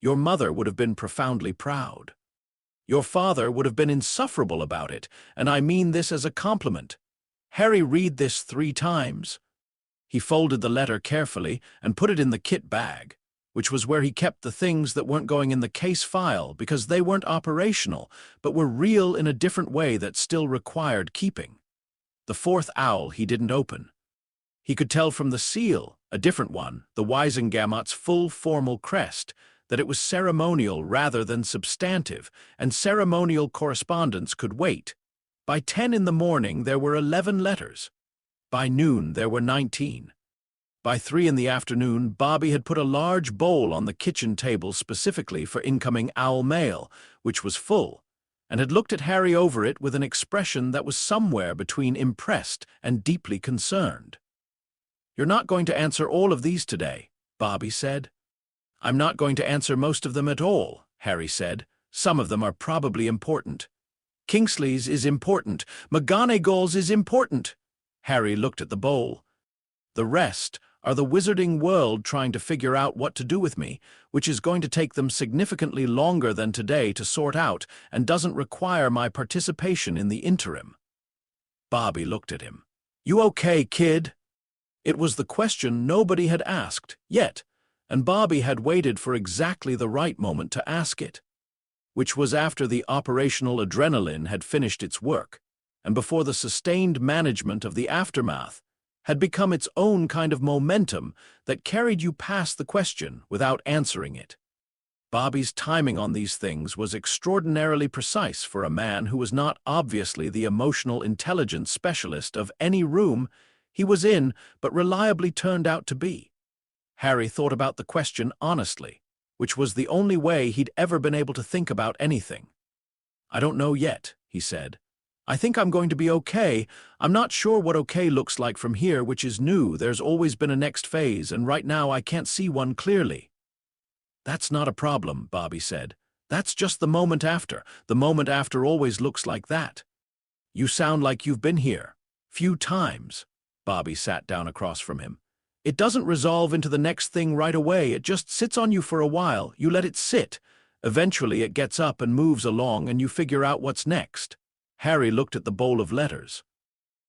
Your mother would have been profoundly proud. Your father would have been insufferable about it, and I mean this as a compliment. Harry, read this 3 times. He folded the letter carefully and put it in the kit bag, which was where he kept the things that weren't going in the case file because they weren't operational, but were real in a different way that still required keeping. The 4th owl he didn't open. He could tell from the seal, a different one, the Wisengamot's full formal crest, that it was ceremonial rather than substantive, and ceremonial correspondence could wait. By 10 in the morning there were 11 letters. By noon there were 19. By 3 in the afternoon, Bobby had put a large bowl on the kitchen table specifically for incoming owl mail, which was full, and had looked at Harry over it with an expression that was somewhere between impressed and deeply concerned. "You're not going to answer all of these today," Bobby said. "I'm not going to answer most of them at all," Harry said. "Some of them are probably important. Kingsley's is important. McGonagall's is important." Harry looked at the bowl. "The rest are the wizarding world trying to figure out what to do with me, which is going to take them significantly longer than today to sort out and doesn't require my participation in the interim." Bobby looked at him. "You okay, kid?" It was the question nobody had asked yet, and Bobby had waited for exactly the right moment to ask it, which was after the operational adrenaline had finished its work, and before the sustained management of the aftermath had become its own kind of momentum that carried you past the question without answering it. Bobby's timing on these things was extraordinarily precise for a man who was not obviously the emotional intelligence specialist of any room he was in, but reliably turned out to be. Harry thought about the question honestly, which was the only way he'd ever been able to think about anything. "I don't know yet," he said. "I think I'm going to be okay. I'm not sure what okay looks like from here, which is new. There's always been a next phase, and right now I can't see one clearly." "That's not a problem," Bobby said. "That's just the moment after. The moment after always looks like that. You sound like you've been here. Few times." Bobby sat down across from him. "It doesn't resolve into the next thing right away. It just sits on you for a while. You let it sit. Eventually it gets up and moves along, and you figure out what's next." Harry looked at the bowl of letters.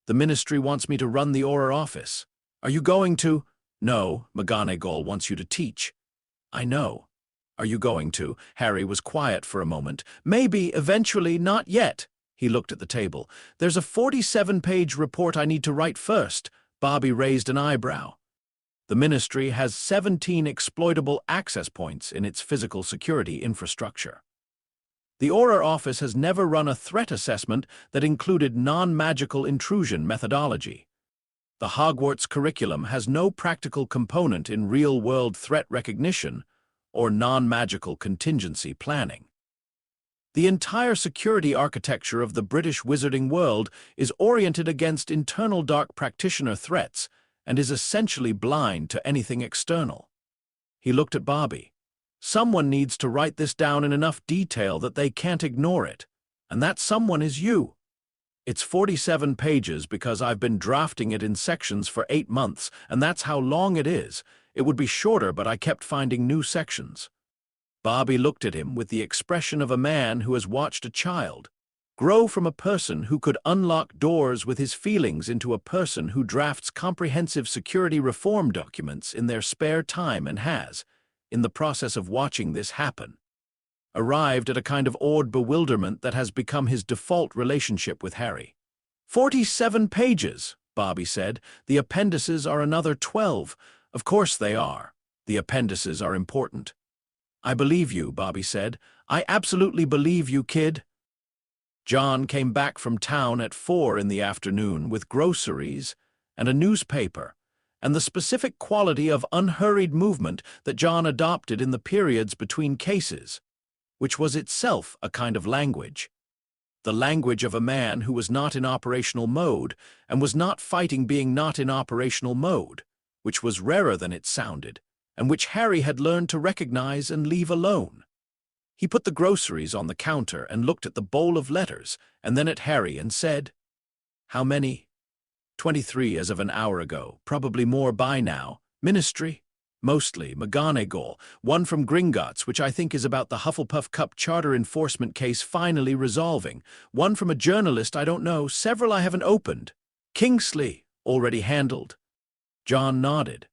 "The ministry wants me to run the Auror office. Are you going to?" "No, McGonagall wants you to teach." "I know. Are you going to?" Harry was quiet for a moment. "Maybe, eventually, not yet." He looked at the table. "There's a 47-page report I need to write first." Bobby raised an eyebrow. "The ministry has 17 exploitable access points in its physical security infrastructure. The Auror office has never run a threat assessment that included non-magical intrusion methodology. The Hogwarts curriculum has no practical component in real-world threat recognition or non-magical contingency planning. The entire security architecture of the British wizarding world is oriented against internal dark practitioner threats and is essentially blind to anything external." He looked at Bobby. "Someone needs to write this down in enough detail that they can't ignore it, and that someone is you. It's 47 pages because I've been drafting it in sections for 8 months, and that's how long it is. It would be shorter, but I kept finding new sections." Bobby looked at him with the expression of a man who has watched a child grow from a person who could unlock doors with his feelings into a person who drafts comprehensive security reform documents in their spare time and has, in the process of watching this happen, arrived at a kind of awed bewilderment that has become his default relationship with Harry. 47 pages, Bobby said. "The appendices are another 12. Of course they are. The appendices are important." "I believe you," Bobby said. "I absolutely believe you, kid." John came back from town at 4 in the afternoon with groceries and a newspaper, and the specific quality of unhurried movement that John adopted in the periods between cases, which was itself a kind of language. The language of a man who was not in operational mode and was not fighting being not in operational mode, which was rarer than it sounded, and which Harry had learned to recognize and leave alone. He put the groceries on the counter and looked at the bowl of letters and then at Harry and said, How many? 23 as of an hour ago, probably more by now. Ministry? Mostly. McGonagall. One from Gringotts, which I think is about the Hufflepuff Cup charter enforcement case finally resolving. One from a journalist I don't know. Several I haven't opened. Kingsley. Already handled. John nodded.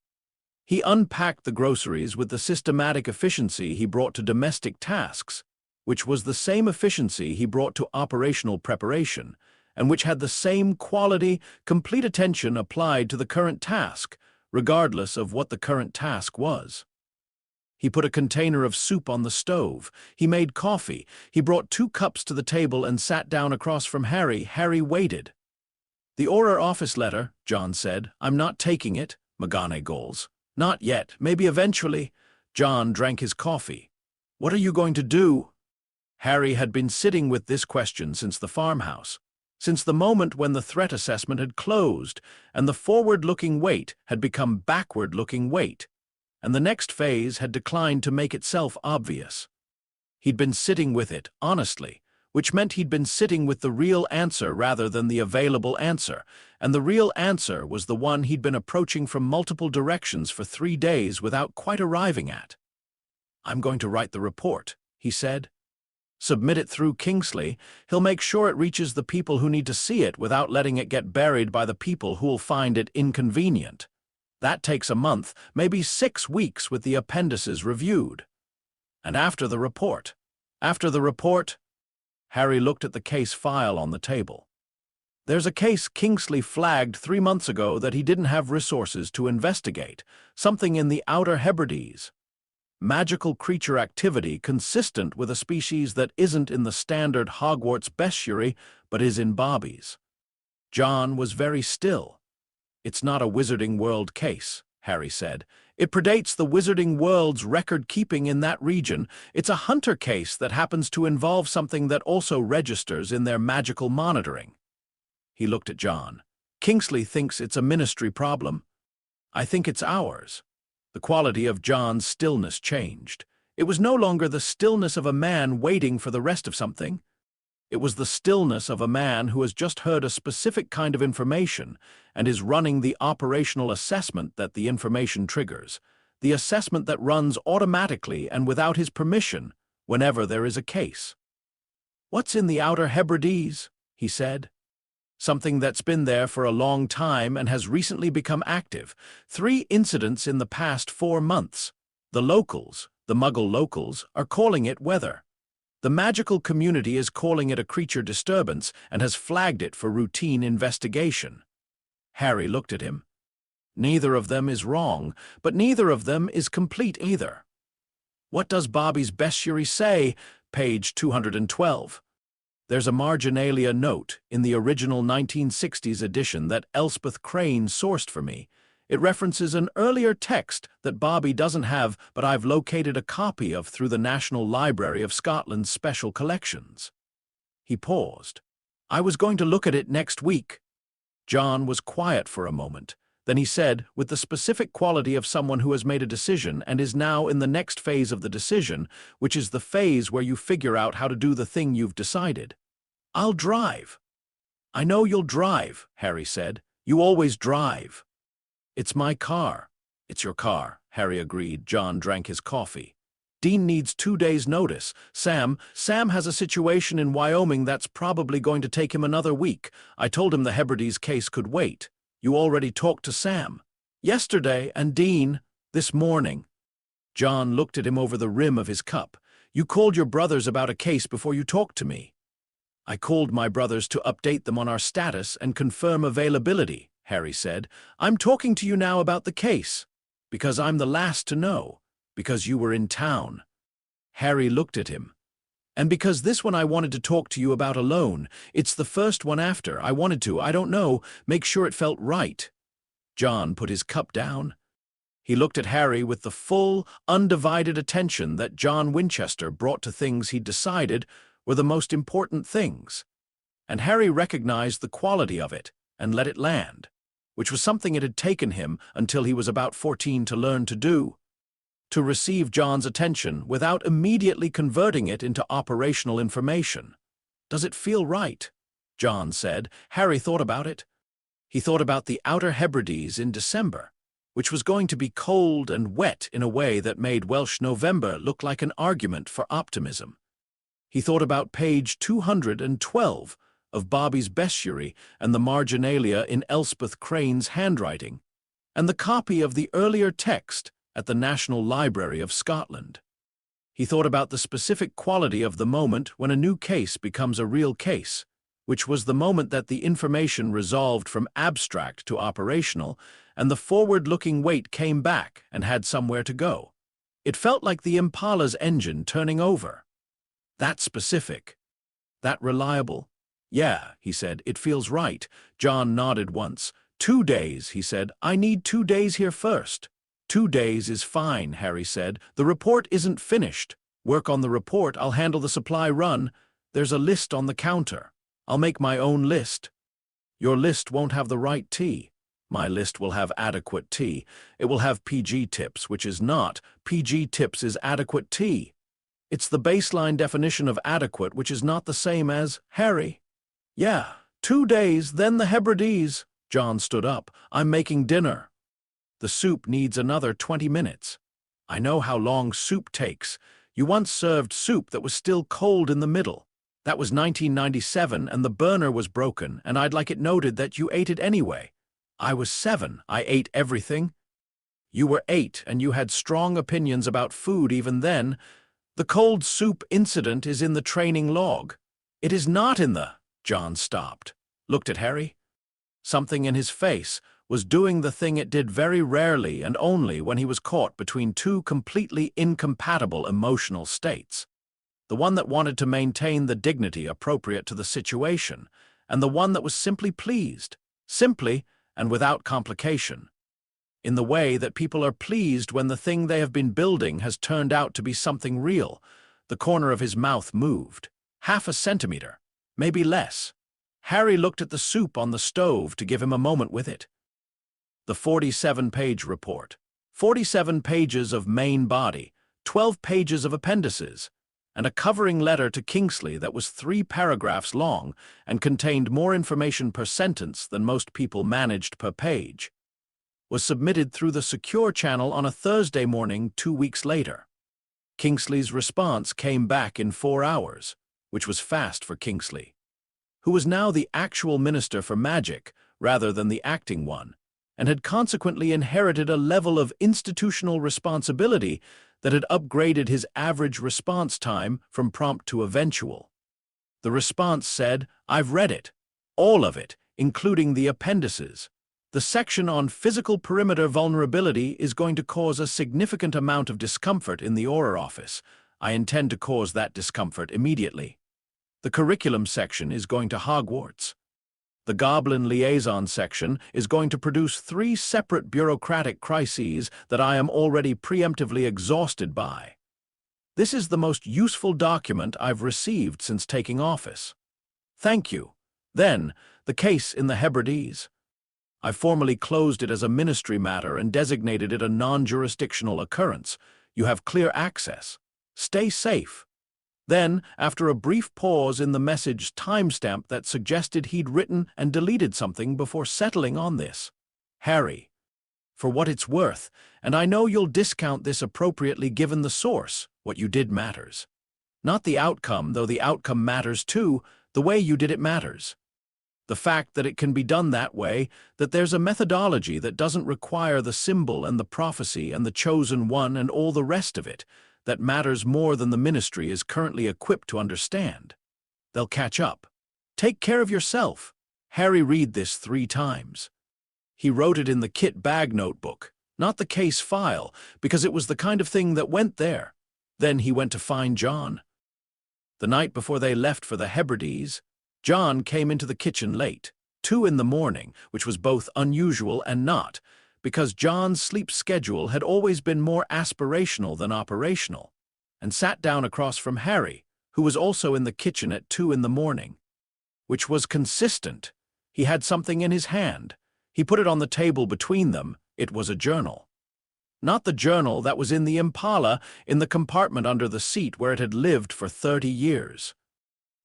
He unpacked the groceries with the systematic efficiency he brought to domestic tasks, which was the same efficiency he brought to operational preparation, and which had the same quality, complete attention applied to the current task, regardless of what the current task was. He put a container of soup on the stove. He made coffee. He brought 2 cups to the table and sat down across from Harry. Harry waited. "The Auror office letter," John said. "I'm not taking it." McGonagall's. "Not yet. Maybe eventually." John drank his coffee. "What are you going to do?" Harry had been sitting with this question since the farmhouse, since the moment when the threat assessment had closed and the forward-looking wait had become backward-looking wait, and the next phase had declined to make itself obvious. He'd been sitting with it, honestly, which meant he'd been sitting with the real answer rather than the available answer, and the real answer was the one he'd been approaching from multiple directions for 3 days without quite arriving at. "I'm going to write the report," he said. "Submit it through Kingsley. He'll make sure it reaches the people who need to see it without letting it get buried by the people who'll find it inconvenient. That takes a month, maybe 6 weeks with the appendices reviewed. And after the report. Harry looked at the case file on the table. "There's a case Kingsley flagged 3 months ago that he didn't have resources to investigate, something in the Outer Hebrides. Magical creature activity consistent with a species that isn't in the standard Hogwarts bestiary, but is in Bobby's." John was very still. "It's not a Wizarding World case," Harry said. "It predates the Wizarding World's record-keeping in that region. It's a hunter case that happens to involve something that also registers in their magical monitoring." He looked at John. "Kingsley thinks it's a ministry problem. I think it's ours." The quality of John's stillness changed. It was no longer the stillness of a man waiting for the rest of something. It was the stillness of a man who has just heard a specific kind of information and is running the operational assessment that the information triggers, the assessment that runs automatically and without his permission whenever there is a case. "What's in the Outer Hebrides?" he said. "Something that's been there for a long time and has recently become active. 3 incidents in the past 4 months. The locals, the Muggle locals, are calling it weather. The magical community is calling it a creature disturbance and has flagged it for routine investigation." Harry looked at him. "Neither of them is wrong, but neither of them is complete either." "What does Bobby's bestiary say?" Page 212. "There's a marginalia note in the original 1960s edition that Elspeth Crane sourced for me. It references an earlier text that Bobby doesn't have, but I've located a copy of through the National Library of Scotland's special collections." He paused. "I was going to look at it next week." John was quiet for a moment. Then he said, with the specific quality of someone who has made a decision and is now in the next phase of the decision, which is the phase where you figure out how to do the thing you've decided. "I'll drive." "I know you'll drive," Harry said. "You always drive." "It's my car." "It's your car," Harry agreed. John drank his coffee. "Dean needs 2 days' notice. Sam has a situation in Wyoming that's probably going to take him another week. I told him the Hebrides case could wait. You already talked to Sam?" "Yesterday, and Dean this morning." John looked at him over the rim of his cup. "You called your brothers about a case before you talked to me." "I called my brothers to update them on our status and confirm availability," Harry said. "I'm talking to you now about the case, because I'm the last to know, because you were in town." Harry looked at him. "And because this one I wanted to talk to you about alone. It's the first one after. I wanted to, I don't know, make sure it felt right." John put his cup down. He looked at Harry with the full, undivided attention that John Winchester brought to things he'd decided were the most important things. And Harry recognized the quality of it and let it land, which was something it had taken him until he was about 14 to learn to do. To receive John's attention without immediately converting it into operational information. "Does it feel right?" John said. Harry thought about it. He thought about the Outer Hebrides in December, which was going to be cold and wet in a way that made Welsh November look like an argument for optimism. He thought about page 212 of Bobby's Bestiary and the marginalia in Elspeth Crane's handwriting, and the copy of the earlier text at the National Library of Scotland. He thought about the specific quality of the moment when a new case becomes a real case, which was the moment that the information resolved from abstract to operational, and the forward-looking weight came back and had somewhere to go. It felt like the Impala's engine turning over. That specific. That reliable. Yeah, he said, it feels right. John nodded once. 2 days, he said. I need 2 days here first. 2 days is fine, Harry said. The report isn't finished. Work on the report. I'll handle the supply run. There's a list on the counter. I'll make my own list. Your list won't have the right tea. My list will have adequate tea. It will have PG tips, which is not. PG tips is adequate tea. It's the baseline definition of adequate, which is not the same as Harry. Yeah, 2 days, then the Hebrides. John stood up. I'm making dinner. The soup needs another 20 minutes. I know how long soup takes. You once served soup that was still cold in the middle. That was 1997, and the burner was broken, and I'd like it noted that you ate it anyway. I was 7. I ate everything. You were 8, and you had strong opinions about food even then. The cold soup incident is in the training log. It is not in the... John stopped, looked at Harry. Something in his face was doing the thing it did very rarely and only when he was caught between two completely incompatible emotional states. The one that wanted to maintain the dignity appropriate to the situation, and the one that was simply pleased, simply and without complication. In the way that people are pleased when the thing they have been building has turned out to be something real. The corner of his mouth moved, 1/2 centimeter, maybe less. Harry looked at the soup on the stove to give him a moment with it. The 47-page report. 47 pages of main body, 12 pages of appendices, and a covering letter to Kingsley that was 3 paragraphs long and contained more information per sentence than most people managed per page, was submitted through the secure channel on a Thursday morning 2 weeks later. Kingsley's response came back in 4 hours, which was fast for Kingsley, who was now the actual minister for magic rather than the acting one, and had consequently inherited a level of institutional responsibility that had upgraded his average response time from prompt to eventual. The response said, I've read it, all of it, including the appendices. The section on physical perimeter vulnerability is going to cause a significant amount of discomfort in the Aura office. I intend to cause that discomfort immediately. The curriculum section is going to Hogwarts. The Goblin Liaison section is going to produce 3 separate bureaucratic crises that I am already preemptively exhausted by. This is the most useful document I've received since taking office. Thank you. Then, the case in the Hebrides. I formally closed it as a ministry matter and designated it a non-jurisdictional occurrence. You have clear access. Stay safe. Then, after a brief pause in the message timestamp that suggested he'd written and deleted something before settling on this, Harry, for what it's worth, and I know you'll discount this appropriately given the source, what you did matters. Not the outcome, though the outcome matters too, the way you did it matters. The fact that it can be done that way, that there's a methodology that doesn't require the symbol and the prophecy and the chosen one and all the rest of it, that matters more than the ministry is currently equipped to understand. They'll catch up. Take care of yourself. Harry read this 3 times. He wrote it in the kit bag notebook, not the case file, because it was the kind of thing that went there. Then he went to find John. The night before they left for the Hebrides, John came into the kitchen late, 2 in the morning, which was both unusual and not, because John's sleep schedule had always been more aspirational than operational, and sat down across from Harry, who was also in the kitchen at 2 in the morning. Which was consistent. He had something in his hand. He put it on the table between them. It was a journal. Not the journal that was in the Impala in the compartment under the seat where it had lived for 30 years.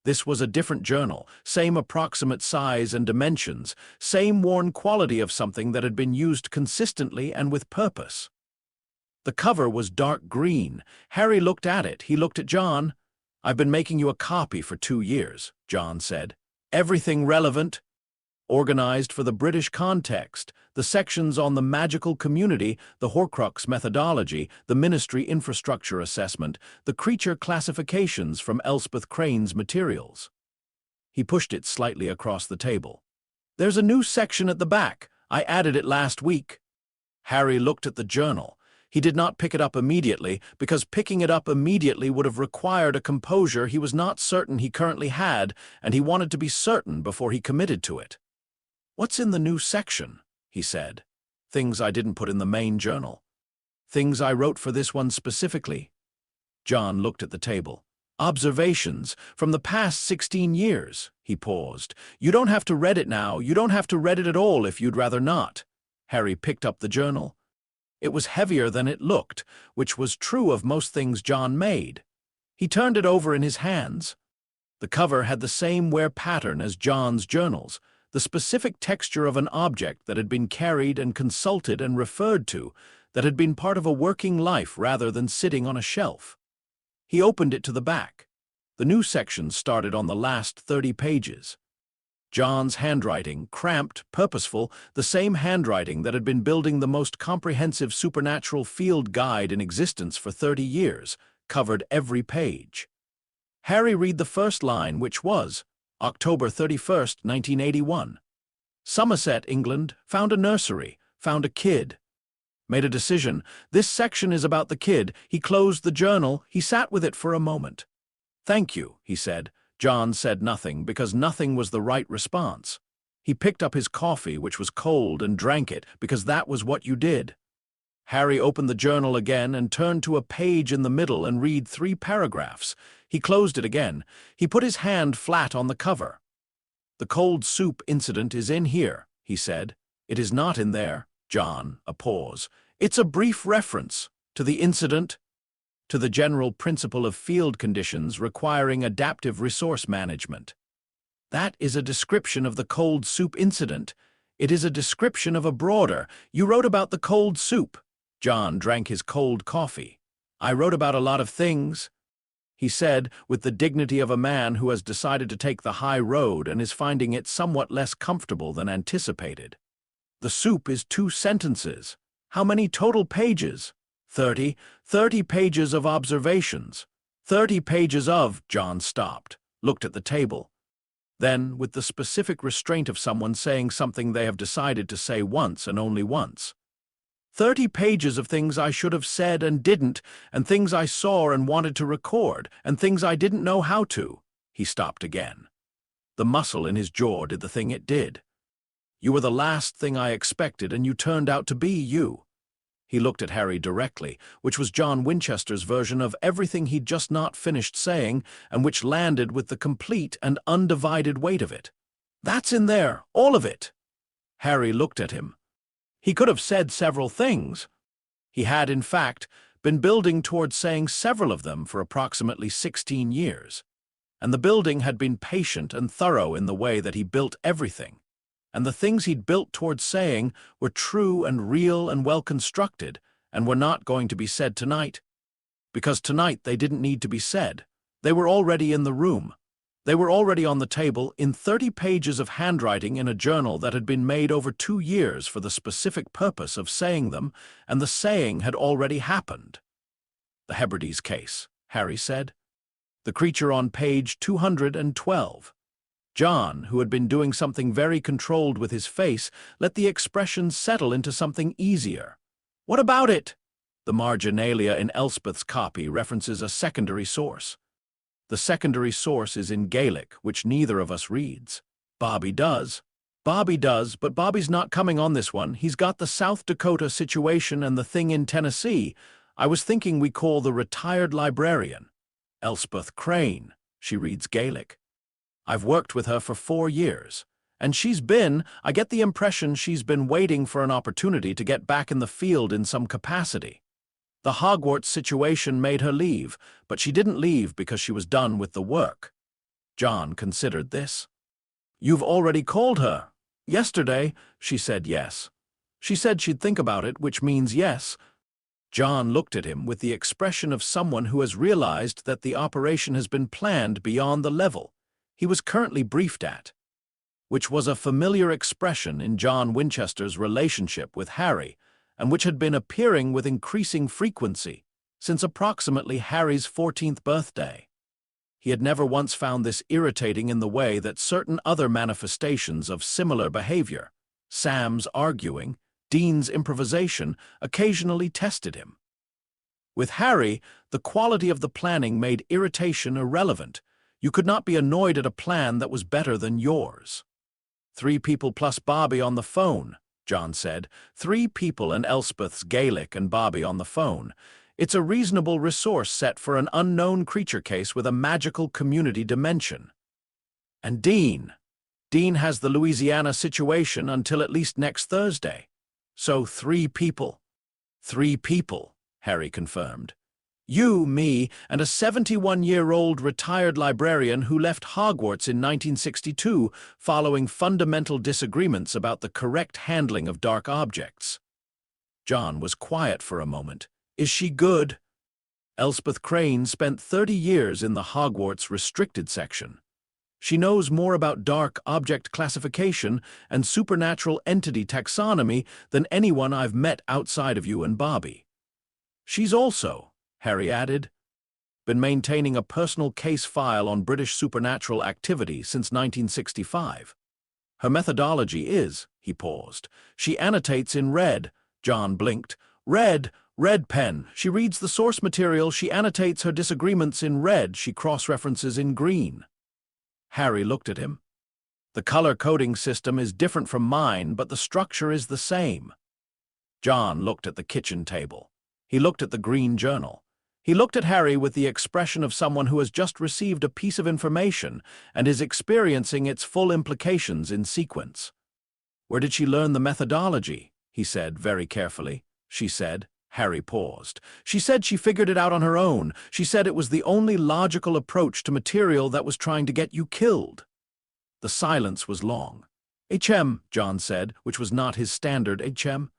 This was a different journal, same approximate size and dimensions, same worn quality of something that had been used consistently and with purpose. The cover was dark green. Harry looked at it. He looked at John. "I've been making you a copy for 2 years," John said. "Everything relevant, organized for the British context, the sections on the magical community, the Horcrux methodology, the ministry infrastructure assessment, the creature classifications from Elspeth Crane's materials." He pushed it slightly across the table. "There's a new section at the back. I added it last week." Harry looked at the journal. He did not pick it up immediately, because picking it up immediately would have required a composure he was not certain he currently had, and he wanted to be certain before he committed to it. "What's in the new section?" he said. "Things I didn't put in the main journal. Things I wrote for this one specifically." John looked at the table. "Observations from the past 16 years, he paused. "You don't have to read it now. You don't have to read it at all if you'd rather not." Harry picked up the journal. It was heavier than it looked, which was true of most things John made. He turned it over in his hands. The cover had the same wear pattern as John's journals, the specific texture of an object that had been carried and consulted and referred to, that had been part of a working life rather than sitting on a shelf. He opened it to the back. The new section started on the last 30 pages. John's handwriting, cramped, purposeful, the same handwriting that had been building the most comprehensive supernatural field guide in existence for 30 years, covered every page. Harry read the first line, which was, October 31st, 1981. Somerset, England, found a nursery, found a kid. Made a decision. This section is about the kid. He closed the journal. He sat with it for a moment. "Thank you," he said. John said nothing, because nothing was the right response. He picked up his coffee, which was cold, and drank it, because that was what you did. Harry opened the journal again and turned to a page in the middle and read 3 paragraphs. He closed it again. He put his hand flat on the cover. "The cold soup incident is in here," he said. "It is not in there." John, a pause. "It's a brief reference to the incident, to the general principle of field conditions requiring adaptive resource management. That is a description of the cold soup incident. It is a description of a broader. You wrote about the cold soup." John drank his cold coffee. "I wrote about a lot of things," he said, with the dignity of a man who has decided to take the high road and is finding it somewhat less comfortable than anticipated. "The soup is 2 sentences. How many total pages?" 30. 30 pages of observations. 30 pages of—" John stopped, looked at the table. Then, with the specific restraint of someone saying something they have decided to say once and only once. 30 pages of things I should have said and didn't, and things I saw and wanted to record, and things I didn't know how to." He stopped again. The muscle in his jaw did the thing it did. "You were the last thing I expected, and you turned out to be you." He looked at Harry directly, which was John Winchester's version of everything he'd just not finished saying, and which landed with the complete and undivided weight of it. "That's in there, all of it." Harry looked at him. He could have said several things. He had, in fact, been building towards saying several of them for approximately 16 years. And the building had been patient and thorough in the way that he built everything. And the things he'd built towards saying were true and real and well-constructed, and were not going to be said tonight. Because tonight they didn't need to be said. They were already in the room. They were already on the table in 30 pages of handwriting in a journal that had been made over 2 years for the specific purpose of saying them, and the saying had already happened. "The Hebrides case," Harry said. "The creature on page 212. John, who had been doing something very controlled with his face, let the expression settle into something easier. "What about it?" The marginalia in Elspeth's copy references a secondary source. The secondary source is in Gaelic, which neither of us reads. Bobby does. Bobby does, but Bobby's not coming on this one. He's got the South Dakota situation and the thing in Tennessee. I was thinking we call the retired librarian. Elspeth Crane. She reads Gaelic. I've worked with her for 4 years. And I get the impression she's been waiting for an opportunity to get back in the field in some capacity. The Hogwarts situation made her leave, but she didn't leave because she was done with the work. John considered this. "You've already called her." "Yesterday." She said yes. "She said she'd think about it, which means yes." John looked at him with the expression of someone who has realized that the operation has been planned beyond the level he was currently briefed at, which was a familiar expression in John Winchester's relationship with Harry, and which had been appearing with increasing frequency since approximately Harry's 14th birthday. He had never once found this irritating in the way that certain other manifestations of similar behavior, Sam's arguing, Dean's improvisation, occasionally tested him. With Harry, the quality of the planning made irritation irrelevant. You could not be annoyed at a plan that was better than yours. 3 people plus Bobby on the phone, John said. 3 people and Elspeth's Gaelic and Bobby on the phone. It's a reasonable resource set for an unknown creature case with a magical community dimension. And Dean. Dean has the Louisiana situation until at least next Thursday. So 3 people. 3 people, Harry confirmed. You, me, and a 71-year-old retired librarian who left Hogwarts in 1962 following fundamental disagreements about the correct handling of dark objects. John was quiet for a moment. Is she good? Elspeth Crane spent 30 years in the Hogwarts restricted section. She knows more about dark object classification and supernatural entity taxonomy than anyone I've met outside of you and Bobby. She's also, Harry added, been maintaining a personal case file on British supernatural activity since 1965. Her methodology is, he paused, she annotates in red. John blinked. Red pen. She reads the source material, she annotates her disagreements in red, she cross-references in green. Harry looked at him. The color coding system is different from mine, but the structure is the same. John looked at the kitchen table. He looked at the green journal. He looked at Harry with the expression of someone who has just received a piece of information and is experiencing its full implications in sequence. Where did she learn the methodology? He said very carefully. She said. Harry paused. She said she figured it out on her own. She said it was the only logical approach to material that was trying to get you killed. The silence was long. HM, John said, which was not his standard HM.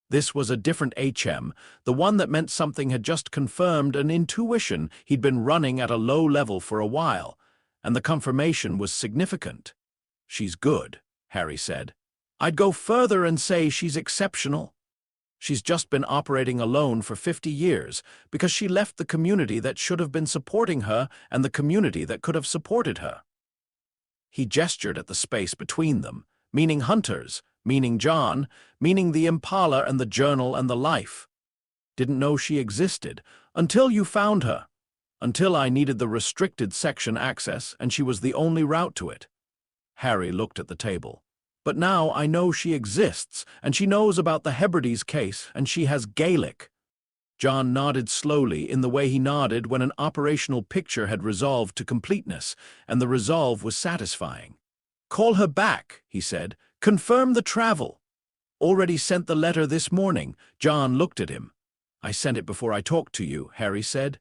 This was a different HM, the one that meant something had just confirmed an intuition he'd been running at a low level for a while, and the confirmation was significant. She's good, Harry said. I'd go further and say she's exceptional. She's just been operating alone for 50 years because she left the community that should have been supporting her and the community that could have supported her. He gestured at the space between them, meaning hunters, meaning John, meaning the Impala and the journal and the life. Didn't know she existed until you found her, until I needed the restricted section access and she was the only route to it. Harry looked at the table. But now I know she exists, and she knows about the Hebrides case, and she has Gaelic. John nodded slowly in the way he nodded when an operational picture had resolved to completeness, and the resolve was satisfying. Call her back, he said. Confirm the travel. Already sent the letter this morning. John looked at him. I sent it before I talked to you, Harry said.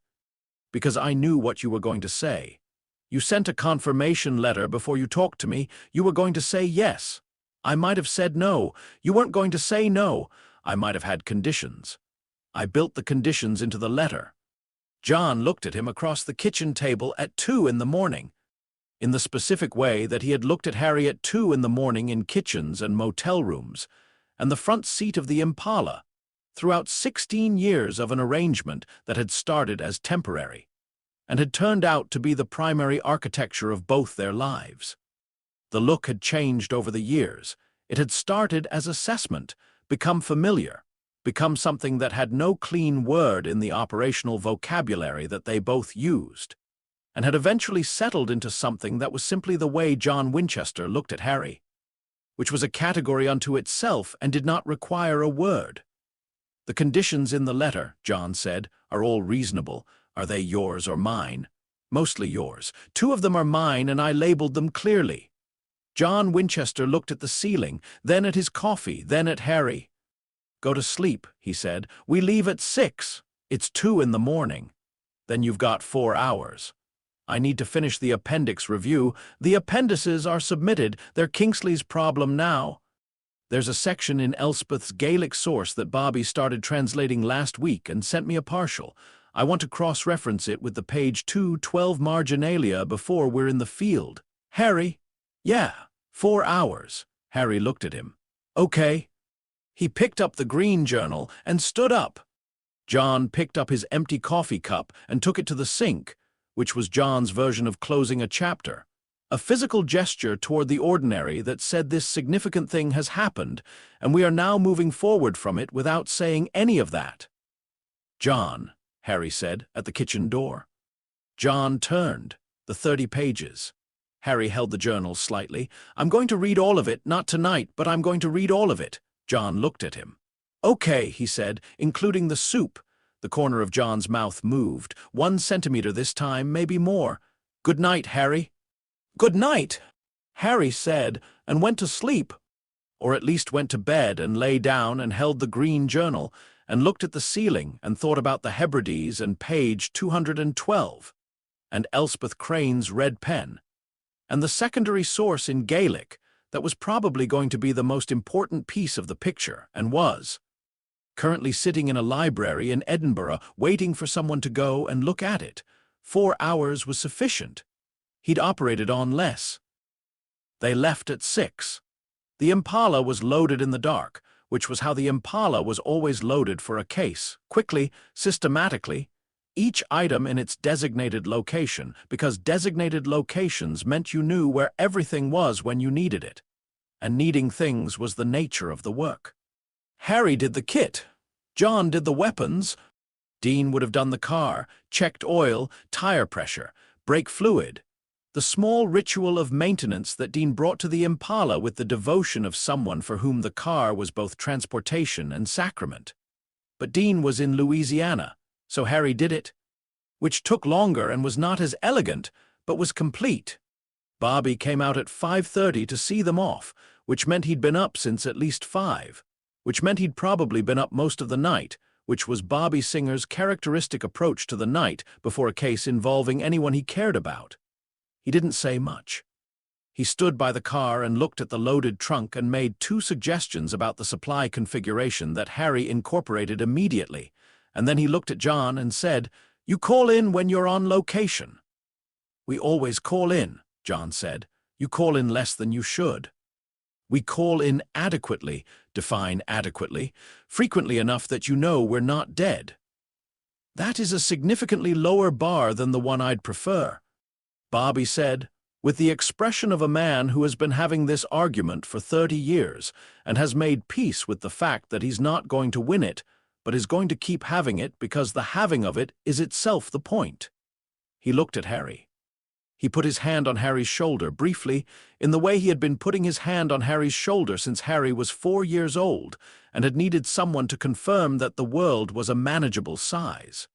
Because I knew what you were going to say. You sent a confirmation letter before you talked to me. You were going to say yes. I might have said no. You weren't going to say no. I might have had conditions. I built the conditions into the letter. John looked at him across the kitchen table at 2 in the morning, in the specific way that he had looked at Harry at 2 in the morning in kitchens and motel rooms, and the front seat of the Impala, throughout 16 years of an arrangement that had started as temporary, and had turned out to be the primary architecture of both their lives. The look had changed over the years. It had started as assessment, become familiar, become something that had no clean word in the operational vocabulary that they both used, and had eventually settled into something that was simply the way John Winchester looked at Harry, which was a category unto itself and did not require a word. The conditions in the letter, John said, are all reasonable. Are they yours or mine? Mostly yours. 2 of them are mine, and I labeled them clearly. John Winchester looked at the ceiling, then at his coffee, then at Harry. Go to sleep, he said. We leave at 6. It's 2 in the morning. Then you've got 4 hours. I need to finish the appendix review. The appendices are submitted. They're Kingsley's problem now. There's a section in Elspeth's Gaelic source that Bobby started translating last week and sent me a partial. I want to cross-reference it with the page 212 marginalia before we're in the field. Harry? Yeah, 4 hours. Harry looked at him. Okay. He picked up the green journal and stood up. John picked up his empty coffee cup and took it to the sink, which was John's version of closing a chapter. A physical gesture toward the ordinary that said this significant thing has happened, and we are now moving forward from it without saying any of that. John, Harry said, at the kitchen door. John turned, the 30 pages. Harry held the journal slightly. I'm going to read all of it, not tonight, but I'm going to read all of it. John looked at him. Okay, he said, including the soup. The corner of John's mouth moved, 1 centimeter this time, maybe more. Good night, Harry. Good night, Harry said, and went to sleep, or at least went to bed and lay down and held the green journal and looked at the ceiling and thought about the Hebrides and page 212, and Elspeth Crane's red pen, and the secondary source in Gaelic that was probably going to be the most important piece of the picture, and was. Currently sitting in a library in Edinburgh waiting for someone to go and look at it. 4 hours was sufficient. He'd operated on less. They left at 6. The Impala was loaded in the dark, which was how the Impala was always loaded for a case, quickly, systematically, each item in its designated location, because designated locations meant you knew where everything was when you needed it, and needing things was the nature of the work. Harry did the kit. John did the weapons. Dean would have done the car, checked oil, tire pressure, brake fluid. The small ritual of maintenance that Dean brought to the Impala with the devotion of someone for whom the car was both transportation and sacrament. But Dean was in Louisiana, so Harry did it, which took longer and was not as elegant, but was complete. Bobby came out at 5:30 to see them off, which meant he'd been up since at least 5, which meant he'd probably been up most of the night, which was Bobby Singer's characteristic approach to the night before a case involving anyone he cared about. He didn't say much. He stood by the car and looked at the loaded trunk and made 2 suggestions about the supply configuration that Harry incorporated immediately, and then he looked at John and said, "You call in when you're on location." "We always call in," John said. "You call in less than you should." "We call in adequately," define adequately, "frequently enough that you know we're not dead." "That is a significantly lower bar than the one I'd prefer," Bobby said, with the expression of a man who has been having this argument for 30 years and has made peace with the fact that he's not going to win it, but is going to keep having it because the having of it is itself the point. He looked at Harry. He put his hand on Harry's shoulder briefly, in the way he had been putting his hand on Harry's shoulder since Harry was 4 years old and had needed someone to confirm that the world was a manageable size.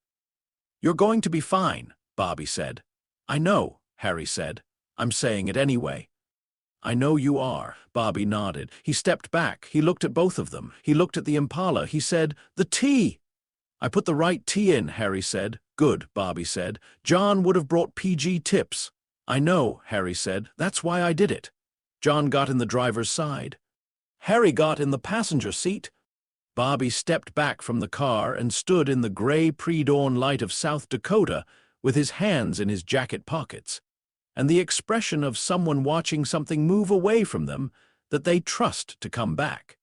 "You're going to be fine," Bobby said. "I know," Harry said. "I'm saying it anyway." "I know you are," Bobby nodded. He stepped back. He looked at both of them. He looked at the Impala. He said, "The tea." "I put the right tea in," Harry said. "Good," Bobby said. "John would have brought PG tips." "I know," Harry said. "That's why I did it." John got in the driver's side. Harry got in the passenger seat. Bobby stepped back from the car and stood in the gray pre-dawn light of South Dakota with his hands in his jacket pockets, and the expression of someone watching something move away from them that they trust to come back,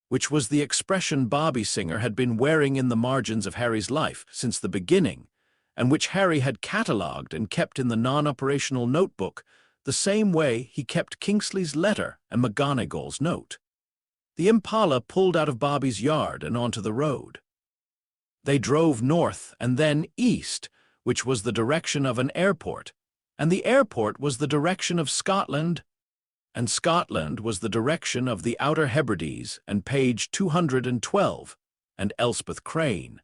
which was the expression Bobby Singer had been wearing in the margins of Harry's life since the beginning, and which Harry had catalogued and kept in the non-operational notebook the same way he kept Kingsley's letter and McGonagall's note. The Impala pulled out of Bobby's yard and onto the road. They drove north and then east, which was the direction of an airport, and the airport was the direction of Scotland, and Scotland was the direction of the Outer Hebrides and page 212, and Elspeth Crane.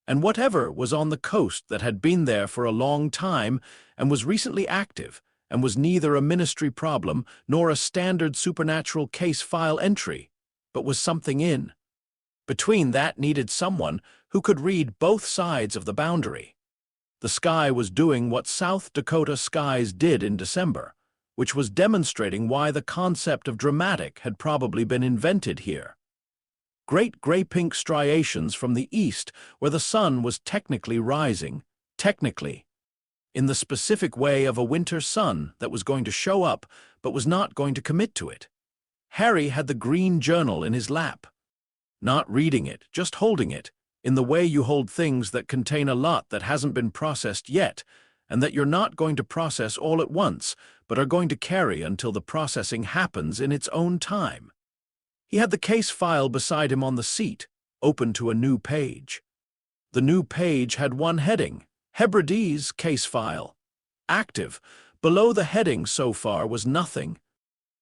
And whatever was on the coast that had been there for a long time and was recently active, and was neither a ministry problem nor a standard supernatural case file entry, but was something in between that needed someone who could read both sides of the boundary. The sky was doing what South Dakota skies did in December, which was demonstrating why the concept of dramatic had probably been invented here. Great gray-pink striations from the east where the sun was technically rising, in the specific way of a winter sun that was going to show up but was not going to commit to it. Harry had the green journal in his lap. Not reading it, just holding it, in the way you hold things that contain a lot that hasn't been processed yet, and that you're not going to process all at once, but are going to carry until the processing happens in its own time. He had the case file beside him on the seat, open to a new page. The new page had one heading, Hebrides case file. Active. Below the heading so far was nothing.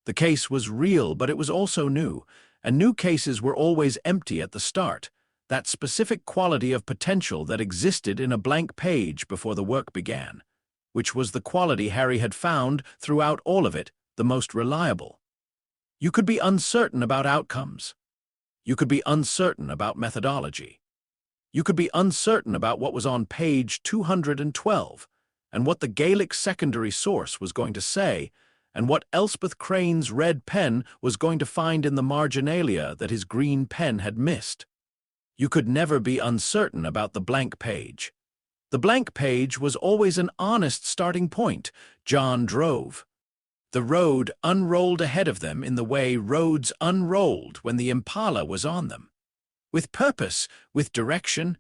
The case was real, but it was also new, and new cases were always empty at the start, that specific quality of potential that existed in a blank page before the work began, which was the quality Harry had found throughout all of it the most reliable. You could be uncertain about outcomes. You could be uncertain about methodology. You could be uncertain about what was on page 212, and what the Gaelic secondary source was going to say, and what Elspeth Crane's red pen was going to find in the marginalia that his green pen had missed. You could never be uncertain about the blank page. The blank page was always an honest starting point. John drove. The road unrolled ahead of them in the way roads unrolled when the Impala was on them. With purpose, with direction,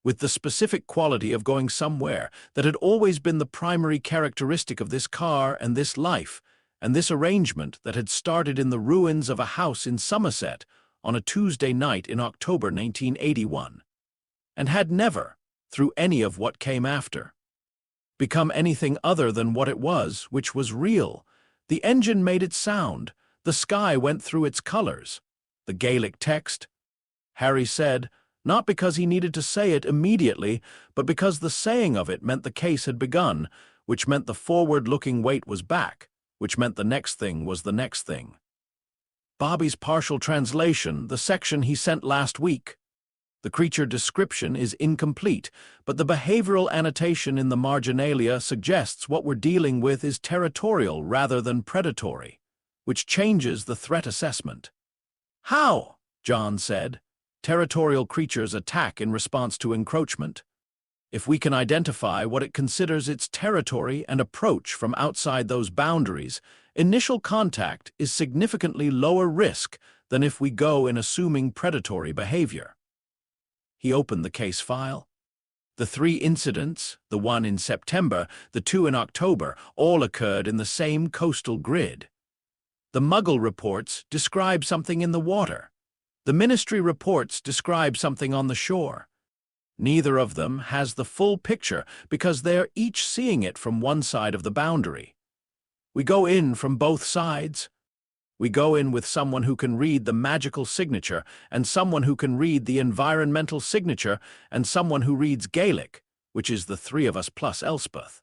with the specific quality of going somewhere that had always been the primary characteristic of this car and this life, and this arrangement that had started in the ruins of a house in Somerset on a Tuesday night in October 1981, and had never, through any of what came after, become anything other than what it was, which was real. The engine made its sound, the sky went through its colors, the Gaelic text. Harry said, not because he needed to say it immediately, but because the saying of it meant the case had begun, which meant the forward-looking weight was back, which meant the next thing was the next thing. Bobby's partial translation, the section he sent last week. The creature description is incomplete, but the behavioral annotation in the marginalia suggests what we're dealing with is territorial rather than predatory, which changes the threat assessment. How? John said. Territorial creatures attack in response to encroachment. If we can identify what it considers its territory and approach from outside those boundaries, initial contact is significantly lower risk than if we go in assuming predatory behavior. He opened the case file. The 3 incidents, the one in September, the 2 in October, all occurred in the same coastal grid. The Muggle reports describe something in the water. The Ministry reports describe something on the shore. Neither of them has the full picture because they're each seeing it from one side of the boundary. We go in from both sides. We go in with someone who can read the magical signature and someone who can read the environmental signature and someone who reads Gaelic, which is the 3 of us plus Elspeth.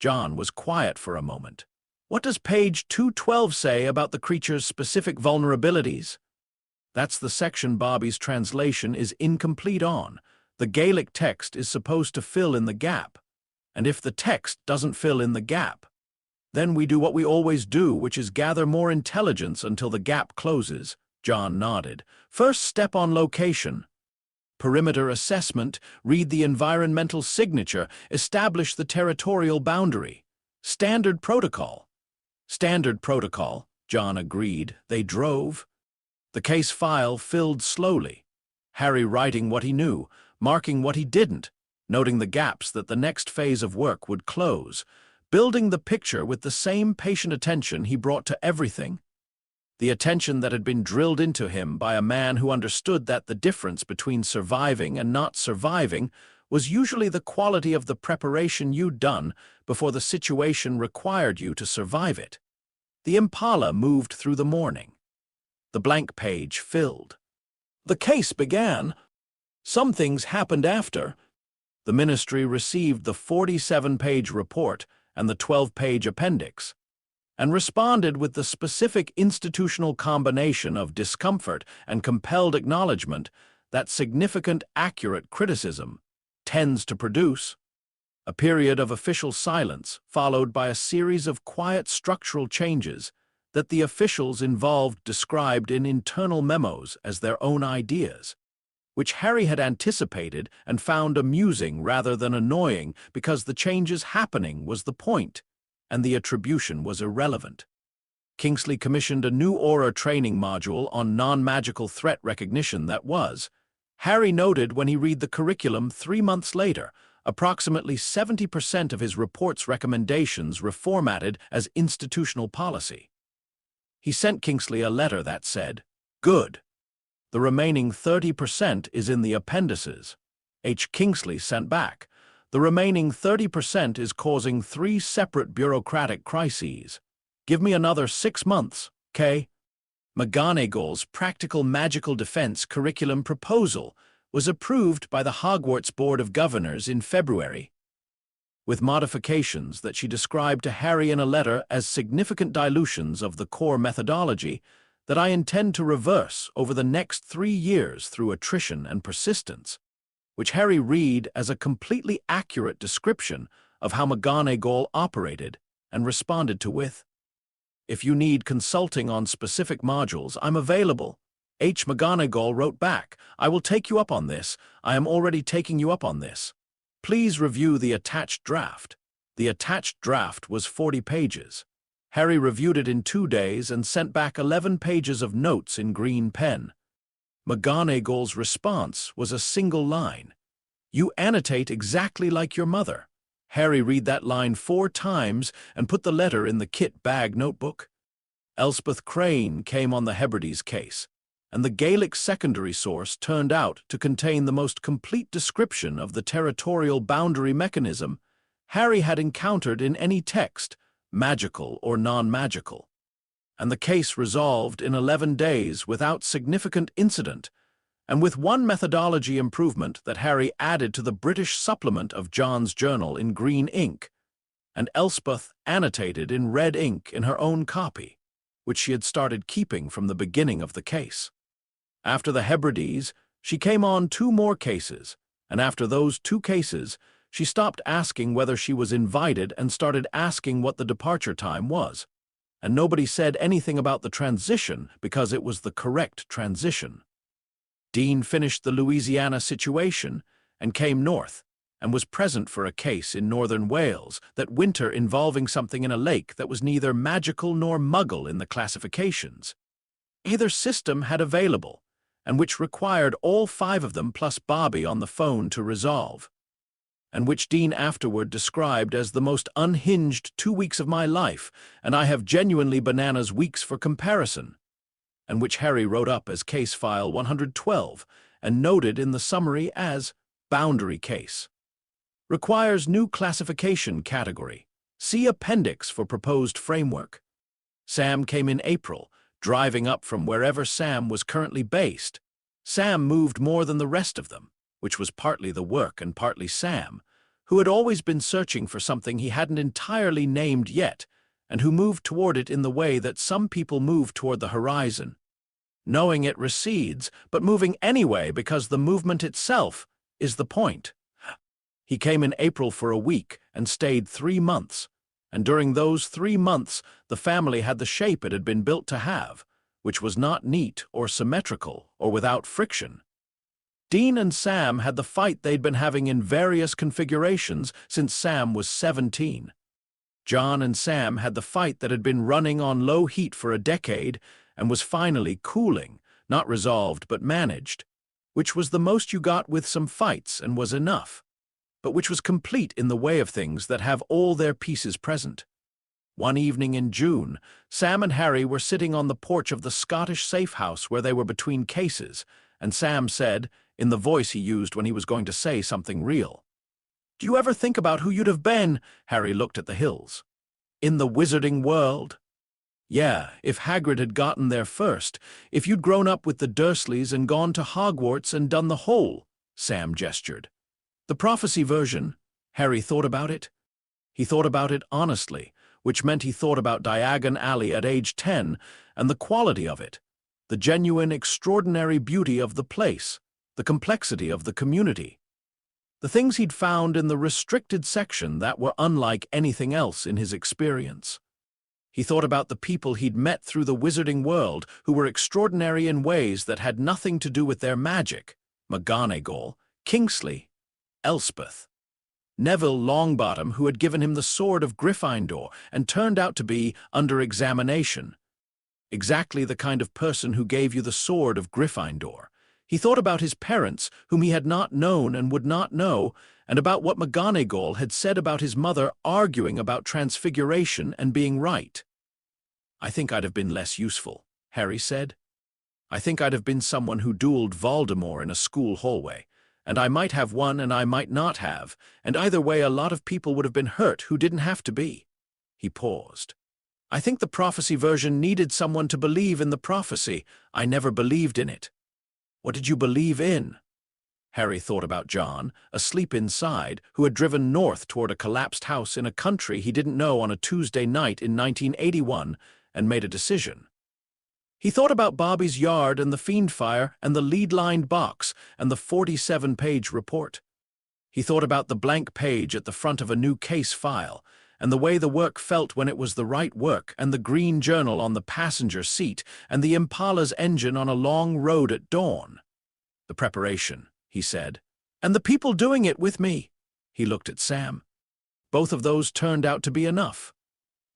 John was quiet for a moment. What does page 212 say about the creature's specific vulnerabilities? That's the section Bobby's translation is incomplete on. The Gaelic text is supposed to fill in the gap. And if the text doesn't fill in the gap, then we do what we always do, which is gather more intelligence until the gap closes. John nodded. First step on location. Perimeter assessment, read the environmental signature, establish the territorial boundary. Standard protocol. Standard protocol, John agreed. They drove. The case file filled slowly. Harry writing what he knew, marking what he didn't, noting the gaps that the next phase of work would close, building the picture with the same patient attention he brought to everything. The attention that had been drilled into him by a man who understood that the difference between surviving and not surviving was usually the quality of the preparation you'd done before the situation required you to survive it. The Impala moved through the morning. The blank page filled. The case began. Some things happened after. The Ministry received the 47-page report and the 12-page appendix, and responded with the specific institutional combination of discomfort and compelled acknowledgement that significant, accurate criticism tends to produce. A period of official silence followed by a series of quiet structural changes that the officials involved described in internal memos as their own ideas, which Harry had anticipated and found amusing rather than annoying because the changes happening was the point, and the attribution was irrelevant. Kingsley commissioned a new Aura training module on non-magical threat recognition that was, Harry noted when he read the curriculum 3 months later, approximately 70% of his report's recommendations reformatted as institutional policy. He sent Kingsley a letter that said, "Good. The remaining 30% is in the appendices." H. Kingsley sent back, "The remaining 30% is causing 3 separate bureaucratic crises. Give me another 6 months, K." McGonagall's Practical Magical Defense curriculum proposal was approved by the Hogwarts Board of Governors in February, with modifications that she described to Harry in a letter as significant dilutions of the core methodology that I intend to reverse over the next 3 years through attrition and persistence, which Harry read as a completely accurate description of how McGonagall operated and responded to with, "If you need consulting on specific modules, I'm available." H. McGonagall wrote back, "I will take you up on this. I am already taking you up on this. Please review the attached draft." The attached draft was 40 pages. Harry reviewed it in 2 days and sent back 11 pages of notes in green pen. McGonagall's response was a single line. "You annotate exactly like your mother." Harry read that line 4 times and put the letter in the kit bag notebook. Elspeth Crane came on the Hebrides case, and the Gaelic secondary source turned out to contain the most complete description of the territorial boundary mechanism Harry had encountered in any text, magical or non-magical. And the case resolved in 11 days without significant incident, and with one methodology improvement that Harry added to the British supplement of John's journal in green ink, and Elspeth annotated in red ink in her own copy, which she had started keeping from the beginning of the case. After the Hebrides, she came on 2 more cases, and after those 2 cases, she stopped asking whether she was invited and started asking what the departure time was. And nobody said anything about the transition because it was the correct transition. Dean finished the Louisiana situation and came north, and was present for a case in northern Wales that winter involving something in a lake that was neither magical nor muggle in the classifications. Either system had available, and which required all 5 of them plus Bobby on the phone to resolve, and which Dean afterward described as the most unhinged 2 weeks of my life, and I have genuinely bananas weeks for comparison, and which Harry wrote up as Case File 112 and noted in the summary as Boundary Case. Requires new classification category. See Appendix for proposed framework. Sam came in April, driving up from wherever Sam was currently based. Sam moved more than the rest of them, which was partly the work and partly Sam, who had always been searching for something he hadn't entirely named yet, and who moved toward it in the way that some people move toward the horizon, knowing it recedes, but moving anyway because the movement itself is the point. He came in April for a week and stayed 3 months, and during those 3 months the family had the shape it had been built to have, which was not neat or symmetrical or without friction. Dean and Sam had the fight they'd been having in various configurations since Sam was 17. John and Sam had the fight that had been running on low heat for a decade and was finally cooling, not resolved but managed, which was the most you got with some fights and was enough, but which was complete in the way of things that have all their pieces present. One evening in June, Sam and Harry were sitting on the porch of the Scottish safe house where they were between cases, and Sam said, in the voice he used when he was going to say something real, "Do you ever think about who you'd have been?" Harry looked at the hills. "In the wizarding world?" "Yeah, if Hagrid had gotten there first, if you'd grown up with the Dursleys and gone to Hogwarts and done the whole," Sam gestured. The prophecy version, Harry thought about it. He thought about it honestly, which meant he thought about Diagon Alley at age 10 and the quality of it, the genuine, extraordinary beauty of the place, the complexity of the community. The things he'd found in the restricted section that were unlike anything else in his experience. He thought about the people he'd met through the wizarding world who were extraordinary in ways that had nothing to do with their magic. McGonagall, Kingsley, Elspeth. Neville Longbottom, who had given him the sword of Gryffindor and turned out to be under examination. Exactly the kind of person who gave you the sword of Gryffindor. He thought about his parents, whom he had not known and would not know, and about what McGonagall had said about his mother arguing about transfiguration and being right. "I think I'd have been less useful," Harry said. "I think I'd have been someone who dueled Voldemort in a school hallway. And I might have won and I might not have, and either way a lot of people would have been hurt who didn't have to be." He paused. "I think the prophecy version needed someone to believe in the prophecy. I never believed in it." "What did you believe in?" Harry thought about John, asleep inside, who had driven north toward a collapsed house in a country he didn't know on a Tuesday night in 1981, and made a decision. He thought about Bobby's yard and the Fiendfire and the lead-lined box and the 47-page report. He thought about the blank page at the front of a new case file and the way the work felt when it was the right work and the green journal on the passenger seat and the Impala's engine on a long road at dawn. "The preparation," he said, "and the people doing it with me." He looked at Sam. Both of those turned out to be enough.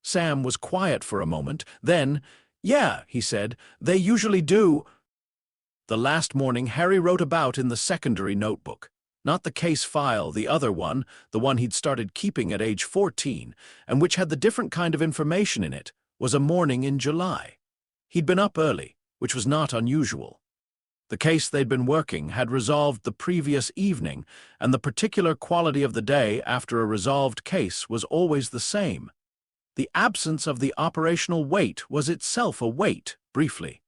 Sam was quiet for a moment, then, "Yeah," he said, "they usually do." The last morning Harry wrote about in the secondary notebook. Not the case file, the other one, the one he'd started keeping at age 14, and which had the different kind of information in it, was a morning in July. He'd been up early, which was not unusual. The case they'd been working had resolved the previous evening, and the particular quality of the day after a resolved case was always the same. The absence of the operational weight was itself a weight, briefly,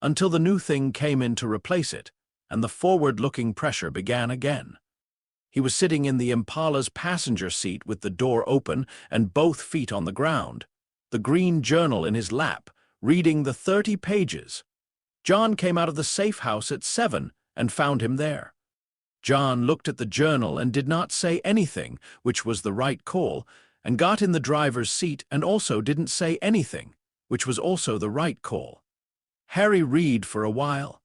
until the new thing came in to replace it, and the forward-looking pressure began again. He was sitting in the Impala's passenger seat with the door open and both feet on the ground, the green journal in his lap, reading the 30 pages. John came out of the safe house at 7 and found him there. John looked at the journal and did not say anything, which was the right call, and got in the driver's seat and also didn't say anything, which was also the right call. Harry read for a while.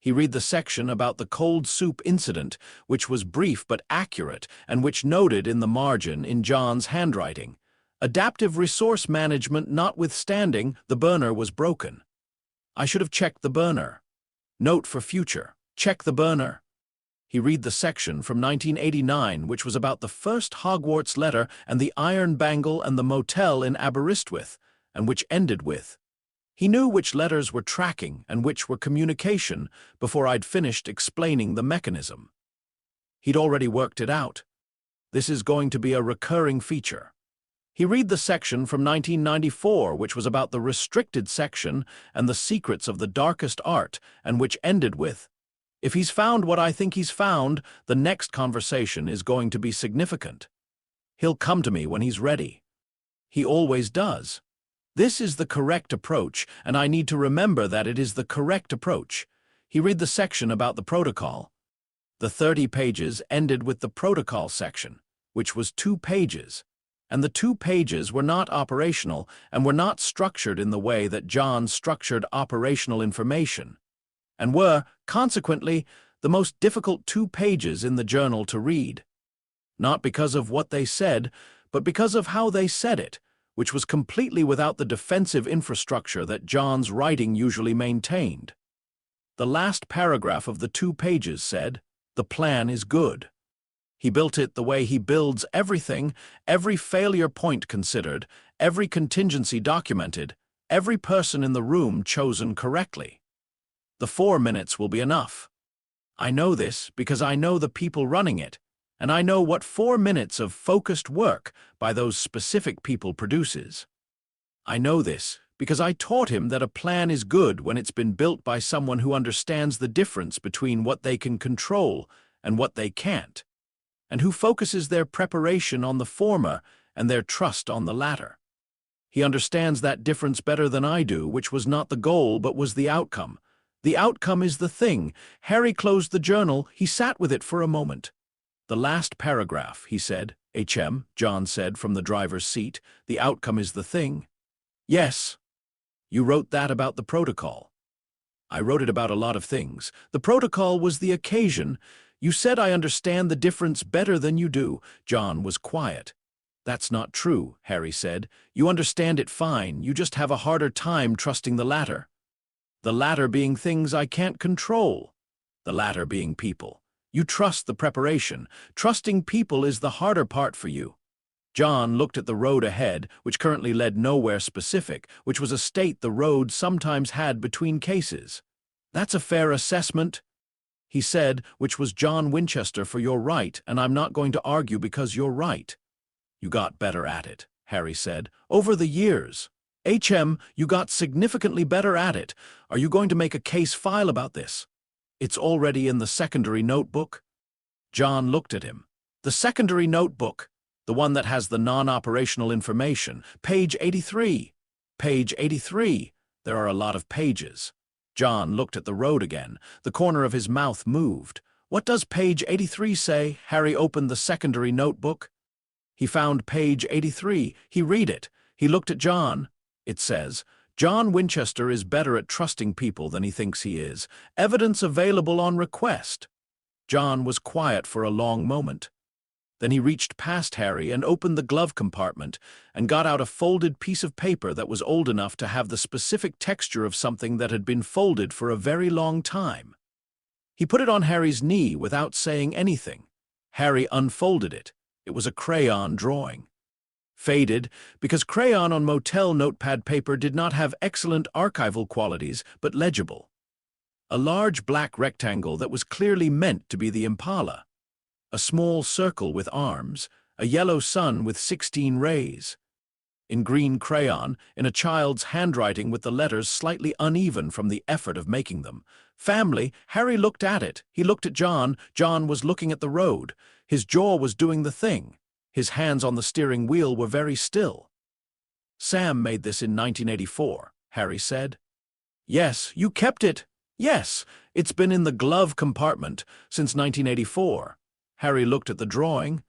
He read the section about the cold soup incident, which was brief but accurate and which noted in the margin in John's handwriting, "Adaptive resource management notwithstanding, the burner was broken. I should have checked the burner. Note for future, check the burner." He read the section from 1989, which was about the first Hogwarts letter and the iron bangle and the motel in Aberystwyth, and which ended with, "He knew which letters were tracking and which were communication before I'd finished explaining the mechanism." He'd already worked it out. This is going to be a recurring feature. He read the section from 1994, which was about the restricted section and the secrets of the darkest art, and which ended with, "If he's found what I think he's found, the next conversation is going to be significant. He'll come to me when he's ready. He always does. This is the correct approach, and I need to remember that it is the correct approach." He read the section about the protocol. The 30 pages ended with the protocol section, which was 2 pages, and the 2 pages were not operational and were not structured in the way that John structured operational information, and were, consequently, the most difficult 2 pages in the journal to read. Not because of what they said, but because of how they said it, which was completely without the defensive infrastructure that John's writing usually maintained. The last paragraph of the 2 pages said, "The plan is good." He built it the way he builds everything, every failure point considered, every contingency documented, every person in the room chosen correctly. The 4 minutes will be enough. I know this because I know the people running it, and I know what 4 minutes of focused work by those specific people produces. I know this because I taught him that a plan is good when it's been built by someone who understands the difference between what they can control and what they can't, and who focuses their preparation on the former and their trust on the latter. He understands that difference better than I do, which was not the goal but was the outcome. The outcome is the thing. Harry closed the journal. He sat with it for a moment. The last paragraph, he said. John said from the driver's seat. The outcome is the thing. Yes. You wrote that about the protocol. I wrote it about a lot of things. The protocol was the occasion. You said I understand the difference better than you do. John was quiet. That's not true, Harry said. You understand it fine, you just have a harder time trusting the latter. The latter being things I can't control. The latter being people. You trust the preparation. Trusting people is the harder part for you. John looked at the road ahead, which currently led nowhere specific, which was a state the road sometimes had between cases. That's a fair assessment, he said, which was John Winchester for your right, and I'm not going to argue because you're right. You got better at it, Harry said, over the years. You got significantly better at it. Are you going to make a case file about this? It's already in the secondary notebook. John looked at him. The secondary notebook, the one that has the non-operational information, page 83. Page 83. There are a lot of pages. John looked at the road again. The corner of his mouth moved. What does page 83 say? Harry opened the secondary notebook. He found page 83. He read it. He looked at John. It says, John Winchester is better at trusting people than he thinks he is. Evidence available on request. John was quiet for a long moment. Then he reached past Harry and opened the glove compartment and got out a folded piece of paper that was old enough to have the specific texture of something that had been folded for a very long time. He put it on Harry's knee without saying anything. Harry unfolded it. It was a crayon drawing. Faded, because crayon on motel notepad paper did not have excellent archival qualities, but legible. A large black rectangle that was clearly meant to be the Impala. A small circle with arms, a yellow sun with 16 rays. In green crayon, in a child's handwriting with the letters slightly uneven from the effort of making them. Family, Harry looked at it. He looked at John. John was looking at the road. His jaw was doing the thing. His hands on the steering wheel were very still. Sam made this in 1984, Harry said. Yes, you kept it. Yes, it's been in the glove compartment since 1984. Harry looked at the drawing.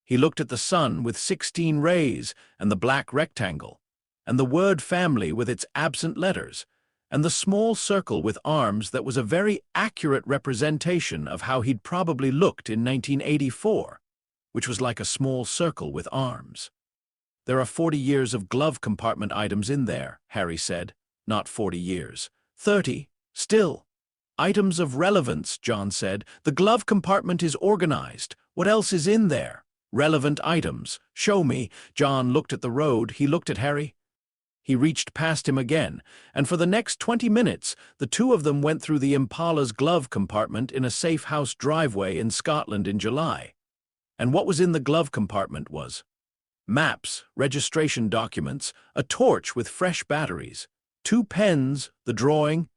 He looked at the sun with 16 rays and the black rectangle, and the word family with its absent letters, and the small circle with arms that was a very accurate representation of how he'd probably looked in 1984, which was like a small circle with arms. There are 40 years of glove compartment items in there, Harry said. Not 40 years. 30. Still. Items of relevance, John said. The glove compartment is organized. What else is in there? Relevant items. Show me. John looked at the road. He looked at Harry. He reached past him again, and for the next 20 minutes, the two of them went through the Impala's glove compartment in a safe house driveway in Scotland in July. And what was in the glove compartment was maps, registration documents, a torch with fresh batteries, 2 pens, the drawing,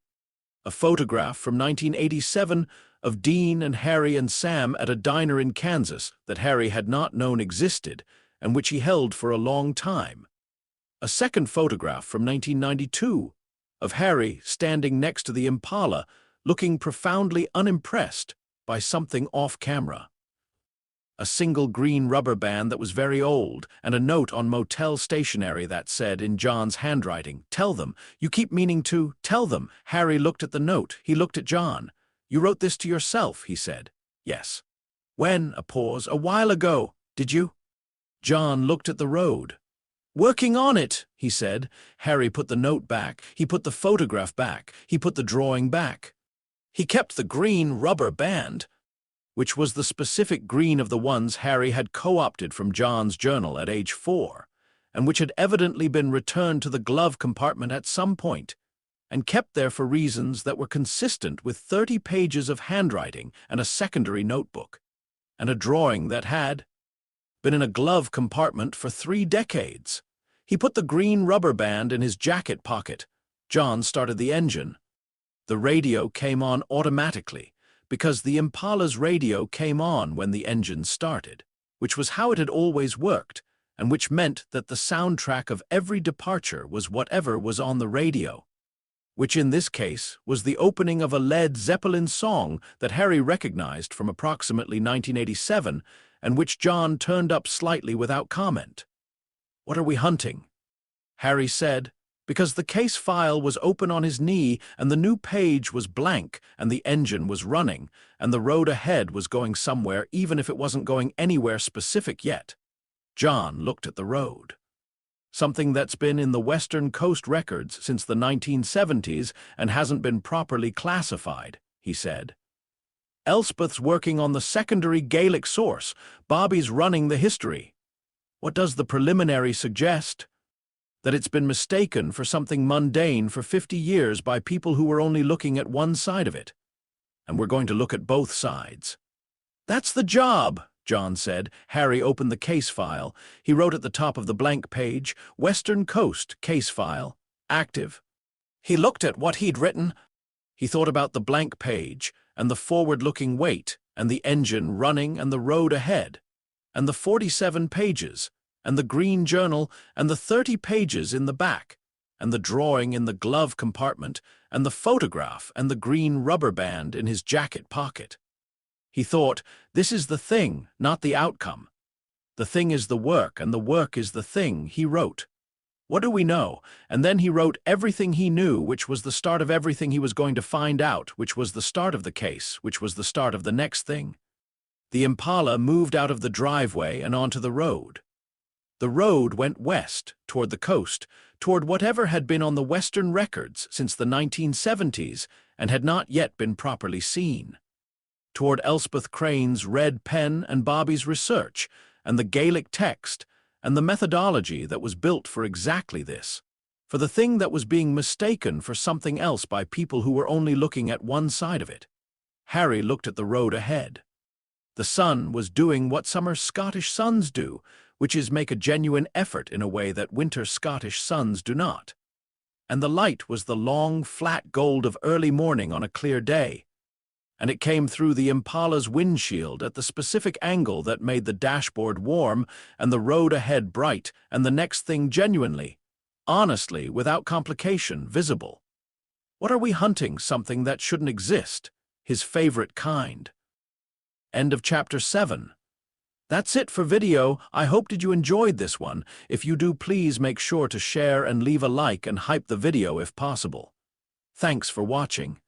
a photograph from 1987 of Dean and Harry and Sam at a diner in Kansas that Harry had not known existed and which he held for a long time. A second photograph from 1992 of Harry standing next to the Impala, looking profoundly unimpressed by something off-camera. A single green rubber band that was very old, and a note on motel stationery that said in John's handwriting, "Tell them, you keep meaning to, tell them." Harry looked at the note. He looked at John. "You wrote this to yourself," he said. "Yes." "When?" A pause. "A while ago. Did you?" John looked at the road. "Working on it," he said. Harry put the note back. He put the photograph back. He put the drawing back. He kept the green rubber band, which was the specific green of the ones Harry had co-opted from John's journal at age 4, and which had evidently been returned to the glove compartment at some point, and kept there for reasons that were consistent with 30 pages of handwriting and a secondary notebook, and a drawing that had been in a glove compartment for 3 decades. He put the green rubber band in his jacket pocket. John started the engine. The radio came on automatically, because the Impala's radio came on when the engine started, which was how it had always worked, and which meant that the soundtrack of every departure was whatever was on the radio, which in this case was the opening of a Led Zeppelin song that Harry recognized from approximately 1987 and which John turned up slightly without comment. "What are we hunting?" Harry said, because the case file was open on his knee and the new page was blank and the engine was running and the road ahead was going somewhere even if it wasn't going anywhere specific yet. John looked at the road. "Something that's been in the Western Coast records since the 1970s and hasn't been properly classified," he said. "Elspeth's working on the secondary Gaelic source. Bobby's running the history. What does the preliminary suggest? That it's been mistaken for something mundane for 50 years by people who were only looking at one side of it. And we're going to look at both sides." "That's the job," John said. Harry opened the case file. He wrote at the top of the blank page, "Western Coast case file, active." He looked at what he'd written. He thought about the blank page, and the forward-looking weight, and the engine running, and the road ahead, and the 47 pages, and the green journal, and the 30 pages in the back, and the drawing in the glove compartment, and the photograph, and the green rubber band in his jacket pocket. He thought, this is the thing, not the outcome. The thing is the work, and the work is the thing, he wrote. What do we know? And then he wrote everything he knew, which was the start of everything he was going to find out, which was the start of the case, which was the start of the next thing. The Impala moved out of the driveway and onto the road. The road went west, toward the coast, toward whatever had been on the Western records since the 1970s and had not yet been properly seen. Toward Elspeth Crane's red pen and Bobby's research, and the Gaelic text, and the methodology that was built for exactly this, for the thing that was being mistaken for something else by people who were only looking at one side of it. Harry looked at the road ahead. The sun was doing what summer Scottish suns do, which is make a genuine effort in a way that winter Scottish suns do not. And the light was the long, flat gold of early morning on a clear day, and it came through the Impala's windshield at the specific angle that made the dashboard warm and the road ahead bright and the next thing genuinely, honestly, without complication, visible. What are we hunting? Something that shouldn't exist, his favorite kind. End of chapter 7. That's it for video. I hope did you enjoyed this one. If you do, please make sure to share and leave a like and hype the video if possible. Thanks for watching.